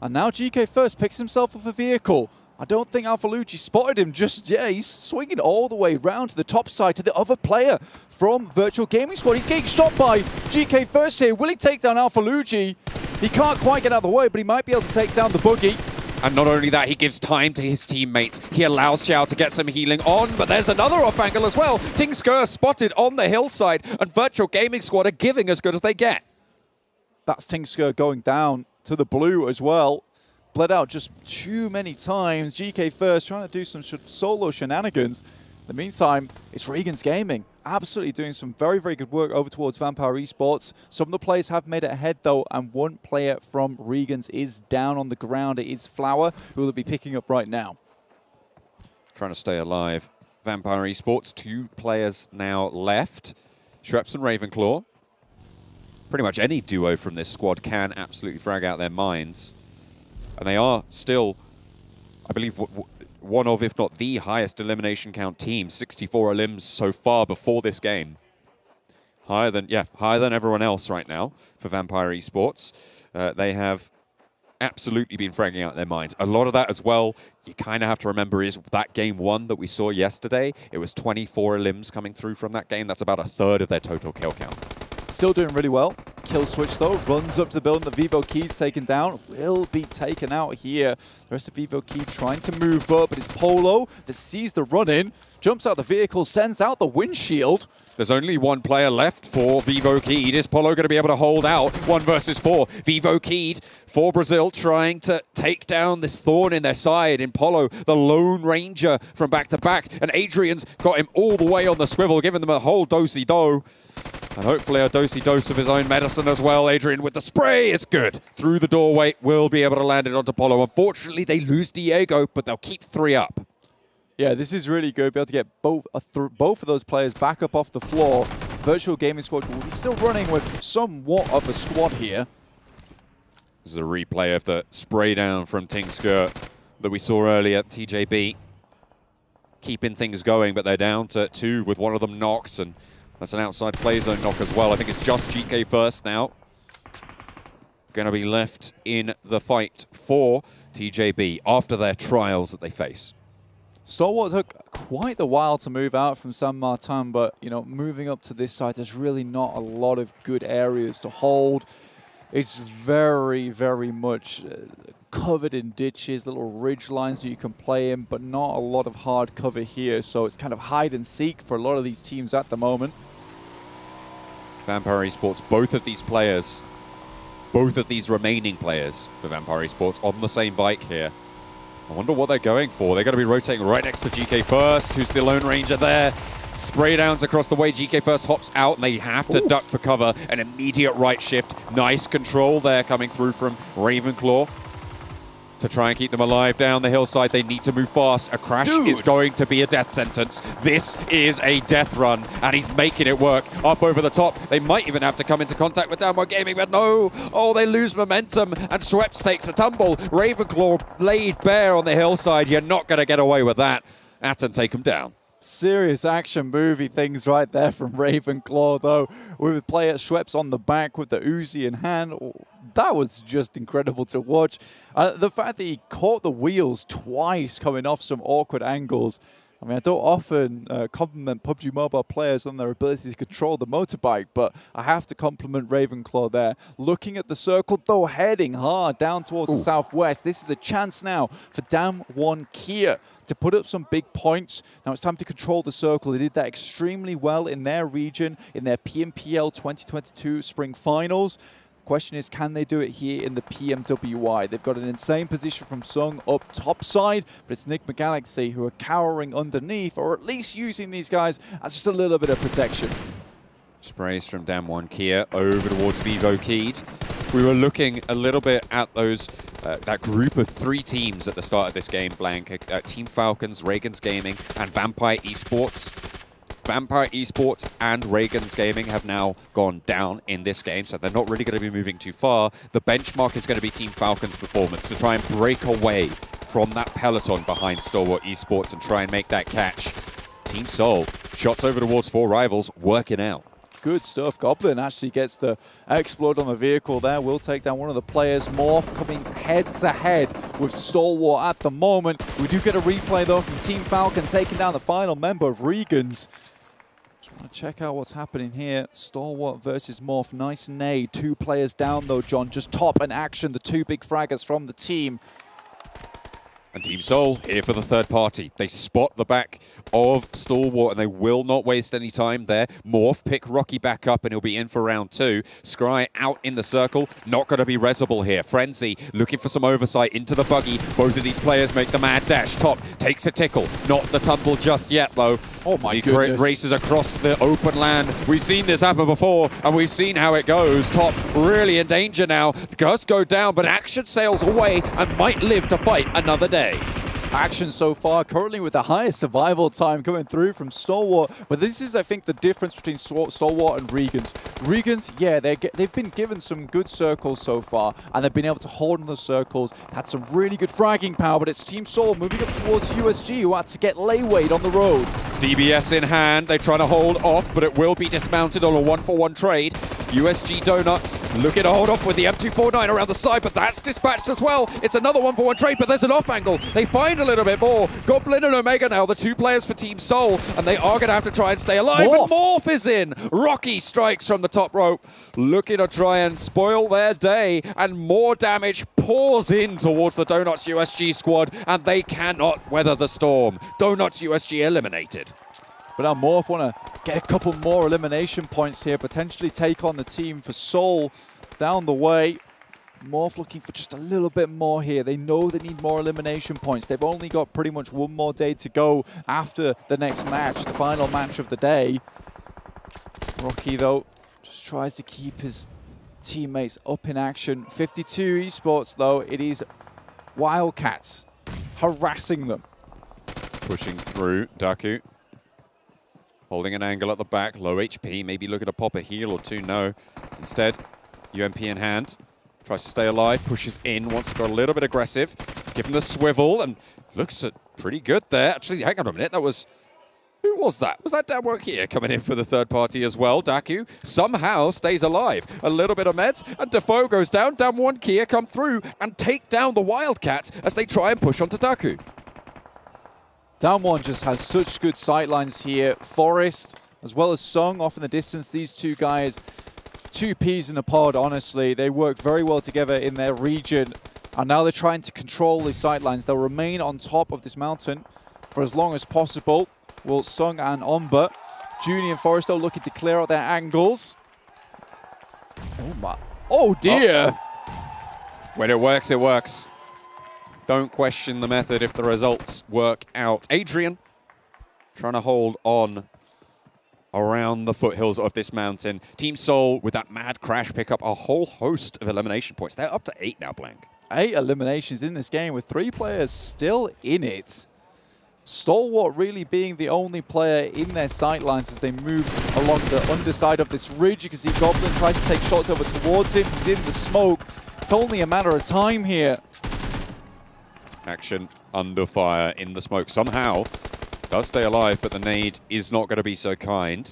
S22: And now GK First picks himself up a vehicle. I don't think Alphalugi spotted him just yet. He's swinging all the way round to the top side to the other player from Virtual Gaming Squad. He's getting shot by GK First here. Will he take down Alphalugi? He can't quite get out of the way, but he might be able to take down the buggy.
S21: And not only that, he gives time to his teammates. He allows Xiao to get some healing on, but there's another off angle as well. Tinksker spotted on the hillside, and Virtual Gaming Squad are giving as good as they get.
S22: That's Tinksker going down to the blue as well. Bled out just too many times. GK First trying to do some solo shenanigans. In the meantime, it's REGAN.S Gaming. Absolutely doing some very, very good work over towards Vampire Esports. Some of the players have made it ahead though, and one player from REGAN.S is down on the ground. It is Flower, who will be picking up right now.
S21: Trying to stay alive. Vampire Esports, 2 players now left. Shreps and Ravenclaw. Pretty much any duo from this squad can absolutely frag out their minds. And they are still, I believe, one of, if not the highest elimination count team. 64 elims so far before this game. Higher than everyone else right now for Vampire Esports. They have absolutely been fragging out their minds. A lot of that as well, you kind of have to remember, is that game 1 that we saw yesterday. It was 24 elims coming through from that game. That's about a third of their total kill count.
S22: Still doing really well. Kill switch though, runs up to the building. The VIVO Key's taken down, will be taken out here. The rest of VIVO Key trying to move up, but it's Polo that sees the run-in, jumps out the vehicle, sends out the windshield.
S21: There's only one player left for VIVO Keyed. Is Polo going to be able to hold out 1 versus 4? VIVO Keyed for Brazil trying to take down this thorn in their side in Polo, the Lone Ranger from back-to-back. And Adrian's got him all the way on the swivel, giving them a whole do-si-do. And hopefully a dose of his own medicine as well. Adrian with the spray, it's good. Through the doorway, will be able to land it onto Polo. Unfortunately, they lose Diego, but they'll keep 3 up.
S22: Yeah, this is really good. Be able to get both of those players back up off the floor. Virtual Gaming Squad will be still running with somewhat of a squad here.
S21: This is a replay of the spray down from Tingsker that we saw earlier. TJB keeping things going, but they're down to 2 with one of them knocked, and that's an outside play zone knock as well. I think it's just GK first now. Going to be left in the fight for TJB after their trials that they face.
S22: Stalwart took quite a while to move out from San Martin, but you know, moving up to this side, there's really not a lot of good areas to hold. It's very, very much covered in ditches, little ridge lines that you can play in, but not a lot of hard cover here. So it's kind of hide and seek for a lot of these teams at the moment.
S21: Vampire Esports, both of these players, both of these remaining players for Vampire Esports on the same bike here. I wonder what they're going for. They're going to be rotating right next to GK First, who's the Lone Ranger there. Spray downs across the way. GK First hops out, and they have to duck for cover. An immediate right shift. Nice control there coming through from Ravenclaw to try and keep them alive down the hillside. They need to move fast. A crash is going to be a death sentence. This is a death run, and he's making it work. Up over the top. They might even have to come into contact with Downward Gaming, but no. Oh, they lose momentum, and Schweppes takes a tumble. Ravenclaw laid bare on the hillside. You're not going to get away with that. Aton take him down.
S22: Serious action movie things right there from Ravenclaw, though, with player Schweppes on the back with the Uzi in hand. That was just incredible to watch. The fact that he caught the wheels twice coming off some awkward angles. I mean, I don't often compliment PUBG Mobile players on their ability to control the motorbike, but I have to compliment Ravenclaw there. Looking at the circle, though, heading hard down towards the southwest. This is a chance now for Dam1 Kia to put up some big points. Now it's time to control the circle. They did that extremely well in their region, in their PMPL 2022 Spring Finals. Question is, can they do it here in the PMWI? They've got an insane position from Sung up top side, but it's Nigma Galaxy who are cowering underneath, or at least using these guys as just a little bit of protection.
S21: Sprays from Dam1 Kia over towards VIVO Keyed. We were looking a little bit at those that group of 3 teams at the start of this game, Blank. Team Falcons, REGAN.S Gaming, and Vampire Esports. Vampire Esports and REGAN.S Gaming have now gone down in this game, so they're not really going to be moving too far. The benchmark is going to be Team Falcons' performance to try and break away from that peloton behind Stalwart Esports and try and make that catch. Team Soul, shots over towards 4 rivals, working out.
S22: Good stuff. Goblin actually gets the explode on the vehicle there. Will take down one of the players. Morph coming head-to-head with Stalwart at the moment. We do get a replay, though, from Team Falcon taking down the final member of REGAN.S. Just want to check out what's happening here. Stalwart versus Morph. Nice nade. 2 players down, though, John. Just top in action. The 2 big fraggers from the team.
S21: And Team Soul here for the third party. They spot the back of Stalwart, and they will not waste any time there. Morph pick Rocky back up, and he'll be in for round 2. Scry out in the circle. Not going to be resable here. Frenzy looking for some oversight into the buggy. Both of these players make the mad dash. Top takes a tickle. Not the tumble just yet, though.
S22: Oh my goodness.
S21: Races across the open land. We've seen this happen before, and we've seen how it goes. Top really in danger now. Does go down, but Action sails away and might live to fight another day.
S22: Action so far, currently with the highest survival time coming through from Stalwart. But this is, I think, the difference between Stalwart and REGAN.S. REGAN.S, yeah, they've been given some good circles so far, and they've been able to hold on those circles, had some really good fragging power, but it's Team Soul moving up towards USG, who had to get laywayed on the road.
S21: DBS in hand, they're trying to hold off, but it will be dismounted on a 1-for-1 trade. USG Donuts looking to hold off with the M249 around the side, but that's dispatched as well. It's another 1-for-1 trade, but there's an off angle. They find a little bit more. Goblin and Omega now, the 2 players for Team Soul, and they are going to have to try and stay alive.
S22: Morph.
S21: And Morph is in. Rocky strikes from the top rope, looking to try and spoil their day, and more damage pours in towards the Donuts USG squad, and they cannot weather the storm. Donuts USG eliminated.
S15: But now Morph want to get a couple more elimination points here, potentially take on the team for Soul down the way. Morph looking for just a little bit more here. They know they need more elimination points. They've only got pretty much one more day to go after the next match, the final match of the day. Rocky, though, just tries to keep his teammates up in action. 52 Esports, though, it is Wildcats harassing them.
S21: Pushing through, Daku. Holding an angle at the back, low HP, maybe looking to pop a heal or two, no. Instead, UMP in hand, tries to stay alive, pushes in, wants to go a little bit aggressive, give him the swivel, and looks pretty good there. Actually, hang on a minute, that was... Who was that? Was that Damwon here coming in for the third party as well? Daku somehow stays alive. A little bit of meds, and Defoe goes down. Damwon Kia come through and take down the Wildcats as they try and push onto Daku.
S15: Damwon just has such good sightlines here. Forest, as well as Sung, off in the distance. These two guys, 2 peas in a pod, honestly. They work very well together in their region. And now they're trying to control the sightlines. They'll remain on top of this mountain for as long as possible. Will Sung and Omba. Junie and Forresto looking to clear out their angles. Oh my. Oh dear.
S21: When it works, it works. Don't question the method if the results work out. Adrian trying to hold on around the foothills of this mountain. Team Soul, with that mad crash, pick up a whole host of elimination points. They're up to 8 now, Blank.
S15: 8 eliminations in this game with 3 players still in it. Stalwart really being the only player in their sightlines as they move along the underside of this ridge. You can see Goblin tries to take shots over towards him. He's in the smoke. It's only a matter of time here.
S21: Action under fire in the smoke. Somehow does stay alive, but the nade is not going to be so kind.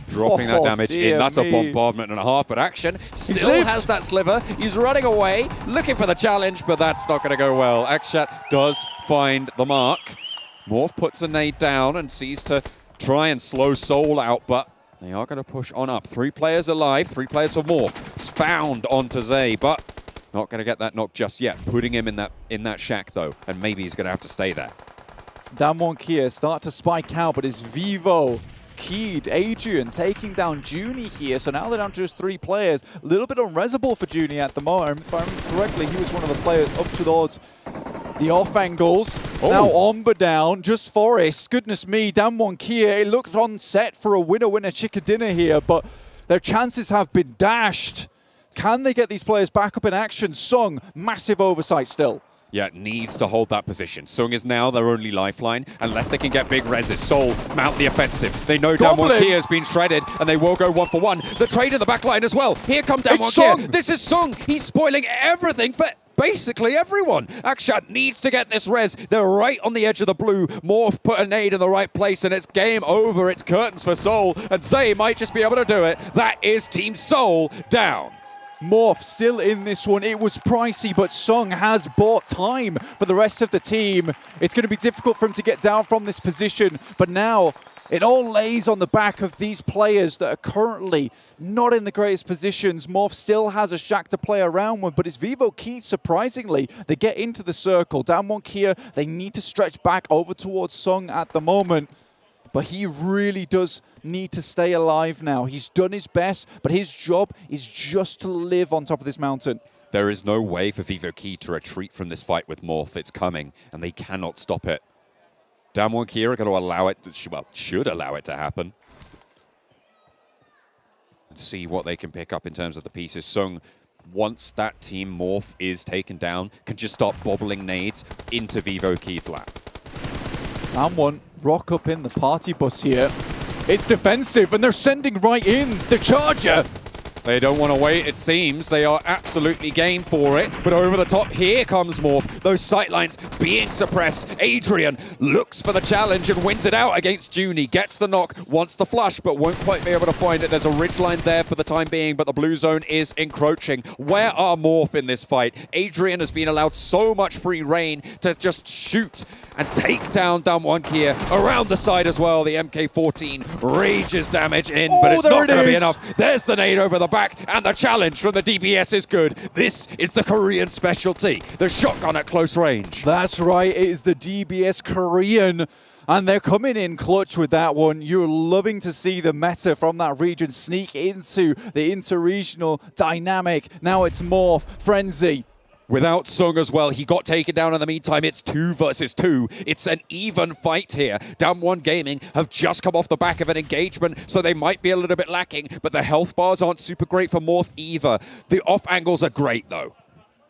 S21: Dropping that damage in. That's a bombardment and a half, but Action still has that sliver. He's running away, looking for the challenge, but that's not going to go well. Akshat does find the mark. Morph puts a nade down and sees to try and slow Soul out, but they are going to push on up. 3 players alive, 3 players for Morph. It's found onto Zay, but not going to get that knock just yet. Putting him in that shack, though, and maybe he's going to have to stay there.
S15: Damwon Kia start to spike out, but it's VIVO, Keed, Adrian taking down Junie here. So now they're down to just 3 players. A little bit unresable for Junie at the moment. If I remember correctly, he was one of the players up towards the off angles. Oh. Now Omba down, just Forest. Goodness me, Damwon Kia. It looked on set for a winner-winner chicken dinner here, but their chances have been dashed. Can they get these players back up in action? Sung, massive oversight still.
S21: Yeah, needs to hold that position. Sung is now their only lifeline, unless they can get big reses. Soul mount the offensive. They know Damwon Kia has been shredded, and they will go 1-for-1. The trade in the back line as well. Here come Damwon Kia. This is Sung. He's spoiling everything for basically everyone. Akshat needs to get this res. They're right on the edge of the blue. Morph put a nade in the right place, and it's game over. It's curtains for Soul, and Zay might just be able to do it. That is Team Soul down.
S15: Morph still in this one. It was pricey, but Sung has bought time for the rest of the team. It's going to be difficult for him to get down from this position, but now it all lays on the back of these players that are currently not in the greatest positions. Morph still has a shack to play around with, but it's VIVO Key, surprisingly. They get into the circle. Damwon Kia, they need to stretch back over towards Sung at the moment. But he really does need to stay alive now. He's done his best, but his job is just to live on top of this mountain.
S21: There is no way for VIVO Key to retreat from this fight with Morph. It's coming, and they cannot stop it. Damwon Kia are going to allow it, well, should allow it to happen. See what they can pick up in terms of the pieces. Sung, once that team Morph is taken down, can just start bobbling nades into VIVO Key's lap.
S15: Damwon rock up in the party bus here. It's defensive, and they're sending right in the charger.
S21: They don't want to wait, it seems. They are absolutely game for it. But over the top, here comes Morph. Those sightlines being suppressed. Adrian looks for the challenge and wins it out against Junie. Gets the knock, wants the flush, but won't quite be able to find it. There's a ridgeline there for the time being, but the blue zone is encroaching. Where are Morph in this fight? Adrian has been allowed so much free reign to just shoot and take down Damwonkia around the side as well. The MK14 rages damage in, but it's not going to be enough. There's the nade over the back, and the challenge from the DBS is good. This is the Korean specialty, the shotgun at close range.
S22: That's right, it is the DBS Korean. And they're coming in clutch with that one. You're loving to see the meta from that region sneak into the inter-regional dynamic. Now it's Morph, Frenzy.
S21: Without Sung as well, he got taken down in the meantime. It's 2 versus 2. It's an even fight here. Damwon Gaming have just come off the back of an engagement, so they might be a little bit lacking, but the health bars aren't super great for Morph either. The off angles are great though.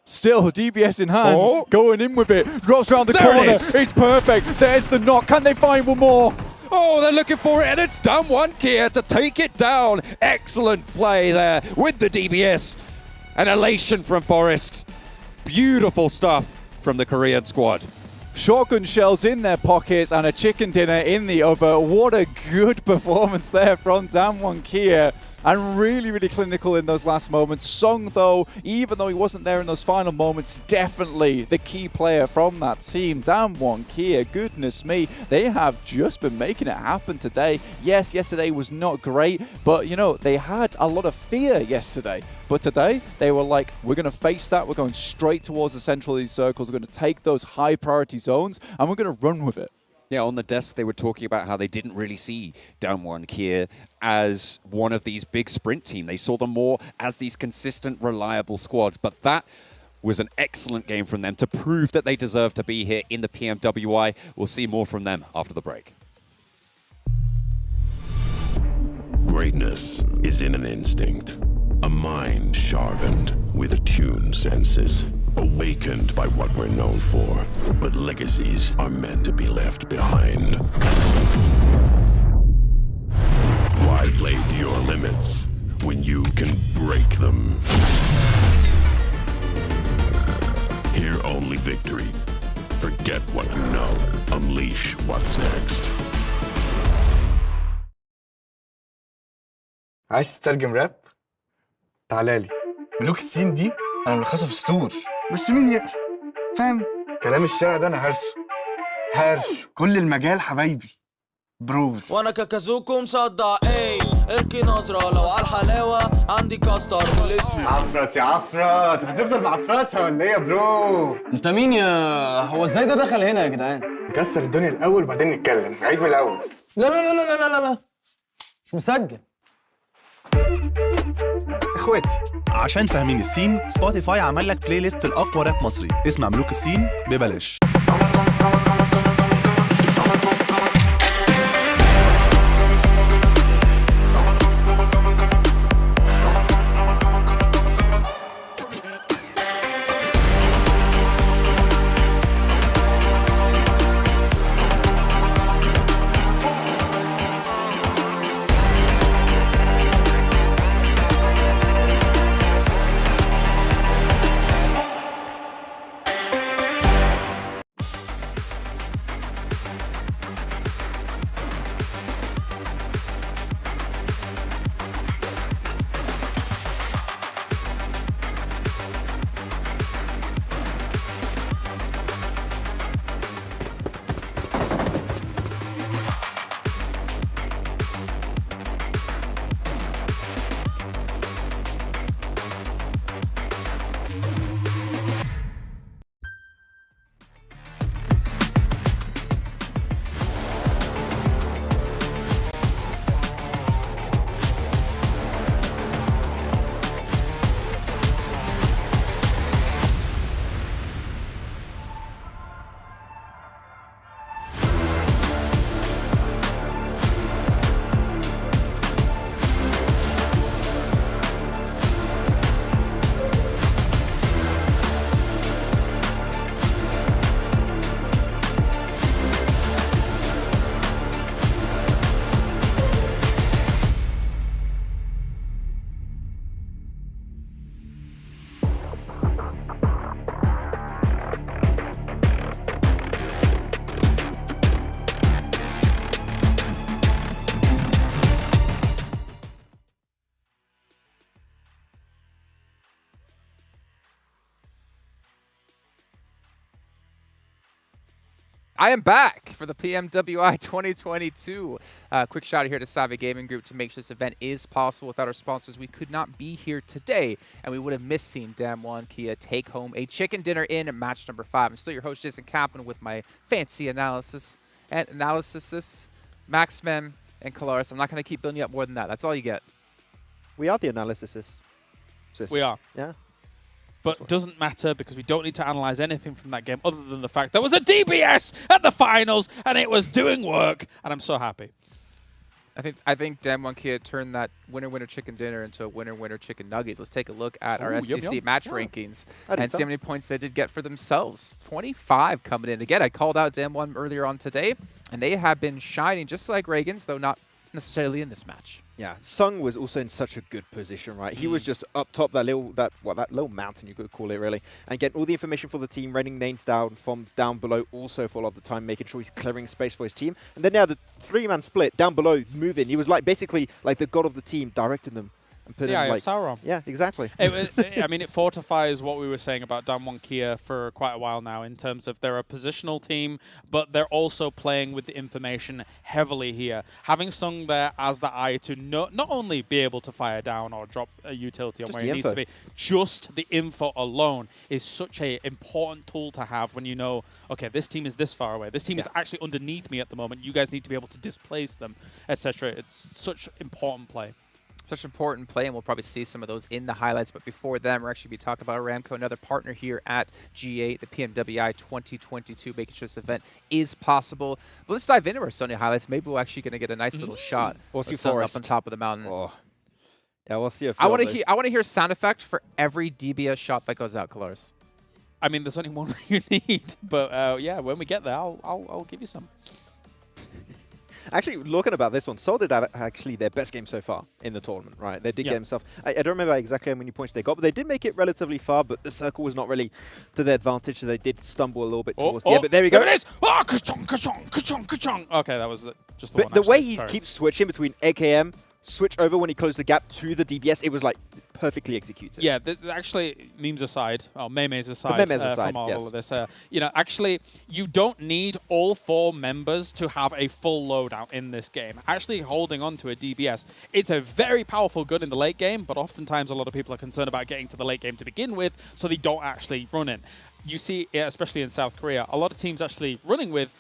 S22: Still, DBS in hand, going in with it. Drops around the corner. It's perfect. There's the knock. Can they find one more?
S21: Oh, they're looking for it, and it's Damwonkia to take it down. Excellent play there with the DBS. An elation from Forest. Beautiful stuff from the Korean squad.
S22: Shotgun shells in their pockets and a chicken dinner in the other. What a good performance there from Damwonkia. And really, really clinical in those last moments. Sung, though, even though he wasn't there in those final moments, definitely the key player from that team. Damwonkia, goodness me, they have just been making it happen today. Yes, yesterday was not great, but, you know, they had a lot of fear yesterday. But today, they were like, we're going to face that. We're going straight towards the central of these circles. We're going to take those high priority zones, and we're going to run with it.
S21: Yeah, on the desk, they were talking about how they didn't really see Damwonkia as one of these big sprint team. They saw them more as these consistent, reliable squads. But that was an excellent game from them to prove that they deserve to be here in the PMWI. We'll see more from them after the break.
S2: Greatness is in an instinct, a mind sharpened with attuned senses. Awakened by what we're known for, but legacies are meant to be left behind. Why play to your limits when you can break them? Hear only victory. Forget what you know. Unleash what's next.
S5: عايز تترجم راب؟ تعالالي. ملوك الصين دي انا ملخصها في سطور، بس مين يقرا؟ فاهم؟ كلام الشارع ده انا هرشه كل المجال حبايبي بروز.
S8: وانا كاكازوكو مصدع ايه الكي نظرة لو على الحلاوة عندي كاستر والاسم
S5: عفرت يا عفرت، هتفضل معفرتها ولا ايه يا برو؟
S9: انت مين يا هو ازاي ده دخل هنا يا جدعان؟
S5: نكسر الدنيا الاول وبعدين نتكلم، نعيد من الاول.
S9: لا لا لا لا لا لا مش مسجل.
S25: اخواتي عشان فاهمين السين، سبوتيفاي عمل لك بلاي ليست الاقوى راب مصري. اسمع ملوك السين ببلاش.
S11: I am back for the PMWI 2022. Quick shout out here to Savvy Gaming Group to make sure this event is possible. Without our sponsors, we could not be here today, and we would have missed seeing Damwon Kia take home a chicken dinner in match number 5. I'm still your host, Jason Kaplan, with my fancy analysis, Maxman, and Kalaris. I'm not going to keep building you up more than that. That's all you get.
S13: We are the analysis.
S14: We are.
S13: Yeah.
S14: But it doesn't matter because we don't need to analyze anything from that game other than the fact there was a DBS at the finals and it was doing work, and I'm so happy.
S11: I think Damwon Kia turned that winner chicken dinner into a winner chicken nuggets. Let's take a look at our STC match rankings and see how many points they did get for themselves. 25 coming in. Again, I called out Damwon earlier on today, and they have been shining just like REGAN.S, though not necessarily in this match.
S13: Yeah, Sung was also in such a good position, right? He was just up top, that little mountain, you could call it, really, and getting all the information for the team, raining names down from down below also for a lot of the time, making sure he's clearing space for his team. And then now the 3-man split down below, moving. He was like basically like the god of the team, directing them. And putting like,
S14: Sauron.
S13: Yeah, exactly.
S14: I mean, it fortifies what we were saying about Damwon Kia for quite a while now in terms of they're a positional team, but they're also playing with the information heavily here. Having Sung there as the eye to not only be able to fire down or drop a utility on where it needs to be, just the info alone is such an important tool to have when you know, okay, this team is this far away. This team is actually underneath me at the moment. You guys need to be able to displace them, etc. It's such important play.
S11: Such important play, and we'll probably see some of those in the highlights. But before them, we're actually be talking about Aramco, another partner here at G8, the PMWI 2022, making sure this event is possible. But let's dive into our Sony highlights. Maybe we're actually going to get a nice little shot of Sun up on top of the mountain.
S13: Oh. Yeah, we'll see.
S11: I want to hear sound effect for every DBS shot that goes out, Kalaris.
S14: I mean, there's only one you need, but yeah, when we get there, I'll give you some.
S13: Actually, looking about this one, Seoul did have actually their best game so far in the tournament, right? They did get themselves... I don't remember exactly how many points they got, but they did make it relatively far, but the circle was not really to their advantage, so they did stumble a little bit towards the end. But there we go.
S14: There it is! Oh, ka-chong, ka-chong, ka-chong, ka-chong. Okay, that was just the one.
S13: But the way he keeps switching between AKM, switch over when he closed the gap to the DBS, it was like perfectly executed.
S14: Yeah, actually, memes aside, or memes aside, from all of this, you know, actually, you don't need all 4 members to have a full loadout in this game. Actually, holding on to a DBS, it's a very powerful gun in the late game, but oftentimes a lot of people are concerned about getting to the late game to begin with, so they don't actually run it. You see, especially in South Korea, a lot of teams actually running with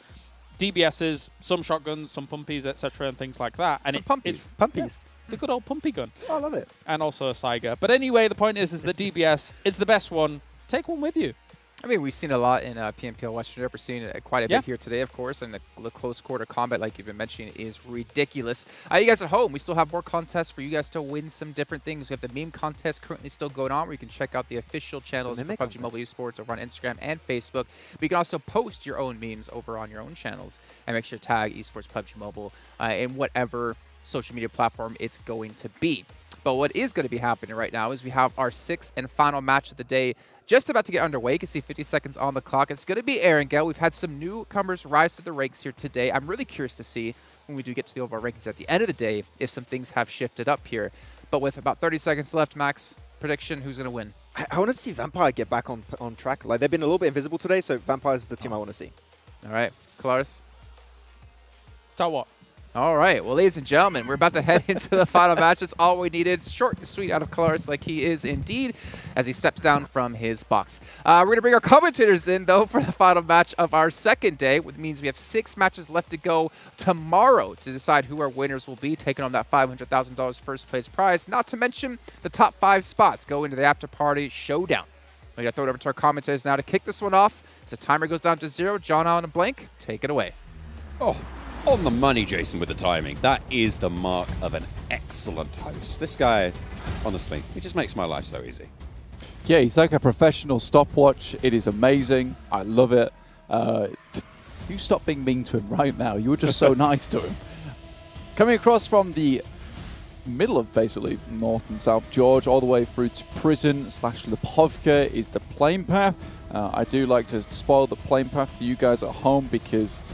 S14: DBSs, some shotguns, some pumpies, etc., and things like that. And
S11: pumpies.
S14: Yeah, the good old pumpy gun.
S13: Oh, I love it.
S14: And also a Saiga. But anyway, the point is that DBS, it's the best one. Take one with you.
S11: I mean, we've seen a lot in PMPL Western Europe. We're seeing it quite a bit here today, of course, and the close quarter combat, like you've been mentioning, is ridiculous. You guys at home, we still have more contests for you guys to win some different things. We have the meme contest currently still going on, where you can check out the official channels for PUBG Mobile Esports over on Instagram and Facebook. But you can also post your own memes over on your own channels, and make sure to tag Esports PUBG Mobile in whatever social media platform it's going to be. But what is going to be happening right now is we have our 6th and final match of the day just about to get underway. You can see 50 seconds on the clock. It's going to be Erangel. We've had some newcomers rise to the ranks here today. I'm really curious to see, when we do get to the overall rankings at the end of the day, if some things have shifted up here. But with about 30 seconds left, Max, prediction, who's going to win?
S13: I want to see Vampire get back on track. Like, they've been a little bit invisible today, so Vampire's the team I want to see.
S11: All right. Kalaris?
S14: Stalwart.
S11: All right, well, ladies and gentlemen, we're about to head into the final match. It's all we needed. Short and sweet out of Kalaris, like he is indeed, as he steps down from his box. We're going to bring our commentators in, though, for the final match of our second day, which means we have 6 matches left to go tomorrow to decide who our winners will be, taking on that $500,000 first place prize, not to mention the top 5 spots go into the after-party showdown. We're going to throw it over to our commentators now to kick this one off. As the timer goes down to 0, John Allen and Blank, take it away.
S21: Oh. On the money, Jason, with the timing. That is the mark of an excellent host. This guy, honestly, he just makes my life so easy.
S22: Yeah, he's like a professional stopwatch. It is amazing. I love it. You stop being mean to him right now. You were just so nice to him. Coming across from the middle of basically North and South George, all the way through to Prison / Lipovka is the plane path. I do like to spoil the plane path for you guys at home because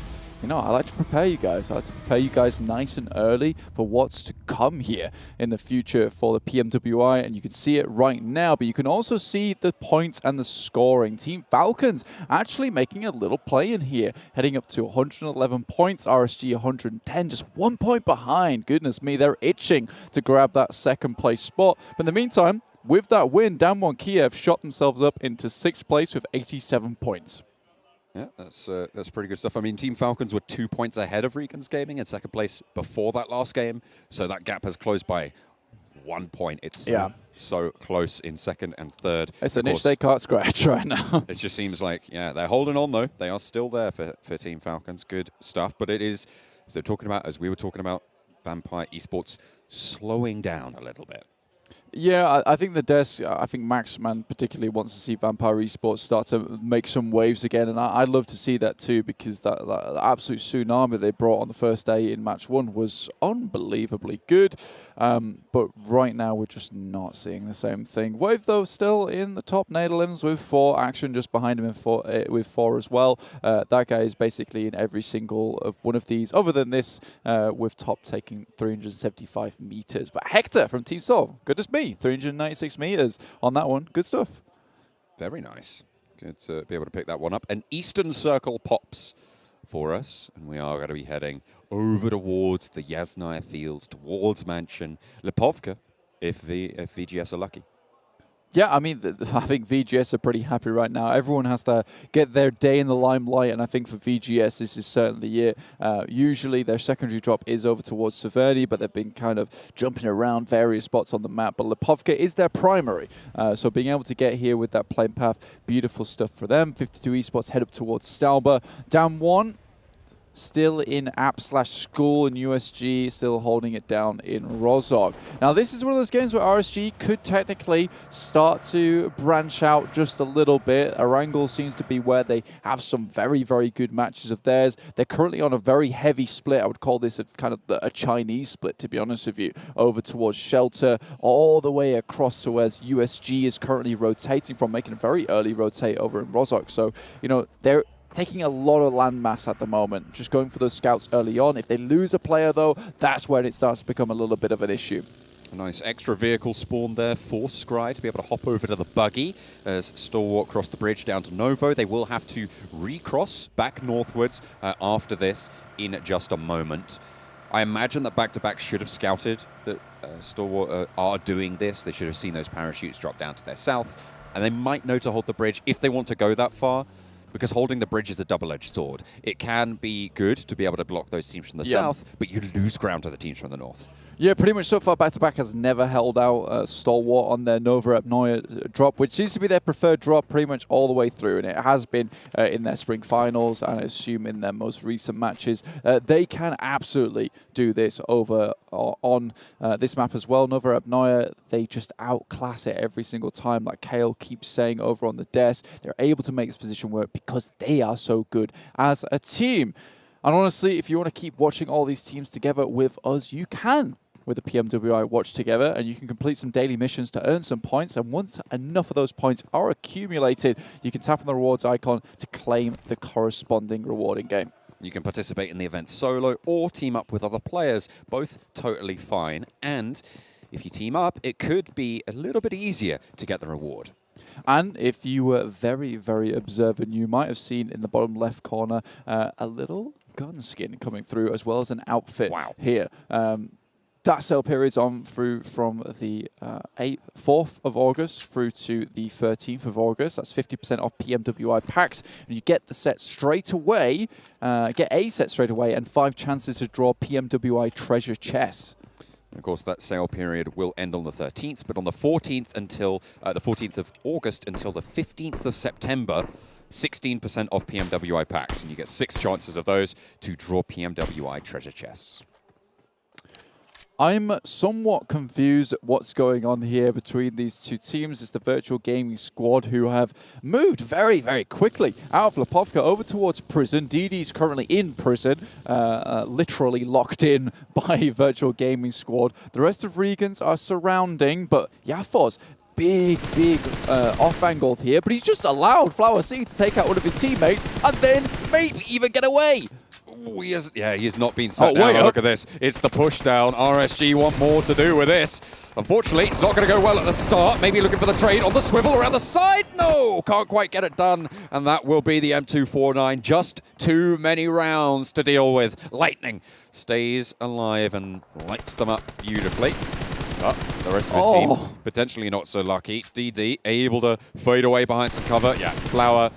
S22: you know, I like to prepare you guys. I like to prepare you guys nice and early for what's to come here in the future for the PMWI, and you can see it right now, but you can also see the points and the scoring. Team Falcons actually making a little play in here, heading up to 111 points, RSG 110, just 1 point behind. Goodness me, they're itching to grab that second place spot. But in the meantime, with that win, Damwon Kiev shot themselves up into 6th place with 87 points.
S21: Yeah, that's pretty good stuff. I mean, Team Falcons were 2 points ahead of REGAN.S Gaming in second place before that last game, so that gap has closed by 1 point. It's so close in second and third.
S22: It's an itch they can't scratch right now.
S21: It just seems like, yeah, they're holding on though. They are still there for Team Falcons. Good stuff. But it is, as they're talking about, as we were talking about, Vampire Esports slowing down a little bit.
S22: Yeah, I think the desk, I think Maxman particularly wants to see Vampire Esports start to make some waves again, and I'd love to see that too, because that absolute tsunami they brought on the first day in match 1 was unbelievably good. But right now we're just not seeing the same thing. Wave though still in the top Netherlands with 4, Action just behind him with 4 as well. That guy is basically in every single of one of these, other than this, with top taking 375 meters. But Hector from Team Sol, good as me. 396 meters on that one. Good stuff.
S21: Very nice. Good to be able to pick that one up. An Eastern Circle pops for us, and we are going to be heading over towards the Yasnaya Fields, towards Mansion Lipovka, if VGS are lucky.
S22: Yeah, I mean, I think VGS are pretty happy right now. Everyone has to get their day in the limelight, and I think for VGS, this is certainly it. Usually, their secondary drop is over towards Severny, but they've been kind of jumping around various spots on the map. But Lipovka is their primary, so being able to get here with that plane path, beautiful stuff for them. 52 Esports head up towards Stalbert. Down 1. Still in app/school in USG, still holding it down in Rozhok. Now, this is one of those games where RSG could technically start to branch out just a little bit. Erangel seems to be where they have some very, very good matches of theirs. They're currently on a very heavy split. I would call this a kind of a Chinese split, to be honest with you, over towards Shelter, all the way across to where USG is currently rotating from, making a very early rotate over in Rozhok. So, you know, they're taking a lot of landmass at the moment, just going for those scouts early on. If they lose a player, though, that's when it starts to become a little bit of an issue.
S21: A nice extra vehicle spawn there for Scry to be able to hop over to the buggy as Stalwart cross the bridge down to Novo. They will have to recross back northwards after this in just a moment. I imagine that back-to-back should have scouted that Stalwart are doing this. They should have seen those parachutes drop down to their south, and they might know to hold the bridge if they want to go that far. Because holding the bridge is a double-edged sword. It can be good to be able to block those teams from the south, but you lose ground to the teams from the north.
S22: Yeah, pretty much so far, back-to-back has never held out Stalwart on their Nova Apnoia drop, which seems to be their preferred drop pretty much all the way through, and it has been in their spring finals, and I assume in their most recent matches. They can absolutely do this over on this map as well. Nova Apnoia, they just outclass it every single time, like Kale keeps saying over on the desk. They're able to make this position work because they are so good as a team. And honestly, if you want to keep watching all these teams together with us, you can with the PMWI Watch together, and you can complete some daily missions to earn some points, and once enough of those points are accumulated, you can tap on the rewards icon to claim the corresponding rewarding game.
S21: You can participate in the event solo or team up with other players, both totally fine, and if you team up, it could be a little bit easier to get the reward.
S22: And if you were very, very observant, you might have seen in the bottom left corner a little gun skin coming through, as well as an outfit here. That sale period's on through from the 4th of August through to the 13th of August. That's 50% off PMWI packs. And you get the set straight away, get a set straight away, and 5 chances to draw PMWI treasure chests.
S21: Of course, that sale period will end on the 13th, but on the 14th until the 14th of August until the 15th of September, 16% off PMWI packs, and you get 6 chances of those to draw PMWI treasure chests.
S22: I'm somewhat confused at what's going on here between these two teams. It's the Virtual Gaming Squad who have moved very, very quickly out of Lipovka over towards prison. DD's currently in prison, literally locked in by Virtual Gaming Squad. The rest of REGAN.S are surrounding, but Yafoz, big off angle here, but he's just allowed Flower C to take out one of his teammates and then maybe even get away.
S21: Ooh, he has not been set down.
S22: wait
S21: Oh,
S22: up.
S21: look at this. It's the push down. RSG want more to do with this. Unfortunately, it's not going to go well at the start. Maybe looking for the trade on the swivel around the side. No, can't quite get it done. And that will be the M249. Just too many rounds to deal with. Lightning stays alive and lights them up beautifully. But the rest of his team potentially not so lucky. DD able to fade away behind some cover. Yeah, Flower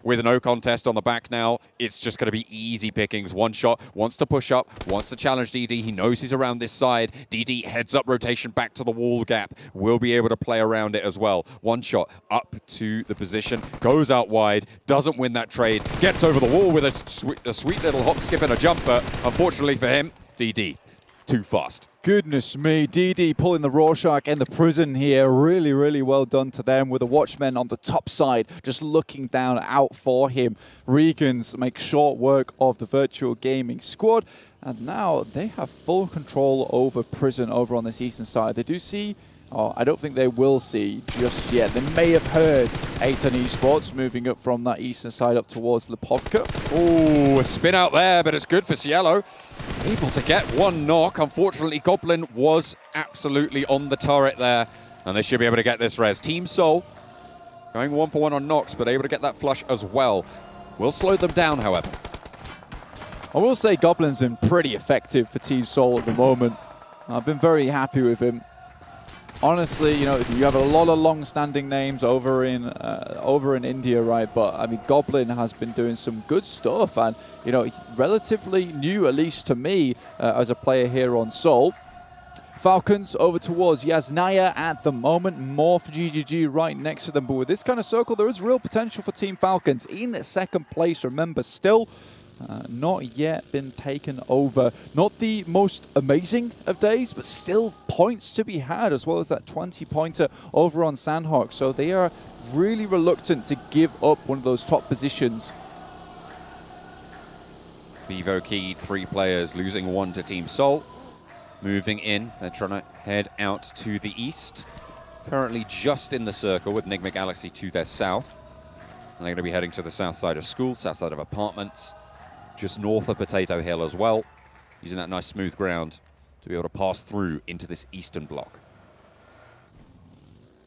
S21: with no contest on the back now. It's just going to be easy pickings. One shot, wants to push up, wants to challenge DD. He knows he's around this side. DD heads up rotation back to the wall gap. Will be able to play around it as well. One shot up to the position, goes out wide, doesn't win that trade, gets over the wall with a sweet little hop, skip and a jump, but unfortunately for him, DD too fast.
S22: Goodness me, DD pulling the Rorschach and the prison here. Really, really well done to them with the Watchmen on the top side, just looking down out for him. REGAN.S make short work of the virtual gaming squad. And now they have full control over prison over on this eastern side. They do see, I don't think they will see just yet. They may have heard Aton Esports moving up from that eastern side up towards Lipovka.
S21: Oh, a spin out there, but it's good for Cielo. Able to get one knock. Unfortunately, Goblin was absolutely on the turret there, and they should be able to get this res. Team Soul going 1-for-1 on knocks, but able to get that flush as well. Will slow them down, however.
S22: I will say Goblin's been pretty effective for Team Soul at the moment. I've been very happy with him. Honestly, you know, you have a lot of long-standing names over in India, right? But I mean, Goblin has been doing some good stuff, and you know, relatively new, at least to me, as a player here on Seoul. Falcons over towards Yasnaya at the moment. Morph GGG right next to them. But with this kind of circle, there is real potential for Team Falcons in second place. Remember, still not yet been taken over. Not the most amazing of days, but still points to be had, as well as that 20-pointer over on Sanhok. So they are really reluctant to give up one of those top positions.
S21: VIVO keyed 3 players, losing 1 to Team Soul. Moving in, they're trying to head out to the east. Currently just in the circle with Nigma Galaxy to their south. And they're going to be heading to the south side of school, south side of apartments. Just north of Potato Hill as well, using that nice smooth ground to be able to pass through into this eastern block.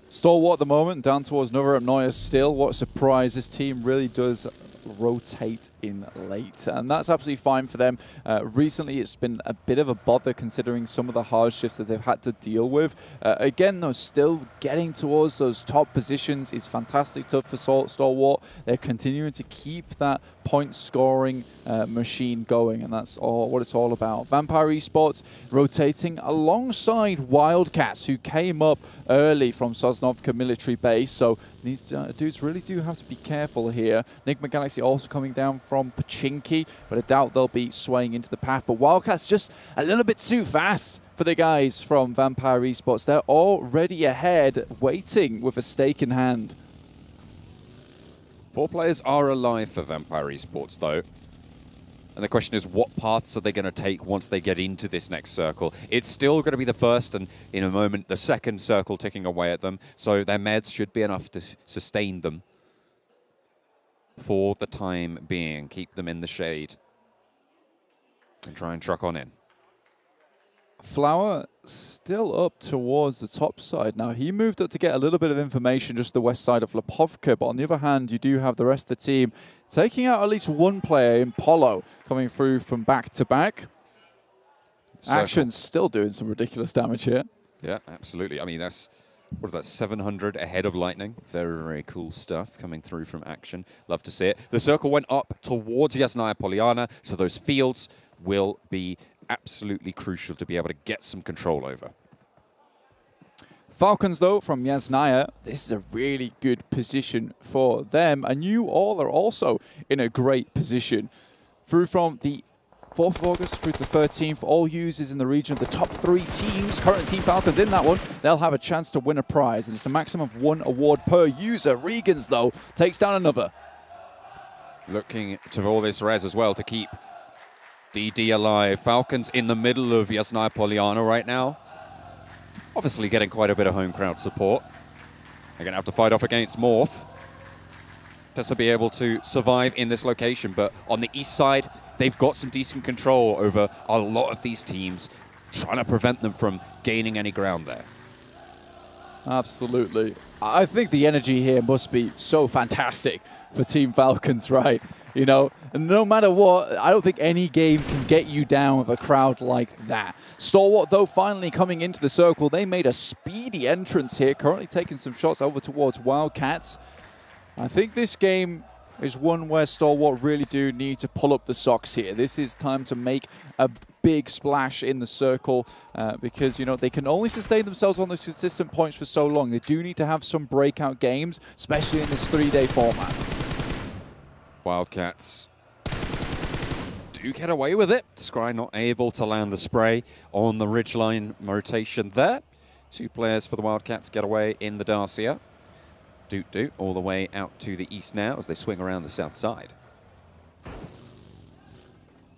S22: Stalwart at the moment, down towards Nova Noya still. What a surprise. This team really does rotate in late, and that's absolutely fine for them. Recently, it's been a bit of a bother considering some of the hardships that they've had to deal with. Again, though, still getting towards those top positions is fantastic stuff for Stalwart. They're continuing to keep that point scoring machine going, and that's what it's all about. Vampire Esports rotating alongside Wildcats, who came up early from Sosnovka military base, so these dudes really do have to be careful here. Nigma Galaxy also coming down from Pachinki, but I doubt they'll be swaying into the path. But Wildcats just a little bit too fast for the guys from Vampire Esports. They're already ahead, waiting with a stake in hand.
S21: 4 players are alive for Vampire Esports, though. And the question is, what paths are they going to take once they get into this next circle? It's still going to be the first, and in a moment, the second circle ticking away at them. So their meds should be enough to sustain them for the time being. Keep them in the shade and try and truck on in.
S22: Flower still up towards the top side. Now, he moved up to get a little bit of information just the west side of Lipovka, but on the other hand, you do have the rest of the team taking out at least one player in Polo, coming through from back to back. Action's still doing some ridiculous damage here.
S21: Yeah, absolutely. I mean, that's, what is that, 700 ahead of Lightning. Very, very cool stuff coming through from Action. Love to see it. The circle went up towards Yasnaya Polyana, so those fields will be absolutely crucial to be able to get some control over.
S22: Falcons, though, from Yasnaya, this is a really good position for them, and you all are also in a great position. Through from the 4th of August through to the 13th, all users in the region of the top 3 teams, current Team Falcons in that one, they'll have a chance to win a prize, and it's a maximum of 1 award per user. REGAN.S, though, takes down another.
S21: Looking to all this res as well to keep DD alive. Falcons in the middle of Yasnaya Polyana right now. Obviously getting quite a bit of home crowd support. They're going to have to fight off against Morph. just to be able to survive in this location. But on the east side, they've got some decent control over a lot of these teams, trying to prevent them from gaining any ground there.
S22: Absolutely. I think the energy here must be so fantastic for Team Falcons, right? You know, and no matter what, I don't think any game can get you down with a crowd like that. Stalwart, though, finally coming into the circle. They made a speedy entrance here, currently taking some shots over towards Wildcats. I think this game is one where Stalwart really do need to pull up the socks here. This is time to make a big splash in the circle because, you know, they can only sustain themselves on those consistent points for so long. They do need to have some breakout games, especially in this 3-day format.
S21: Wildcats do get away with it. Scry not able to land the spray on the ridgeline rotation there. 2 players for the Wildcats get away in the Dacia. Doot all the way out to the east now as they swing around the south side.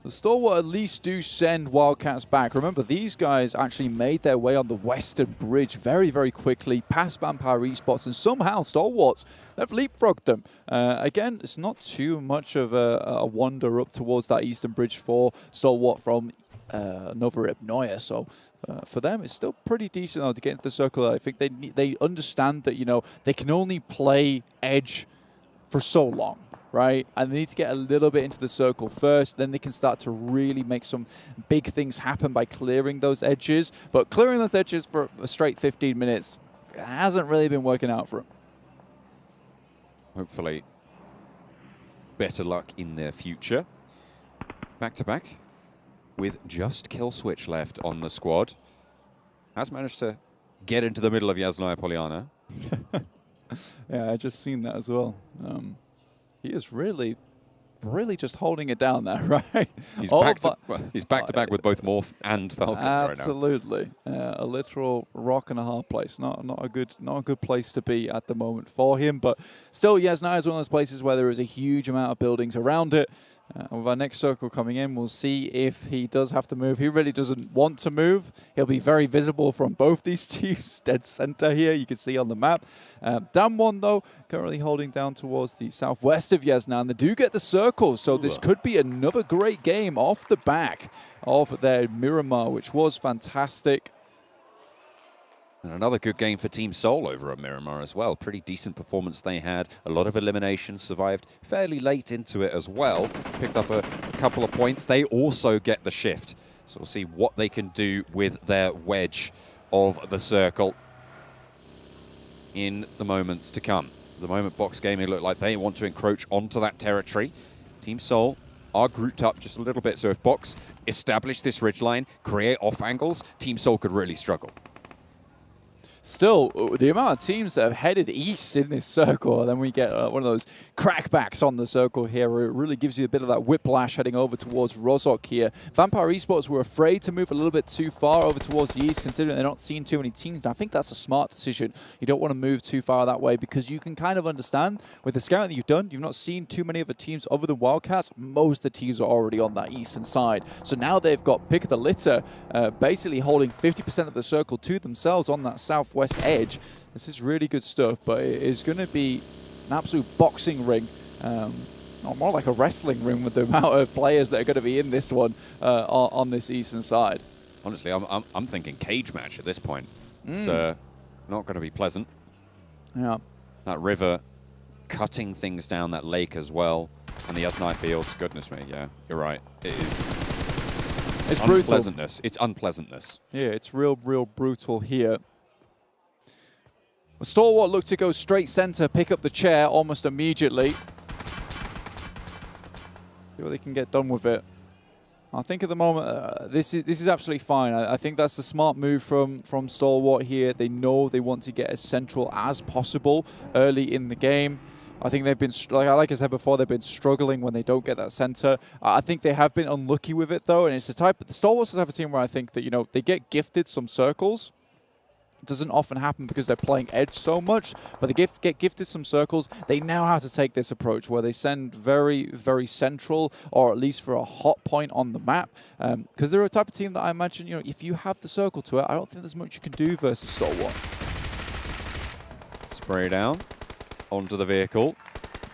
S22: The Stalwart at least do send Wildcats back. Remember, these guys actually made their way on the western bridge very, very quickly, past Vampire Esports, and somehow Stalwarts, they've leapfrogged them. Again, it's not too much of a wander up towards that eastern bridge for Stalwart from Nova Rybnoia, so for them, it's still pretty decent though to get into the circle. I think they understand that, you know, they can only play edge for so long, right? And they need to get a little bit into the circle first, then they can start to really make some big things happen by clearing those edges. But clearing those edges for a straight 15 minutes hasn't really been working out for them.
S21: Hopefully, better luck in their future. Back to back with just Kill Switch left on the squad. Has managed to get into the middle of Yasnaya Poliana.
S22: Yeah, I just seen that as well. He is really just holding it down there, right?
S21: He's back to back with both Morph and Falcons right now.
S22: Absolutely, a literal rock and a hard place. Not a good place to be at the moment for him. But still, Yasnaya is one of those places where there is a huge amount of buildings around it. With our next circle coming in, we'll see if he does have to move. He really doesn't want to move. He'll be very visible from both these teams. Dead center here, you can see on the map. Damwon, though, currently holding down towards the southwest of Yasna, and they do get the circle, so this could be another great game off the back of their Miramar, which was fantastic.
S21: And another good game for Team Seoul over at Miramar as well. Pretty decent performance they had. A lot of eliminations, survived fairly late into it as well. Picked up a couple of points. They also get the shift. So we'll see what they can do with their wedge of the circle in the moments to come. At the moment, Box Gaming look like they want to encroach onto that territory. Team Seoul are grouped up just a little bit. So if Box establish this ridgeline, create off angles, Team Seoul could really struggle.
S22: Still, the amount of teams that have headed east in this circle, and then we get one of those crackbacks on the circle here, where it really gives you a bit of that whiplash heading over towards Rozhok here. Vampire Esports were afraid to move a little bit too far over towards the east, considering they're not seeing too many teams. And I think that's a smart decision. You don't want to move too far that way, because you can kind of understand, with the scouting that you've done, you've not seen too many of the teams other than Wildcats. Most of the teams are already on that eastern side. So now they've got pick of the litter, basically holding 50% of the circle to themselves on that southwest edge. This is really good stuff, but it is going to be an absolute boxing ring, more like a wrestling ring with the amount of players that are going to be in this one on this eastern side.
S21: Honestly, I'm thinking cage match at this point. It's not going to be pleasant.
S22: Yeah,
S21: that river cutting things down that lake as well, and the Yasnaya fields. Goodness me, yeah, you're right. It is.
S22: It's brutal.
S21: It's unpleasantness.
S22: Yeah, it's real brutal here. Stalwart looked to go straight center, pick up the chair almost immediately. See what they can get done with it. I think at the moment, this is absolutely fine. I think that's the smart move from Stalwart here. They know they want to get as central as possible early in the game. I think they've been, like I said before, they've been struggling when they don't get that center. I think they have been unlucky with it, though, and it's the Stalwart's the type of team where I think that, you know, they get gifted some circles. It doesn't often happen because they're playing edge so much, but they get gifted some circles. They now have to take this approach where they send very, very central, or at least for a hot point on the map, because they're a type of team that I imagine, you know, if you have the circle to it, I don't think there's much you can do versus Stalwart.
S21: Spray down onto the vehicle.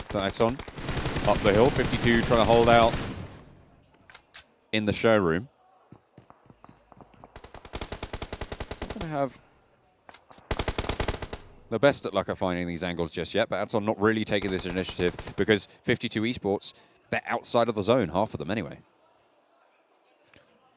S21: to Aton. Up the hill, 52 trying to hold out in the showroom. Not going to have the best at luck at finding these angles just yet, but Aton not really taking this initiative because 52 Esports, they're outside of the zone, half of them anyway.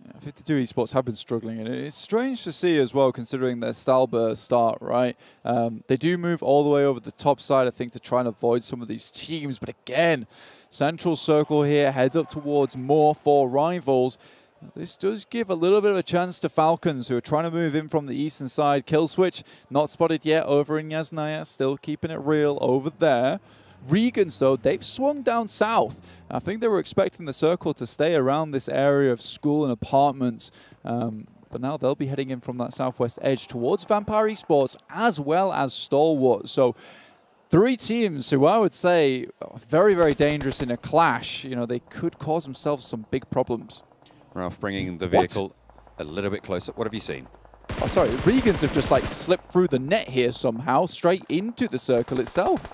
S22: Yeah, 52 Esports have been struggling, and it's strange to see as well, considering their Stalwart start, right? They do move all the way over the top side, I think, to try and avoid some of these teams. But again, central circle here, heads up towards more for rivals. This does give a little bit of a chance to Falcons, who are trying to move in from the eastern side. Kill switch, not spotted yet over in Yasnaya, still keeping it real over there. REGAN.S, though, they've swung down south. I think they were expecting the circle to stay around this area of school and apartments. But now they'll be heading in from that southwest edge towards Vampire Esports as well as Stalwart. So 3 teams who I would say are very, very dangerous in a clash. You know, they could cause themselves some big problems.
S21: Ralph bringing the vehicle a little bit closer. What have you seen?
S22: Oh, sorry, REGAN.S have just like slipped through the net here somehow, straight into the circle itself.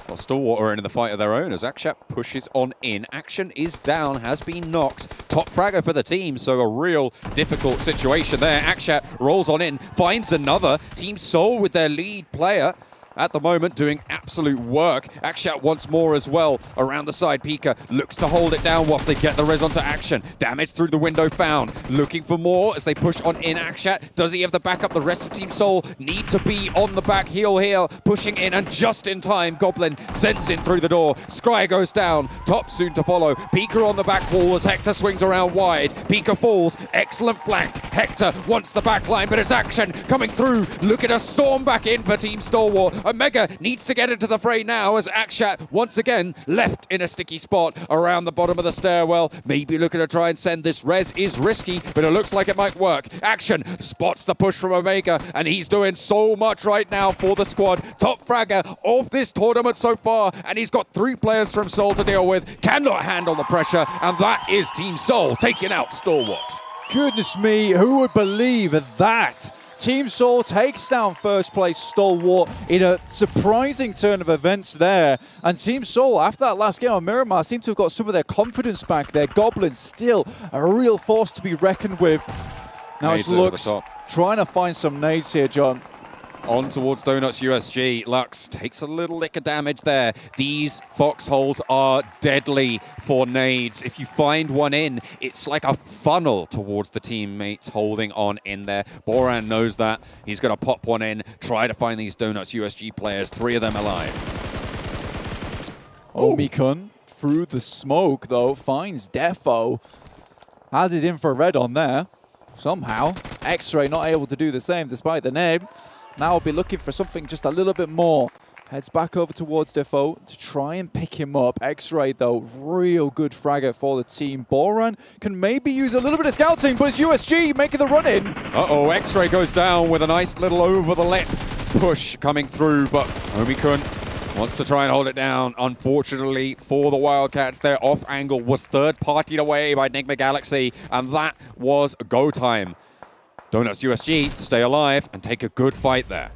S21: Well, Stalwart are in the fight of their own as Akshat pushes on in. Action is down, has been knocked. Top fragger for the team, so a real difficult situation there. Akshat rolls on in, finds another. Team Soul with their lead player at the moment doing absolute work. Akshat once more as well around the side. Pika looks to hold it down whilst they get the res onto Action. Damage through the window found. Looking for more as they push on in. Akshat, does he have the backup? The rest of Team Soul need to be on the back heel here. Pushing in, and just in time, Goblin sends in through the door. Scry goes down. Top soon to follow. Pika on the back wall as Hector swings around wide. Pika falls. Excellent flank. Hector wants the back line, but it's Action coming through. Looking to storm back in for Team Stalwart. Omega needs to get into the fray now as Akshat once again left in a sticky spot around the bottom of the stairwell. Maybe looking to try and send this res is risky, but it looks like it might work. Action spots the push from Omega, and he's doing so much right now for the squad. Top fragger of this tournament so far, and he's got 3 players from Soul to deal with. Cannot handle the pressure, and that is Team Soul taking out Stalwart.
S22: Goodness me, who would believe that? Team Soul takes down first place Stalwart in a surprising turn of events there. And Team Soul, after that last game on Miramar, seem to have got some of their confidence back there. Goblins still a real force to be reckoned with. Now it's Lux trying to find some nades here, John.
S21: On towards Donuts USG. Lux takes a little lick of damage there. These foxholes are deadly for nades. If you find one in, it's like a funnel towards the teammates holding on in there. Boran knows that. He's going to pop one in, try to find these Donuts USG players, 3 of them alive.
S22: Omikun through the smoke, though, finds Defo. Has his infrared on there. Somehow. X-Ray not able to do the same despite the name. Now I'll be looking for something just a little bit more. Heads back over towards Defoe to try and pick him up. X-Ray, though, real good fragger for the team. Boran can maybe use a little bit of scouting, but it's USG making the run in.
S21: Uh-oh, X-Ray goes down with a nice little over-the-lip push coming through, but Omikun wants to try and hold it down. Unfortunately for the Wildcats, their off angle was third-partied away by Nigma Galaxy, and that was go time. Donuts USG stay alive and take a good fight there.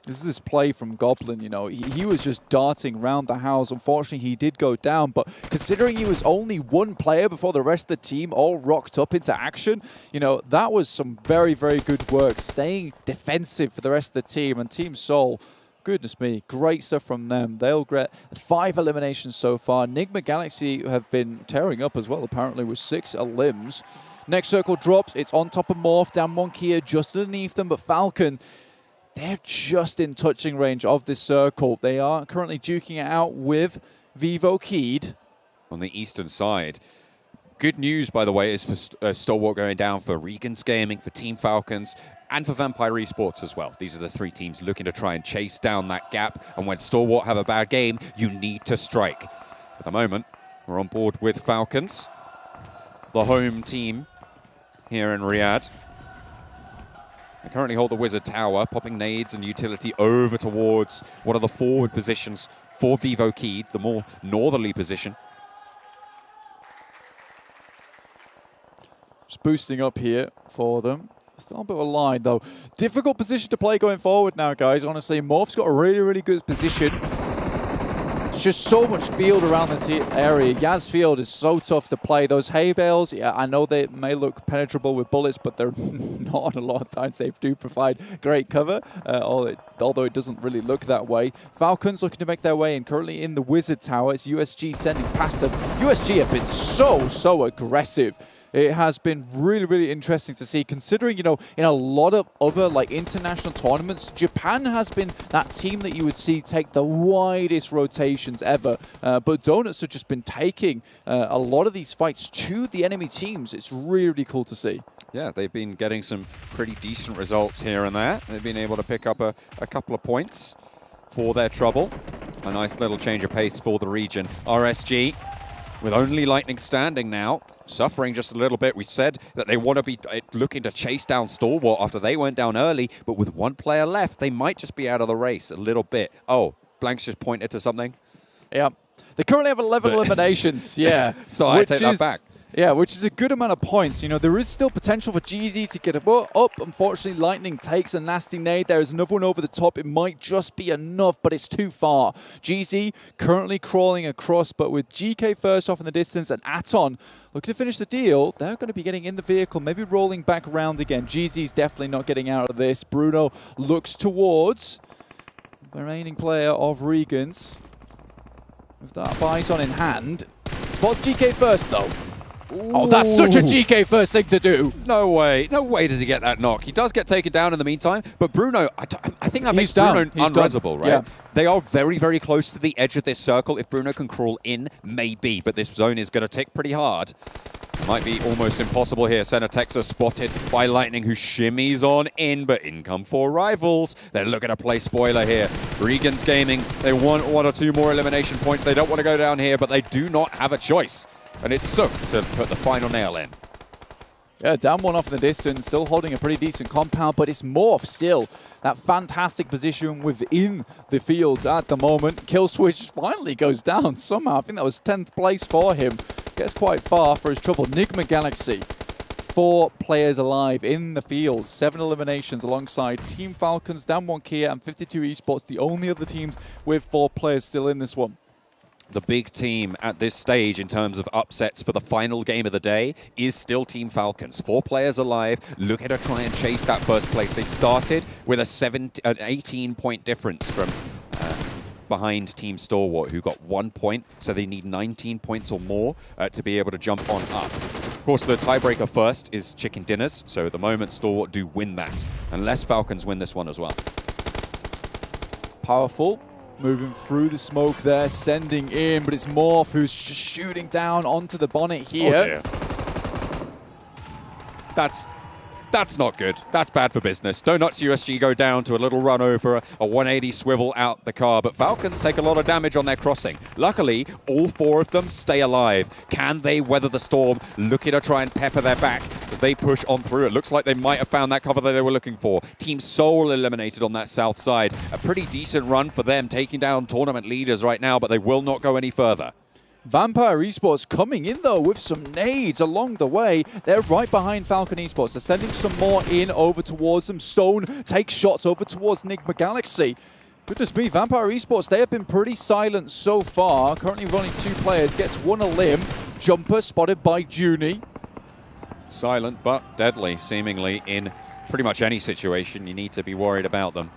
S22: This is his play from Goblin, you know. He was just darting around the house. Unfortunately, he did go down, but considering he was only 1 player before the rest of the team all rocked up into action, you know, that was some very, very good work, staying defensive for the rest of the team. And Team Soul, goodness me, great stuff from them. They'll get 5 eliminations so far. Nigma Galaxy have been tearing up as well, apparently, with 6 limbs. Next circle drops. It's on top of Morph. Down Monkey just underneath them. But Falcon, they're just in touching range of this circle. They are currently duking it out with VIVO keyed.
S21: On the eastern side. Good news, by the way, is for Stalwart going down for REGAN.S Gaming, for Team Falcons, and for Vampire Esports as well. These are the 3 teams looking to try and chase down that gap. And when Stalwart have a bad game, you need to strike. At the moment, we're on board with Falcons, the home team here in Riyadh. They currently hold the Wizard Tower, popping nades and utility over towards one of the forward positions for VIVO keyed, the more northerly position.
S22: Just boosting up here for them. Still a bit of a line, though. Difficult position to play going forward now, guys. Honestly, Morph's got a really, really good position. just so much field around this area. Yaz Field is so tough to play. Those hay bales, yeah, I know they may look penetrable with bullets, but they're not. A lot of times they do provide great cover, although it doesn't really look that way. Falcons looking to make their way in. Currently in the Wizard Tower. It's USG sending past them. USG have been so aggressive. It has been really, really interesting to see, considering, you know, in a lot of other like international tournaments, Japan has been that team that you would see take the widest rotations ever. But Donuts have just been taking a lot of these fights to the enemy teams. It's really, really cool to see.
S21: Yeah, they've been getting some pretty decent results here and there. They've been able to pick up a couple of points for their trouble. A nice little change of pace for the region. RSG, with only Lightning standing now, suffering just a little bit. We said that they want to be looking to chase down Stalwart after they went down early, but with one player left, they might just be out of the race a little bit. Oh, Blanks just pointed to something.
S22: Yeah. They currently have 11 eliminations. Yeah.
S21: So I take that back.
S22: Yeah, which is a good amount of points. You know, there is still potential for GZ to get up. Unfortunately, Lightning takes a nasty nade. There is another one over the top. It might just be enough, but it's too far. GZ currently crawling across, but with GK first off in the distance and Aton looking to finish the deal, they're going to be getting in the vehicle, maybe rolling back around again. GZ's definitely not getting out of this. Bruno looks towards the remaining player of REGAN.S. With that Bison in hand. Spots GK first, though. Oh, that's such a GK first thing to do.
S21: No way. No way does he get that knock. He does get taken down in the meantime, but Bruno, I think that makes Bruno unresable, right? Yeah. They are very, very close to the edge of this circle. If Bruno can crawl in, maybe, but this zone is going to tick pretty hard. It might be almost impossible here. Center Texas spotted by Lightning, who shimmies on in, but in come 4 rivals. They're looking to play spoiler here. REGAN.S Gaming, they want 1 or 2 more elimination points. They don't want to go down here, but they do not have a choice. And it's Sook to put the final nail in.
S22: Yeah, down one off in the distance, still holding a pretty decent compound, but it's Morph still. That fantastic position within the fields at the moment. Kill switch finally goes down somehow. I think that was 10th place for him. Gets quite far for his trouble. Nigma Galaxy, 4 players alive in the field. 7 eliminations alongside Team Falcons, down 1 Kia, and 52 Esports, the only other teams with 4 players still in this one.
S21: The big team at this stage in terms of upsets for the final game of the day is still Team Falcons. 4 players alive, looking to try and chase that first place. They started with an 18-point difference from behind Team Stalwart, who got 1 point, so they need 19 points or more to be able to jump on up. Of course, the tiebreaker first is Chicken Dinners, so at the moment Stalwart do win that, unless Falcons win this one as well.
S22: Powerful. Moving through the smoke there, sending in, but it's Morph who's just shooting down onto the bonnet here.
S21: Oh dear. That's not good. That's bad for business. Donuts USG go down to a little run over, a 180 swivel out the car, but Falcons take a lot of damage on their crossing. Luckily, all 4 of them stay alive. Can they weather the storm? Looking to try and pepper their back as they push on through. It looks like they might have found that cover that they were looking for. Team Soul eliminated on that south side. A pretty decent run for them, taking down tournament leaders right now, but they will not go any further.
S22: Vampire Esports coming in, though, with some nades along the way. They're right behind Falcon Esports. They're sending some more in over towards them. Stone takes shots over towards Nigma Galaxy. Goodness me, Vampire Esports, they have been pretty silent so far. Currently with only 2 players. Gets 1 a limb. Jumper spotted by Junie.
S21: Silent but deadly, seemingly, in pretty much any situation. You need to be worried about them.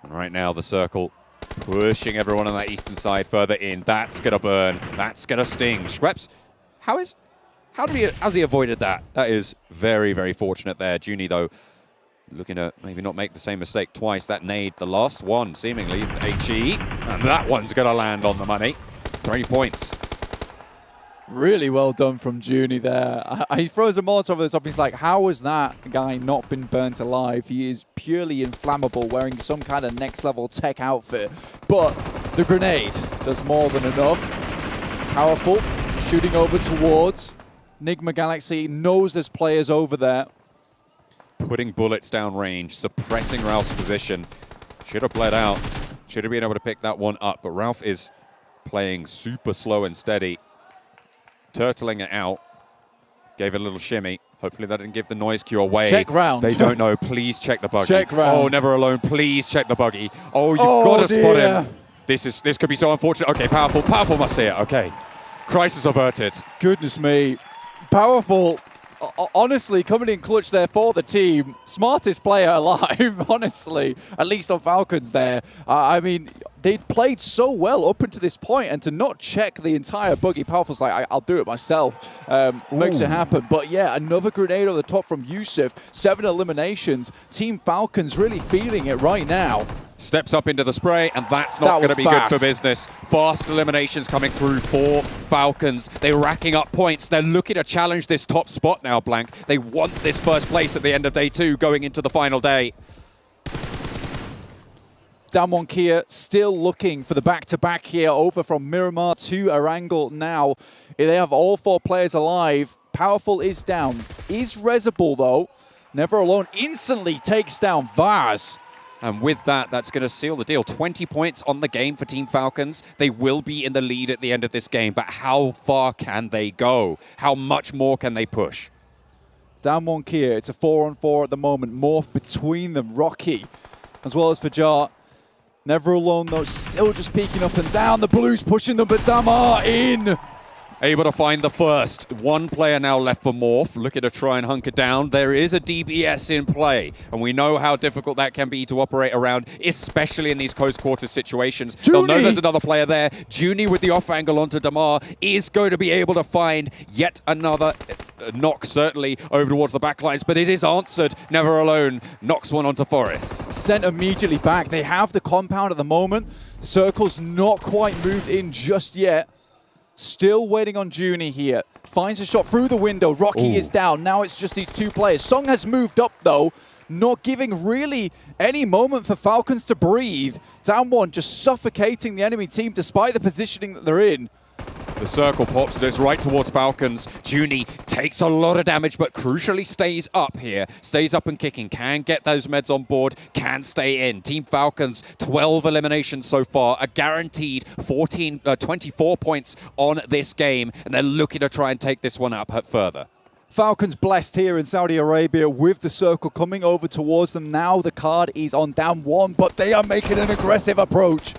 S21: And right now, the circle pushing everyone on that eastern side further in. That's going to burn. That's going to sting. Schweppes, has he avoided that? That is very, very fortunate there. Junie, though, looking to maybe not make the same mistake twice. That nade, the last one, seemingly, HE. And that one's going to land on the money. 3 points.
S22: Really well done from Junie there. He throws a Molotov over the top. He's like, how has that guy not been burnt alive? He is purely inflammable, wearing some kind of next-level tech outfit. But the grenade does more than enough. Powerful. Shooting over towards Nigma Galaxy. Knows there's players over there.
S21: Putting bullets down range, suppressing Ralph's position. Should have bled out. Should have been able to pick that one up. But Ralph is playing super slow and steady. Turtling it out. Gave it a little shimmy. Hopefully that didn't give the noise cue away.
S22: Check round.
S21: They don't know. Please check the buggy.
S22: Check round.
S21: Oh, never alone. Please check the buggy. Oh, you've got to spot him. This could be so unfortunate. Okay, Powerful. Powerful must see it. Okay. Crisis averted.
S22: Goodness me. Powerful. Honestly, coming in clutch there for the team. Smartest player alive, honestly. At least on Falcons there. I mean, they'd played so well up until this point, and to not check the entire buggy, Powerful's like, I'll do it myself. Makes it happen. But yeah, another grenade on the top from Yusuf. 7 eliminations. Team Falcons really feeling it right now.
S21: Steps up into the spray, and that's not going to be good for business. Fast eliminations coming through for Falcons. They're racking up points. They're looking to challenge this top spot now, Blank. They want this first place at the end of day 2 going into the final day.
S13: Damwon Kia still looking for the back-to-back here, over from Miramar to Erangel now. They have all 4 players alive. Powerful is down. Is Rezable, though. Never Alone instantly takes down Vaz.
S21: And with that, that's going to seal the deal. 20 points on the game for Team Falcons. They will be in the lead at the end of this game, but how far can they go? How much more can they push?
S13: Damwon Kia, it's a 4-on-4 at the moment. Morph between them. Rocky, as well as Fajar. Never Alone, though, still just peeking up and down. The Blues pushing them, but Damar in.
S21: Able to find the first. 1 player now left for Morph. Looking to try and hunker down. There is a DBS in play, and we know how difficult that can be to operate around, especially in these close quarters situations. They'll know there's another player there. Junie with the off angle onto Damar is going to be able to find yet another knock, certainly, over towards the backlines, but it is answered. Never Alone knocks one onto Forest.
S13: Sent immediately back. They have the compound at the moment. The circle's not quite moved in just yet. Still waiting on Junie here. Finds a shot through the window. Rocky is down. Now it's just these 2 players. Song has moved up, though. Not giving really any moment for Falcons to breathe. Damwon just suffocating the enemy team despite the positioning that they're in.
S21: The circle pops this right towards Falcons. Junie takes a lot of damage, but crucially stays up here. Stays up and kicking. Can get those meds on board. Can stay in. Team Falcons, 12 eliminations so far. A guaranteed 24 points on this game. And they're looking to try and take this one up further.
S13: Falcons blessed here in Saudi Arabia with the circle coming over towards them. Now the card is on Damwon, but they are making an aggressive approach.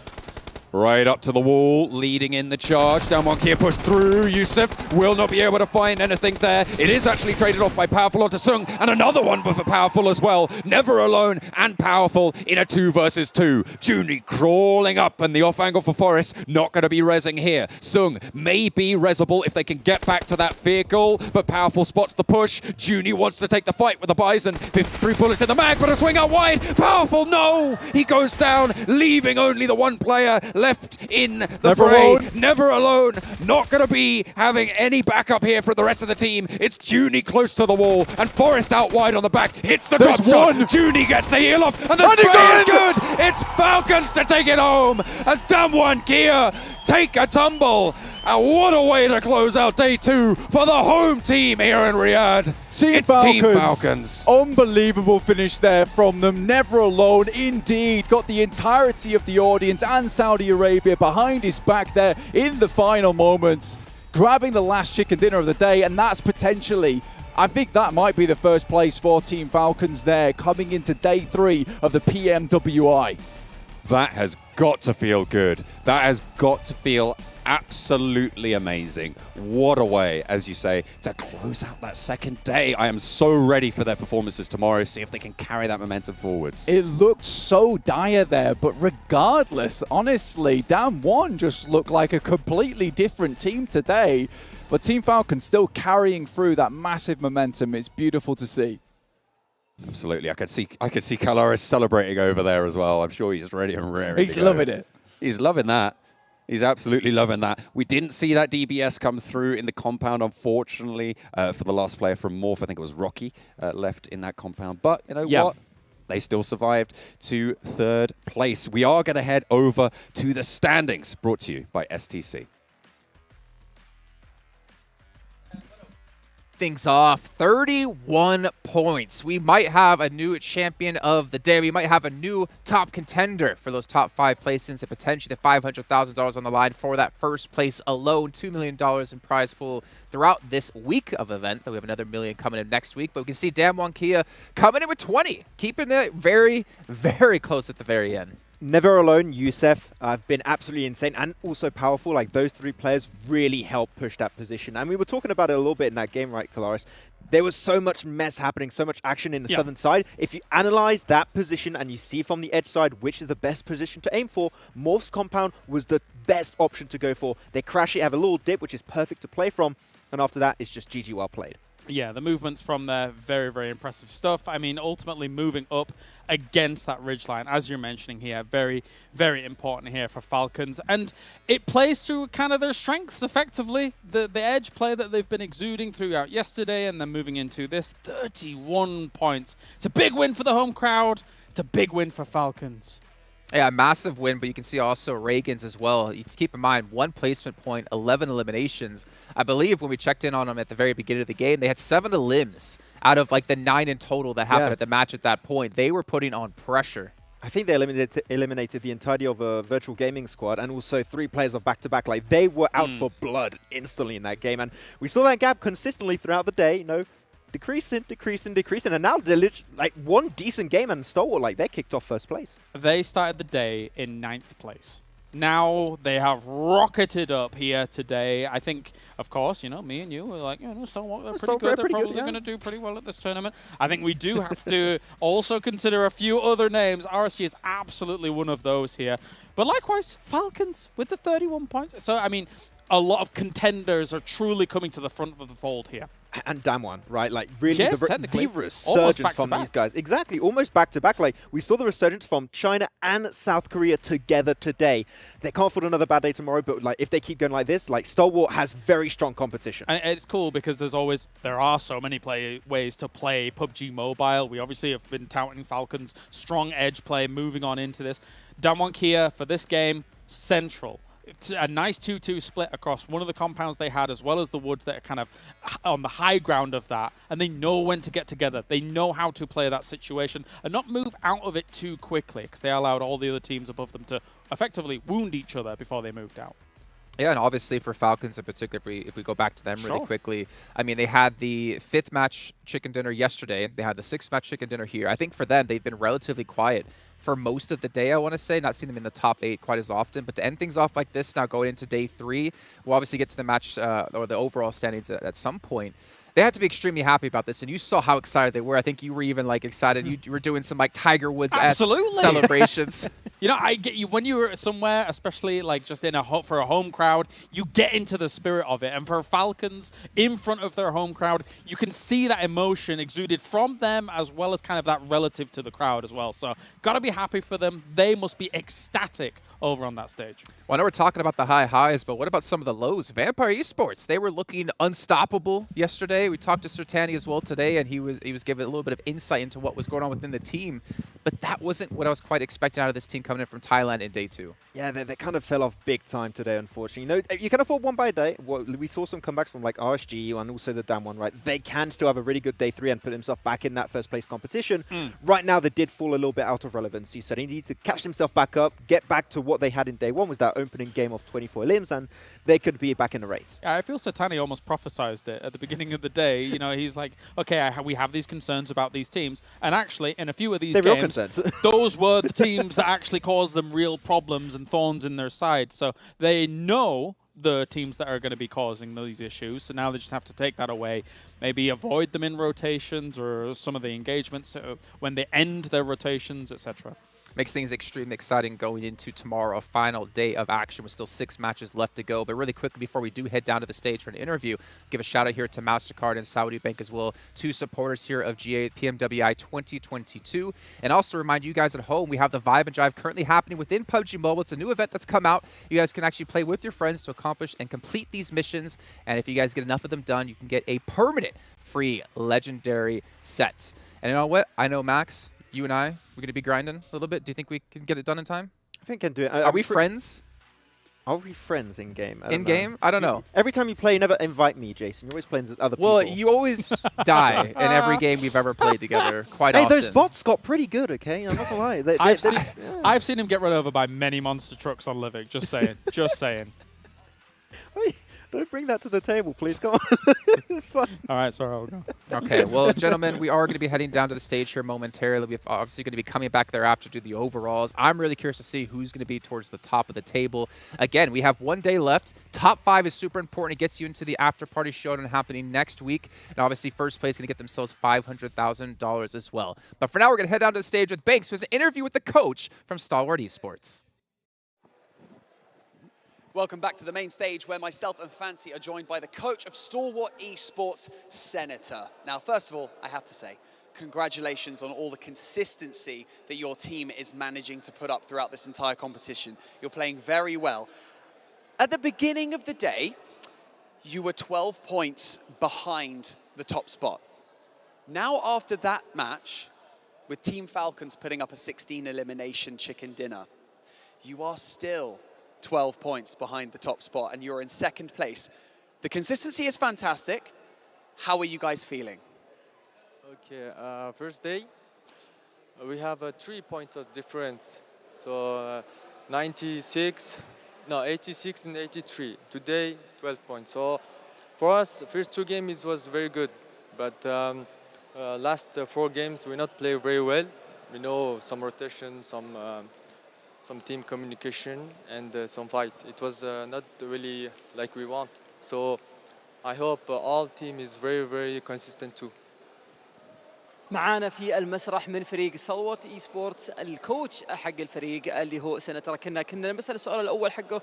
S21: Right up to the wall, leading in the charge. Damwon Kia pushed through. Yusuf will not be able to find anything there. It is actually traded off by Powerful onto Sung, and another one for Powerful as well. Never Alone and Powerful in a 2 versus 2. Junie crawling up, and the off angle for Forest not going to be rezzing here. Sung may be rezzable if they can get back to that vehicle, but Powerful spots the push. Junie wants to take the fight with the Bison. 53 bullets in the mag, but a swing out wide. Powerful, no! He goes down, leaving only the 1 player left in the fray. Never Alone, not going to be having any backup here for the rest of the team. It's Junie close to the wall, and Forest out wide on the back. Hits the drop shot. Junie gets the heal off, and the spray is good. It's Falcons to take it home as Damwon Kia take a tumble. And what a way to close out day 2 for the home team here in Riyadh. Team Falcons.
S13: Unbelievable finish there from them. Never Alone, indeed. Got the entirety of the audience and Saudi Arabia behind his back there in the final moments. Grabbing the last chicken dinner of the day, and that's potentially, I think that might be the first place for Team Falcons there, coming into day 3 of the PMWI.
S21: That has got to feel good. That has got to feel absolutely amazing. What a way, as you say, to close out that second day. I am so ready for their performances tomorrow, see if they can carry that momentum forwards.
S13: It looked so dire there, but regardless, honestly, Damwon just looked like a completely different team today. But Team Falcons still carrying through that massive momentum. It's beautiful to see.
S21: Absolutely. I could see Kalaris celebrating over there as well. I'm sure he's ready and raring.
S13: He's loving it.
S21: He's loving that. He's absolutely loving that. We didn't see that DBS come through in the compound, unfortunately, for the last player from Morph. I think it was Rocky left in that compound. But you know what? They still survived to 3rd place. We are going to head over to the standings, brought to you by STC.
S11: Things off 31 points. We might have a new champion of the day. We might have a new top contender for those top 5 placings and potentially the $500,000 on the line for that first place alone. $2 million in prize pool throughout this week of event. We have another $1 million coming in next week, but we can see Damwon Kia coming in with 20, keeping it very, very close at the very end.
S13: Never Alone, Youssef have been absolutely insane and also powerful. Like, those three players really helped push that position. And we were talking about it a little bit in that game, right, Kalaris? There was so much mess happening, so much action in the southern side. If you analyze that position and you see from the edge side which is the best position to aim for, Morph's compound was the best option to go for. They crash it, have a little dip, which is perfect to play from. And after that, it's just GG well played.
S14: Yeah, the movements from there, very, very impressive stuff. I mean, ultimately moving up against that ridgeline, as you're mentioning here, very, very important here for Falcons. And it plays to kind of their strengths, effectively. The edge play that they've been exuding throughout yesterday and then moving into this, 31 points. It's a big win for the home crowd. It's a big win for Falcons.
S11: Yeah, massive win, but you can see also REGAN.S as well. You just keep in mind, 1 placement point, 11 eliminations. I believe when we checked in on them at the very beginning of the game, they had 7 elims out of like the 9 in total that happened at the match at that point. They were putting on pressure.
S13: I think they eliminated the entirety of a virtual gaming squad and also 3 players of back-to-back. Like, they were out for blood instantly in that game. And we saw that gap consistently throughout the day, you know, decreasing, and now they're like one decent game and Stalwart, like, they're kicked off first place.
S14: They started the day in 9th place. Now they have rocketed up here today. I think, of course, you know, me and you were like, you know, Stalwart, they're pretty good. They're probably going to do pretty well at this tournament. I think we do have to also consider a few other names. RSG is absolutely one of those here. But likewise, Falcons with the 31 points. So, I mean, a lot of contenders are truly coming to the front of the fold here.
S13: And Damwon, right? Like, really,
S14: yes,
S13: the resurgence from these guys. Exactly, almost back-to-back. Like, we saw the resurgence from China and South Korea together today. They can't afford another bad day tomorrow, but like, if they keep going like this, like, Stalwart has very strong competition.
S14: And it's cool because there are so many ways to play PUBG Mobile. We obviously have been touting Falcons' strong edge play, moving on into this. Damwon Kia, for this game, central. It's a nice 2-2 split across one of the compounds they had, as well as the woods that are kind of on the high ground of that. And they know when to get together. They know how to play that situation and not move out of it too quickly, because they allowed all the other teams above them to effectively wound each other before they moved out.
S11: Yeah, and obviously for Falcons in particular, if we go back to them really quickly, I mean, they had the 5th match chicken dinner yesterday. They had the 6th match chicken dinner here. I think for them, they've been relatively quiet for most of the day, I want to say. Not seeing them in the top 8 quite as often. But to end things off like this now, going into day 3, we'll obviously get to the match or the overall standings at some point. They had to be extremely happy about this, and you saw how excited they were. I think you were even like excited. You were doing some like Tiger Woods-esque celebrations.
S14: You know, I get you when you're somewhere, especially like just in for a home crowd, you get into the spirit of it. And for Falcons in front of their home crowd, you can see that emotion exuded from them, as well as kind of that relative to the crowd as well. So gotta be happy for them. They must be ecstatic over on that stage.
S11: Well, I know we're talking about the high highs, but what about some of the lows? Vampire Esports, they were looking unstoppable yesterday. We talked to Sertani as well today, and he was giving a little bit of insight into what was going on within the team. But that wasn't what I was quite expecting out of this team coming in from Thailand in day 2.
S13: Yeah, they kind of fell off big time today, unfortunately. You know, you can afford one by day. We saw some comebacks from like RSG and also the Damwon, right? They can still have a really good day 3 and put themselves back in that first place competition. Right now, they did fall a little bit out of relevancy, so they need to catch themselves back up, get back to what they had in day 1, was that opening game of 24 limbs, and they could be back in the race.
S14: Yeah, I feel Sertani almost prophesized it at the beginning of the day. You know, he's like, okay, we have these concerns about these teams, and actually, in a few of these games,
S13: real concerns.
S14: Those were the teams that actually caused them real problems and thorns in their side. So they know the teams that are going to be causing these issues. So now they just have to take that away, maybe avoid them in rotations or some of the engagements when they end their rotations, etc.
S11: Makes things extremely exciting going into tomorrow, a final day of action with still 6 matches left to go. But really quickly, before we do head down to the stage for an interview, give a shout out here to MasterCard and Saudi Bank as well, 2 supporters here of GA PMWI 2022. And also remind you guys at home, we have the Vibe and Drive currently happening within PUBG Mobile. It's a new event that's come out. You guys can actually play with your friends to accomplish and complete these missions. And if you guys get enough of them done, you can get a permanent free legendary set. And you know what? I know, Max, you and I, we're going to be grinding a little bit. Do you think we can get it done in time?
S13: I think I can do it.
S11: Are we friends?
S13: Are we friends in-game?
S11: In-game? I don't know.
S13: Every time you play, you never invite me, Jason. You're always playing with other people.
S11: Well, you always die in every game we've ever played together, quite often.
S13: Hey, those bots got pretty good, okay? I'm not going to lie.
S14: I've seen him get run over by many monster trucks on Living. Just saying. Just saying.
S13: Don't bring that to the table, please. Come on. It's fun.
S14: All right, sorry, I'll go.
S11: Okay, well, gentlemen, we are going to be heading down to the stage here momentarily. We're obviously going to be coming back thereafter to do the overalls. I'm really curious to see who's going to be towards the top of the table. Again, we have 1 day left. Top 5 is super important. It gets you into the after-party showdown happening next week. And obviously, first place is going to get themselves $500,000 as well. But for now, we're going to head down to the stage with Banks, who has an interview with the coach from Stalwart Esports.
S1: Welcome back to the main stage, where myself and Fancy are joined by the coach of Stalwart Esports, Senator. Now, first of all, I have to say, congratulations on all the consistency that your team is managing to put up throughout this entire competition. You're playing very well. At the beginning of the day, you were 12 points behind the top spot. Now, after that match, with Team Falcons putting up a 16 elimination chicken dinner, you are still 12 points behind the top spot, and you're in second place. The consistency is fantastic. How are you guys feeling?
S10: Okay, first day, we have a 3-point difference. So 86 and 83. Today, 12 points. So for us, first 2 games was very good, but last 4 games we not play very well. We know some rotation, some team communication, and some fight. It was not really like we want. So I hope all team is very, very consistent too.
S7: معانا في المسرح من فريق ستالورت اي سبورتس الكوتش حق الفريق اللي هو سنتر. كنا نسال السؤال الاول حقه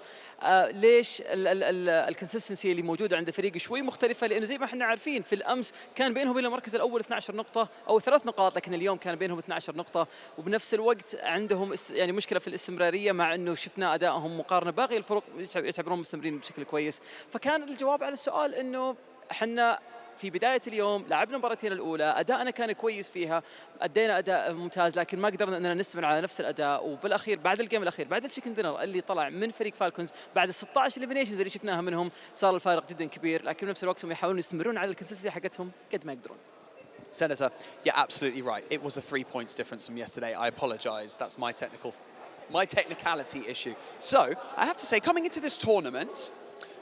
S7: ليش الكونسستنسي اللي موجوده عند الفريق شوي مختلفه، لانه زي ما احنا عارفين في الامس كان بينهم وبين المركز الاول 12 نقطه او 3 نقاط، لكن اليوم كان بينهم 12 نقطه، وبنفس الوقت عندهم يعني مشكله في الاستمراريه، مع انه شفنا ادائهم مقارنه باقي الفرق يعتبرون مستمرين بشكل كويس. فكان الجواب على السؤال انه احنا في بداية اليوم لعبنا مباراتين الأولى، أداءنا كان كويس فيها، أدينا أداء ممتاز، لكن ما قدرنا أننا نستمر على نفس الأداء. وبالأخير بعد الجيم الأخير، بعد الشيكن دينر اللي طلع من فريق فالكونز بعد 16 إليمينيشنز اللي شفناها منهم، صار الفارق جدا كبير، لكن بنفس الوقت هم يحاولون يستمرون على الكونسستنسي حقتهم قد ما يقدرون.
S1: Senator, you're absolutely right. It was a 3 points difference from yesterday. I apologize. That's my technicality issue. So, I have to say, coming into this tournament,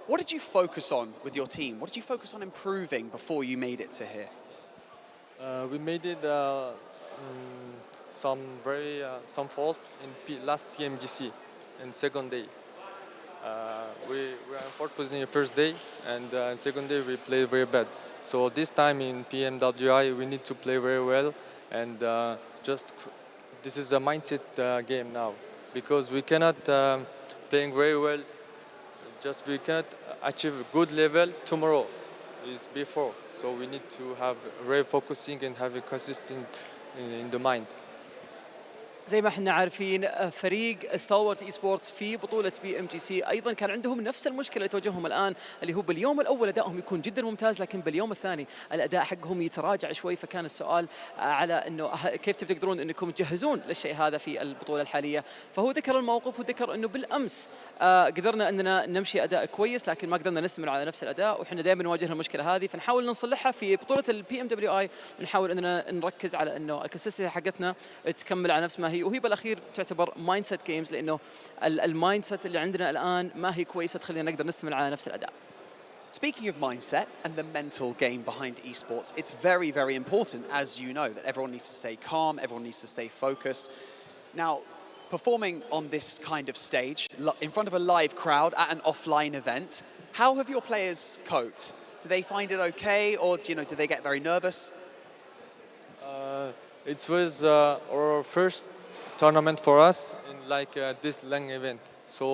S1: what did you focus on with your team? What did you focus on improving before you made it to here?
S10: We made it some fault in last PMGC in second day. We were in 4th position in first day, and second day we played very bad. So this time in PMWI we need to play very well, and this is a mindset game now, because we cannot playing very well. We cannot achieve a good level tomorrow is before, so we need to have very focusing and have a consistent in the mind.
S7: زي ما احنا عارفين فريق ستالورت اي سبورتس في بطولة PMGC ايضا كان عندهم نفس المشكلة اللي تواجههم الان، اللي هو باليوم الاول ادائهم يكون جدا ممتاز، لكن باليوم الثاني الاداء حقهم يتراجع شوي. فكان السؤال على انه كيف تقدرون انكم تجهزون للشيء هذا في البطولة الحالية. فهو ذكر الموقف وذكر انه بالامس قدرنا اننا نمشي اداء كويس، لكن ما قدرنا نستمر على نفس الاداء، وحنا دائما نواجه المشكلة هذه، فنحاول نصلحها في بطولة PMWI. نحاول اننا نركز على انه الكونسستنسي حقتنا تكمل على نفس ما هي، وهي بالاخير تعتبر مايند سيت جيمز، لانه المايند سيت اللي عندنا الان ما هي كويسه تخلينا نقدر نستمر على نفس الاداء.
S1: Speaking of mindset and the mental game behind esports, it's very, very important, as you know, that everyone needs to stay calm, everyone needs to stay focused. Now, performing on this kind of stage, in front of a live crowd at an offline event, how have your players coped? Do they find it okay, or do they get very nervous?
S10: It was our first tournament for us in this long event, so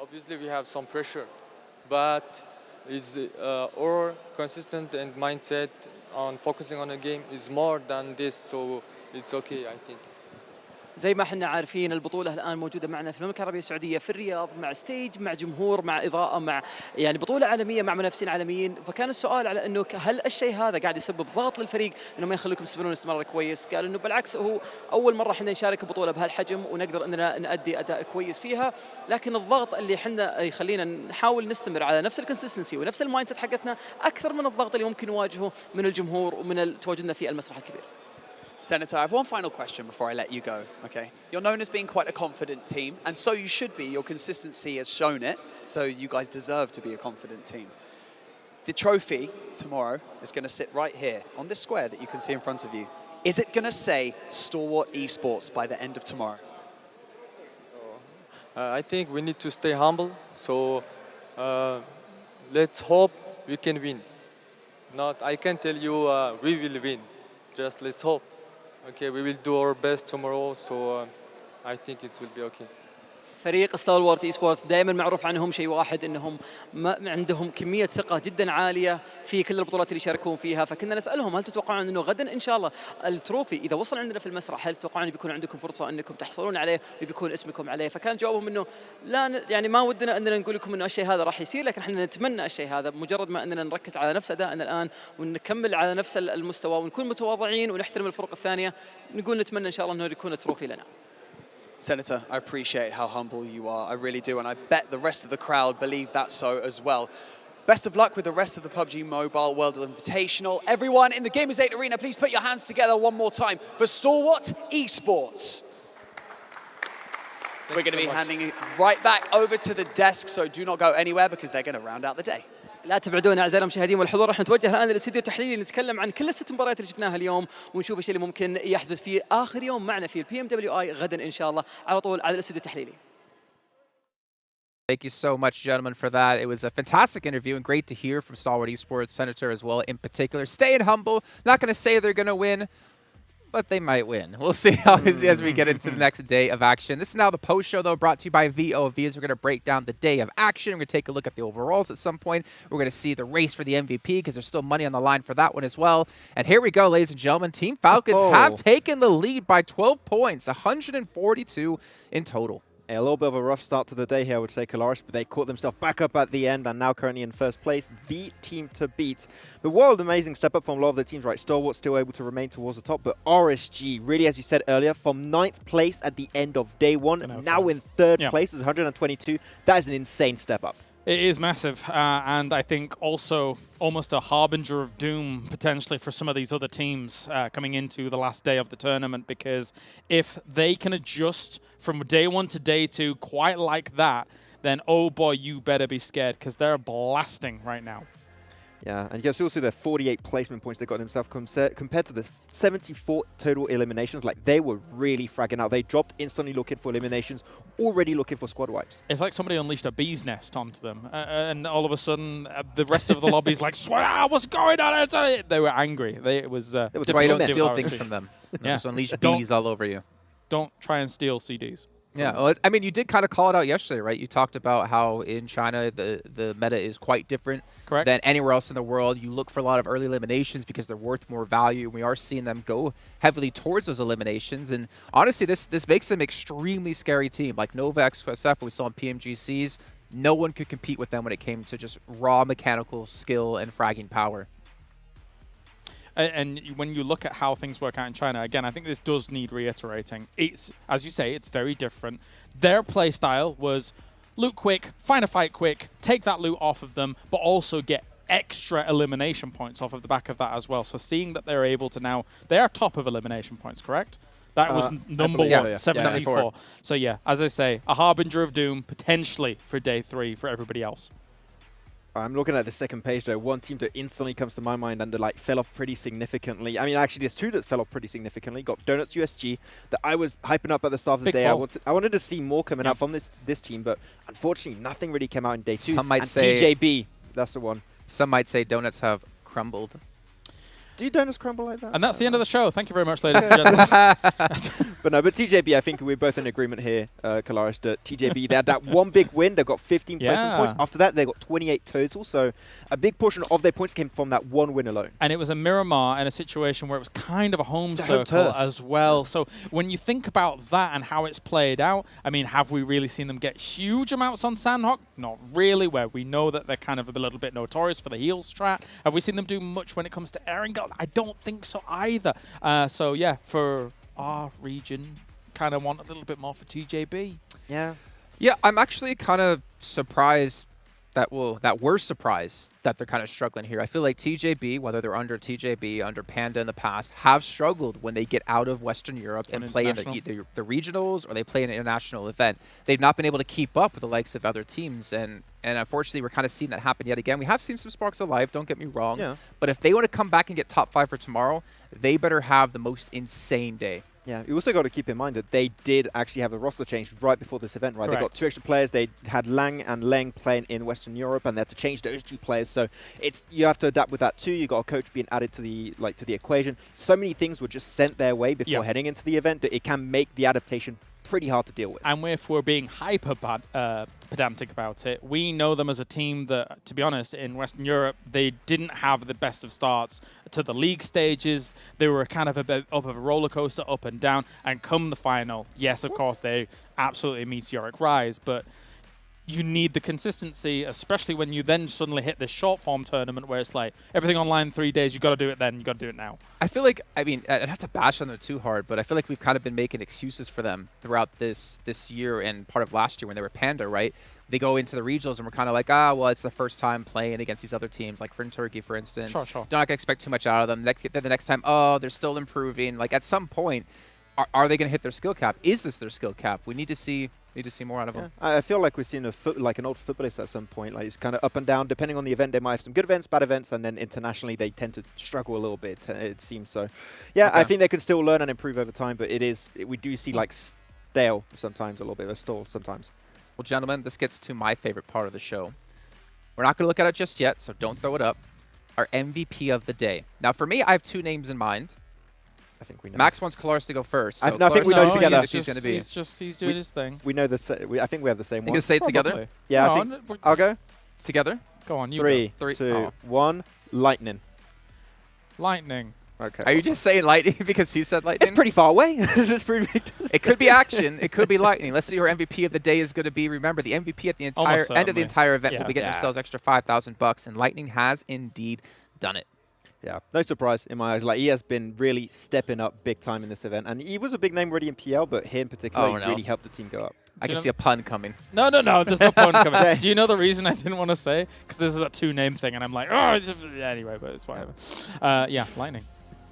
S10: obviously we have some pressure, but our consistent and mindset on focusing on a game is more than this, so it's okay, I think.
S7: زي ما احنا عارفين البطولة الآن موجودة معنا في المملكة العربية السعودية في الرياض، مع ستيج، مع جمهور، مع إضاءة، مع يعني بطولة عالمية مع منافسين عالميين. فكان السؤال على إنه هل الشيء هذا قاعد يسبب ضغط للفريق إنه ما يخليكم تستمرون استمرار كويس؟ قال إنه بالعكس، هو أول مرة احنا نشارك بطولة بهالحجم ونقدر إننا نأدي أداء كويس فيها، لكن الضغط اللي احنا يخلينا نحاول نستمر على نفس الكونسستنسي ونفس المايند سيت حقتنا أكثر من الضغط اللي ممكن نواجهه من الجمهور ومن تواجدنا في المسرح الكبير.
S1: Senator, I have one final question before I let you go, okay? You're known as being quite a confident team, and so you should be. Your consistency has shown it, so you guys deserve to be a confident team. The trophy tomorrow is going to sit right here on this square that you can see in front of you. Is it going to say Stalwart Esports by the end of tomorrow?
S10: I think we need to stay humble, so let's hope we can win. I can tell you we will win, just let's hope. Okay, we will do our best tomorrow, so I think it will be okay.
S7: فريق ستالوارت اي سبورتس دائما معروف عنهم شيء واحد انهم عندهم كميه ثقه جدا عاليه في كل البطولات اللي يشاركون فيها، فكنا نسالهم هل تتوقعون انه غدا ان شاء الله التروفي اذا وصل عندنا في المسرح هل تتوقعون بيكون عندكم فرصه انكم تحصلون عليه وبيكون اسمكم عليه؟ فكان جوابهم انه لا، يعني ما ودنا اننا نقول لكم انه الشيء هذا راح يصير، لكن احنا نتمنى الشيء هذا مجرد ما اننا نركز على نفس ادائنا الان ونكمل على نفس المستوى ونكون متواضعين ونحترم الفرق الثانيه، نقول نتمنى ان شاء الله انه يكون التروفي لنا.
S1: Senator, I appreciate how humble you are. I really do, and I bet the rest of the crowd believe that so as well. Best of luck with the rest of the PUBG Mobile World Invitational. Everyone in the Gamers8 arena, please put your hands together one more time for Stalwart Esports. We're going to be handing it right back over to the desk, so do not go anywhere because they're going to round out the day.
S7: لا تبعدونا اعزائي المشاهدين والحضور، راح نتوجه الان للاستديو التحليلي نتكلم عن كل الست مباريات اللي شفناها اليوم ونشوف ايش اللي ممكن يحدث في اخر يوم معنا في PMWI غدا ان شاء الله على طول على الاستديو التحليلي.
S11: Thank you so much, gentlemen, for that. It was a fantastic interview and great to hear from Stalwart Esports, Senator as well in particular. Staying humble, not going to say they're going to win, but they might win. We'll see how as we get into the next day of action. This is now the post show, though, brought to you by VIVO. We're going to break down the day of action. We're going to take a look at the overalls at some point. We're going to see the race for the MVP because there's still money on the line for that one as well. And here we go, ladies and gentlemen. Team Falcons have taken the lead by 12 points, 142 in total.
S13: A little bit of a rough start to the day here, I would say, Kalaris, but they caught themselves back up at the end and now currently in first place, the team to beat. But what an amazing step up from a lot of the teams, right? Stalwart still able to remain towards the top, but RSG, really, as you said earlier, from 9th place at the end of day one, now in 3rd place, is 122. That is an insane step up.
S14: It is massive, and I think also almost a harbinger of doom potentially for some of these other teams coming into the last day of the tournament, because if they can adjust from day one to day two quite like that, then oh boy, you better be scared, because they're blasting right now.
S13: Yeah, and you can also see their 48 placement points they got themselves compared to the 74 total eliminations. Like, they were really fragging out. They dropped instantly looking for eliminations, already looking for squad wipes.
S14: It's like somebody unleashed a bee's nest onto them, and all of a sudden, the rest of the lobby's like, what's going on? They were angry. It was
S11: That's why you don't steal things from them.
S14: Yeah.
S11: Just unleash bees all over you.
S14: Don't try and steal CDs.
S11: Yeah, well, I mean, you did kind of call it out yesterday, right? You talked about how in China the meta is quite different than anywhere else in the world. You look for a lot of early eliminations because they're worth more value. We are seeing them go heavily towards those eliminations. And honestly, this makes them an extremely scary team. Like Nova XSF, we saw in PMGCs, no one could compete with them when it came to just raw mechanical skill and fragging power.
S14: And when you look at how things work out in China, again, I think this does need reiterating. It's, as you say, it's very different. Their play style was loot quick, find a fight quick, take that loot off of them, but also get extra elimination points off of the back of that as well. So seeing that they're able to now, they are top of elimination points, correct? That was number one, 74. So yeah, as I say, a harbinger of doom potentially for day 3 for everybody else.
S13: I'm looking at the second page, though. One team that instantly comes to my mind and that fell off pretty significantly. I mean, actually, there's two that fell off pretty significantly. Got Donuts USG that I was hyping up at the start of the day. I wanted to see more coming out from this team, but unfortunately, nothing really came out in day 2.
S11: Some might say
S13: TJB, that's the one.
S11: Some might say Donuts have crumbled.
S13: Do donuts crumble like that?
S14: And that's the end of the show. Thank you very much, ladies and gentlemen.
S13: But TJB, I think we're both in agreement here, Kalaris, that TJB, they had that one big win. They got 15 placement points. After that, they got 28 total. So a big portion of their points came from that one win alone.
S14: And it was a Miramar in a situation where it was kind of a home circle as well. So when you think about that and how it's played out, I mean, have we really seen them get huge amounts on Sanhok? Not really, where we know that they're kind of a little bit notorious for the heal strat. Have we seen them do much when it comes to Erangel? I don't think so either. So yeah, for our region, kind of want a little bit more for TJB.
S13: Yeah.
S11: Yeah, I'm actually kind of surprised that we're surprised that they're kind of struggling here. I feel like TJB, whether they're under TJB, under Panda in the past, have struggled when they get out of Western Europe and play in the regionals or they play in an international event. They've not been able to keep up with the likes of other teams, and unfortunately, we're kind of seeing that happen yet again. We have seen some sparks of life, don't get me wrong, but if they want to come back and get top 5 for tomorrow, they better have the most insane day.
S13: Yeah, you also got to keep in mind that they did actually have a roster change right before this event, right? Correct. They got 2 extra players. They had Lang and Leng playing in Western Europe, and they had to change those 2 players. So you have to adapt with that too. You got a coach being added to the equation. So many things were just sent their way before heading into the event that it can make the adaptation pretty hard to deal with.
S14: And if we're being hyper pedantic about it, we know them as a team that, to be honest, in Western Europe, they didn't have the best of starts to the league stages. They were kind of a bit up of a roller coaster, up and down, and come the final, yes, of course, they absolutely meteoric rise, but you need the consistency, especially when you then suddenly hit this short form tournament where it's like everything online 3 days, you got to do it then, you got to do it now.
S11: I feel like, I mean, I'd have to bash on them too hard, but I feel like we've kind of been making excuses for them throughout this year and part of last year when they were Panda, right? They go into the regionals and we're kind of like, well, it's the first time playing against these other teams, like for in Turkey, for instance. Sure. Don't not expect too much out of them. The next time, they're still improving. Like at some point, are they going to hit their skill cap? Is this their skill cap? We need to see more out of them.
S13: I feel like we're seeing like an old footballist at some point. Like it's kind of up and down. Depending on the event, they might have some good events, bad events, and then internationally they tend to struggle a little bit, it seems so. Yeah, okay. I think they can still learn and improve over time, but we do see like stale sometimes, a little bit of a stall sometimes.
S11: Well, gentlemen, this gets to my favorite part of the show. We're not going to look at it just yet, so don't throw it up. Our MVP of the day. Now, for me, I have 2 names in mind.
S13: I think we know.
S11: Max wants Kolaris to go first. So
S13: I think we know together.
S14: He's doing his thing.
S13: We know I think we have the same one.
S11: You can say it together?
S13: Yeah, I think I'll go.
S11: Together?
S14: Go on, you
S13: 3,
S14: go.
S13: 2, 1. Lightning.
S14: Lightning.
S13: Okay.
S11: Are you just saying lightning because he said lightning?
S13: It's pretty far away. It's pretty big.
S11: It could be action. It could be lightning. Let's see who our MVP of the day is going to be. Remember, the MVP at the entire end of the entire event will be getting themselves extra $5,000, and Lightning has indeed done it.
S13: Yeah, no surprise in my eyes. Like, he has been really stepping up big time in this event, and he was a big name already in PL, but he in particular really helped the team go up.
S11: I can see a pun coming.
S14: No, there's no pun coming. Do you know the reason I didn't want to say? Because this is a 2-name thing, and I'm like, anyway, but it's whatever. Yeah, Lightning.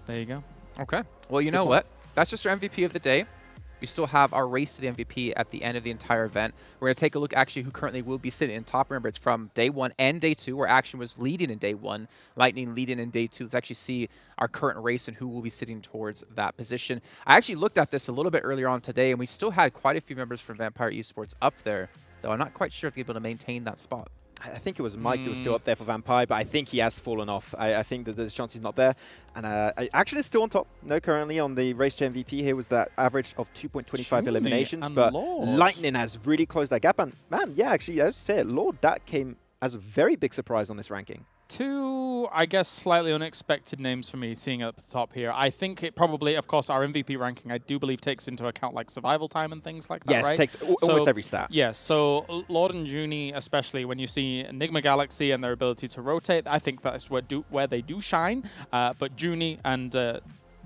S14: There you go.
S11: Okay. Well, you know what? That's just our MVP of the day. We still have our race to the MVP at the end of the entire event. We're going to take a look actually who currently will be sitting in top. Remember, it's from day 1 and day 2, where Action was leading in day 1, Lightning leading in day 2. Let's actually see our current race and who will be sitting towards that position. I actually looked at this a little bit earlier on today, and we still had quite a few members from Vampire Esports up there, though I'm not quite sure if they're able to maintain that spot.
S13: I think it was Mike that was still up there for Vampire, but I think he has fallen off. I think that there's a chance he's not there. And Action is still on top. No, currently on the race to MVP here was that average of 2.25 eliminations. But Lightning has really closed that gap. And man, yeah, actually, as you say it, Lord, that came as a very big surprise on this ranking.
S14: 2, I guess, slightly unexpected names for me seeing at the top here. I think it probably, of course, our MVP ranking, I do believe, takes into account like survival time and things like that,
S13: yes,
S14: right?
S13: Yes, it takes almost every stat.
S14: Yes, so Lord and Junie, especially when you see Nigma Galaxy and their ability to rotate, I think that's where they do shine. But Junie and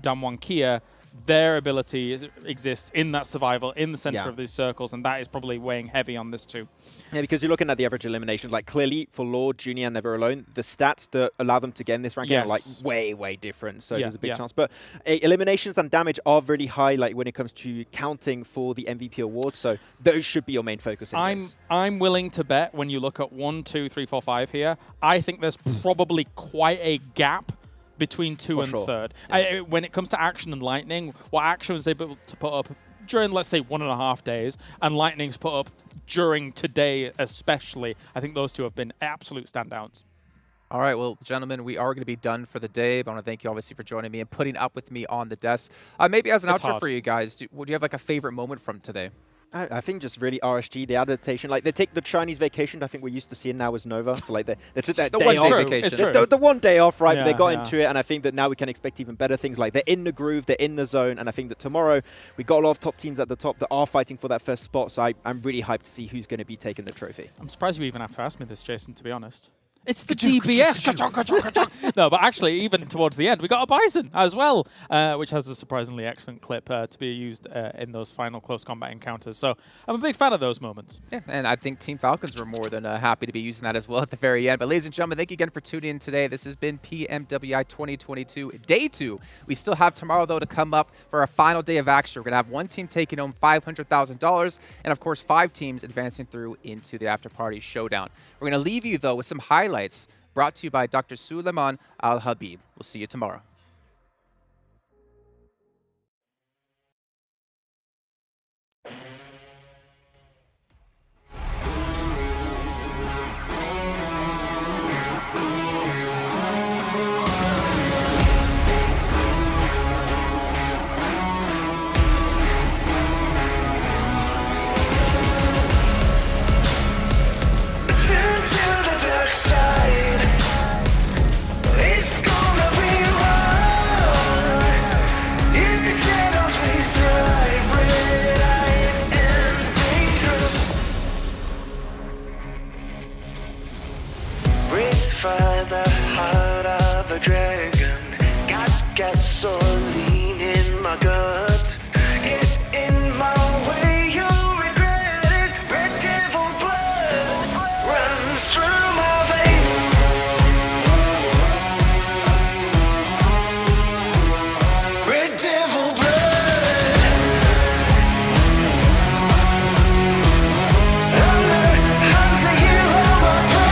S14: Damwon Kia, their ability exists in that survival, in the center of these circles, and that is probably weighing heavy on this too.
S13: Yeah, because you're looking at the average eliminations, like clearly for Lord, Junior, and Never Alone, the stats that allow them to get in this ranking are like way, way different, so there's a big chance. But eliminations and damage are really high, like when it comes to counting for the MVP award, so those should be your main focus.
S14: I'm willing to bet when you look at 1, 2, 3, 4, 5 here, I think there's probably quite a gap between 2 and 3rd. Yeah. When it comes to Action and Lightning, what Action was able to put up during, let's say, 1.5 days, and Lightning's put up during today especially, I think those 2 have been absolute standouts.
S11: All right, well, gentlemen, we are going to be done for the day, but I want to thank you, obviously, for joining me and putting up with me on the desk. Maybe as an outro for you guys, would you have like a favorite moment from today?
S13: I think just really RSG, the adaptation. Like, they take the Chinese vacation, I think we're used to seeing now as Nova. So, like, they took that day off. The 1 day off, right? Yeah, they got into it, and I think that now we can expect even better things. Like, they're in the groove, they're in the zone, and I think that tomorrow we got a lot of top teams at the top that are fighting for that first spot. So I'm really hyped to see who's going to be taking the trophy.
S14: I'm surprised you even have to ask me this, Jason, to be honest. It's the DBS. No, but actually, even towards the end, we got a Bison as well, which has a surprisingly excellent clip to be used in those final close combat encounters. So I'm a big fan of those moments.
S11: Yeah, and I think Team Falcons were more than happy to be using that as well at the very end. But ladies and gentlemen, thank you again for tuning in today. This has been PMWI 2022 Day 2. We still have tomorrow, though, to come up for our final day of action. We're going to have one team taking home $500,000 and, of course, 5 teams advancing through into the After-Party Showdown. We're going to leave you, though, with some highlights brought to you by Dr. Suleiman Al-Habib. We'll see you tomorrow.
S12: The heart of a dragon, got gasoline in my gut. Get in my way, you'll regret it. Red devil blood runs through my veins. Red devil blood. I'm the hunter, you are my prey.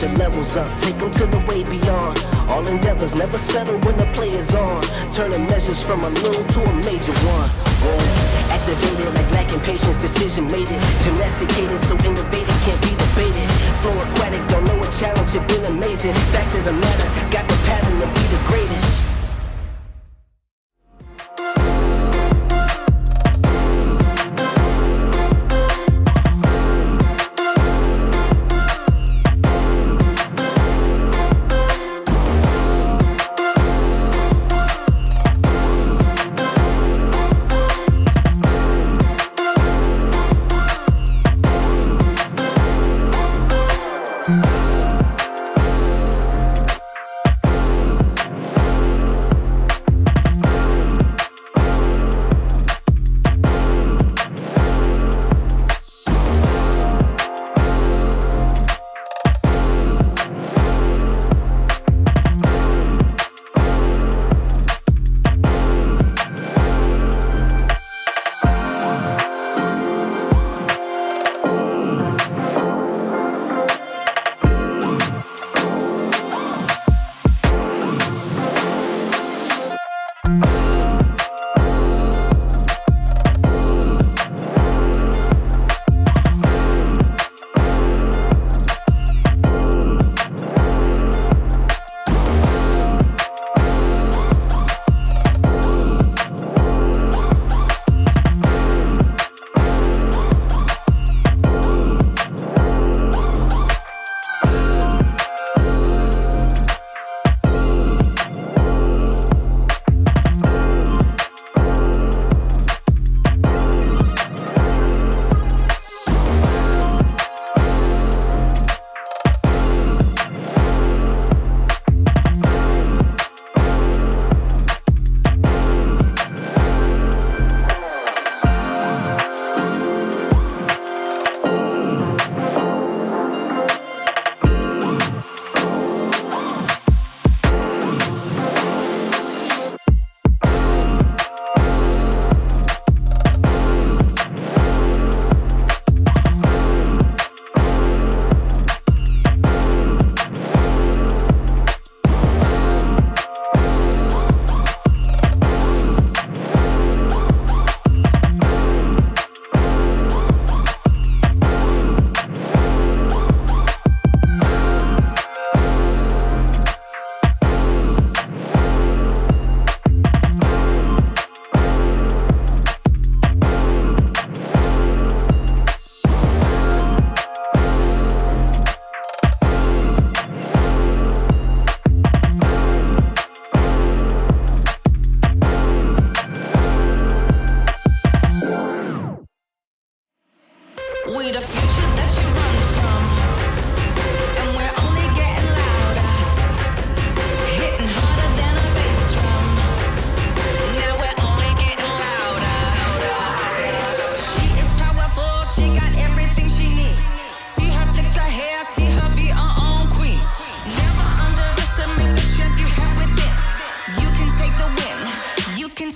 S12: the levels up, take them to the way beyond. All endeavors never settle when the play is on. Turning measures from a little to a major one. Activated like lacking patience, decision made it. Gymnasticated so innovative can't be debated. Flow aquatic, don't know a challenge, it been amazing. Fact of the matter, got the pattern to be the greatest.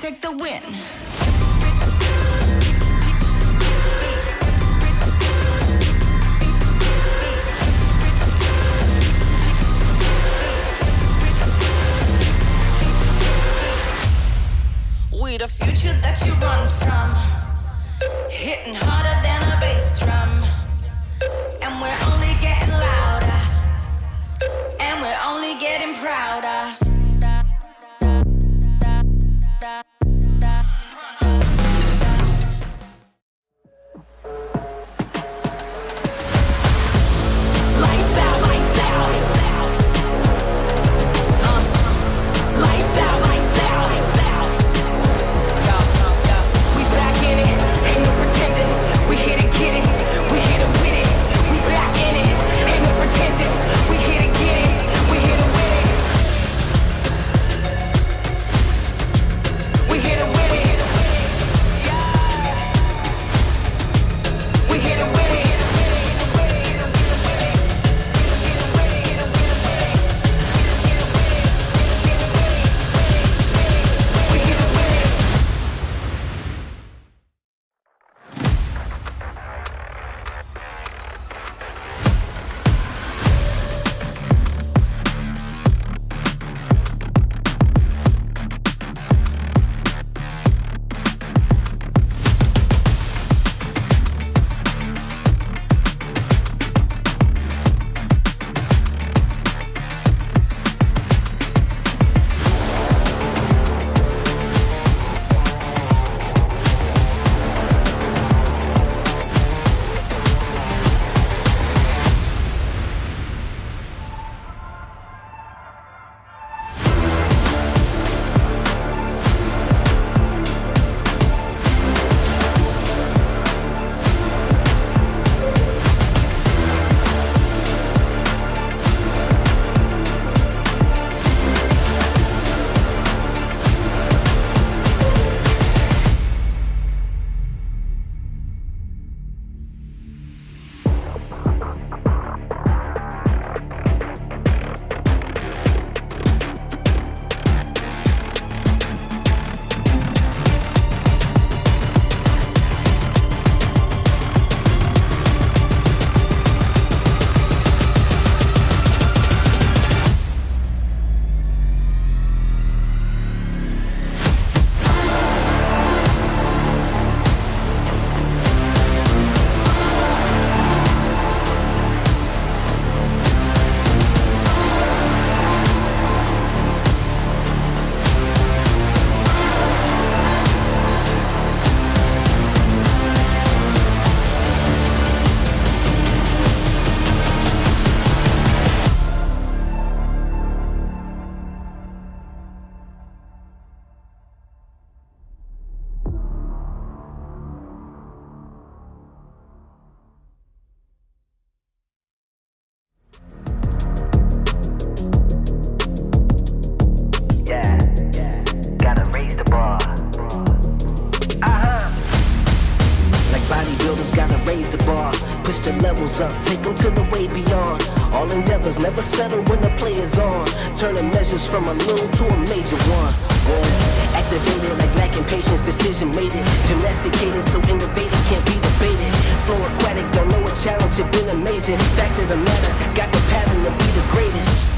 S16: take the win. We the future that you run from, hitting harder than a bass drum, and we're only getting louder, and we're only getting prouder.
S12: Up, take them to the way beyond. All endeavors never settle when the play is on. Turning measures from a little to a major one. Activated like lacking patience, decision made it. Gymnasticated so innovative can't be debated. Flow aquatic, don't know a challenge, it been amazing. Fact of the matter, got the pattern to be the greatest.